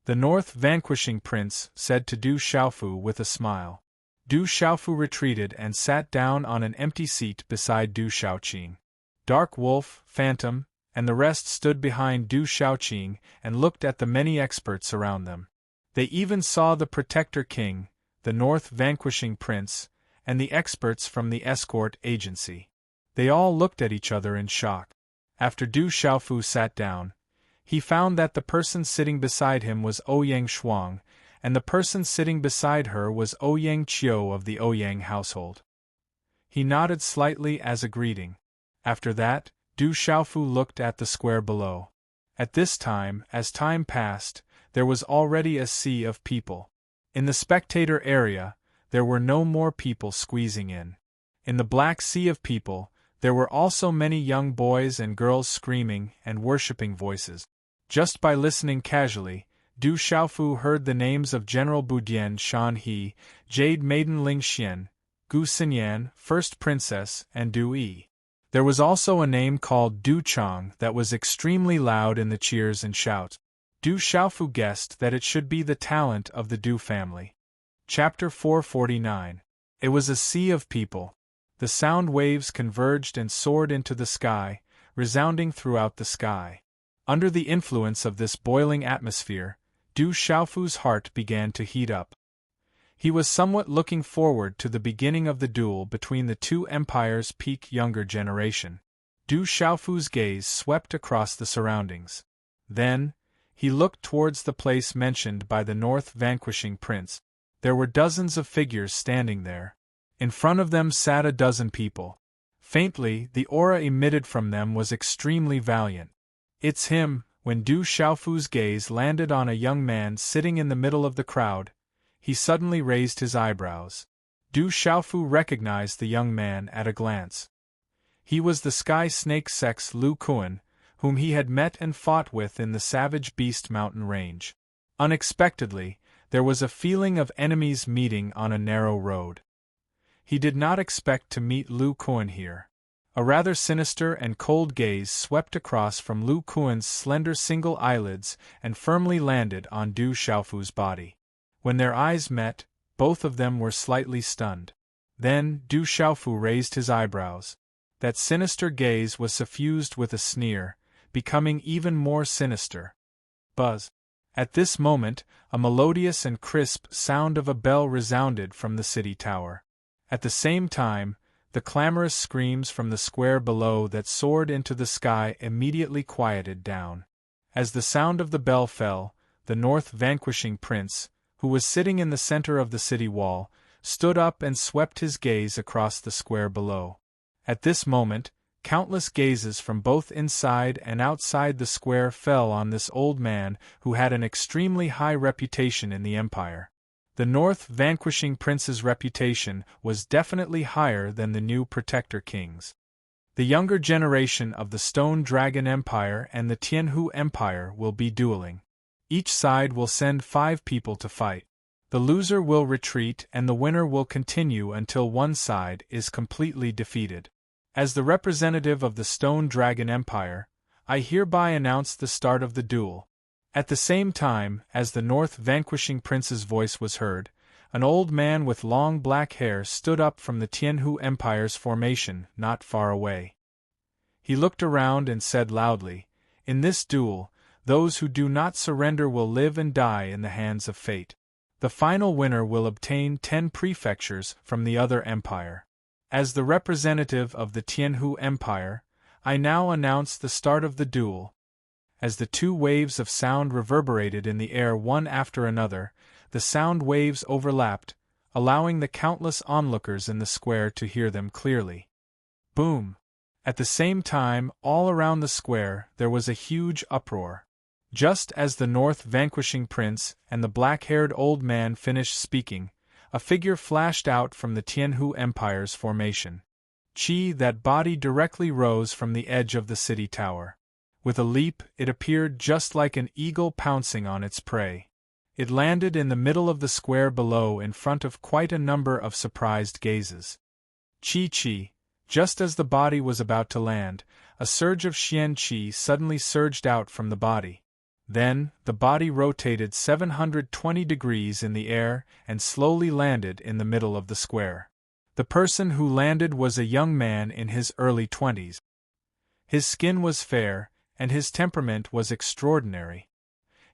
The North vanquishing prince said to Du Xiaofu with a smile. Du Xiaofu retreated and sat down on an empty seat beside Du Xiaoqing. Dark Wolf, Phantom, and the rest stood behind Du Xiaoqing and looked at the many experts around them. They even saw the Protector King, the North vanquishing prince, and the experts from the escort agency. They all looked at each other in shock. After Du Xiaofu sat down, he found that the person sitting beside him was Ouyang Shuang, and the person sitting beside her was Ouyang Qiu of the Ouyang household. He nodded slightly as a greeting. After that, Du Xiaofu looked at the square below. At this time, as time passed, there was already a sea of people. In the spectator area, there were no more people squeezing in. In the black sea of people, there were also many young boys and girls screaming and worshipping voices. Just by listening casually, Du Xiaofu heard the names of General Budian Shan He, Jade Maiden Ling Xian, Gu Xinyan, First Princess, and Du Yi. There was also a name called Du Chang that was extremely loud in the cheers and shouts. Du Xiaofu guessed that it should be the talent of the Du family. Chapter 449. It was a sea of people. The sound waves converged and soared into the sky, resounding throughout the sky. Under the influence of this boiling atmosphere, Du Xiaofu's heart began to heat up. He was somewhat looking forward to the beginning of the duel between the 2 empires' peak younger generation. Du Xiaofu's gaze swept across the surroundings. Then, he looked towards the place mentioned by the North vanquishing prince. There were dozens of figures standing there. In front of them sat a dozen people. Faintly, the aura emitted from them was extremely valiant. It's him. When Du Xiaofu's gaze landed on a young man sitting in the middle of the crowd, he suddenly raised his eyebrows. Du Xiaofu recognized the young man at a glance. He was the Sky Snake Sex Lu Kuan, whom he had met and fought with in the Savage Beast mountain range. Unexpectedly, there was a feeling of enemies meeting on a narrow road. He did not expect to meet Lu Kuan here. A rather sinister and cold gaze swept across from Lu Kuan's slender single eyelids and firmly landed on Du Xiaofu's body. When their eyes met, both of them were slightly stunned. Then Du Xiaofu raised his eyebrows. That sinister gaze was suffused with a sneer, becoming even more sinister. Buzz. At this moment, a melodious and crisp sound of a bell resounded from the city tower. At the same time, the clamorous screams from the square below that soared into the sky immediately quieted down. As the sound of the bell fell, the North vanquishing prince, who was sitting in the center of the city wall, stood up and swept his gaze across the square below. At this moment, Countless gazes from both inside and outside the square fell on this old man who had an extremely high reputation in the empire. The North vanquishing prince's reputation was definitely higher than the new protector king's. The younger generation of the Stone Dragon Empire and the Tianhu Empire will be dueling. Each side will send 5 people to fight. The loser will retreat and the winner will continue until one side is completely defeated. As the representative of the Stone Dragon Empire, I hereby announce the start of the duel. At the same time as the North vanquishing prince's voice was heard, an old man with long black hair stood up from the Tianhu Empire's formation not far away. He looked around and said loudly, "In this duel, those who do not surrender will live and die in the hands of fate. The final winner will obtain 10 prefectures from the other empire. As the representative of the Tianhu Empire, I now announce the start of the duel." As the 2 waves of sound reverberated in the air one after another, the sound waves overlapped, allowing the countless onlookers in the square to hear them clearly. Boom! At the same time, all around the square, there was a huge uproar. Just as the North vanquishing prince and the black-haired old man finished speaking, a figure flashed out from the Tianhu Empire's formation. That body directly rose from the edge of the city tower. With a leap, it appeared just like an eagle pouncing on its prey. It landed in the middle of the square below in front of quite a number of surprised gazes. Just as the body was about to land, a surge of Xian Qi suddenly surged out from the body. Then, the body rotated 720 degrees in the air and slowly landed in the middle of the square. The person who landed was a young man in his early 20s. His skin was fair, and his temperament was extraordinary.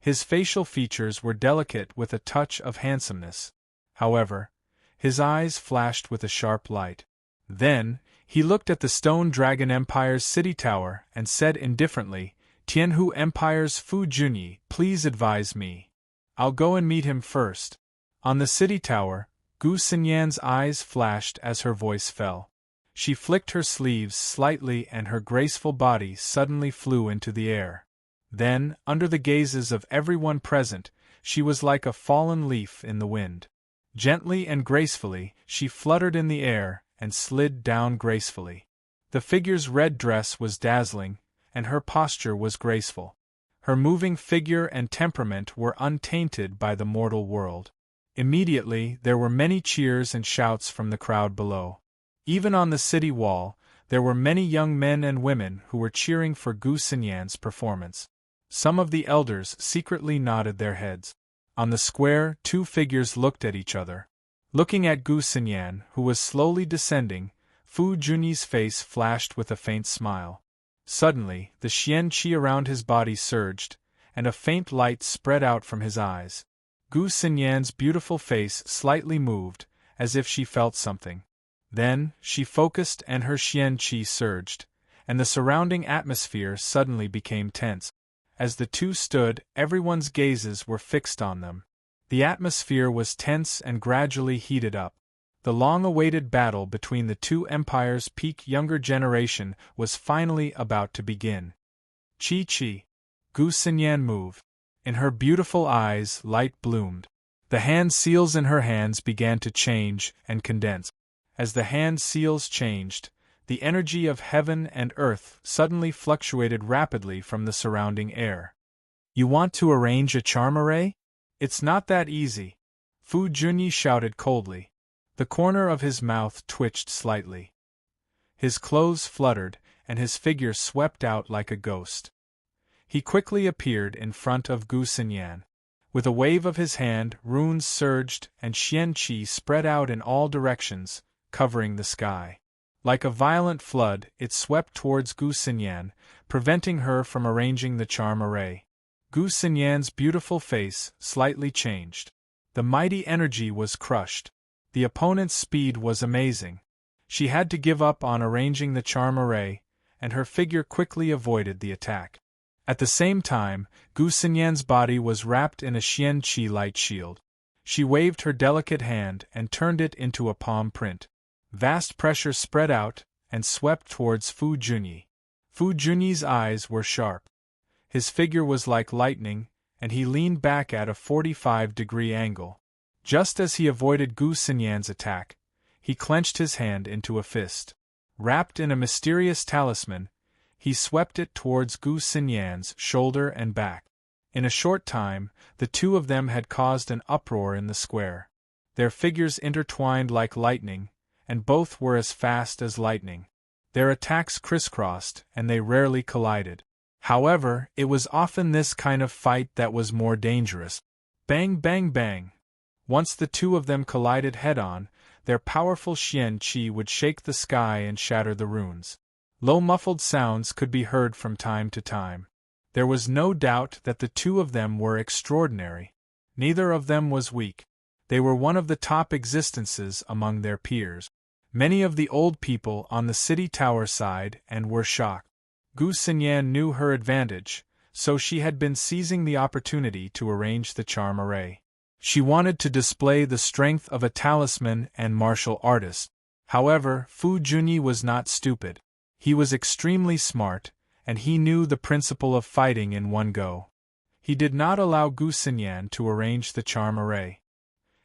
His facial features were delicate with a touch of handsomeness. However, his eyes flashed with a sharp light. Then, he looked at the Stone Dragon Empire's city tower and said indifferently, "Tianhu Empire's Fu Junyi, please advise me. I'll go and meet him first." On the city tower, Gu Xinyan's eyes flashed as her voice fell. She flicked her sleeves slightly and her graceful body suddenly flew into the air. Then, under the gazes of everyone present, she was like a fallen leaf in the wind. Gently and gracefully, she fluttered in the air and slid down gracefully. The figure's red dress was dazzling, and her posture was graceful. Her moving figure and temperament were untainted by the mortal world. Immediately, there were many cheers and shouts from the crowd below. Even on the city wall, there were many young men and women who were cheering for Gu Xinyan's performance. Some of the elders secretly nodded their heads. On the square, 2 figures looked at each other. Looking at Gu Xinyan, who was slowly descending, Fu Junyi's face flashed with a faint smile. Suddenly, the Xian Qi around his body surged, and a faint light spread out from his eyes. Gu Xinyan's beautiful face slightly moved, as if she felt something. Then, she focused and her Xian Qi surged, and the surrounding atmosphere suddenly became tense. As the 2 stood, everyone's gazes were fixed on them. The atmosphere was tense and gradually heated up. The long-awaited battle between the 2 empires' peak younger generation was finally about to begin. Gu Xinyan moved. In her beautiful eyes light bloomed. The hand seals in her hands began to change and condense. As the hand seals changed, the energy of heaven and earth suddenly fluctuated rapidly from the surrounding air. "You want to arrange a charm array? It's not that easy," Fu Junyi shouted coldly. The corner of his mouth twitched slightly. His clothes fluttered, and his figure swept out like a ghost. He quickly appeared in front of Gu Xinyan. With a wave of his hand, runes surged and Xian Qi spread out in all directions, covering the sky. Like a violent flood, it swept towards Gu Xinyan, preventing her from arranging the charm array. Gu Xinyan's beautiful face slightly changed. The mighty energy was crushed. The opponent's speed was amazing. She had to give up on arranging the charm array, and her figure quickly avoided the attack. At the same time, Gu Xinyan's body was wrapped in a Xian Qi light shield. She waved her delicate hand and turned it into a palm print. Vast pressure spread out, and swept towards Fu Junyi. Fu Junyi's eyes were sharp. His figure was like lightning, and he leaned back at a 45-degree angle. Just as he avoided Gu Xinyan's attack, he clenched his hand into a fist. Wrapped in a mysterious talisman, he swept it towards Gu Xinyan's shoulder and back. In a short time, the two of them had caused an uproar in the square. Their figures intertwined like lightning, and both were as fast as lightning. Their attacks crisscrossed, and they rarely collided. However, it was often this kind of fight that was more dangerous. Bang, bang, bang. Once the two of them collided head-on, their powerful Xian Qi would shake the sky and shatter the runes. Low muffled sounds could be heard from time to time. There was no doubt that the two of them were extraordinary. Neither of them was weak. They were one of the top existences among their peers. Many of the old people on the city tower sighed and were shocked. Gu Xinyan knew her advantage, so she had been seizing the opportunity to arrange the charm array. She wanted to display the strength of a talisman and martial artist. However, Fu Junyi was not stupid. He was extremely smart, and he knew the principle of fighting in one go. He did not allow Gu Xinyan to arrange the charm array.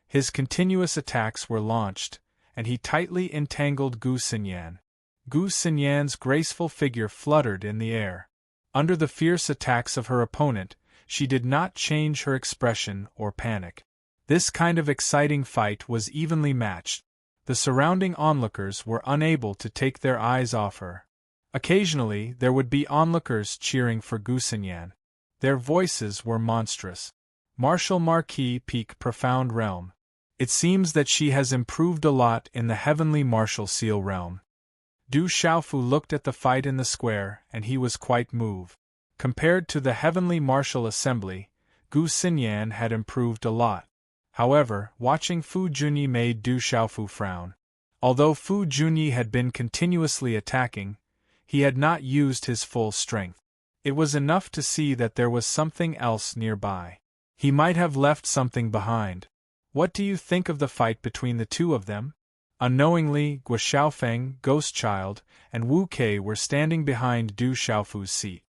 His continuous attacks were launched, and he tightly entangled Gu Xinyan. Gu Xinyan's graceful figure fluttered in the air. Under the fierce attacks of her opponent, she did not change her expression or panic. This kind of exciting fight was evenly matched. The surrounding onlookers were unable to take their eyes off her. Occasionally, there would be onlookers cheering for Gu Xinyan. Their voices were monstrous. Martial Marquis Peak Profound Realm. It seems that she has improved a lot in the Heavenly Martial Seal realm. Du Xiaofu looked at the fight in the square, and he was quite moved. Compared to the Heavenly Martial Assembly, Gu Xinyan had improved a lot. However, watching Fu Junyi made Du Xiaofu frown. Although Fu Junyi had been continuously attacking, he had not used his full strength. It was enough to see that there was something else nearby. He might have left something behind. What do you think of the fight between the two of them? Unknowingly, Guo Xiaofeng, Ghost Child, and Wu Kei were standing behind Du Xiaofu's seat.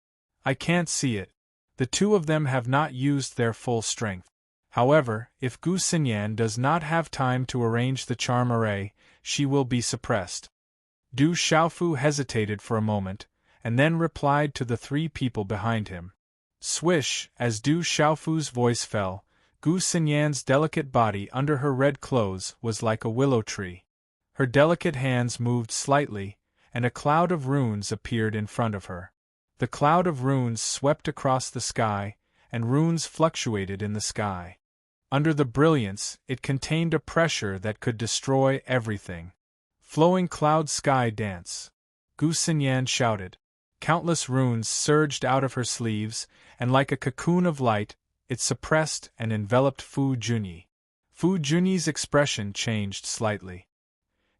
I can't see it. The two of them have not used their full strength. However, if Gu Xinyan does not have time to arrange the charm array, she will be suppressed. Du Xiaofu hesitated for a moment, and then replied to the three people behind him. Swish, as Du Xiaofu's voice fell, Gu Xinyan's delicate body under her red clothes was like a willow tree. Her delicate hands moved slightly, and a cloud of runes appeared in front of her. The cloud of runes swept across the sky, and runes fluctuated in the sky. Under the brilliance, it contained a pressure that could destroy everything. Flowing cloud sky dance. Gu Xinyan shouted. Countless runes surged out of her sleeves, and like a cocoon of light, it suppressed and enveloped Fu Junyi. Fu Junyi's expression changed slightly.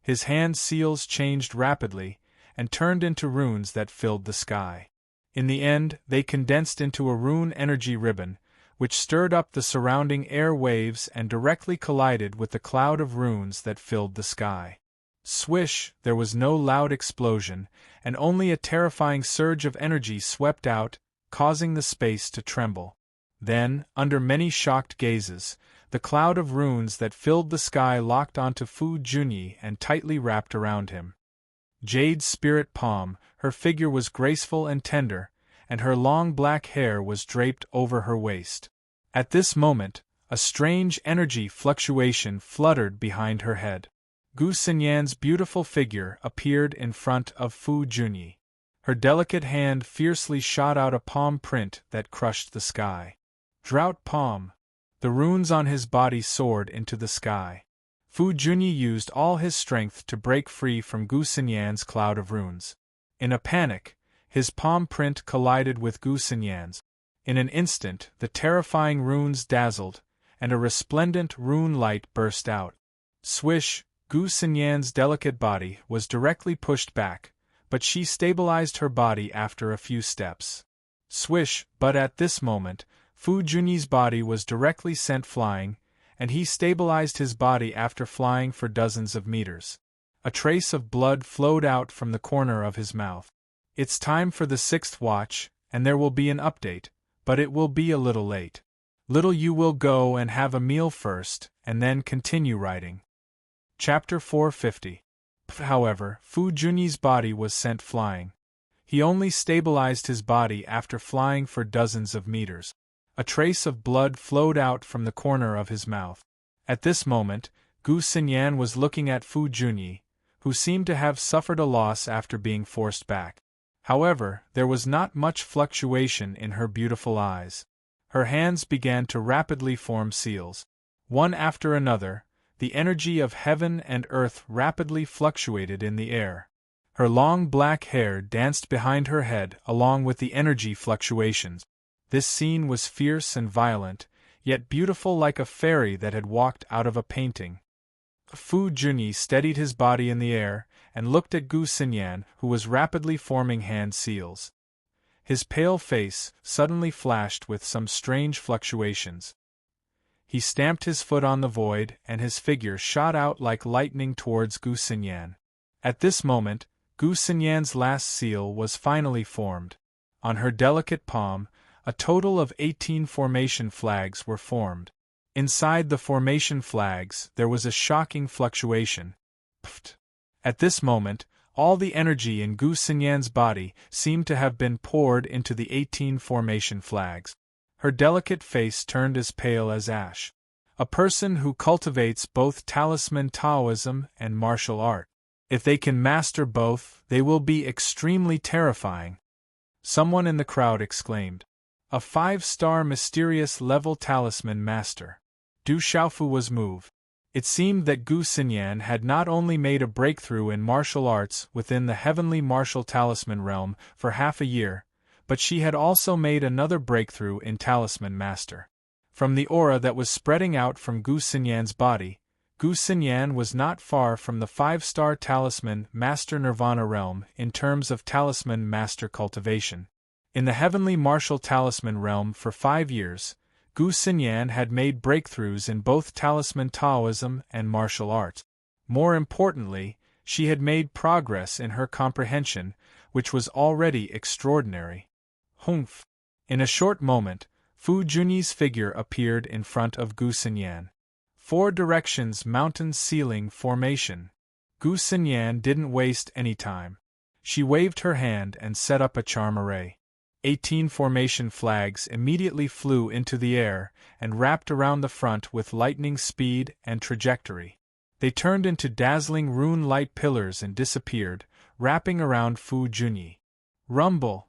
His hand seals changed rapidly, and turned into runes that filled the sky. In the end, they condensed into a rune energy ribbon, which stirred up the surrounding air waves and directly collided with the cloud of runes that filled the sky. Swish, there was no loud explosion, and only a terrifying surge of energy swept out, causing the space to tremble. Then, under many shocked gazes, the cloud of runes that filled the sky locked onto Fu Junyi and tightly wrapped around him. Jade's spirit palm, her figure was graceful and tender, and her long black hair was draped over her waist. At this moment, a strange energy fluctuation fluttered behind her head. Gu Xinyan's beautiful figure appeared in front of Fu Junyi. Her delicate hand fiercely shot out a palm print that crushed the sky. Drought palm. The runes on his body soared into the sky. Fu Junyi used all his strength to break free from Gu Xinyan's cloud of runes. In a panic, his palm print collided with Gu Xinyan's. In an instant, the terrifying runes dazzled, and a resplendent rune light burst out. Swish, Gu Xinyan's delicate body was directly pushed back, but she stabilized her body after a few steps. Swish, but at this moment, Fu Junyi's body was directly sent flying, and he stabilized his body after flying for dozens of meters. A trace of blood flowed out from the corner of his mouth. It's time for the 6th watch, and there will be an update, but it will be a little late. Little you will go and have a meal first, and then continue writing. Chapter 450. However, Fu Junyi's body was sent flying. He only stabilized his body after flying for dozens of meters. A trace of blood flowed out from the corner of his mouth. At this moment, Gu Xinyan was looking at Fu Junyi, who seemed to have suffered a loss after being forced back. However, there was not much fluctuation in her beautiful eyes. Her hands began to rapidly form seals. One after another, the energy of heaven and earth rapidly fluctuated in the air. Her long black hair danced behind her head along with the energy fluctuations. This scene was fierce and violent, yet beautiful like a fairy that had walked out of a painting. Fu Junyi steadied his body in the air and looked at Gu Xinyan, who was rapidly forming hand seals. His pale face suddenly flashed with some strange fluctuations. He stamped his foot on the void and his figure shot out like lightning towards Gu Xinyan. At this moment, Gu Xinyan's last seal was finally formed. On her delicate palm, a total of 18 formation flags were formed. Inside the formation flags there was a shocking fluctuation. Pft! At this moment, all the energy in Gu Xinyan's body seemed to have been poured into the 18 formation flags. Her delicate face turned as pale as ash. A person who cultivates both talisman Taoism and martial art. If they can master both, they will be extremely terrifying. Someone in the crowd exclaimed. A 5-star mysterious level talisman master. Du Xiaofu was moved. It seemed that Gu Xinyan had not only made a breakthrough in martial arts within the heavenly martial talisman realm for half a year, but she had also made another breakthrough in talisman master. From the aura that was spreading out from Gu Xinyan's body, Gu Xinyan was not far from the 5-star talisman master nirvana realm in terms of talisman master cultivation. In the heavenly martial talisman realm for 5 years, Gu Xinyan had made breakthroughs in both talisman Taoism and martial arts. More importantly, she had made progress in her comprehension, which was already extraordinary. Humph! In a short moment, Fu Junyi's figure appeared in front of Gu Xinyan. 4 directions mountain ceiling formation. Gu Xinyan didn't waste any time. She waved her hand and set up a charm array. 18 formation flags immediately flew into the air and wrapped around the front with lightning speed and trajectory. They turned into dazzling rune-light pillars and disappeared, wrapping around Fu Junyi. Rumble!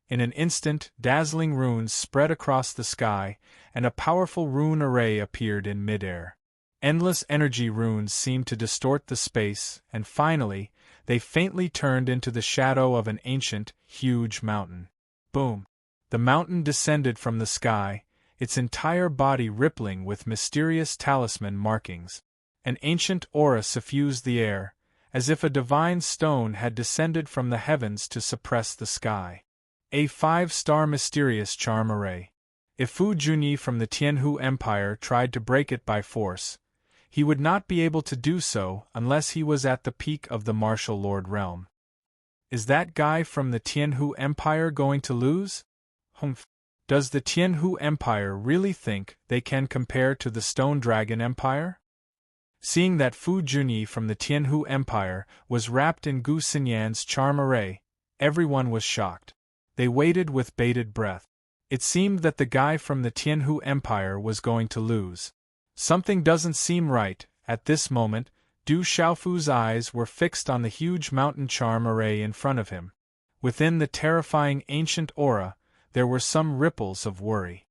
In an instant, dazzling runes spread across the sky, and a powerful rune array appeared in midair. Endless energy runes seemed to distort the space, and finally, they faintly turned into the shadow of an ancient, huge mountain. Boom! The mountain descended from the sky, its entire body rippling with mysterious talisman markings. An ancient aura suffused the air, as if a divine stone had descended from the heavens to suppress the sky. A 5-star mysterious charm array. If Fu Junyi from the Tianhu Empire tried to break it by force, he would not be able to do so unless he was at the peak of the martial lord realm. Is that guy from the Tianhu Empire going to lose? Humph! Does the Tianhu Empire really think they can compare to the Stone Dragon Empire? Seeing that Fu Junyi from the Tianhu Empire was wrapped in Gu Xinyan's charm array, everyone was shocked. They waited with bated breath. It seemed that the guy from the Tianhu Empire was going to lose. Something doesn't seem right. At this moment, Du Xiaofu's eyes were fixed on the huge mountain charm array in front of him. Within the terrifying ancient aura, there were some ripples of worry.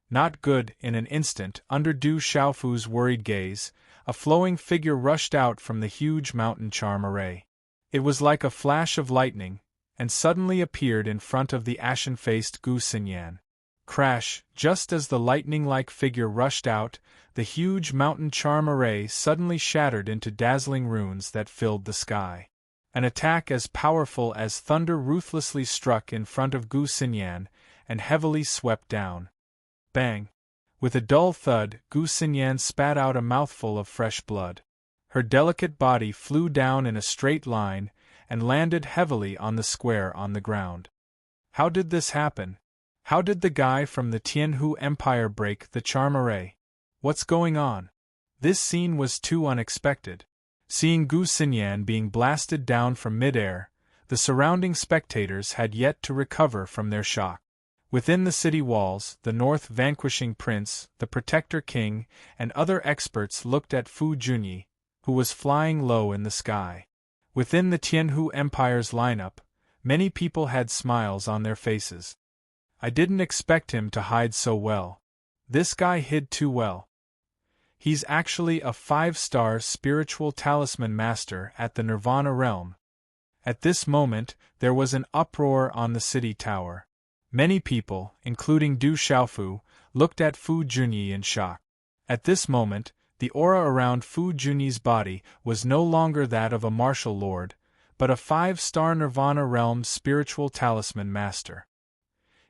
Not good. In an instant, under Du Xiaofu's worried gaze, a flowing figure rushed out from the huge mountain charm array. It was like a flash of lightning, and suddenly appeared in front of the ashen-faced Gu Xinyan. Crash! Just as the lightning-like figure rushed out, the huge mountain charm array suddenly shattered into dazzling runes that filled the sky. An attack as powerful as thunder ruthlessly struck in front of Gu Xinyan, and heavily swept down. Bang! With a dull thud, Gu Xinyan spat out a mouthful of fresh blood. Her delicate body flew down in a straight line and landed heavily on the square on the ground. How did this happen? How did the guy from the Tianhu Empire break the charm array? What's going on? This scene was too unexpected. Seeing Gu Xinyan being blasted down from midair, the surrounding spectators had yet to recover from their shock. Within the city walls, the North vanquishing prince, the protector king, and other experts looked at Fu Junyi, who was flying low in the sky. Within the Tianhu Empire's lineup, many people had smiles on their faces. I didn't expect him to hide so well. This guy hid too well. He's actually a 5-star spiritual talisman master at the Nirvana realm. At this moment, there was an uproar on the city tower. Many people, including Du Xiaofu, looked at Fu Junyi in shock. At this moment, the aura around Fu Junyi's body was no longer that of a martial lord, but a 5-star Nirvana realm spiritual talisman master.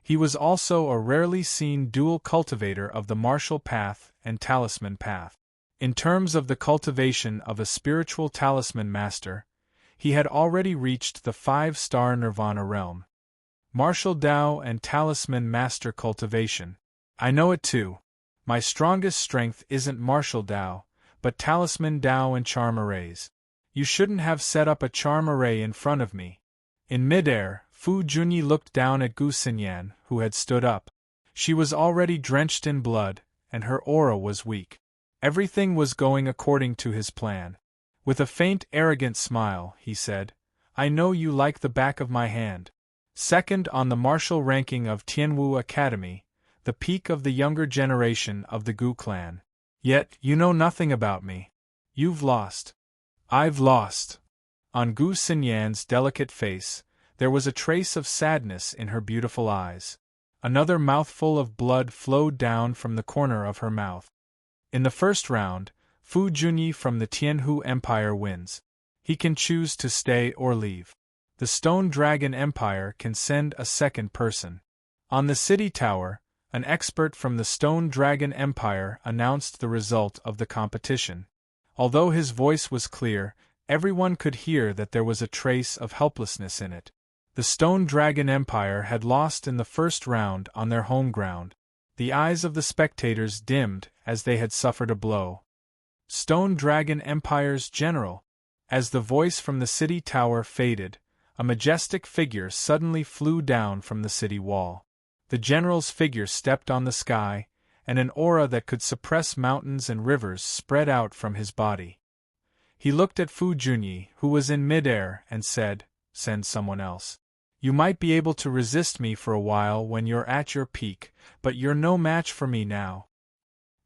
He was also a rarely seen dual cultivator of the martial path and talisman path. In terms of the cultivation of a spiritual talisman master, he had already reached the 5-star Nirvana realm. Martial Dao and talisman master cultivation. I know it too. My strongest strength isn't martial Dao, but talisman Dao and charm arrays. You shouldn't have set up a charm array in front of me. In midair, Fu Junyi looked down at Gu Xinyan, who had stood up. She was already drenched in blood, and her aura was weak. Everything was going according to his plan. With a faint, arrogant smile, he said, "I know you like the back of my hand. Second on the martial ranking of Tianwu Academy, the peak of the younger generation of the Gu clan. Yet, you know nothing about me. You've lost." "I've lost." On Gu Xinyan's delicate face, there was a trace of sadness in her beautiful eyes. Another mouthful of blood flowed down from the corner of her mouth. In the first round, Fu Junyi from the Tianhu Empire wins. He can choose to stay or leave. The Stone Dragon Empire can send a second person. On the city tower, an expert from the Stone Dragon Empire announced the result of the competition. Although his voice was clear, everyone could hear that there was a trace of helplessness in it. The Stone Dragon Empire had lost in the first round on their home ground. The eyes of the spectators dimmed as they had suffered a blow. Stone Dragon Empire's general. As the voice from the city tower faded, a majestic figure suddenly flew down from the city wall. The general's figure stepped on the sky, and an aura that could suppress mountains and rivers spread out from his body. He looked at Fu Junyi, who was in midair, and said, "Send someone else. You might be able to resist me for a while when you're at your peak, but you're no match for me now.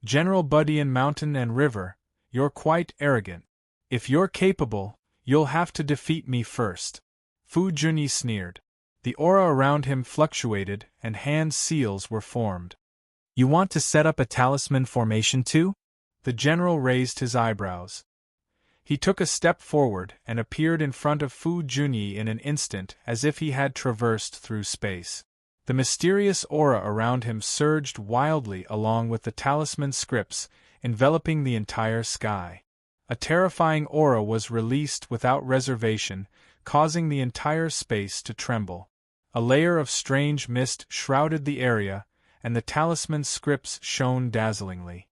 General Budian Mountain and River, you're quite arrogant. If you're capable, you'll have to defeat me first." Fu Junyi sneered. The aura around him fluctuated and hand seals were formed. "You want to set up a talisman formation too?" The general raised his eyebrows. He took a step forward and appeared in front of Fu Junyi in an instant as if he had traversed through space. The mysterious aura around him surged wildly along with the talisman scripts, enveloping the entire sky. A terrifying aura was released without reservation, causing the entire space to tremble. A layer of strange mist shrouded the area, and the talisman scripts shone dazzlingly.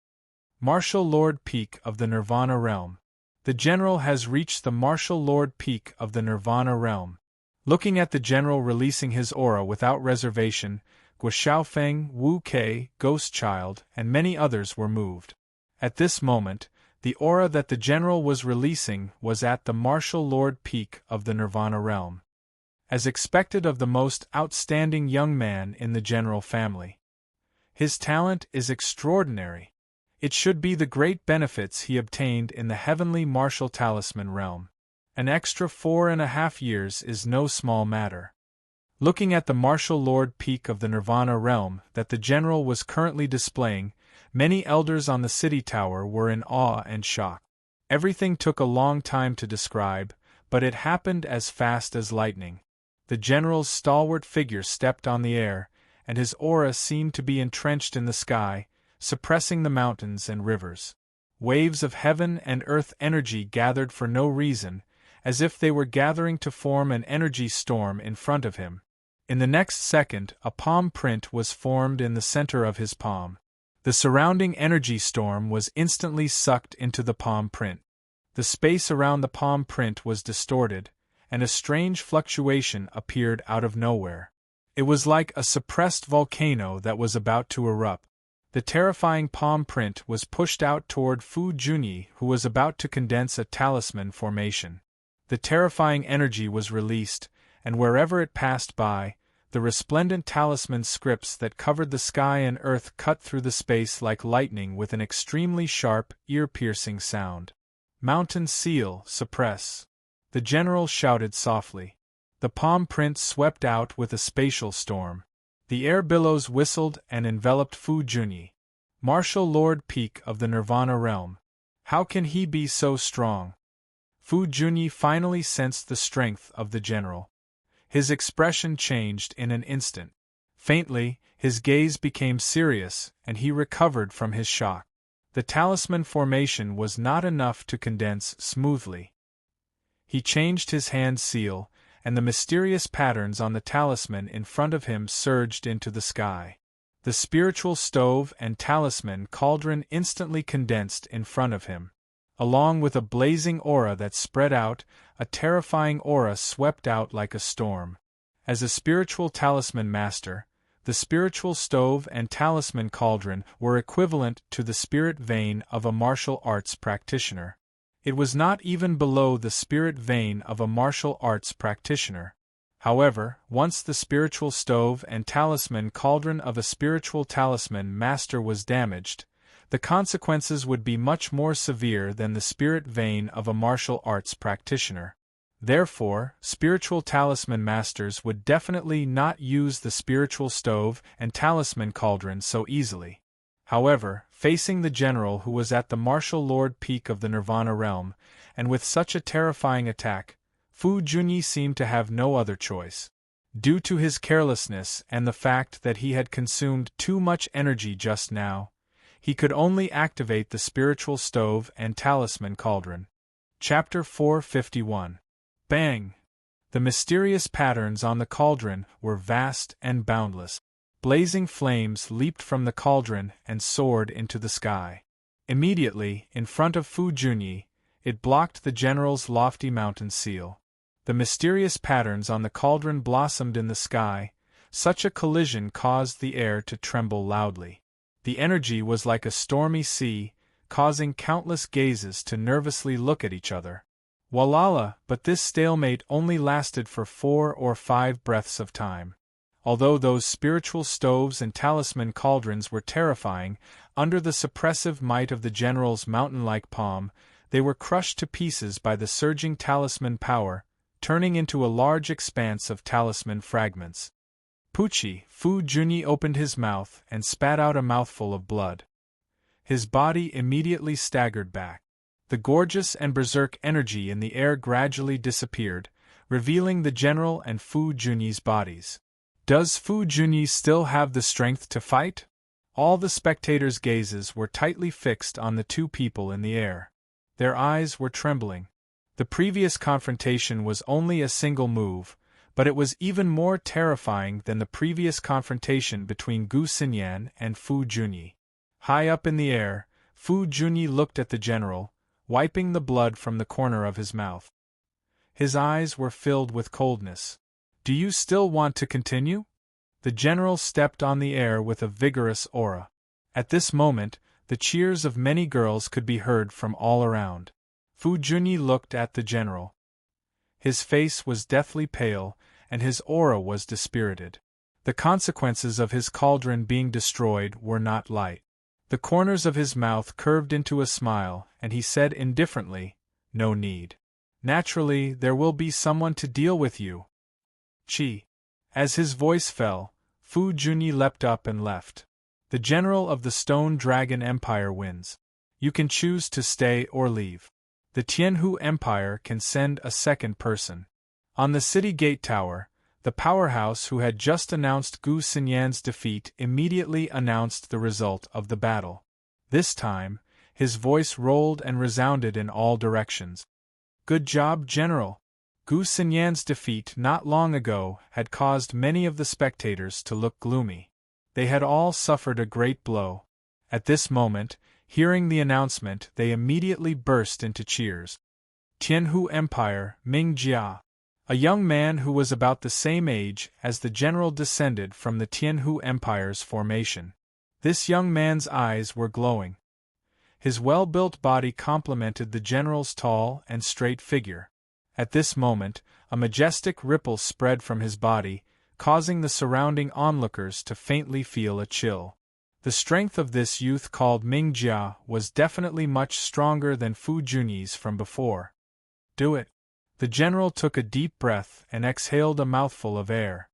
Martial Lord Peak of the Nirvana Realm. The general has reached the Martial Lord Peak of the Nirvana Realm. Looking at the general releasing his aura without reservation, Guo Xiaofeng, Wu Kei, Ghost Child, and many others were moved. At this moment, the aura that the general was releasing was at the Martial Lord Peak of the Nirvana Realm. As expected of the most outstanding young man in the general family. His talent is extraordinary. It should be the great benefits he obtained in the heavenly martial talisman realm. An extra 4.5 years is no small matter. Looking at the Martial Lord Peak of the Nirvana realm that the general was currently displaying, many elders on the city tower were in awe and shock. Everything took a long time to describe, but it happened as fast as lightning. The general's stalwart figure stepped on the air, and his aura seemed to be entrenched in the sky, suppressing the mountains and rivers. Waves of heaven and earth energy gathered for no reason, as if they were gathering to form an energy storm in front of him. In the next second, a palm print was formed in the center of his palm. The surrounding energy storm was instantly sucked into the palm print. The space around the palm print was distorted, and a strange fluctuation appeared out of nowhere. It was like a suppressed volcano that was about to erupt. The terrifying palm print was pushed out toward Fu Junyi, who was about to condense a talisman formation. The terrifying energy was released, and wherever it passed by, the resplendent talisman scripts that covered the sky and earth cut through the space like lightning with an extremely sharp, ear-piercing sound. Mountain seal, suppress. The general shouted softly. The palm print swept out with a spatial storm. The air billows whistled and enveloped Fu Junyi. Martial Lord Peak of the Nirvana realm. How can he be so strong? Fu Junyi finally sensed the strength of the general. His expression changed in an instant. Faintly, his gaze became serious, and he recovered from his shock. The talisman formation was not enough to condense smoothly. He changed his hand seal, and the mysterious patterns on the talisman in front of him surged into the sky. The spiritual stove and talisman cauldron instantly condensed in front of him. Along with a blazing aura that spread out, a terrifying aura swept out like a storm. As a spiritual talisman master, the spiritual stove and talisman cauldron were equivalent to the spirit vein of a martial arts practitioner. It was not even below the spirit vein of a martial arts practitioner. However, once the spiritual stove and talisman cauldron of a spiritual talisman master was damaged, the consequences would be much more severe than the spirit vein of a martial arts practitioner. Therefore, spiritual talisman masters would definitely not use the spiritual stove and talisman cauldron so easily. However, facing the general who was at the martial lord peak of the Nirvana realm, and with such a terrifying attack, Fu Junyi seemed to have no other choice. Due to his carelessness and the fact that he had consumed too much energy just now, he could only activate the spiritual stove and talisman cauldron. Chapter 451. Bang! The mysterious patterns on the cauldron were vast and boundless. Blazing flames leaped from the cauldron and soared into the sky. Immediately, in front of Fu Junyi, it blocked the general's lofty mountain seal. The mysterious patterns on the cauldron blossomed in the sky. Such a collision caused the air to tremble loudly. The energy was like a stormy sea, causing countless gazes to nervously look at each other. Walala, but this stalemate only lasted for 4 or 5 breaths of time. Although those spiritual stoves and talisman cauldrons were terrifying, under the suppressive might of the general's mountain-like palm, they were crushed to pieces by the surging talisman power, turning into a large expanse of talisman fragments. Pucci, Fu Junyi opened his mouth and spat out a mouthful of blood. His body immediately staggered back. The gorgeous and berserk energy in the air gradually disappeared, revealing the general and Fu Junyi's bodies. Does Fu Junyi still have the strength to fight? All the spectators' gazes were tightly fixed on the two people in the air. Their eyes were trembling. The previous confrontation was only a single move, but it was even more terrifying than the previous confrontation between Gu Xinyan and Fu Junyi. High up in the air, Fu Junyi looked at the general, wiping the blood from the corner of his mouth. His eyes were filled with coldness. Do you still want to continue? The general stepped on the air with a vigorous aura. At this moment, the cheers of many girls could be heard from all around. Fu Junyi looked at the general. His face was deathly pale, and his aura was dispirited. The consequences of his cauldron being destroyed were not light. The corners of his mouth curved into a smile, and he said indifferently, "No need. Naturally, there will be someone to deal with you." Chi. As his voice fell, Fu Junyi leapt up and left. The general of the Stone Dragon Empire wins. You can choose to stay or leave. The Tianhu Empire can send a second person. On the city gate tower, the powerhouse who had just announced Gu Xinyan's defeat immediately announced the result of the battle. This time, His voice rolled and resounded in all directions. Good job, General! Gu Xinyan's defeat not long ago had caused many of the spectators to look gloomy. They had all suffered a great blow. At this moment, hearing the announcement, they immediately burst into cheers. Tianhu Empire, Ming Jia. A young man who was about the same age as the general descended from the Tianhu Empire's formation. This young man's eyes were glowing. His well-built body complemented the general's tall and straight figure. At this moment, a majestic ripple spread from his body, causing the surrounding onlookers to faintly feel a chill. The strength of this youth called Ming Jia was definitely much stronger than Fu Junyi's from before. Do it. The general took a deep breath and exhaled a mouthful of air.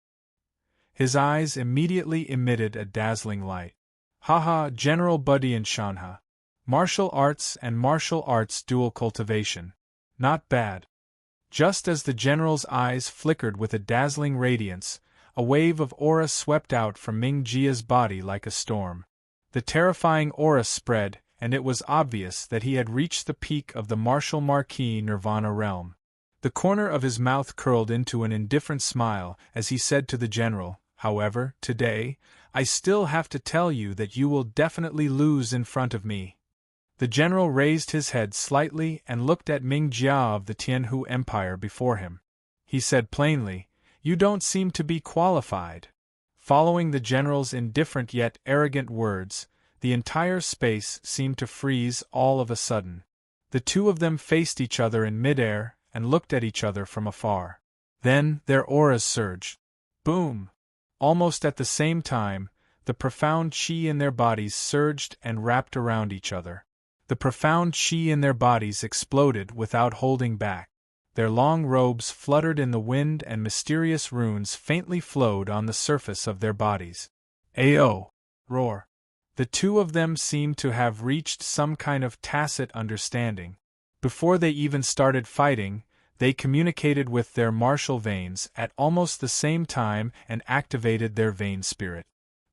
His eyes immediately emitted a dazzling light. Haha, General Budian Shanha. Martial arts and martial arts dual cultivation. Not bad. Just as the general's eyes flickered with a dazzling radiance, a wave of aura swept out from Ming Jia's body like a storm. The terrifying aura spread, and it was obvious that he had reached the peak of the martial marquis Nirvana realm. The corner of his mouth curled into an indifferent smile as he said to the general, "However, today, I still have to tell you that you will definitely lose in front of me." The general raised his head slightly and looked at Ming Jia of the Tianhu Empire before him. He said plainly, "You don't seem to be qualified." Following the general's indifferent yet arrogant words, the entire space seemed to freeze all of a sudden. The two of them faced each other in midair and looked at each other from afar. Then their auras surged. Boom! Almost at the same time, the profound chi in their bodies surged and wrapped around each other. The profound chi in their bodies exploded without holding back. Their long robes fluttered in the wind and mysterious runes faintly flowed on the surface of their bodies. Ayo! Roar! The two of them seemed to have reached some kind of tacit understanding. Before they even started fighting, they communicated with their martial veins at almost the same time and activated their vein spirit.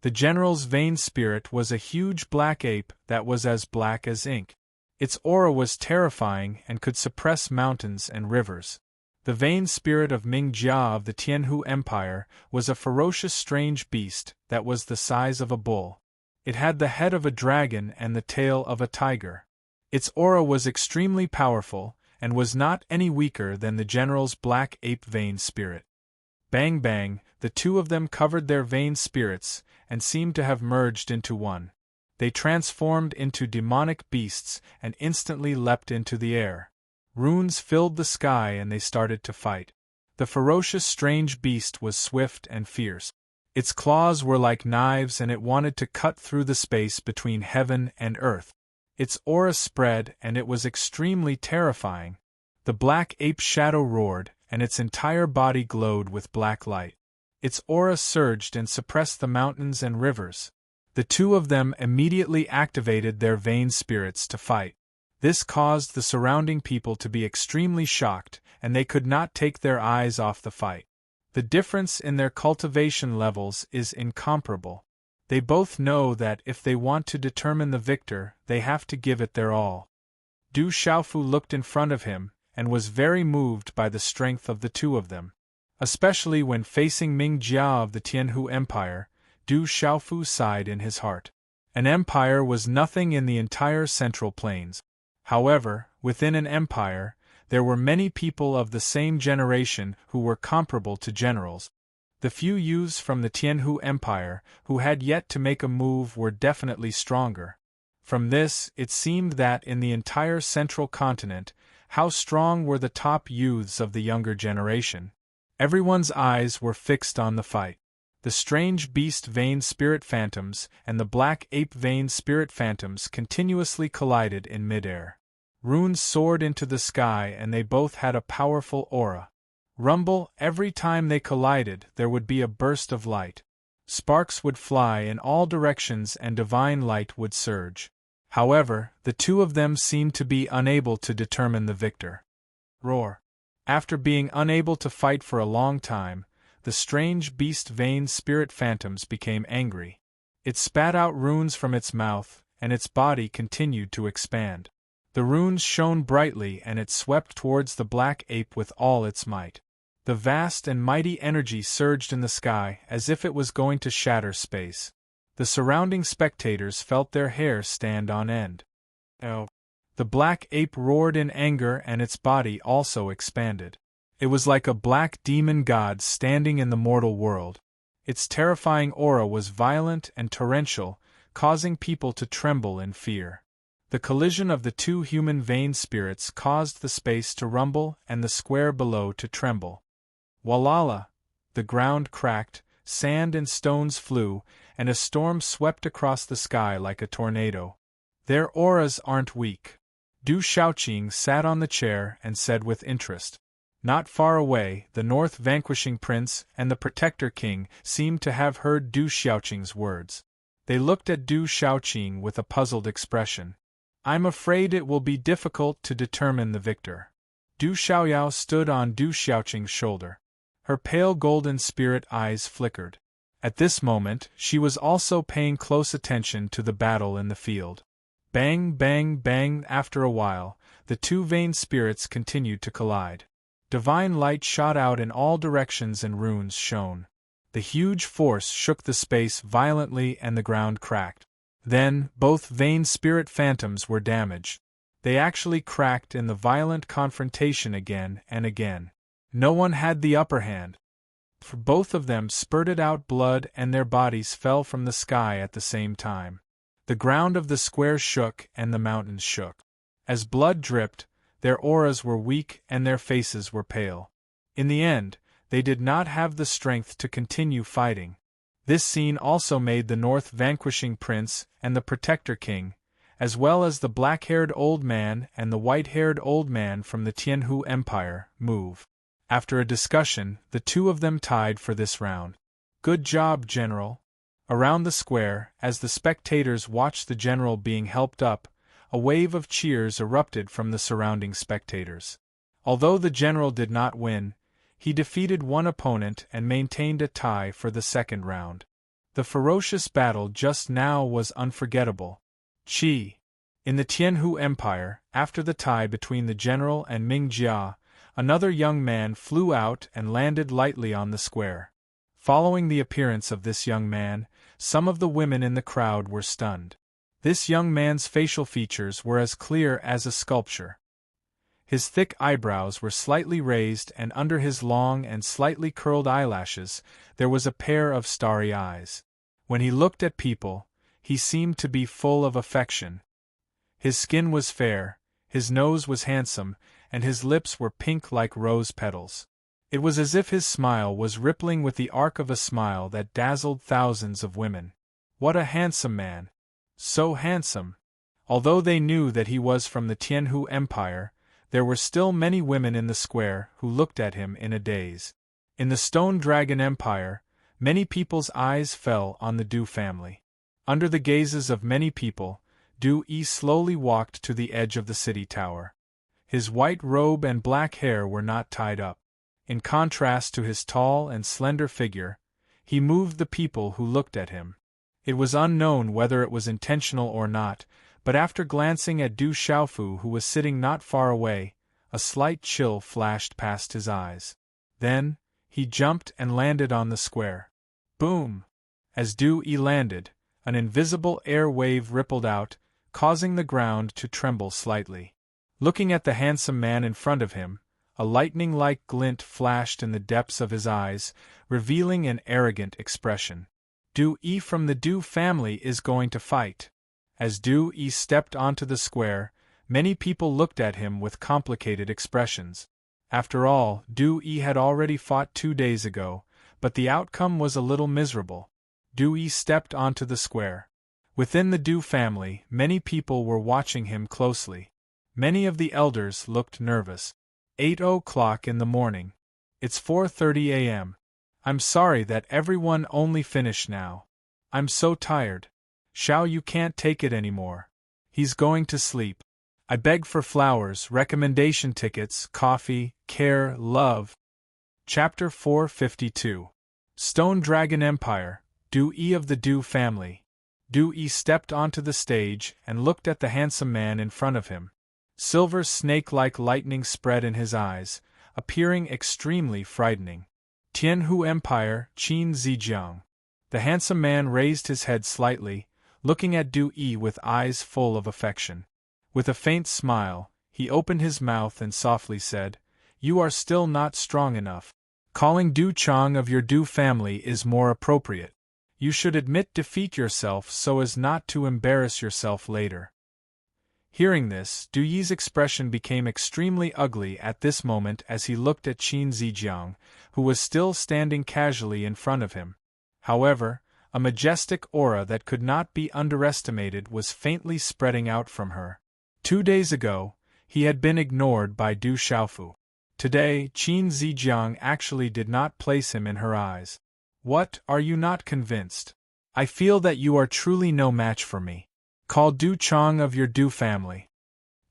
The general's vein spirit was a huge black ape that was as black as ink. Its aura was terrifying and could suppress mountains and rivers. The vein spirit of Ming Jia of the Tianhu Empire was a ferocious strange beast that was the size of a bull. It had the head of a dragon and the tail of a tiger. Its aura was extremely powerful, and was not any weaker than the general's black ape vein spirit. Bang bang, the two of them covered their vein spirits, and seemed to have merged into one. They transformed into demonic beasts and instantly leapt into the air. Runes filled the sky and they started to fight. The ferocious strange beast was swift and fierce. Its claws were like knives and it wanted to cut through the space between heaven and earth. Its aura spread and it was extremely terrifying. The black ape shadow roared, and its entire body glowed with black light. Its aura surged and suppressed the mountains and rivers. The two of them immediately activated their vein spirits to fight. This caused the surrounding people to be extremely shocked, and they could not take their eyes off the fight. The difference in their cultivation levels is incomparable. They both know that if they want to determine the victor, they have to give it their all. Du Xiaofu looked in front of him, and was very moved by the strength of the two of them. Especially when facing Ming Jia of the Tianhu Empire, Du Xiaofu sighed in his heart. An empire was nothing in the entire Central Plains. However, within an empire, there were many people of the same generation who were comparable to generals. The few youths from the Tianhu Empire who had yet to make a move were definitely stronger. From this, it seemed that in the entire central continent, how strong were the top youths of the younger generation. Everyone's eyes were fixed on the fight. The strange beast vein spirit phantoms and the black ape vein spirit phantoms continuously collided in midair. Runes soared into the sky and they both had a powerful aura. Rumble, every time they collided, there would be a burst of light. Sparks would fly in all directions and divine light would surge. However, the two of them seemed to be unable to determine the victor. Roar. After being unable to fight for a long time, the strange beast vein spirit phantoms became angry. It spat out runes from its mouth, and its body continued to expand. The runes shone brightly and it swept towards the black ape with all its might. The vast and mighty energy surged in the sky as if it was going to shatter space. The surrounding spectators felt their hair stand on end. Oh! The black ape roared in anger and its body also expanded. It was like a black demon god standing in the mortal world. Its terrifying aura was violent and torrential, causing people to tremble in fear. The collision of the two human vein spirits caused the space to rumble and the square below to tremble. Walala! The ground cracked, sand and stones flew, and a storm swept across the sky like a tornado. Their auras aren't weak. Du Shaoqing sat on the chair and said with interest. Not far away, the North Vanquishing Prince and the Protector King seemed to have heard Du Shaoqing's words. They looked at Du Shaoqing with a puzzled expression. I'm afraid it will be difficult to determine the victor. Du Xiaoyao stood on Du Shaoqing's shoulder. Her pale golden spirit eyes flickered. At this moment, she was also paying close attention to the battle in the field. Bang, bang, bang. After a while, the two vein spirits continued to collide. Divine light shot out in all directions and runes shone. The huge force shook the space violently and the ground cracked. Then, both vein spirit phantoms were damaged. They actually cracked in the violent confrontation again and again. No one had the upper hand. For both of them spurted out blood and their bodies fell from the sky at the same time. The ground of the square shook and the mountains shook. As blood dripped, their auras were weak and their faces were pale. In the end, they did not have the strength to continue fighting. This scene also made the North Vanquishing Prince and the Protector King, as well as the black-haired old man and the white-haired old man from the Tianhu Empire, move. After a discussion, the two of them tied for this round. Good job, General. Around the square, as the spectators watched the general being helped up, a wave of cheers erupted from the surrounding spectators. Although the general did not win, he defeated one opponent and maintained a tie for the second round. The ferocious battle just now was unforgettable. Qi. In the Tianhu Empire, after the tie between the general and Ming Jia, another young man flew out and landed lightly on the square. Following the appearance of this young man, some of the women in the crowd were stunned. This young man's facial features were as clear as a sculpture. His thick eyebrows were slightly raised and under his long and slightly curled eyelashes there was a pair of starry eyes. When he looked at people, he seemed to be full of affection. His skin was fair, his nose was handsome, and his lips were pink like rose petals. It was as if his smile was rippling with the arc of a smile that dazzled thousands of women. What a handsome man! So handsome! Although they knew that he was from the Tianhu Empire, there were still many women in the square who looked at him in a daze. In the Stone Dragon Empire, many people's eyes fell on the Du family. Under the gazes of many people, Du Yi slowly walked to the edge of the city tower. His white robe and black hair were not tied up. In contrast to his tall and slender figure, he moved the people who looked at him. It was unknown whether it was intentional or not, but after glancing at Du Xiaofu who was sitting not far away, a slight chill flashed past his eyes. Then, he jumped and landed on the square. Boom! As Du Yi landed, an invisible air wave rippled out, causing the ground to tremble slightly. Looking at the handsome man in front of him, a lightning-like glint flashed in the depths of his eyes, revealing an arrogant expression. Du Yi from the Du family is going to fight. As Du Yi stepped onto the square, many people looked at him with complicated expressions. After all, Du Yi had already fought 2 days ago, but the outcome was a little miserable. Du Yi stepped onto the square. Within the Du family, many people were watching him closely. Many of the elders looked nervous. 8 o'clock in the morning. It's 4:30 a.m. I'm sorry that everyone only finished now. I'm so tired. Xiao, you can't take it anymore. He's going to sleep. I beg for flowers, recommendation tickets, coffee, care, love. Chapter 452. Stone Dragon Empire, Du Yi of the Du family. Du Yi stepped onto the stage and looked at the handsome man in front of him. Silver snake-like lightning spread in his eyes, appearing extremely frightening. Tianhu Empire, Qin Zijiang. The handsome man raised his head slightly, looking at Du Yi with eyes full of affection. With a faint smile, he opened his mouth and softly said, "You are still not strong enough. Calling Du Chang of your Du family is more appropriate. You should admit defeat yourself so as not to embarrass yourself later." Hearing this, Du Yi's expression became extremely ugly at this moment as he looked at Qin Zijiang, who was still standing casually in front of him. However, a majestic aura that could not be underestimated was faintly spreading out from her. 2 days ago, he had been ignored by Du Xiaofu. Today, Qin Zijiang actually did not place him in her eyes. "What, are you not convinced? I feel that you are truly no match for me. Call Du Chang of your Du family."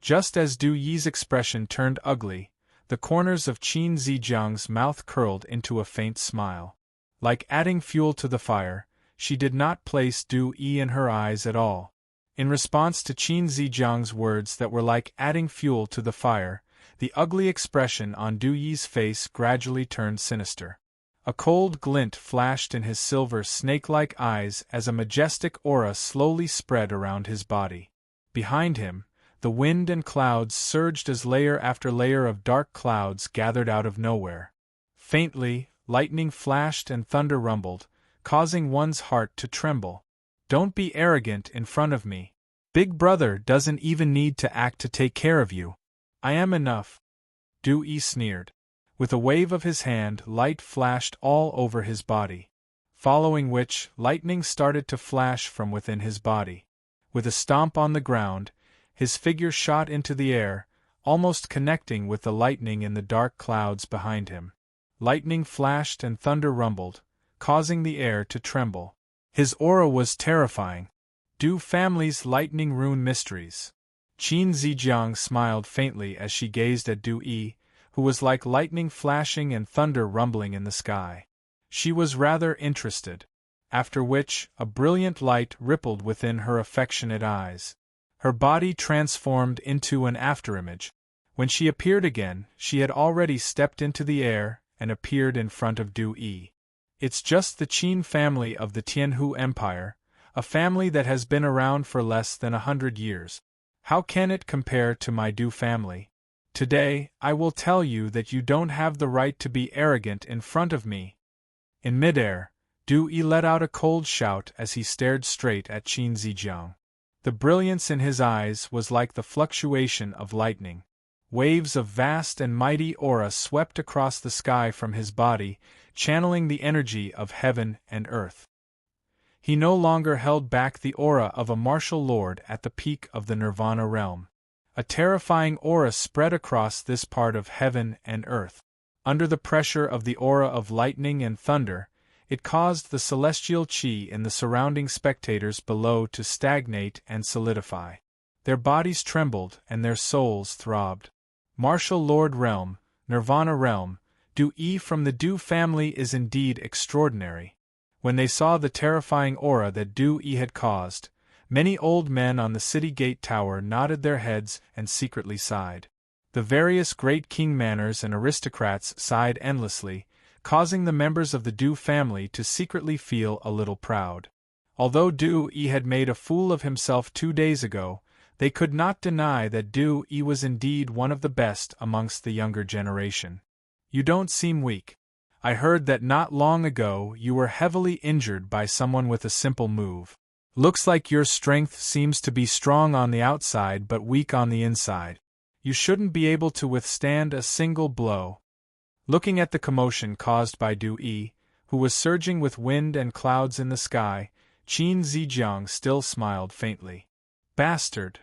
Just as Du Yi's expression turned ugly, the corners of Qin Zijiang's mouth curled into a faint smile. Like adding fuel to the fire, she did not place Du Yi in her eyes at all. In response to Qin Zijiang's words that were like adding fuel to the fire, the ugly expression on Du Yi's face gradually turned sinister. A cold glint flashed in his silver snake-like eyes as a majestic aura slowly spread around his body. Behind him, the wind and clouds surged as layer after layer of dark clouds gathered out of nowhere. Faintly, lightning flashed and thunder rumbled, causing one's heart to tremble. "Don't be arrogant in front of me. Big Brother doesn't even need to act to take care of you. I am enough." Du Yi sneered. With a wave of his hand, light flashed all over his body. Following which, lightning started to flash from within his body. With a stomp on the ground, his figure shot into the air, almost connecting with the lightning in the dark clouds behind him. Lightning flashed and thunder rumbled, causing the air to tremble. His aura was terrifying. Du family's lightning rune mysteries. Qin Zijiang smiled faintly as she gazed at Du Yi, who was like lightning flashing and thunder rumbling in the sky. She was rather interested, after which a brilliant light rippled within her affectionate eyes. Her body transformed into an afterimage. When she appeared again, she had already stepped into the air and appeared in front of Du Yi. "It's just the Qin family of the Tianhu Empire, a family that has been around for less than 100 years. How can it compare to my Du family? Today, I will tell you that you don't have the right to be arrogant in front of me." In midair, Du Yi let out a cold shout as he stared straight at Qin Zijiang. The brilliance in his eyes was like the fluctuation of lightning. Waves of vast and mighty aura swept across the sky from his body, channeling the energy of heaven and earth. He no longer held back the aura of a martial lord at the peak of the Nirvana realm. A terrifying aura spread across this part of heaven and earth. Under the pressure of the aura of lightning and thunder, it caused the celestial chi in the surrounding spectators below to stagnate and solidify. Their bodies trembled and their souls throbbed. Martial Lord Realm, Nirvana Realm, Du Yi from the Du family is indeed extraordinary. When they saw the terrifying aura that Du Yi had caused, many old men on the city gate tower nodded their heads and secretly sighed. The various great king manors and aristocrats sighed endlessly, causing the members of the Du family to secretly feel a little proud. Although Du Yi had made a fool of himself 2 days ago, they could not deny that Du Yi was indeed one of the best amongst the younger generation. "You don't seem weak. I heard that not long ago you were heavily injured by someone with a simple move. Looks like your strength seems to be strong on the outside but weak on the inside. You shouldn't be able to withstand a single blow." Looking at the commotion caused by Du Yi, who was surging with wind and clouds in the sky, Qin Zijiang still smiled faintly. "Bastard!"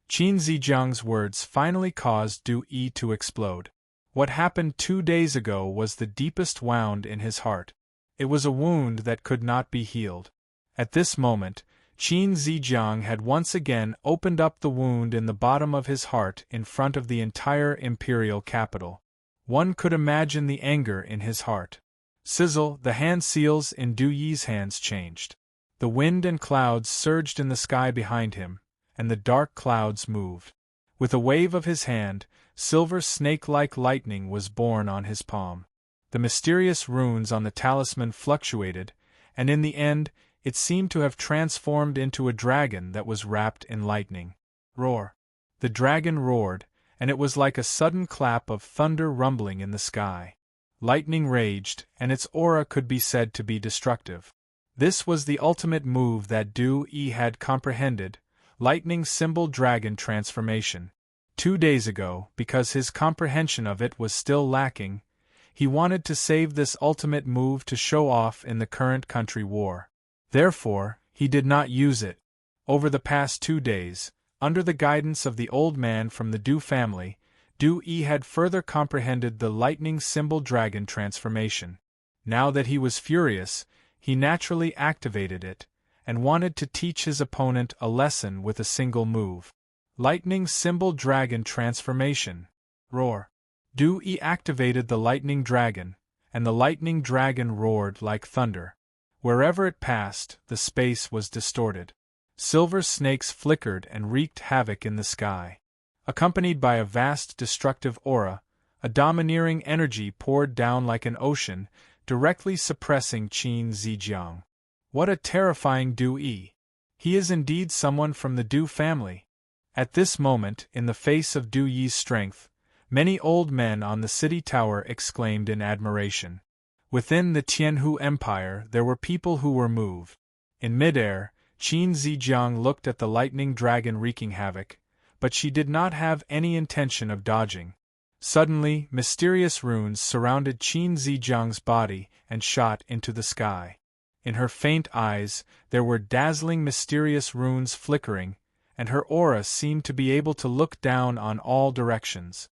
Qin Zijiang's words finally caused Du Yi to explode. What happened 2 days ago was the deepest wound in his heart. It was a wound that could not be healed. At this moment, Qin Zijiang had once again opened up the wound in the bottom of his heart in front of the entire imperial capital. One could imagine the anger in his heart. Sizzle, the hand seals in Du Yi's hands changed. The wind and clouds surged in the sky behind him, and the dark clouds moved. With a wave of his hand, silver snake-like lightning was born on his palm. The mysterious runes on the talisman fluctuated, and in the end, it seemed to have transformed into a dragon that was wrapped in lightning. Roar! The dragon roared, and it was like a sudden clap of thunder rumbling in the sky. Lightning raged, and its aura could be said to be destructive. This was the ultimate move that Du Yi had comprehended, lightning symbol dragon transformation. 2 days ago, because his comprehension of it was still lacking, he wanted to save this ultimate move to show off in the current country war. Therefore, he did not use it. Over the past 2 days, under the guidance of the old man from the Du family, Du Yi had further comprehended the lightning symbol dragon transformation. Now that he was furious, he naturally activated it, and wanted to teach his opponent a lesson with a single move. Lightning symbol dragon transformation. Roar! Du Yi activated the lightning dragon, and the lightning dragon roared like thunder. Wherever it passed, the space was distorted. Silver snakes flickered and wreaked havoc in the sky. Accompanied by a vast destructive aura, a domineering energy poured down like an ocean, directly suppressing Qin Zijiang. What a terrifying Du Yi! He is indeed someone from the Du family. At this moment, in the face of Du Yi's strength, many old men on the city tower exclaimed in admiration. Within the Tianhu Empire there were people who were moved. In midair, Qin Zijiang looked at the lightning dragon wreaking havoc, but she did not have any intention of dodging. Suddenly, mysterious runes surrounded Qin Zijiang's body and shot into the sky. In her faint eyes, there were dazzling mysterious runes flickering, and her aura seemed to be able to look down on all directions.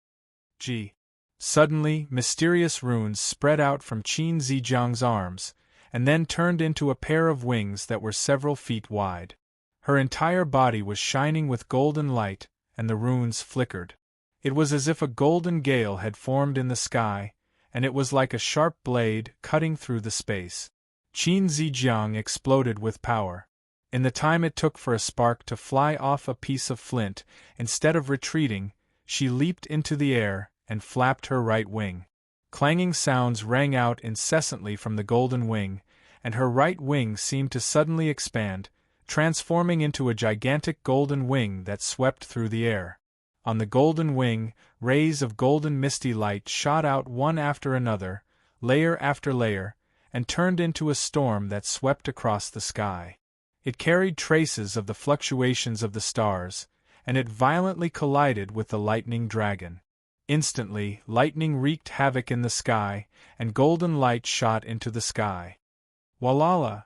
Suddenly, mysterious runes spread out from Qin Zijiang's arms, and then turned into a pair of wings that were several feet wide. Her entire body was shining with golden light, and the runes flickered. It was as if a golden gale had formed in the sky, and it was like a sharp blade cutting through the space. Qin Zijiang exploded with power. In the time it took for a spark to fly off a piece of flint, instead of retreating, she leaped into the air and flapped her right wing. Clanging sounds rang out incessantly from the golden wing, and her right wing seemed to suddenly expand, transforming into a gigantic golden wing that swept through the air. On the golden wing, rays of golden misty light shot out one after another, layer after layer, and turned into a storm that swept across the sky. It carried traces of the fluctuations of the stars, and it violently collided with the lightning dragon. Instantly, lightning wreaked havoc in the sky, and golden light shot into the sky. Walala!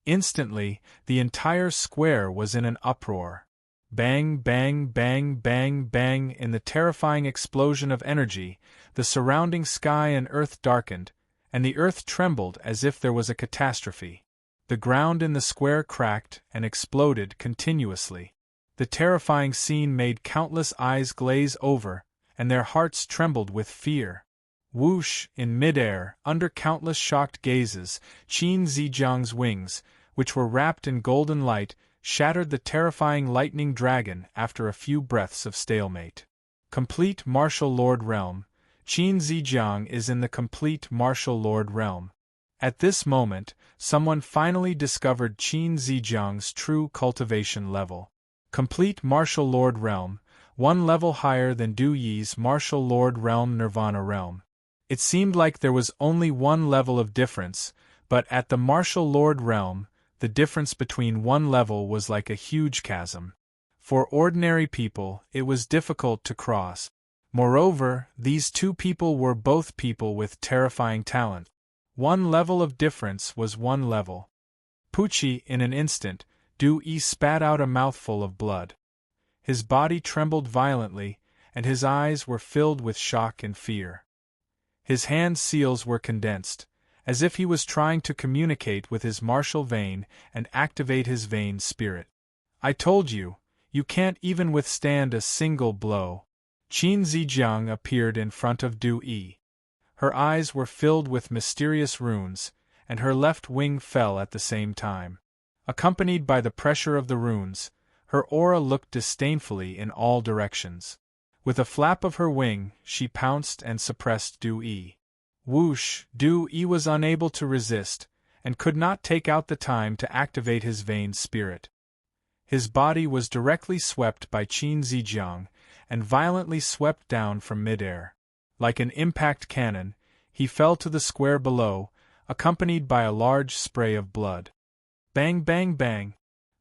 Instantly, the entire square was in an uproar. Bang, bang, bang, bang, bang. In the terrifying explosion of energy, the surrounding sky and earth darkened, and the earth trembled as if there was a catastrophe. The ground in the square cracked and exploded continuously. The terrifying scene made countless eyes glaze over, and their hearts trembled with fear. Whoosh! In midair, under countless shocked gazes, Qin Zijiang's wings, which were wrapped in golden light, shattered the terrifying lightning dragon after a few breaths of stalemate. Complete martial lord realm. Qin Zijiang is in the complete martial lord realm. At this moment, someone finally discovered Qin Zijiang's true cultivation level. Complete martial lord realm, one level higher than Du Yi's martial lord realm nirvana realm. It seemed like there was only one level of difference, but at the martial lord realm, the difference between one level was like a huge chasm. For ordinary people, it was difficult to cross. Moreover, these two people were both people with terrifying talent. One level of difference was one level. Pucci, in an instant, Du Yi spat out a mouthful of blood. His body trembled violently, and his eyes were filled with shock and fear. His hand seals were condensed, as if he was trying to communicate with his martial vein and activate his vein spirit. I told you, you can't even withstand a single blow. Qin Zijiang appeared in front of Du Yi. Her eyes were filled with mysterious runes, and her left wing fell at the same time. Accompanied by the pressure of the runes, her aura looked disdainfully in all directions. With a flap of her wing, she pounced and suppressed Du-yi. Whoosh! Du-yi was unable to resist, and could not take out the time to activate his vain spirit. His body was directly swept by Qin Zijiang, and violently swept down from midair. Like an impact cannon, he fell to the square below, accompanied by a large spray of blood. Bang, bang, bang!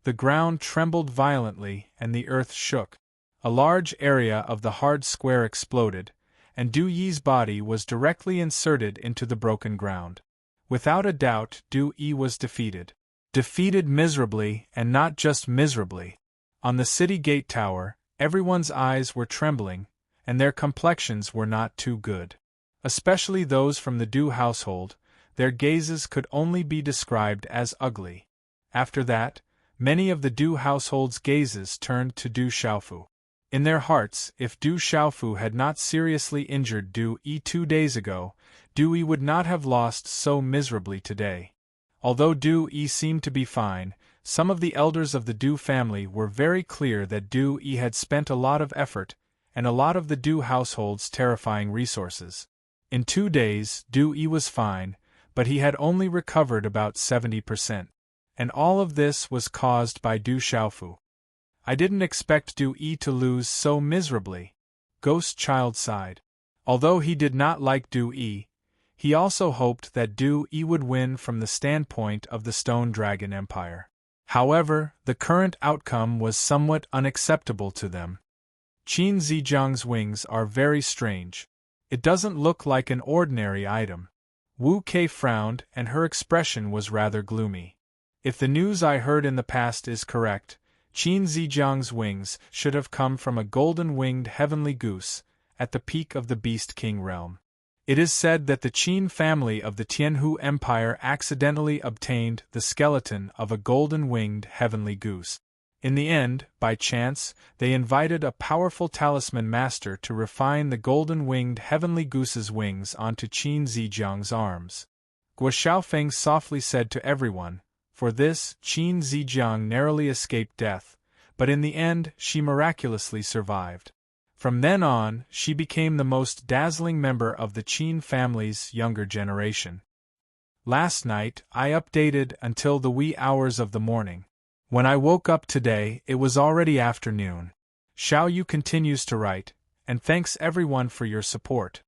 The ground trembled violently, and the earth shook. A large area of the hard square exploded, and Du-yi's body was directly inserted into the broken ground. Without a doubt, Du-yi was defeated. Defeated miserably, and not just miserably. On the city gate tower, everyone's eyes were trembling, and their complexions were not too good. Especially those from the Du household, their gazes could only be described as ugly. After that, many of the Du household's gazes turned to Du Xiaofu. In their hearts, if Du Xiaofu had not seriously injured Du-yi 2 days ago, Du-yi would not have lost so miserably today. Although Du-yi seemed to be fine, some of the elders of the Du family were very clear that Du-yi had spent a lot of effort, and a lot of the Du household's terrifying resources. In 2 days, Du-yi was fine, but he had only recovered about 70%. And all of this was caused by Du Xiaofu. I didn't expect Du-yi to lose so miserably. Ghost Child sighed. Although he did not like Du-yi, he also hoped that Du-yi would win from the standpoint of the Stone Dragon Empire. However, the current outcome was somewhat unacceptable to them. Qin Zijiang's wings are very strange. It doesn't look like an ordinary item. Wu Kei frowned, and her expression was rather gloomy. If the news I heard in the past is correct, Qin Zijiang's wings should have come from a golden-winged heavenly goose, at the peak of the Beast King realm. It is said that the Qin family of the Tianhu Empire accidentally obtained the skeleton of a golden-winged heavenly goose. In the end, by chance, they invited a powerful talisman master to refine the golden-winged heavenly goose's wings onto Qin Zijiang's arms. Guo Xiaofeng softly said to everyone, for this, Qin Zijiang narrowly escaped death, but in the end she miraculously survived. From then on, she became the most dazzling member of the Qin family's younger generation. Last night, I updated until the wee hours of the morning. When I woke up today, it was already afternoon. Xiao Yu continues to write, and thanks everyone for your support.